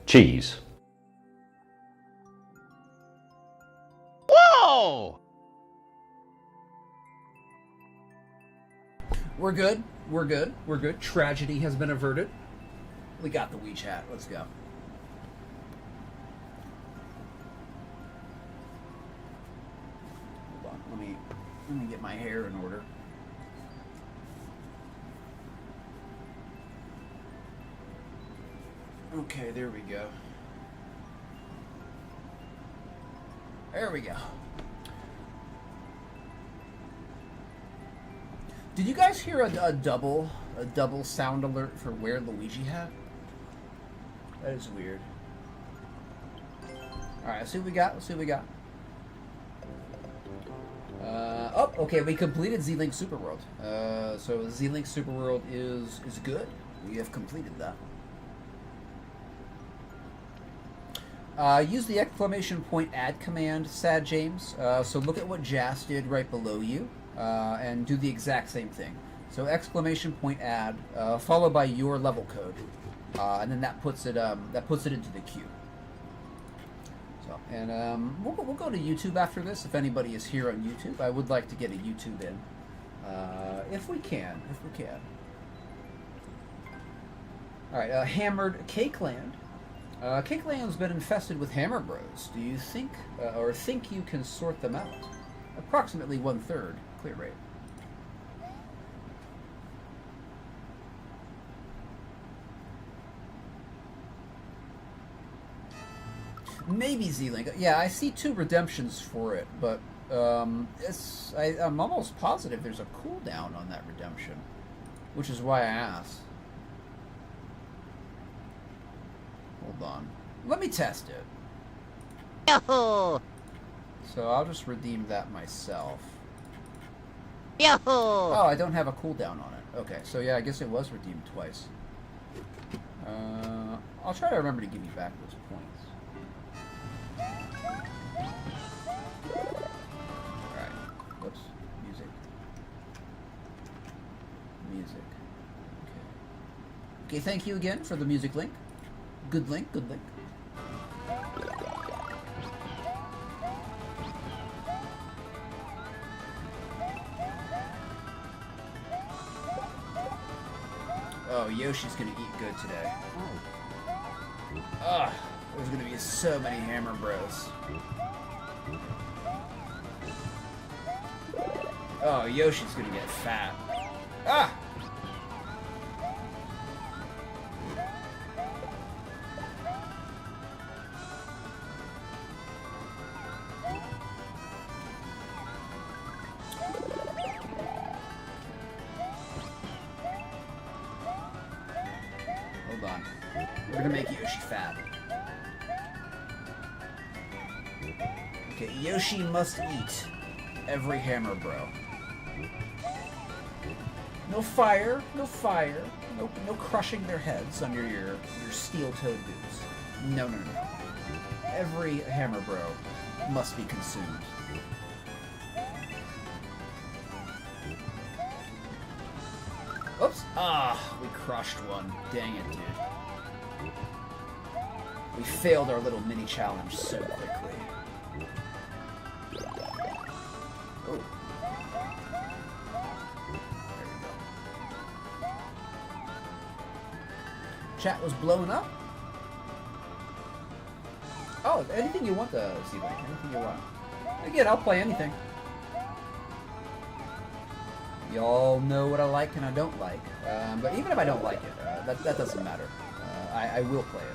Cheese. Whoa! We're good. We're good. We're good. Tragedy has been averted. We got the Ouija hat. Let's go. Hold on. Let me get my hair in order. Okay, there we go. There we go. Did you guys hear a double sound alert for Where Luigi Hat? That is weird. Alright, let's see what we got. Let's see what we got. Oh, okay, we completed Z-Link Superworld. So Z-Link Superworld is good. We have completed that. Use the exclamation point add command, Sad James. So look at what Jas did right below you, and do the exact same thing. So exclamation point add, followed by your level code, and then that puts it into the queue. So, and we'll go to YouTube after this. If anybody is here on YouTube, I would like to get a YouTube in, if we can. All right, Hammered Cake Land. Cake Land's been infested with Hammer Bros. Do you think, or think you can sort them out? Approximately 1/3 clear rate. Maybe Z-Link. Yeah, I see 2 redemptions for it, but I'm almost positive there's a cooldown on that redemption, which is why I asked. Hold on. Let me test it. Yo-ho! So I'll just redeem that myself. Yo-ho! Oh, I don't have a cooldown on it. Okay, so yeah, I guess it was redeemed twice. I'll try to remember to give you back those points. Alright. Whoops. Music. Okay, thank you again for the music link. Good link, good link. Oh, Yoshi's gonna eat good today. Ugh, there's gonna be so many Hammer Bros. Oh, Yoshi's gonna get fat. Ah! Hold on. We're gonna make Yoshi fat. Okay, Yoshi must eat every Hammer Bro. No fire, no fire, no crushing their heads under your steel-toed boots. No. Every Hammer Bro must be consumed. Ah, we crushed one. Dang it, dude. We failed our little mini challenge so quickly. Oh. There we go. Chat was blowing up. Oh, anything you want to see, like anything you want. Again, I'll play anything. Y'all know what I like and I don't like. But even if I don't like it, that doesn't matter. I will play it.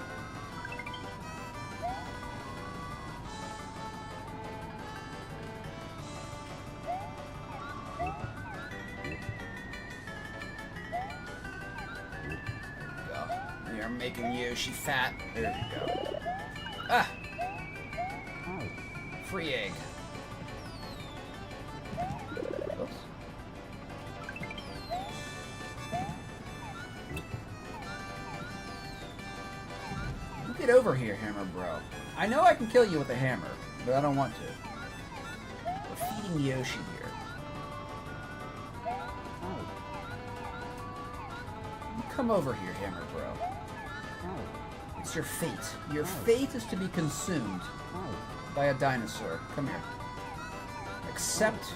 We are making Yoshi fat. There we go. Ah! Free egg. Oops. Get over here, Hammer Bro. I know I can kill you with a hammer, but I don't want to. We're feeding Yoshi here. Come over here, Hammer Bro. It's your fate. Your fate is to be consumed by a dinosaur. Come here. Accept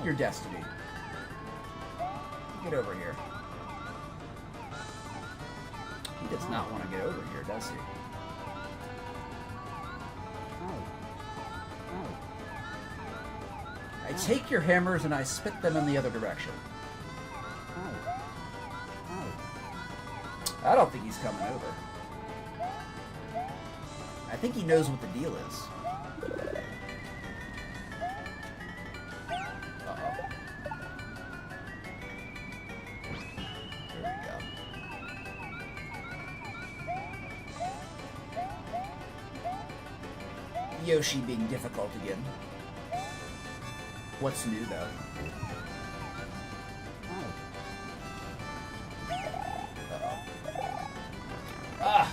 your destiny. Get over here. He does not want to get over here, does he? I take your hammers and I spit them in the other direction. I don't think he's coming over. I think he knows what the deal is. Uh-oh. There we go. Yoshi being difficult again. What's new, though? Uh-oh. Ah!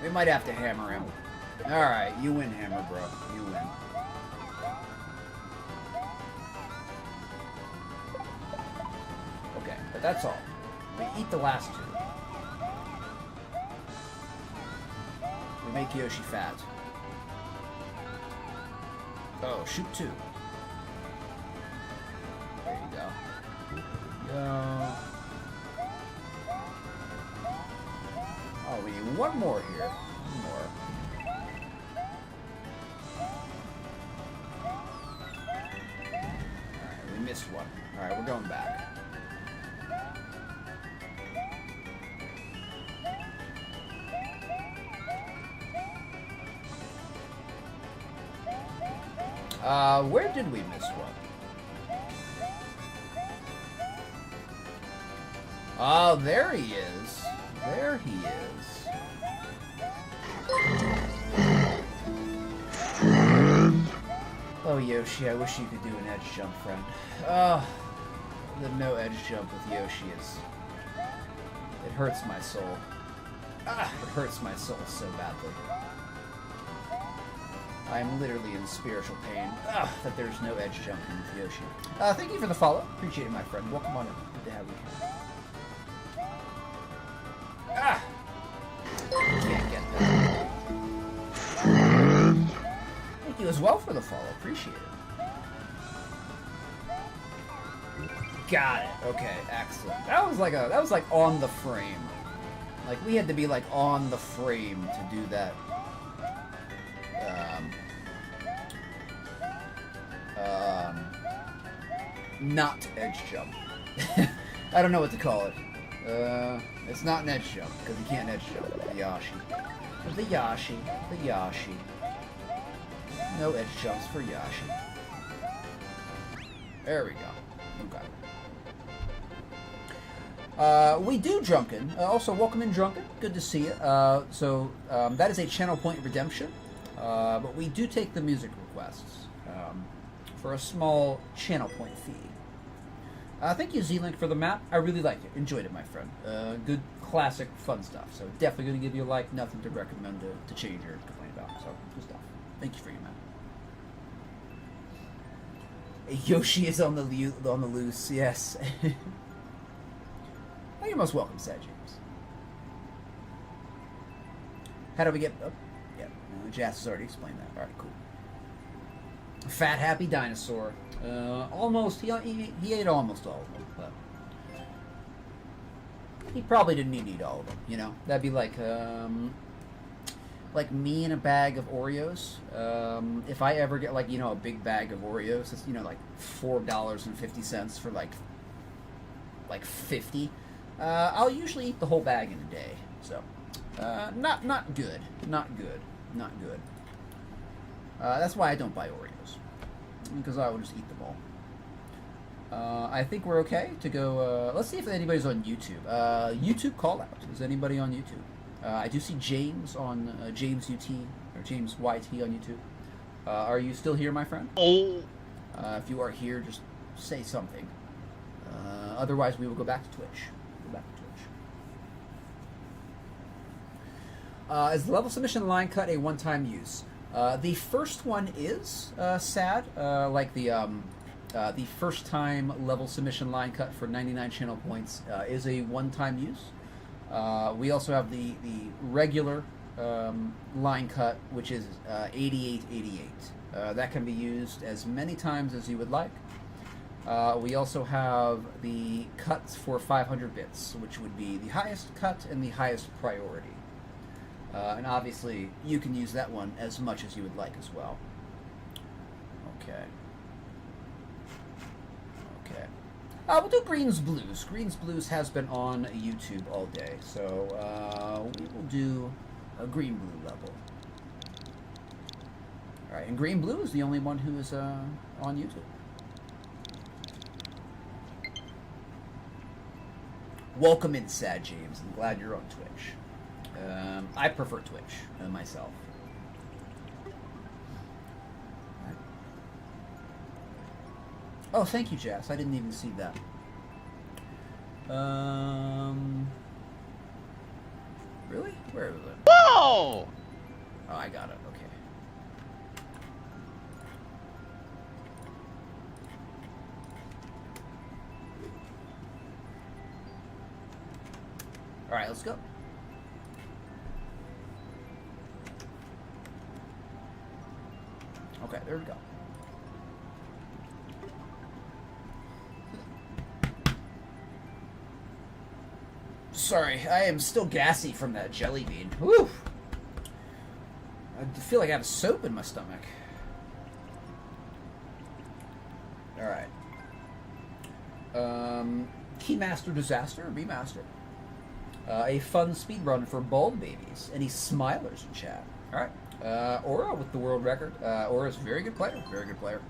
We might have to hammer him. Alright, you win, Hammer Bro. You win. Okay, but that's all. We eat the last two. We make Yoshi fat. Oh, shoot two. There you go. Go. Oh, we need one more here. One more. Alright, we missed one. Alright, we're going back. Where did we miss one? Oh, there he is. There he is. Oh, Yoshi, I wish you could do an edge jump, friend. Oh, the no edge jump with Yoshi is... It hurts my soul. Ah, it hurts my soul so badly. I am literally in spiritual pain that there's no edge jumping with Yoshi. Thank you for the follow. Appreciate it, my friend. Welcome on in. Good to have you here. Ah! Can't get that. Thank you as well for the follow. Appreciate it. Got it. Okay, excellent. That was like on the frame. Like we had to be like on the frame to do that. Not edge jump. I don't know what to call it. It's not an edge jump, because you can't edge jump. The Yoshi. The Yoshi. The Yoshi. No edge jumps for Yoshi. There we go. Okay. We do Drunken. Also, welcome in, Drunken. Good to see you. That is a channel point redemption. But we do take the music requests for a small channel point fee. Thank you, Z-Link, for the map. I really liked it. Enjoyed it, my friend. Good, classic, fun stuff. So definitely going to give you a like. Nothing to recommend to change or complain about. So good stuff. Thank you for your map. Yoshi is on the loose. Yes. Oh, you're most welcome, Sad James. How do we get? Oh, yeah, Jas has already explained that. All right, cool. Fat happy dinosaur. Almost. He ate almost all of them, but he probably didn't eat all of them. You know, that'd be like me in a bag of Oreos. If I ever get like a big bag of Oreos, it's like $4.50 for like 50. I'll usually eat the whole bag in a day. So, not good. Not good. Not good. That's why I don't buy Oreos, because I will just eat them all. I think we're okay to go. Let's see if anybody's on YouTube. YouTube call out. Is anybody on YouTube? I do see James on James UT or James YT on YouTube. Are you still here, my friend? If you are here, just say something. Otherwise, we will go back to Twitch. Is the level submission line cut a one-time use? The first one is sad, like the first time level submission line cut for 99 channel points is a one-time use. We also have the regular line cut, which is 8888. That can be used as many times as you would like. We also have the cuts for 500 bits, which would be the highest cut and the highest priority. And obviously, you can use that one as much as you would like as well. Okay. We'll do Greens Blues. Greens Blues has been on YouTube all day, so we will do a Green Blue level. All right, and Green Blue is the only one who is on YouTube. Welcome in, Sad James. I'm glad you're on Twitch. I prefer Twitch myself. Right. Oh, thank you, Jas. I didn't even see that. Really? Where is it? Whoa! Oh, I got it. Okay. All right, let's go. Okay, there we go. Sorry, I am still gassy from that jelly bean. Whew! I feel like I have soap in my stomach. Alright. Keymaster Disaster, Remaster. A fun speedrun for bald babies. Any smilers in chat? Alright. Aura with the world record. Aura's a very good player. Very good player.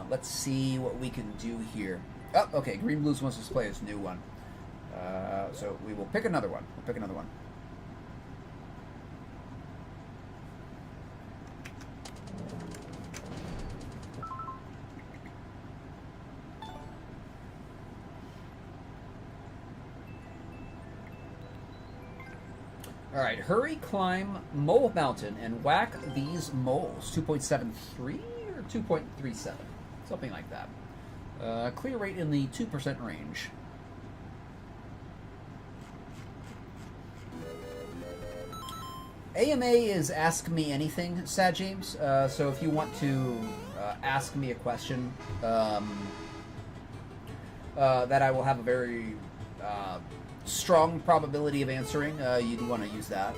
Let's see what we can do here. Oh, okay. Green Blues wants us to play his new one. So we will pick another one. We'll pick another one. All right, hurry, climb Mole Mountain, and whack these moles. 2.73 or 2.37, something like that. Clear rate in the 2% range. AMA is Ask Me Anything, Sad James. So if you want to ask me a question that I will have a very strong probability of answering, you'd want to use that.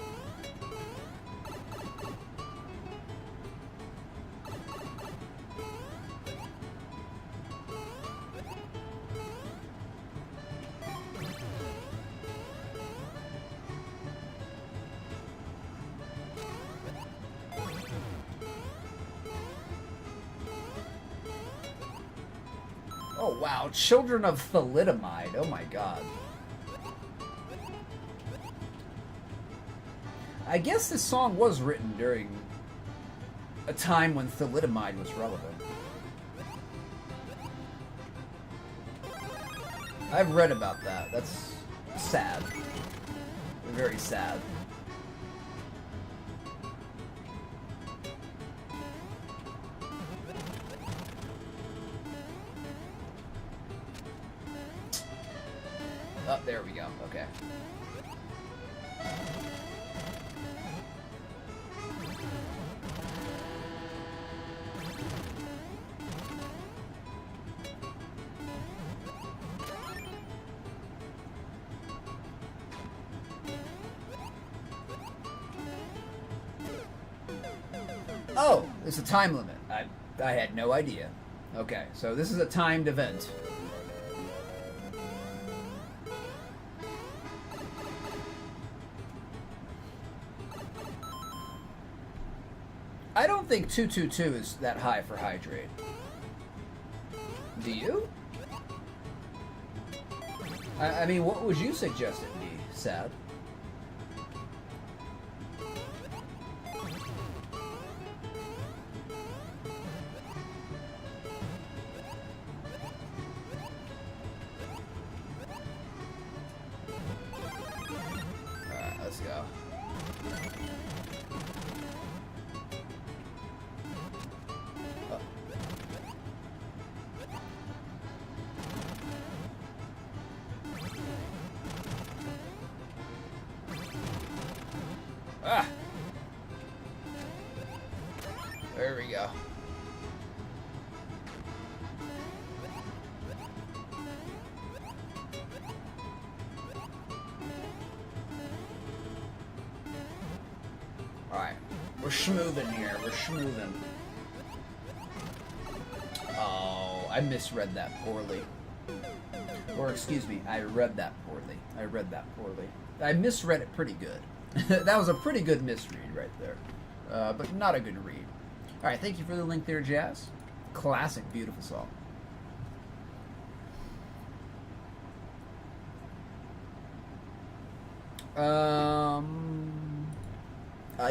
Oh wow, Children of Thalidomide. Oh my god. I guess this song was written during a time when thalidomide was relevant. I've read about that. That's sad. Very sad. Oh, there we go. Okay. Oh, it's a time limit. I had no idea. Okay, so this is a timed event. I don't think 222 is that high for hydrate. Do you? I mean, what would you suggest it be, Sad? Alright, let's go. Ah! There we go. Alright. We're schmoovin' here. We're schmoovin'. Oh, I misread that poorly. Or, excuse me, I read that poorly. I read that poorly. I misread it pretty good. That was a pretty good misread right there. But not a good read. Alright, thank you for the link there, Jazz. Classic, beautiful song.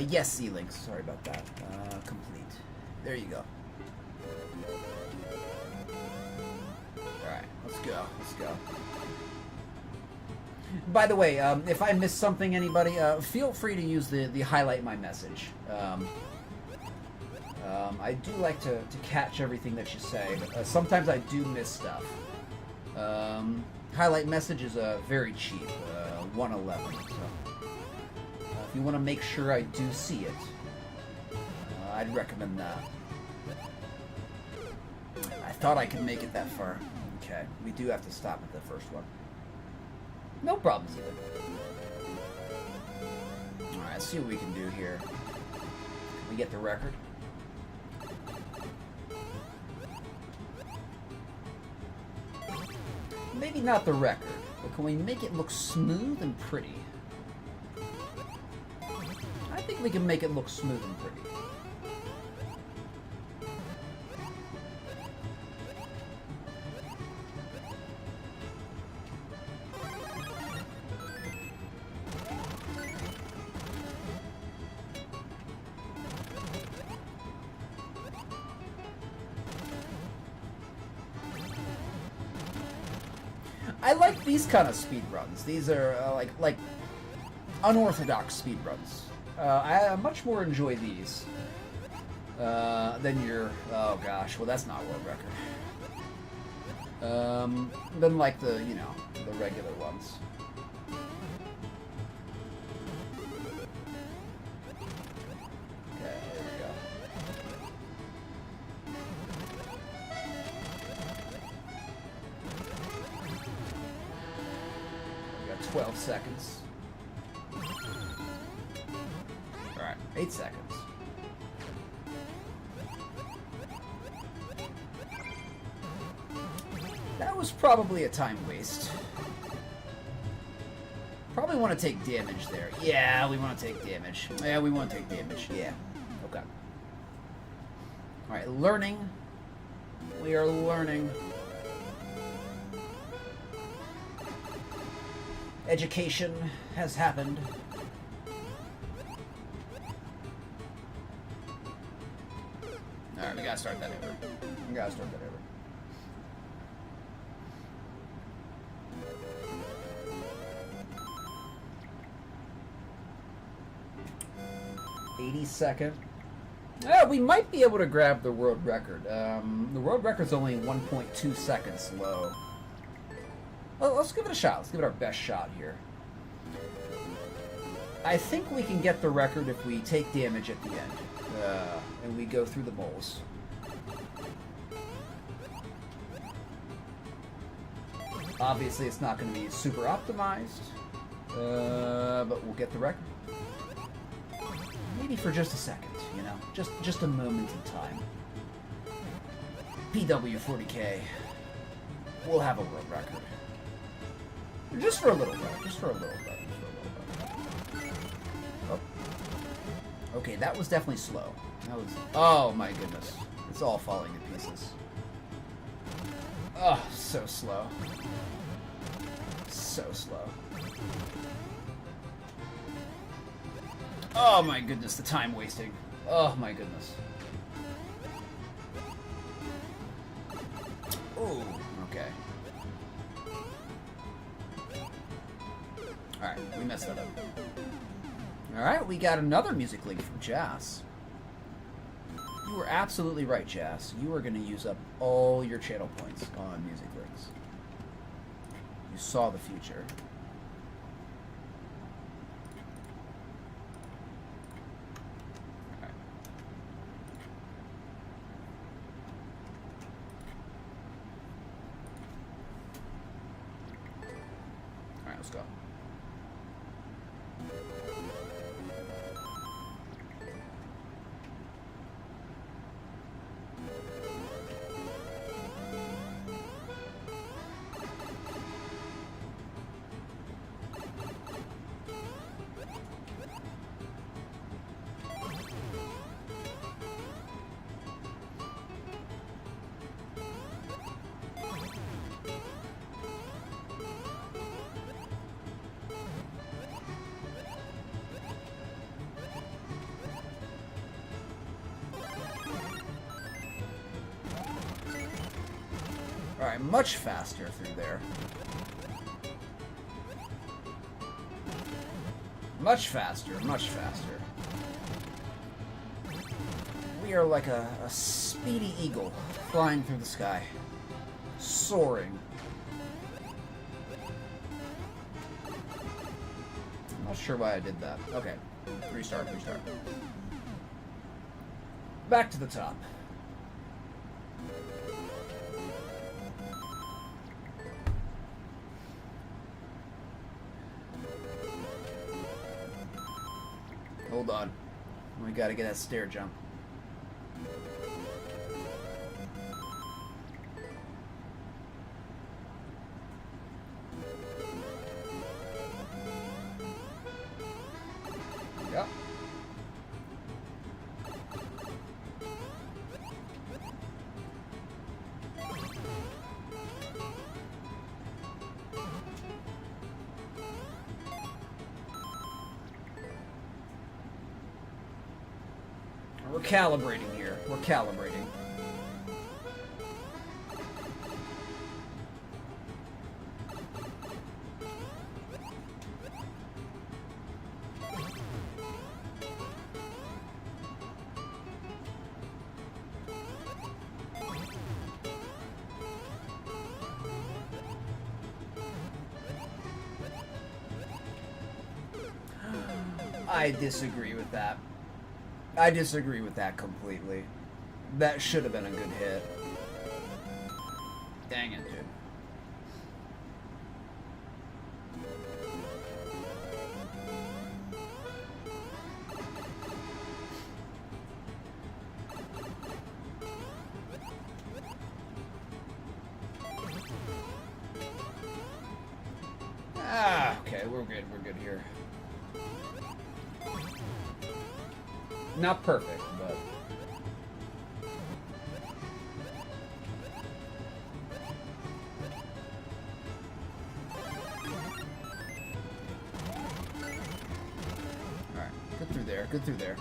Yes, C-Links. Sorry about that. Complete. There you go. Alright, let's go. Let's go. By the way, if I missed something, anybody, feel free to use the highlight my message. I do like to catch everything that you say, but sometimes I do miss stuff. Highlight message is very cheap, $1.11. So if you want to make sure I do see it, I'd recommend that. I thought I could make it that far. Okay, we do have to stop at the first one. No problems either. Alright, let's see what we can do here. Can we get the record? Maybe not the record, but can we make it look smooth and pretty? I think we can make it look smooth and pretty. I like these kind of speed runs. These are like unorthodox speed runs. I much more enjoy these than your oh gosh, well that's not world record. Than like the the regular ones. Okay, there we go. 12 seconds. Alright, 8 seconds. That was probably a time waste. Probably want to take damage there. Yeah, we want to take damage. Yeah, we want to take damage. Yeah. Okay. Alright, learning. We are learning. Education has happened. Alright, we gotta start that over. We gotta start that over. 82nd. We might be able to grab the world record. The world record's only 1.2 seconds low. Well, let's give it a shot. Let's give it our best shot here. I think we can get the record if we take damage at the end. And we go through the moles. Obviously, it's not going to be super optimized. But we'll get the record. Maybe for just a second, you know? Just a moment in time. PW40K. We'll have a world record. Just for a little bit. Just for a little bit. Oh. Okay, that was definitely slow. That was... Oh my goodness. It's all falling to pieces. Oh, so slow. So slow. Oh my goodness, the time wasting. Oh my goodness. Ooh, okay. Alright, we messed that up. Alright, we got another music link from Jas. You were absolutely right, Jas. You are going to use up all your channel points on music links. You saw the future. Alright. Alright, let's go. Alright, much faster through there. Much faster, much faster. We are like a speedy eagle flying through the sky. Soaring. I'm not sure why I did that. Okay. Restart. Back to the top. Hold on. We gotta get that stair jump. Yep. We're calibrating here. We're calibrating. I disagree with that. I disagree with that completely. That should have been a good hit. Dang it, dude. Ah, okay, we're good here. Not perfect, but... Alright, good through there, good through there.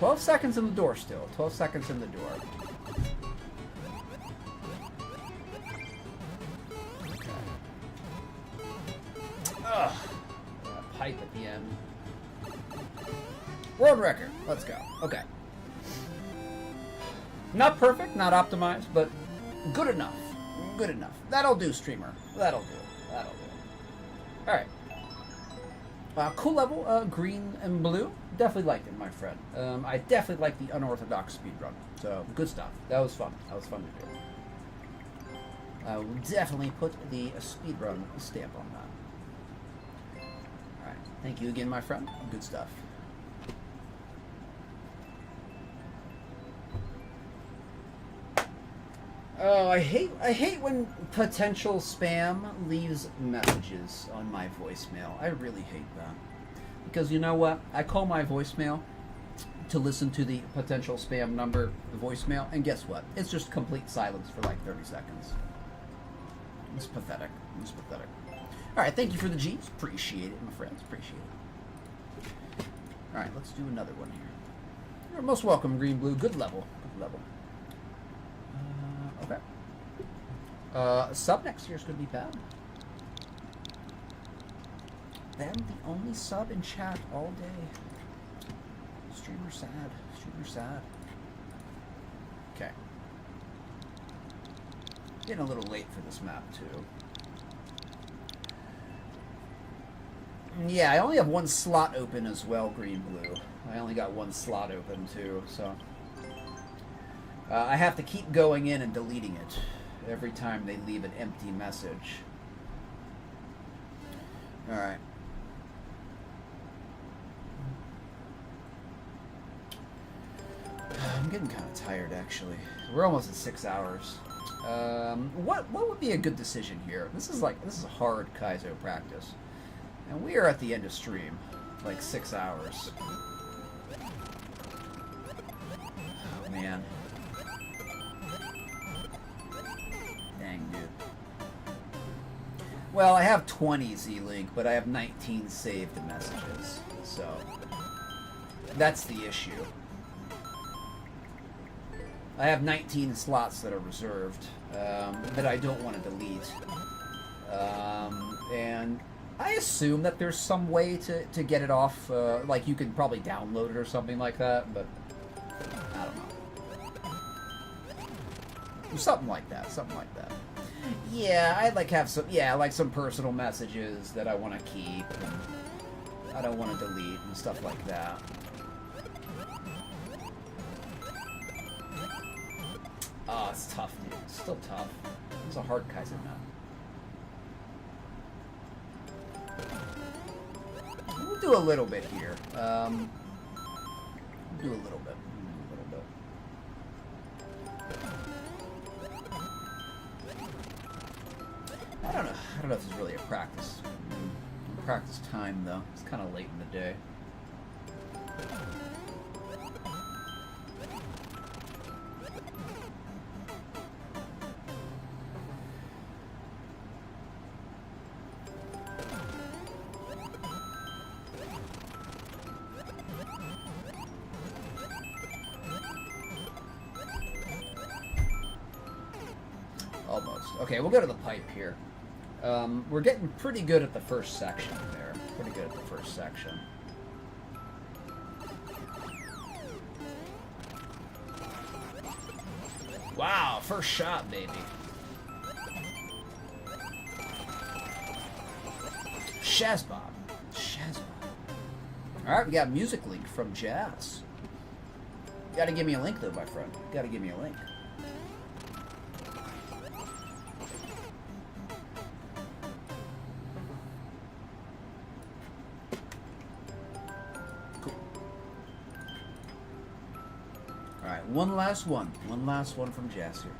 12 seconds in the door still. 12 seconds in the door. Okay. Ugh. Pipe at the end. World record. Let's go. Okay. Not perfect, not optimized, but good enough. Good enough. That'll do, streamer. That'll do. That'll do. Alright. Cool level, green and blue. Definitely liked it, my friend. I definitely like the unorthodox speedrun. So, good stuff. That was fun. That was fun to do. I will definitely put the speedrun stamp on that. Alright. Thank you again, my friend. Good stuff. Oh, I hate when potential spam leaves messages on my voicemail. I really hate that. Because you know what? I call my voicemail to listen to the potential spam number voicemail, and guess what? It's just complete silence for like 30 seconds. It's pathetic. It's pathetic. Alright, thank you for the G's. Appreciate it, my friends. Appreciate it. Alright, let's do another one here. You're most welcome, green, blue. Good level. Good level. Okay. Sub next year is going to be Ben. Ben, the only sub in chat all day. Streamer sad. Streamer sad. Okay. Getting a little late for this map, too. Yeah, I only have one slot open as well, green, blue. I only got one slot open, too, so... I have to keep going in and deleting it every time they leave an empty message. Alright. I'm getting kind of tired, actually. We're almost at 6 hours. What would be a good decision here? This is a hard Kaizo practice. And we are at the end of stream. Like 6 hours. Oh, man. Dang, dude. Well, I have 20 Z-Link, but I have 19 saved messages. So, that's the issue. I have 19 slots that are reserved that I don't want to delete. And I assume that there's some way to get it off. Like, you can probably download it or something like that, but I don't know. Something like that, something like that. Yeah, I'd like have some, like some personal messages that I want to keep, and I don't want to delete and stuff like that. Oh, it's tough, dude. It's still tough. It's a hard Kaizen map. We'll do a little bit here. We'll do a little bit. I don't know if this is really a practice. Practice time, though. It's kind of late in the day. Almost. Okay, we'll go to the pipe here. We're getting pretty good at the first section there. Pretty good at the first section. Wow, first shot, baby. Shazbob. Shazbob. Alright, we got music link from Jazz. You gotta give me a link, though, my friend. You gotta give me a link. One last one. One last one from Jazz here.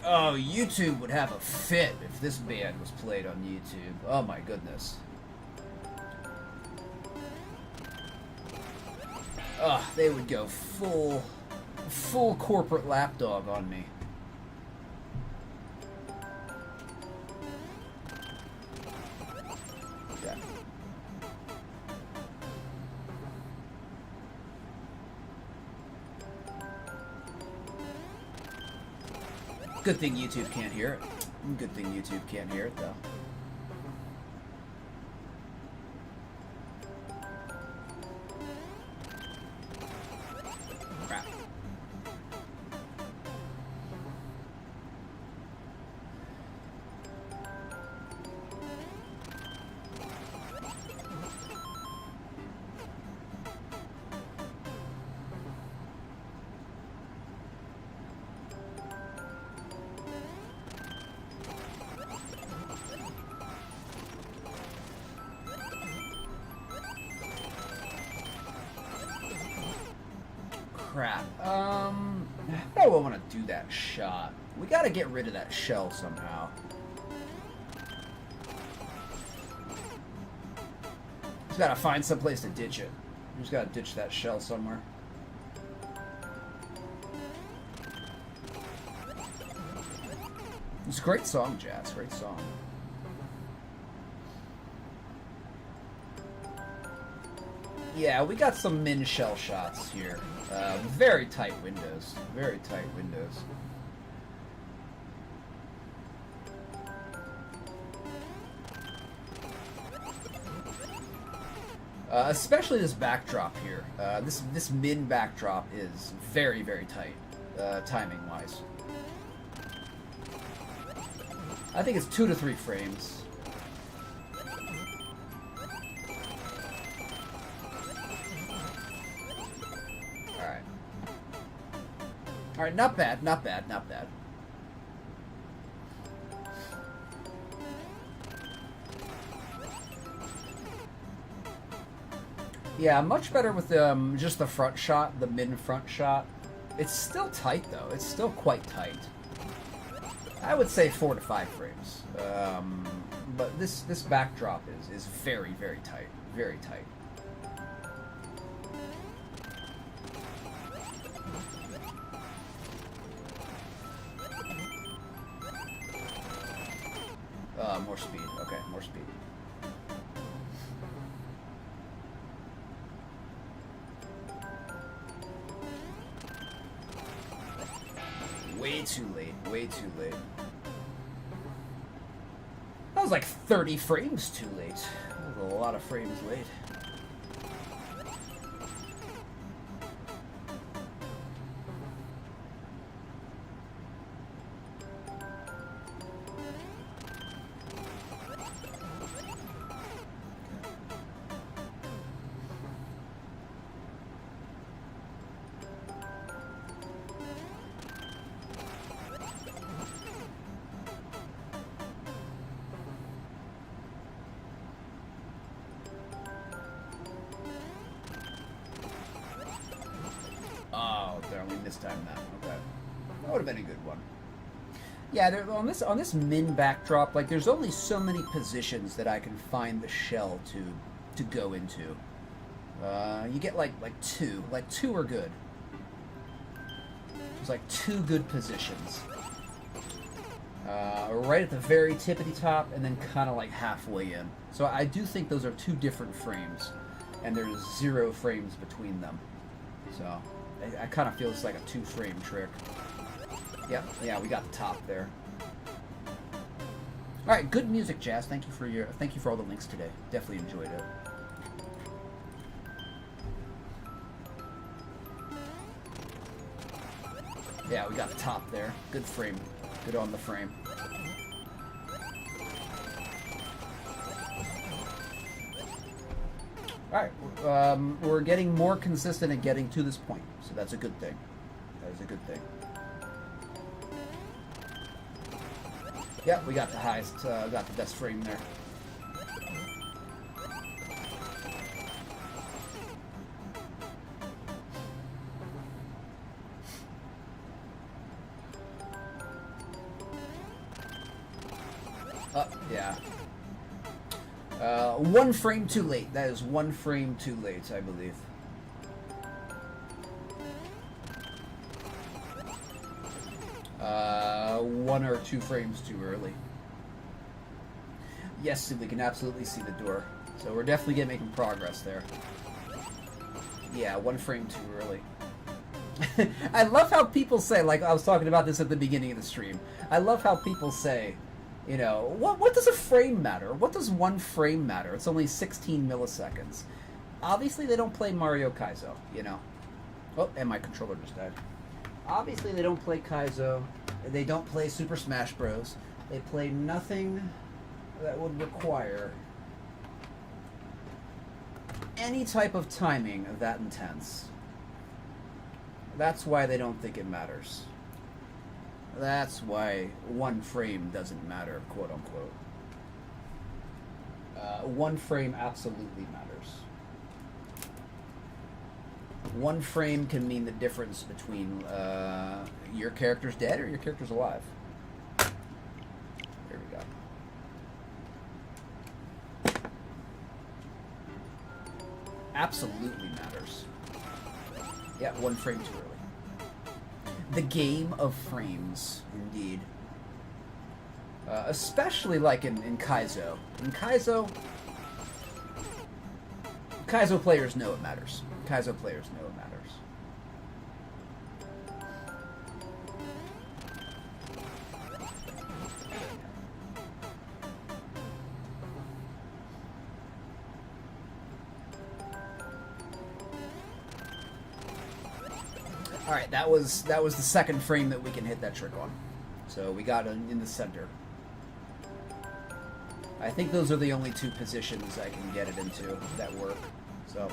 Oh, YouTube would have a fit if this band was played on YouTube. Oh my goodness. Oh, they would go full corporate lapdog on me. Good thing YouTube can't hear it. Good thing YouTube can't hear it, though. Crap. Crap. How do I want to do that shot? We gotta get rid of that shell somehow. Just gotta find some place to ditch it. Just gotta ditch that shell somewhere. It's a great song, Jazz. Great song. Yeah, we got some min shell shots here. Very tight windows. Very tight windows. Especially this backdrop here. This min backdrop is very, very tight, timing-wise. I think it's 2 to 3 frames. Alright, not bad, not bad, not bad. Yeah, much better with just the front shot, the min front shot. It's still tight though, it's still quite tight. I would say 4 to 5 frames. But this backdrop is very, very tight. Very tight. More speed. Okay, more speed. Way too late. Way too late. That was like 30 frames too late. That was a lot of frames late. We mistimed that. Okay, that would have been a good one. Yeah, there, on this min backdrop, like there's only so many positions that I can find the shell to go into. You get like two. Like 2 are good. There's like 2 good positions. Right at the very tippity top, and then kind of like halfway in. So I do think those are 2 different frames, and there's 0 frames between them. So I kind of feel it's like a 2-frame trick. Yep, yeah, we got the top there. All right, good music, Jazz. Thank you for all the links today. Definitely enjoyed it. Yeah, we got the top there. Good frame. Good on the frame. Alright, we're getting more consistent at getting to this point, so that's a good thing. That is a good thing. Yeah, we got the highest, got the best frame there. Yeah. 1 frame too late. That is 1 frame too late, I believe. One or 2 frames too early. Yes, we can absolutely see the door. So we're definitely making progress there. Yeah, 1 frame too early. I love how people say, like I was talking about this at the beginning of the stream. I love how people say, you know, what does a frame matter? What does one frame matter? It's only 16 milliseconds. Obviously, they don't play Mario Kaizo, you know. Oh, and my controller just died. Obviously, they don't play Kaizo. They don't play Super Smash Bros. They play nothing that would require any type of timing of that intense. That's why they don't think it matters. That's why one frame doesn't matter, quote unquote. One frame absolutely matters. One frame can mean the difference between your character's dead or your character's alive. There we go. Absolutely matters. Yeah, one frame too early. The game of frames, indeed. Especially like in Kaizo. In Kaizo players know it matters. Kaizo players know it matters. All right, that was the second frame that we can hit that trick on. So we got in the center. I think those are the only two positions I can get it into that work. So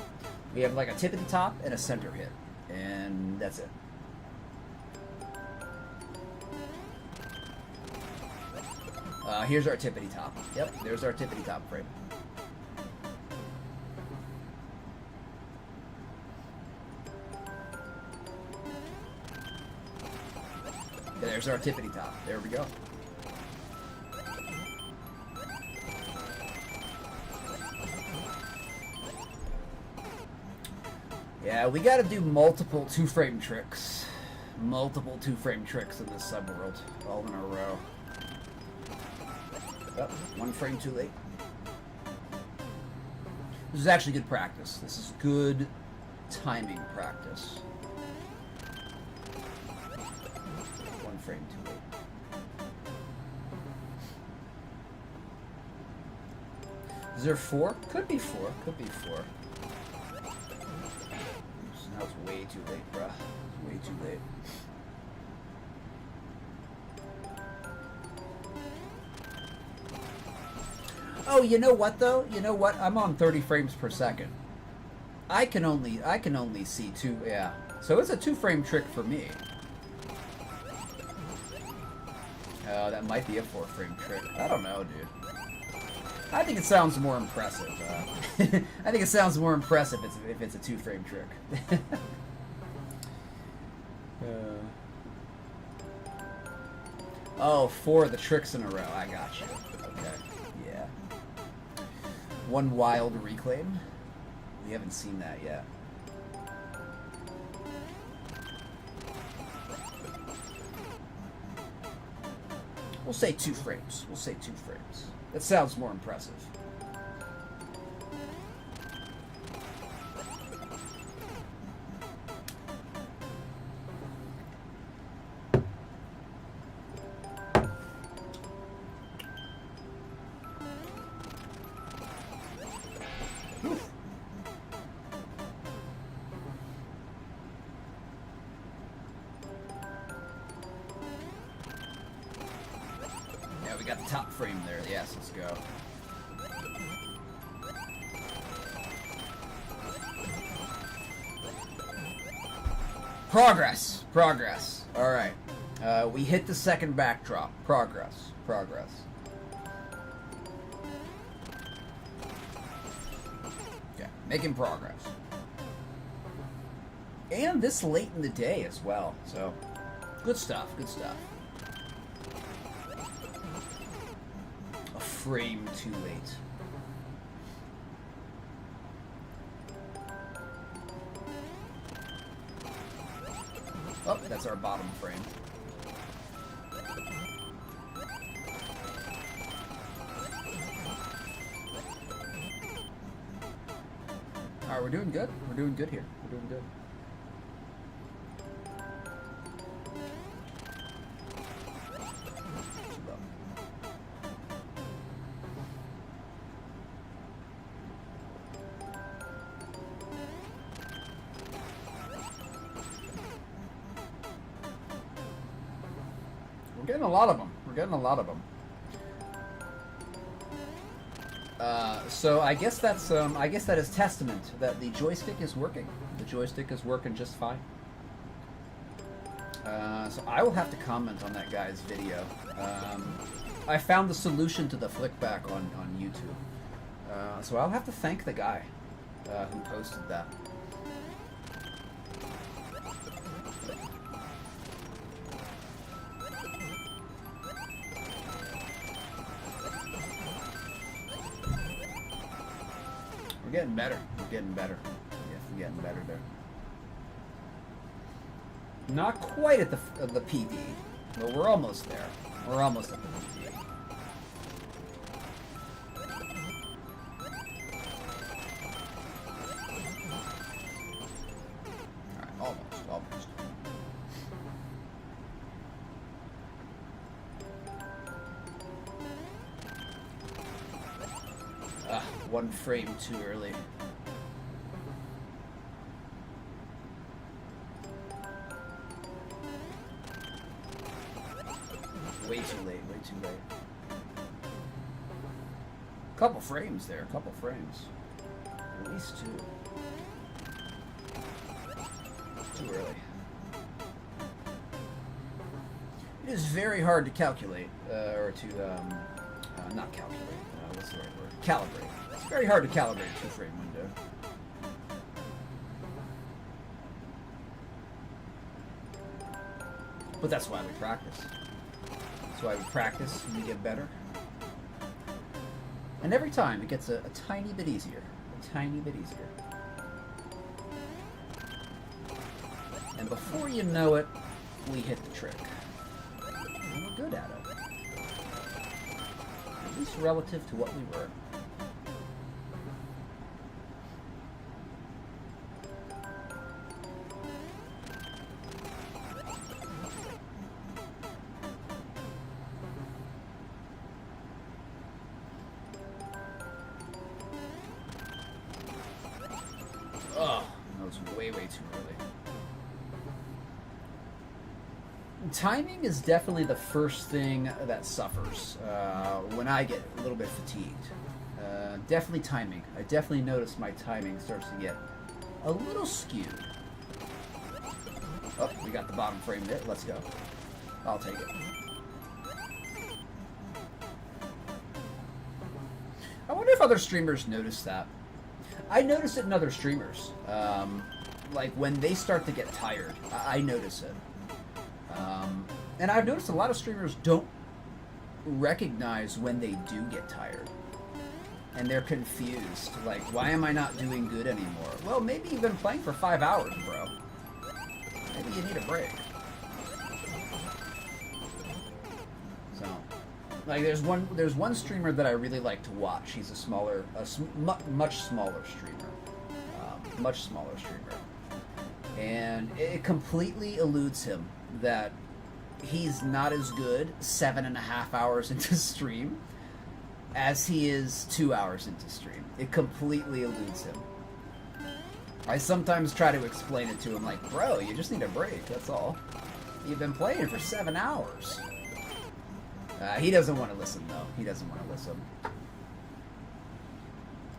we have like a tippity top and a center hit, and that's it. Here's our tippity top. Yep, there's our tippity top frame. There's our tippity top. There we go. Yeah, we gotta do multiple two-frame tricks. Multiple two-frame tricks in this subworld, all in a row. Oh, one frame too late. This is actually good practice. This is good timing practice. One frame too late. Is there 4? Could be 4. Could be 4. Now it's way too late, bruh. Way too late. Oh, you know what though? You know what? I'm on 30 frames per second. I can only see 2. Yeah. So it's a 2-frame trick for me. Oh, that might be a 4-frame trick. I don't know, dude. I think it sounds more impressive. I think it sounds more impressive if it's a 2-frame trick. Oh, 4 of the tricks in a row. I got you. Okay. Yeah. One wild reclaim. We haven't seen that yet. We'll say 2 frames. We'll say 2 frames. That sounds more impressive. Yeah, we got the top frame there. Yes, let's go. Progress. Progress. All right. We hit the second backdrop. Progress. Progress. Okay, making progress. And this late in the day as well. So, good stuff. Good stuff. A frame too late. Oh, that's our bottom frame. Alright, we're doing good. We're doing good here. We're doing good. getting a lot of them. We're getting a lot of them. So I guess that is testament that the joystick is working. The joystick is working just fine. So I will have to comment on that guy's video. I found the solution to the flickback on YouTube. So I'll have to thank the guy who posted that. We're getting better. We're getting better. Yes, we're getting better there. Not quite at the PD, but we're almost there. We're almost at the PD. Alright, almost. One frame too early. Way too late, way too late. Couple frames there, couple frames. At least two. Too early. It is very hard to calculate, or to, not calculate, what's the right word? Calibrate. It's very hard to calibrate a two-frame window. But that's why we practice. That's why we practice and we get better. And every time it gets a tiny bit easier. A tiny bit easier. And before you know it, we hit the trick. And we're good at it. At least relative to what we were. Oh, that was way too early. Timing is definitely the first thing that suffers when I get a little bit fatigued. Definitely timing. I definitely notice my timing starts to get a little skewed. Oh, we got the bottom frame there. Let's go. I'll take it. I wonder if other streamers notice that. I notice it in other streamers. Like when they start to get tired, I notice it. And I've noticed a lot of streamers don't recognize when they do get tired. And they're confused. Like, why am I not doing good anymore? Well, maybe you've been playing for 5 hours, bro. Maybe you need a break. So, like, there's one streamer that I really like to watch. He's much smaller streamer. Much smaller streamer. And it completely eludes him that he's not as good 7.5 hours into stream as he is 2 hours into stream. It completely eludes him. I sometimes try to explain it to him like, bro, you just need a break, that's all. You've been playing for 7 hours. He doesn't want to listen, though. He doesn't want to listen.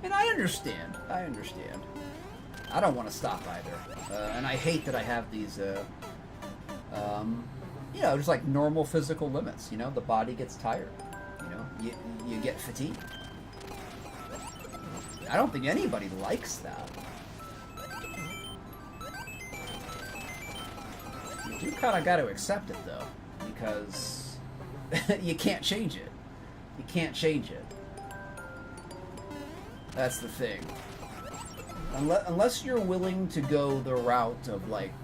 And I understand. I understand. I don't want to stop either. And I hate that I have these, you know, just like normal physical limits. You know, the body gets tired. You know, you get fatigued. I don't think anybody likes that. You do kind of got to accept it, though, because you can't change it. You can't change it. That's the thing. Unless you're willing to go the route of, like,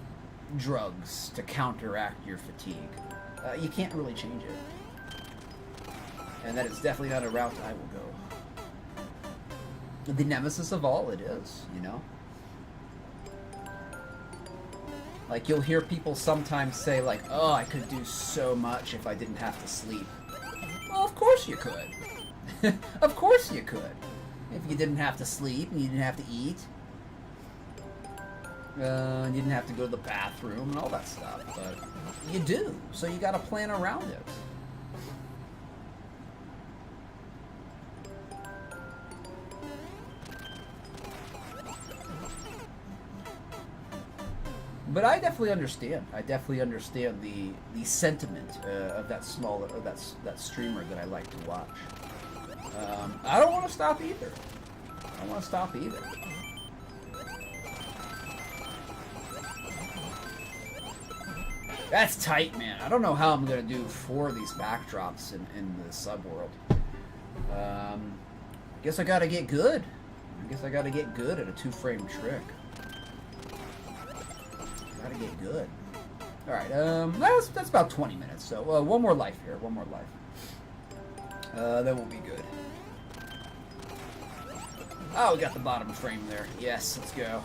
drugs to counteract your fatigue, you can't really change it. And that is definitely not a route I will go. The nemesis of all it is, you know? Like, you'll hear people sometimes say, like, oh, I could do so much if I didn't have to sleep. Well, of course you could. Of course you could. If you didn't have to sleep and you didn't have to eat. You didn't have to go to the bathroom and all that stuff, but you do, so you gotta plan around it. But I definitely understand. I definitely understand the sentiment of that that streamer that I like to watch. I don't want to stop either. I don't want to stop either. That's tight, man. I don't know how I'm gonna do 4 of these backdrops in the subworld. Guess I gotta get good. I guess I gotta get good at a 2-frame trick. Gotta get good. Alright, that's about 20 minutes, so one more life here, one more life. That won't be good. Oh, we got the bottom frame there. Yes, let's go.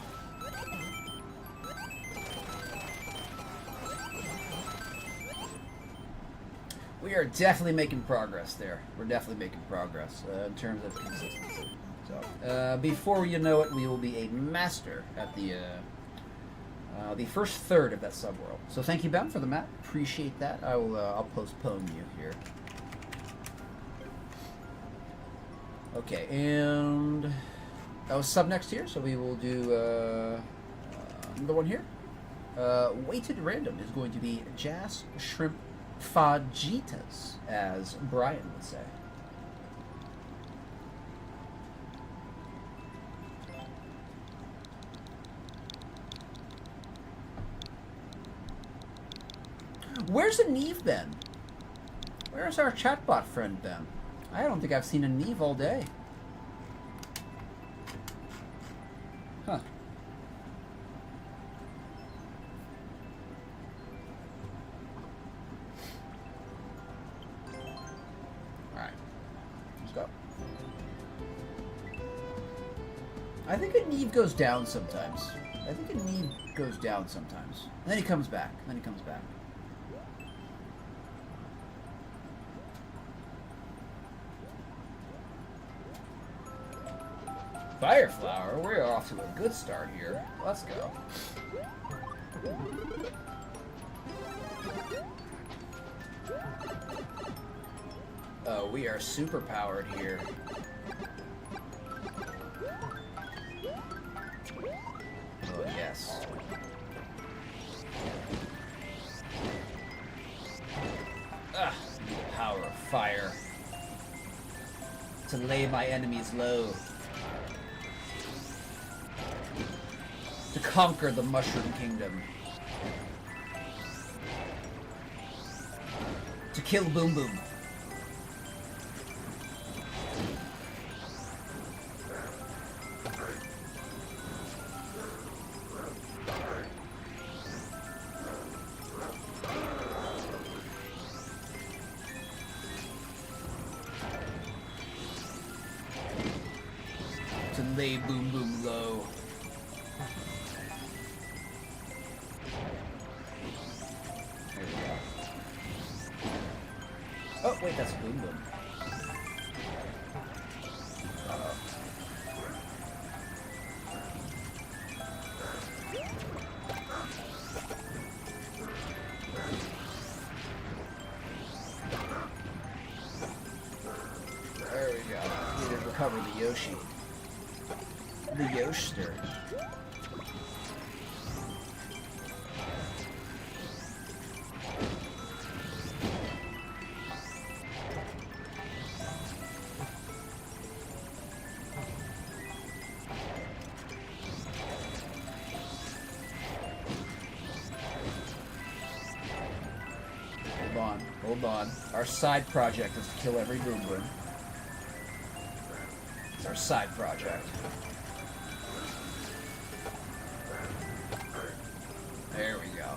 We are definitely making progress there. We're definitely making progress in terms of consistency. So, before you know it, we will be a master at the first third of that subworld. So thank you, Ben, for the map. Appreciate that. I'll postpone you here. Okay, and that was sub next here, so we will do another one here. Weighted random is going to be Jas Shrimp Fajitas, as Brian would say. Where's a Neve been? Where's our chatbot friend been? I don't think I've seen a Neve all day. Huh. Alright. Let's go. I think a Neve goes down sometimes. I think a Neve goes down sometimes. And then he comes back. And then he comes back. Fireflower, we're off to a good start here. Let's go. Oh, we are super powered here. Oh, yes. Ah, the power of fire. To lay my enemies low. To conquer the Mushroom Kingdom. To kill Boom Boom. To lay Boom Boom low. Oh, wait, that's Boom Boom. There we go. We need to recover the Yoshi. The Yoshster. Hold on. Our side project is to kill every Boom Boom. It's our side project. There we go.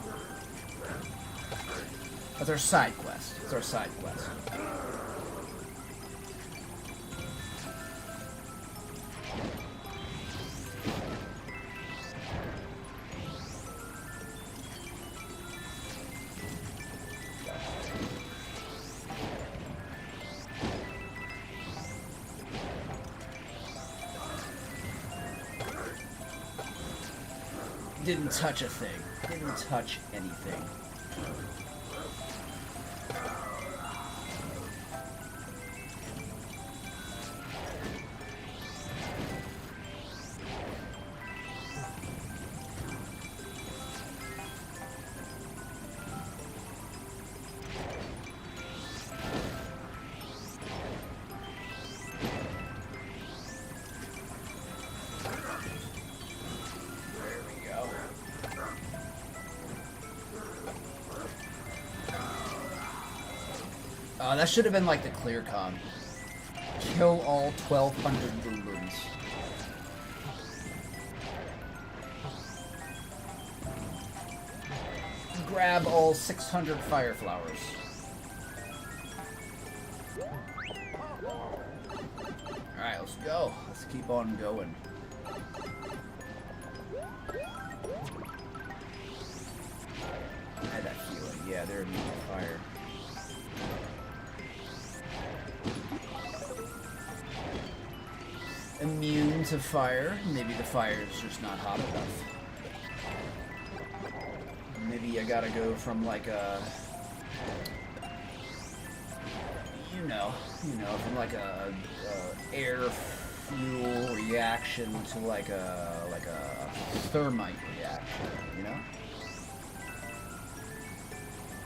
That's our side quest. It's our side quest. Didn't touch a thing. Didn't touch anything. That should have been like the clear con. Kill all 1,200 Lulus. Grab all 600 fire flowers. Alright, let's go. Let's keep on going. I had that feeling. Yeah, they're immune to fire. Immune to fire. Maybe the fire is just not hot enough. Maybe I gotta go from like a, from like a air fuel reaction to like a thermite reaction. You know,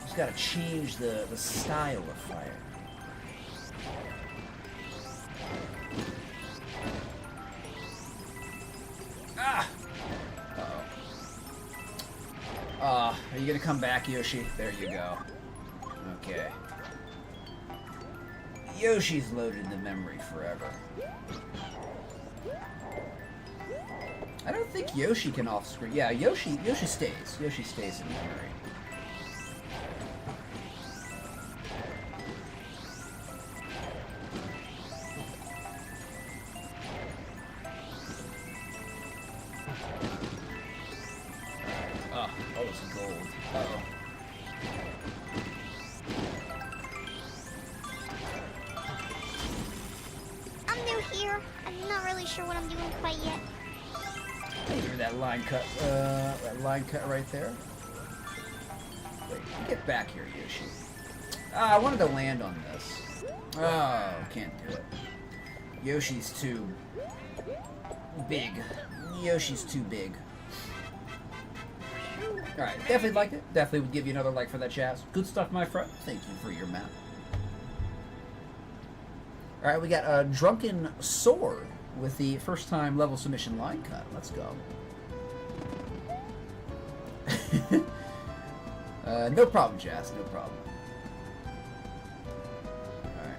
just gotta change the style of fire. Are you gonna come back, Yoshi? There you go. Okay. Yoshi's loaded the memory forever. I don't think Yoshi can off-screen. Yeah, Yoshi stays. Yoshi stays in memory. Line cut right there. Wait, get back here, Yoshi. I wanted to land on this. Oh, can't do it. Yoshi's too big. Yoshi's too big. Alright, definitely liked it. Definitely would give you another like for that, Chaz. Good stuff, my friend. Thank you for your map. Alright, we got a Drunken Sword with the first time level submission line cut. Let's go. No problem, Jazz. No problem. Alright.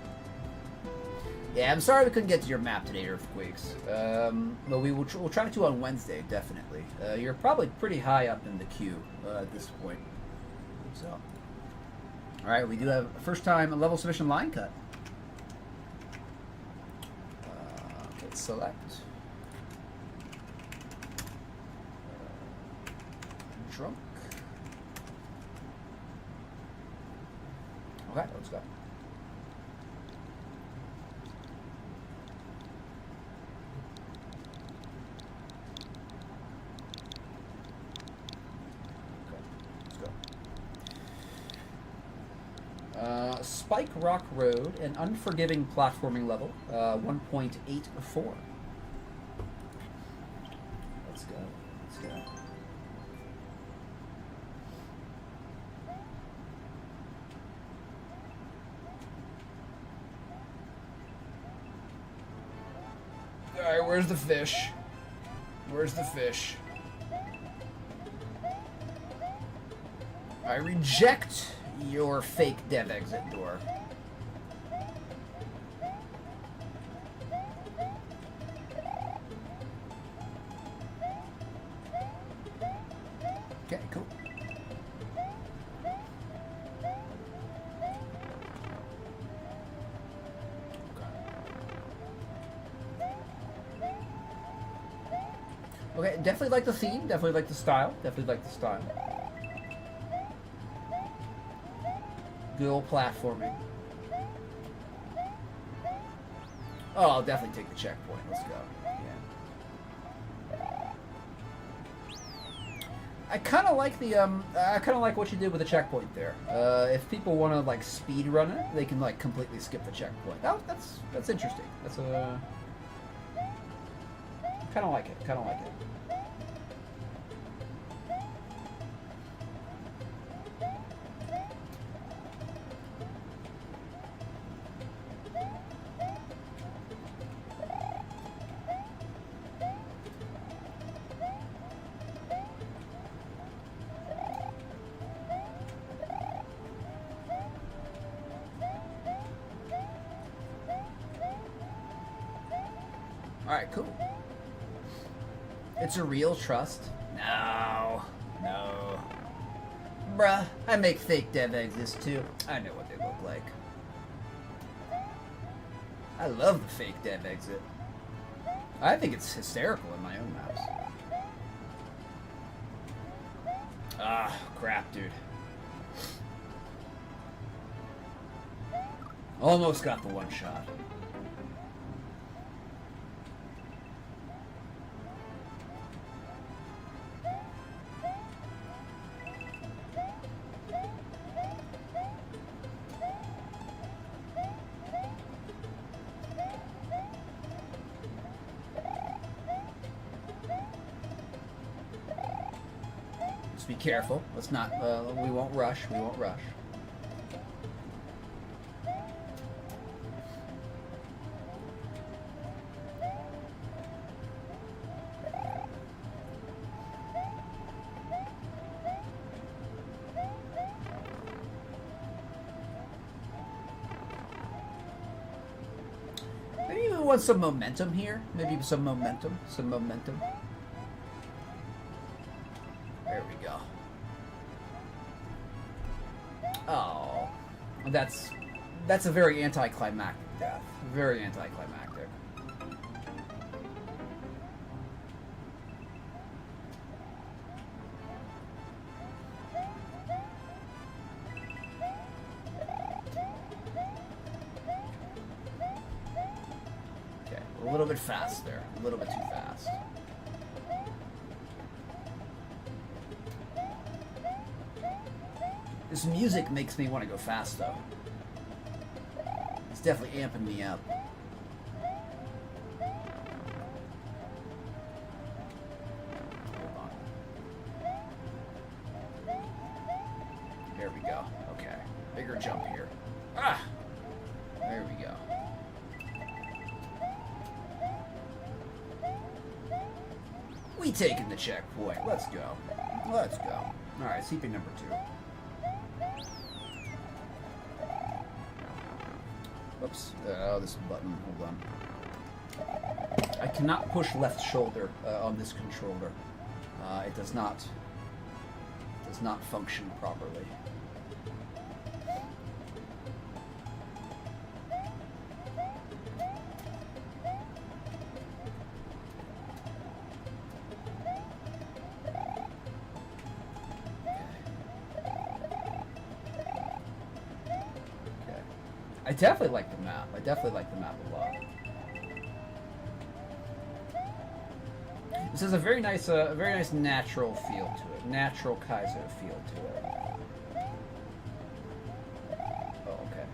Yeah, I'm sorry we couldn't get to your map today, Earthquakes. But we'll try to on Wednesday, definitely. You're probably pretty high up in the queue at this point. So, alright, we do have a first time level submission line cut. Okay, select. Drunk. Okay, let's go. Spike Rock Road, an unforgiving platforming level, 1.84. Let's go. Let's go. Alright, where's the fish? Where's the fish? I reject your fake dev exit door. Okay, cool. Okay, definitely like the theme, definitely like the style, definitely like the style. Good old platforming. Oh, I'll definitely take the checkpoint. Let's go. Yeah. I kind of like the I kind of like what you did with the checkpoint there. If people want to like speed run it, they can like completely skip the checkpoint. That's interesting. That's a kind of like it. Kind of like it. Alright, cool. It's a real trust. No. No. Bruh, I make fake dev exits too. I know what they look like. I love the fake dev exit. I think it's hysterical in my own maps. Ah, crap, dude. Almost got the one shot. Just be careful. Let's not, we won't rush. We won't rush. Maybe we want some momentum here. Maybe some momentum. Some momentum. There we go. Oh, that's a very anticlimactic death. Very anticlimactic. Okay, a little bit fast there. A little bit too fast. This music makes me want to go fast, though. It's definitely amping me up. Hold on. There we go. Okay. Bigger jump here. Ah! There we go. We taking the checkpoint. Let's go. Let's go. Alright, CP number 2. Oops. Oh, this button. Hold on. I cannot push left shoulder on this controller. It does not function properly. I definitely like the map. I definitely like the map a lot. This has a very nice natural feel to it. Natural Kaiser feel to it. Oh, okay.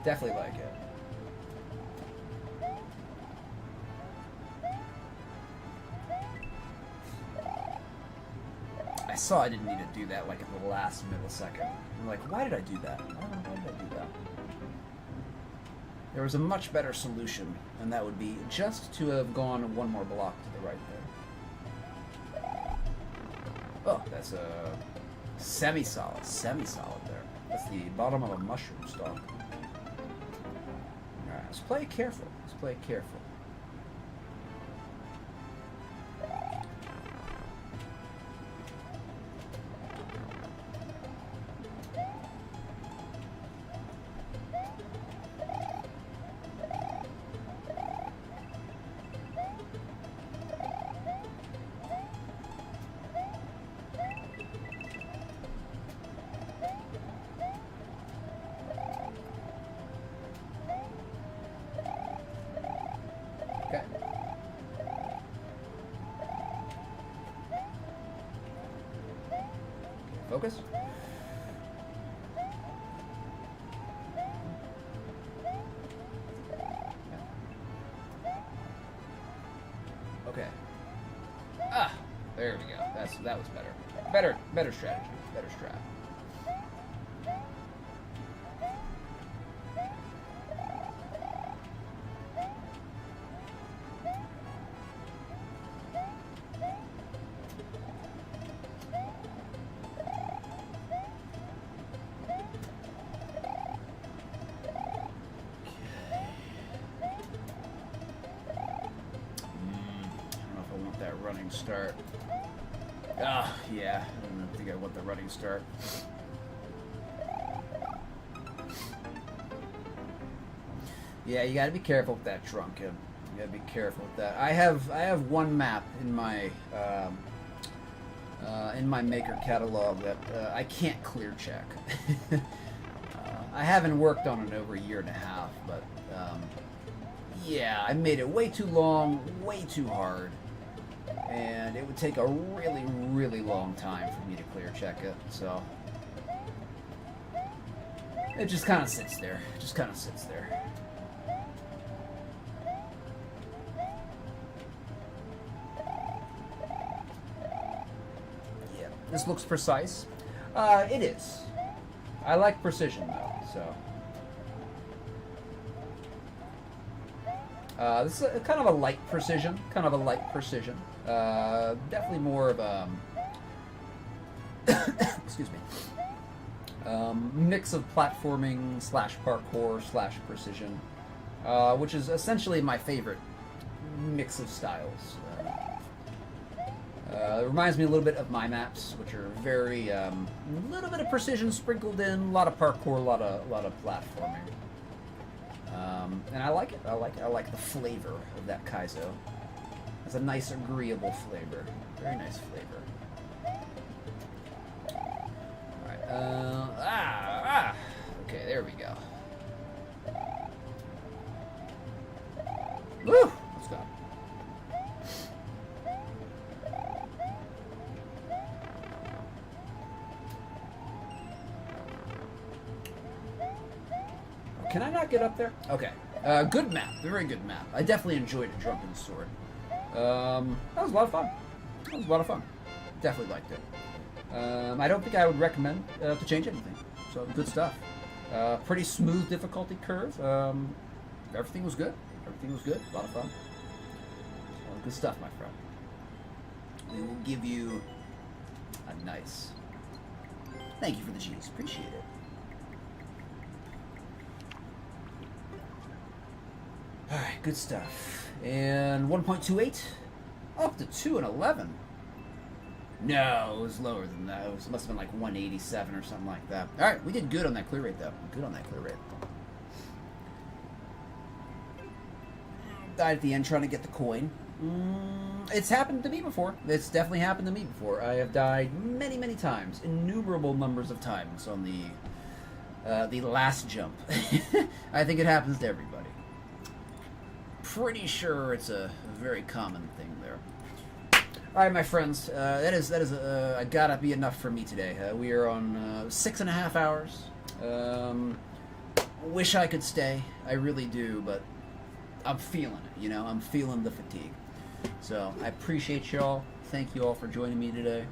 Definitely like it. I saw I didn't need to do that like at the last millisecond. I'm like, why did I do that? I don't know, why did I do that? There was a much better solution, and that would be just to have gone one more block to the right there. Oh, that's a semi-solid there. That's the bottom of a mushroom stalk. Alright, let's play it careful. Let's play it careful. Focus. Okay. Ah, there we go. That was better. Better strategy. Better strat. Running start. Ah, yeah. I don't think I want the running start. Yeah, you gotta be careful with that trunk. You gotta be careful with that. I have one map in my maker catalog that I can't clear check. I haven't worked on it over a year and a half, but yeah, I made it way too long, way too hard. And it would take a really, really long time for me to clear check it, so it just kind of sits there. It just kind of sits there. Yeah, this looks precise. It is. I like precision though, so. This is kind of a light precision. Definitely more of a excuse me, mix of platforming slash parkour slash precision, which is essentially my favorite mix of styles. It reminds me a little bit of my maps, which are very a little bit of precision sprinkled in, a lot of parkour, a lot of platforming. And I like it. I like the flavor of that Kaizo. It's a nice, agreeable flavor. Very nice flavor. Alright, okay, there we go. Woo! Let's go. Can I not get up there? Okay. Good map. Very good map. I definitely enjoyed a Drunken Sword. That was a lot of fun. Definitely liked it. I don't think I would recommend to change anything. So, good stuff. Pretty smooth difficulty curve. Everything was good. A lot of fun. So, good stuff, my friend. We will give you a nice... Thank you for the G's. Appreciate it. Alright, good stuff. And 1.28 up to 2 and 11. No, it was lower than that. It must have been like 187 or something like that. Alright, we did good on that clear rate though. Died at the end trying to get the coin. It's happened to me before. It's definitely happened to me before. I have died many, many times. Innumerable numbers of times on the last jump. I think it happens to everybody. Pretty sure it's a very common thing there. All right, my friends, that is gotta be enough for me today. We are on 6.5 hours. Wish I could stay. I really do, but I'm feeling it. I'm feeling the fatigue. So I appreciate y'all. Thank you all for joining me today.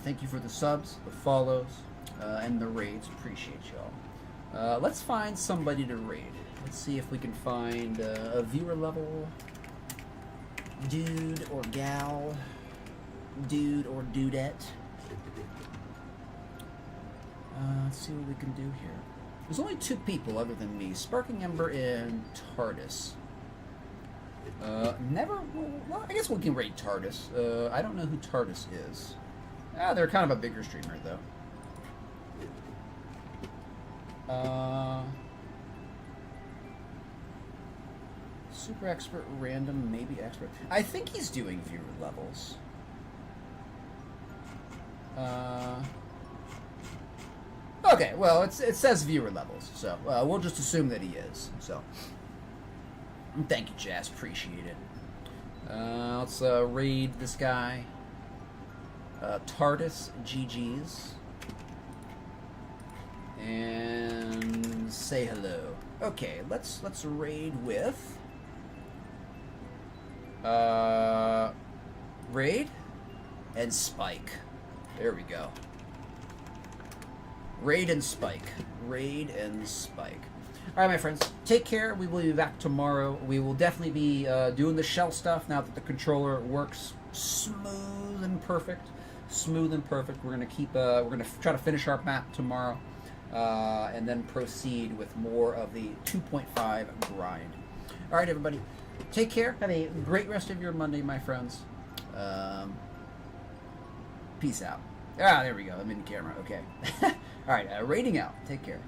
Thank you for the subs, the follows, and the raids. Appreciate y'all. Let's find somebody to raid. Let's see if we can find a viewer level dude or gal, dude or dudette. Let's see what we can do here. There's only 2 people other than me, Sparking Ember and TARDIS. Well, I guess we can raid TARDIS. I don't know who TARDIS is. They're kind of a bigger streamer, though. Super expert, random, maybe expert. I think he's doing viewer levels. Okay, well, it says viewer levels, so we'll just assume that he is. So, thank you, Jazz. Appreciate it. Let's raid this guy. TARDIS GG's. And say hello. Okay, let's raid with raid and Spike. There we go. Raid and Spike. Raid and Spike. Alright, my friends, take care. We will be back tomorrow. We will definitely be doing the shell stuff now that the controller works smooth and perfect. Smooth and perfect. We're gonna keep. We're gonna try to finish our map tomorrow, and then proceed with more of the 2.5 grind. All right, everybody, take care. Have a great rest of your Monday, my friends. Peace out. Ah, there we go. I'm in camera. Okay. All right. Rating out. Take care.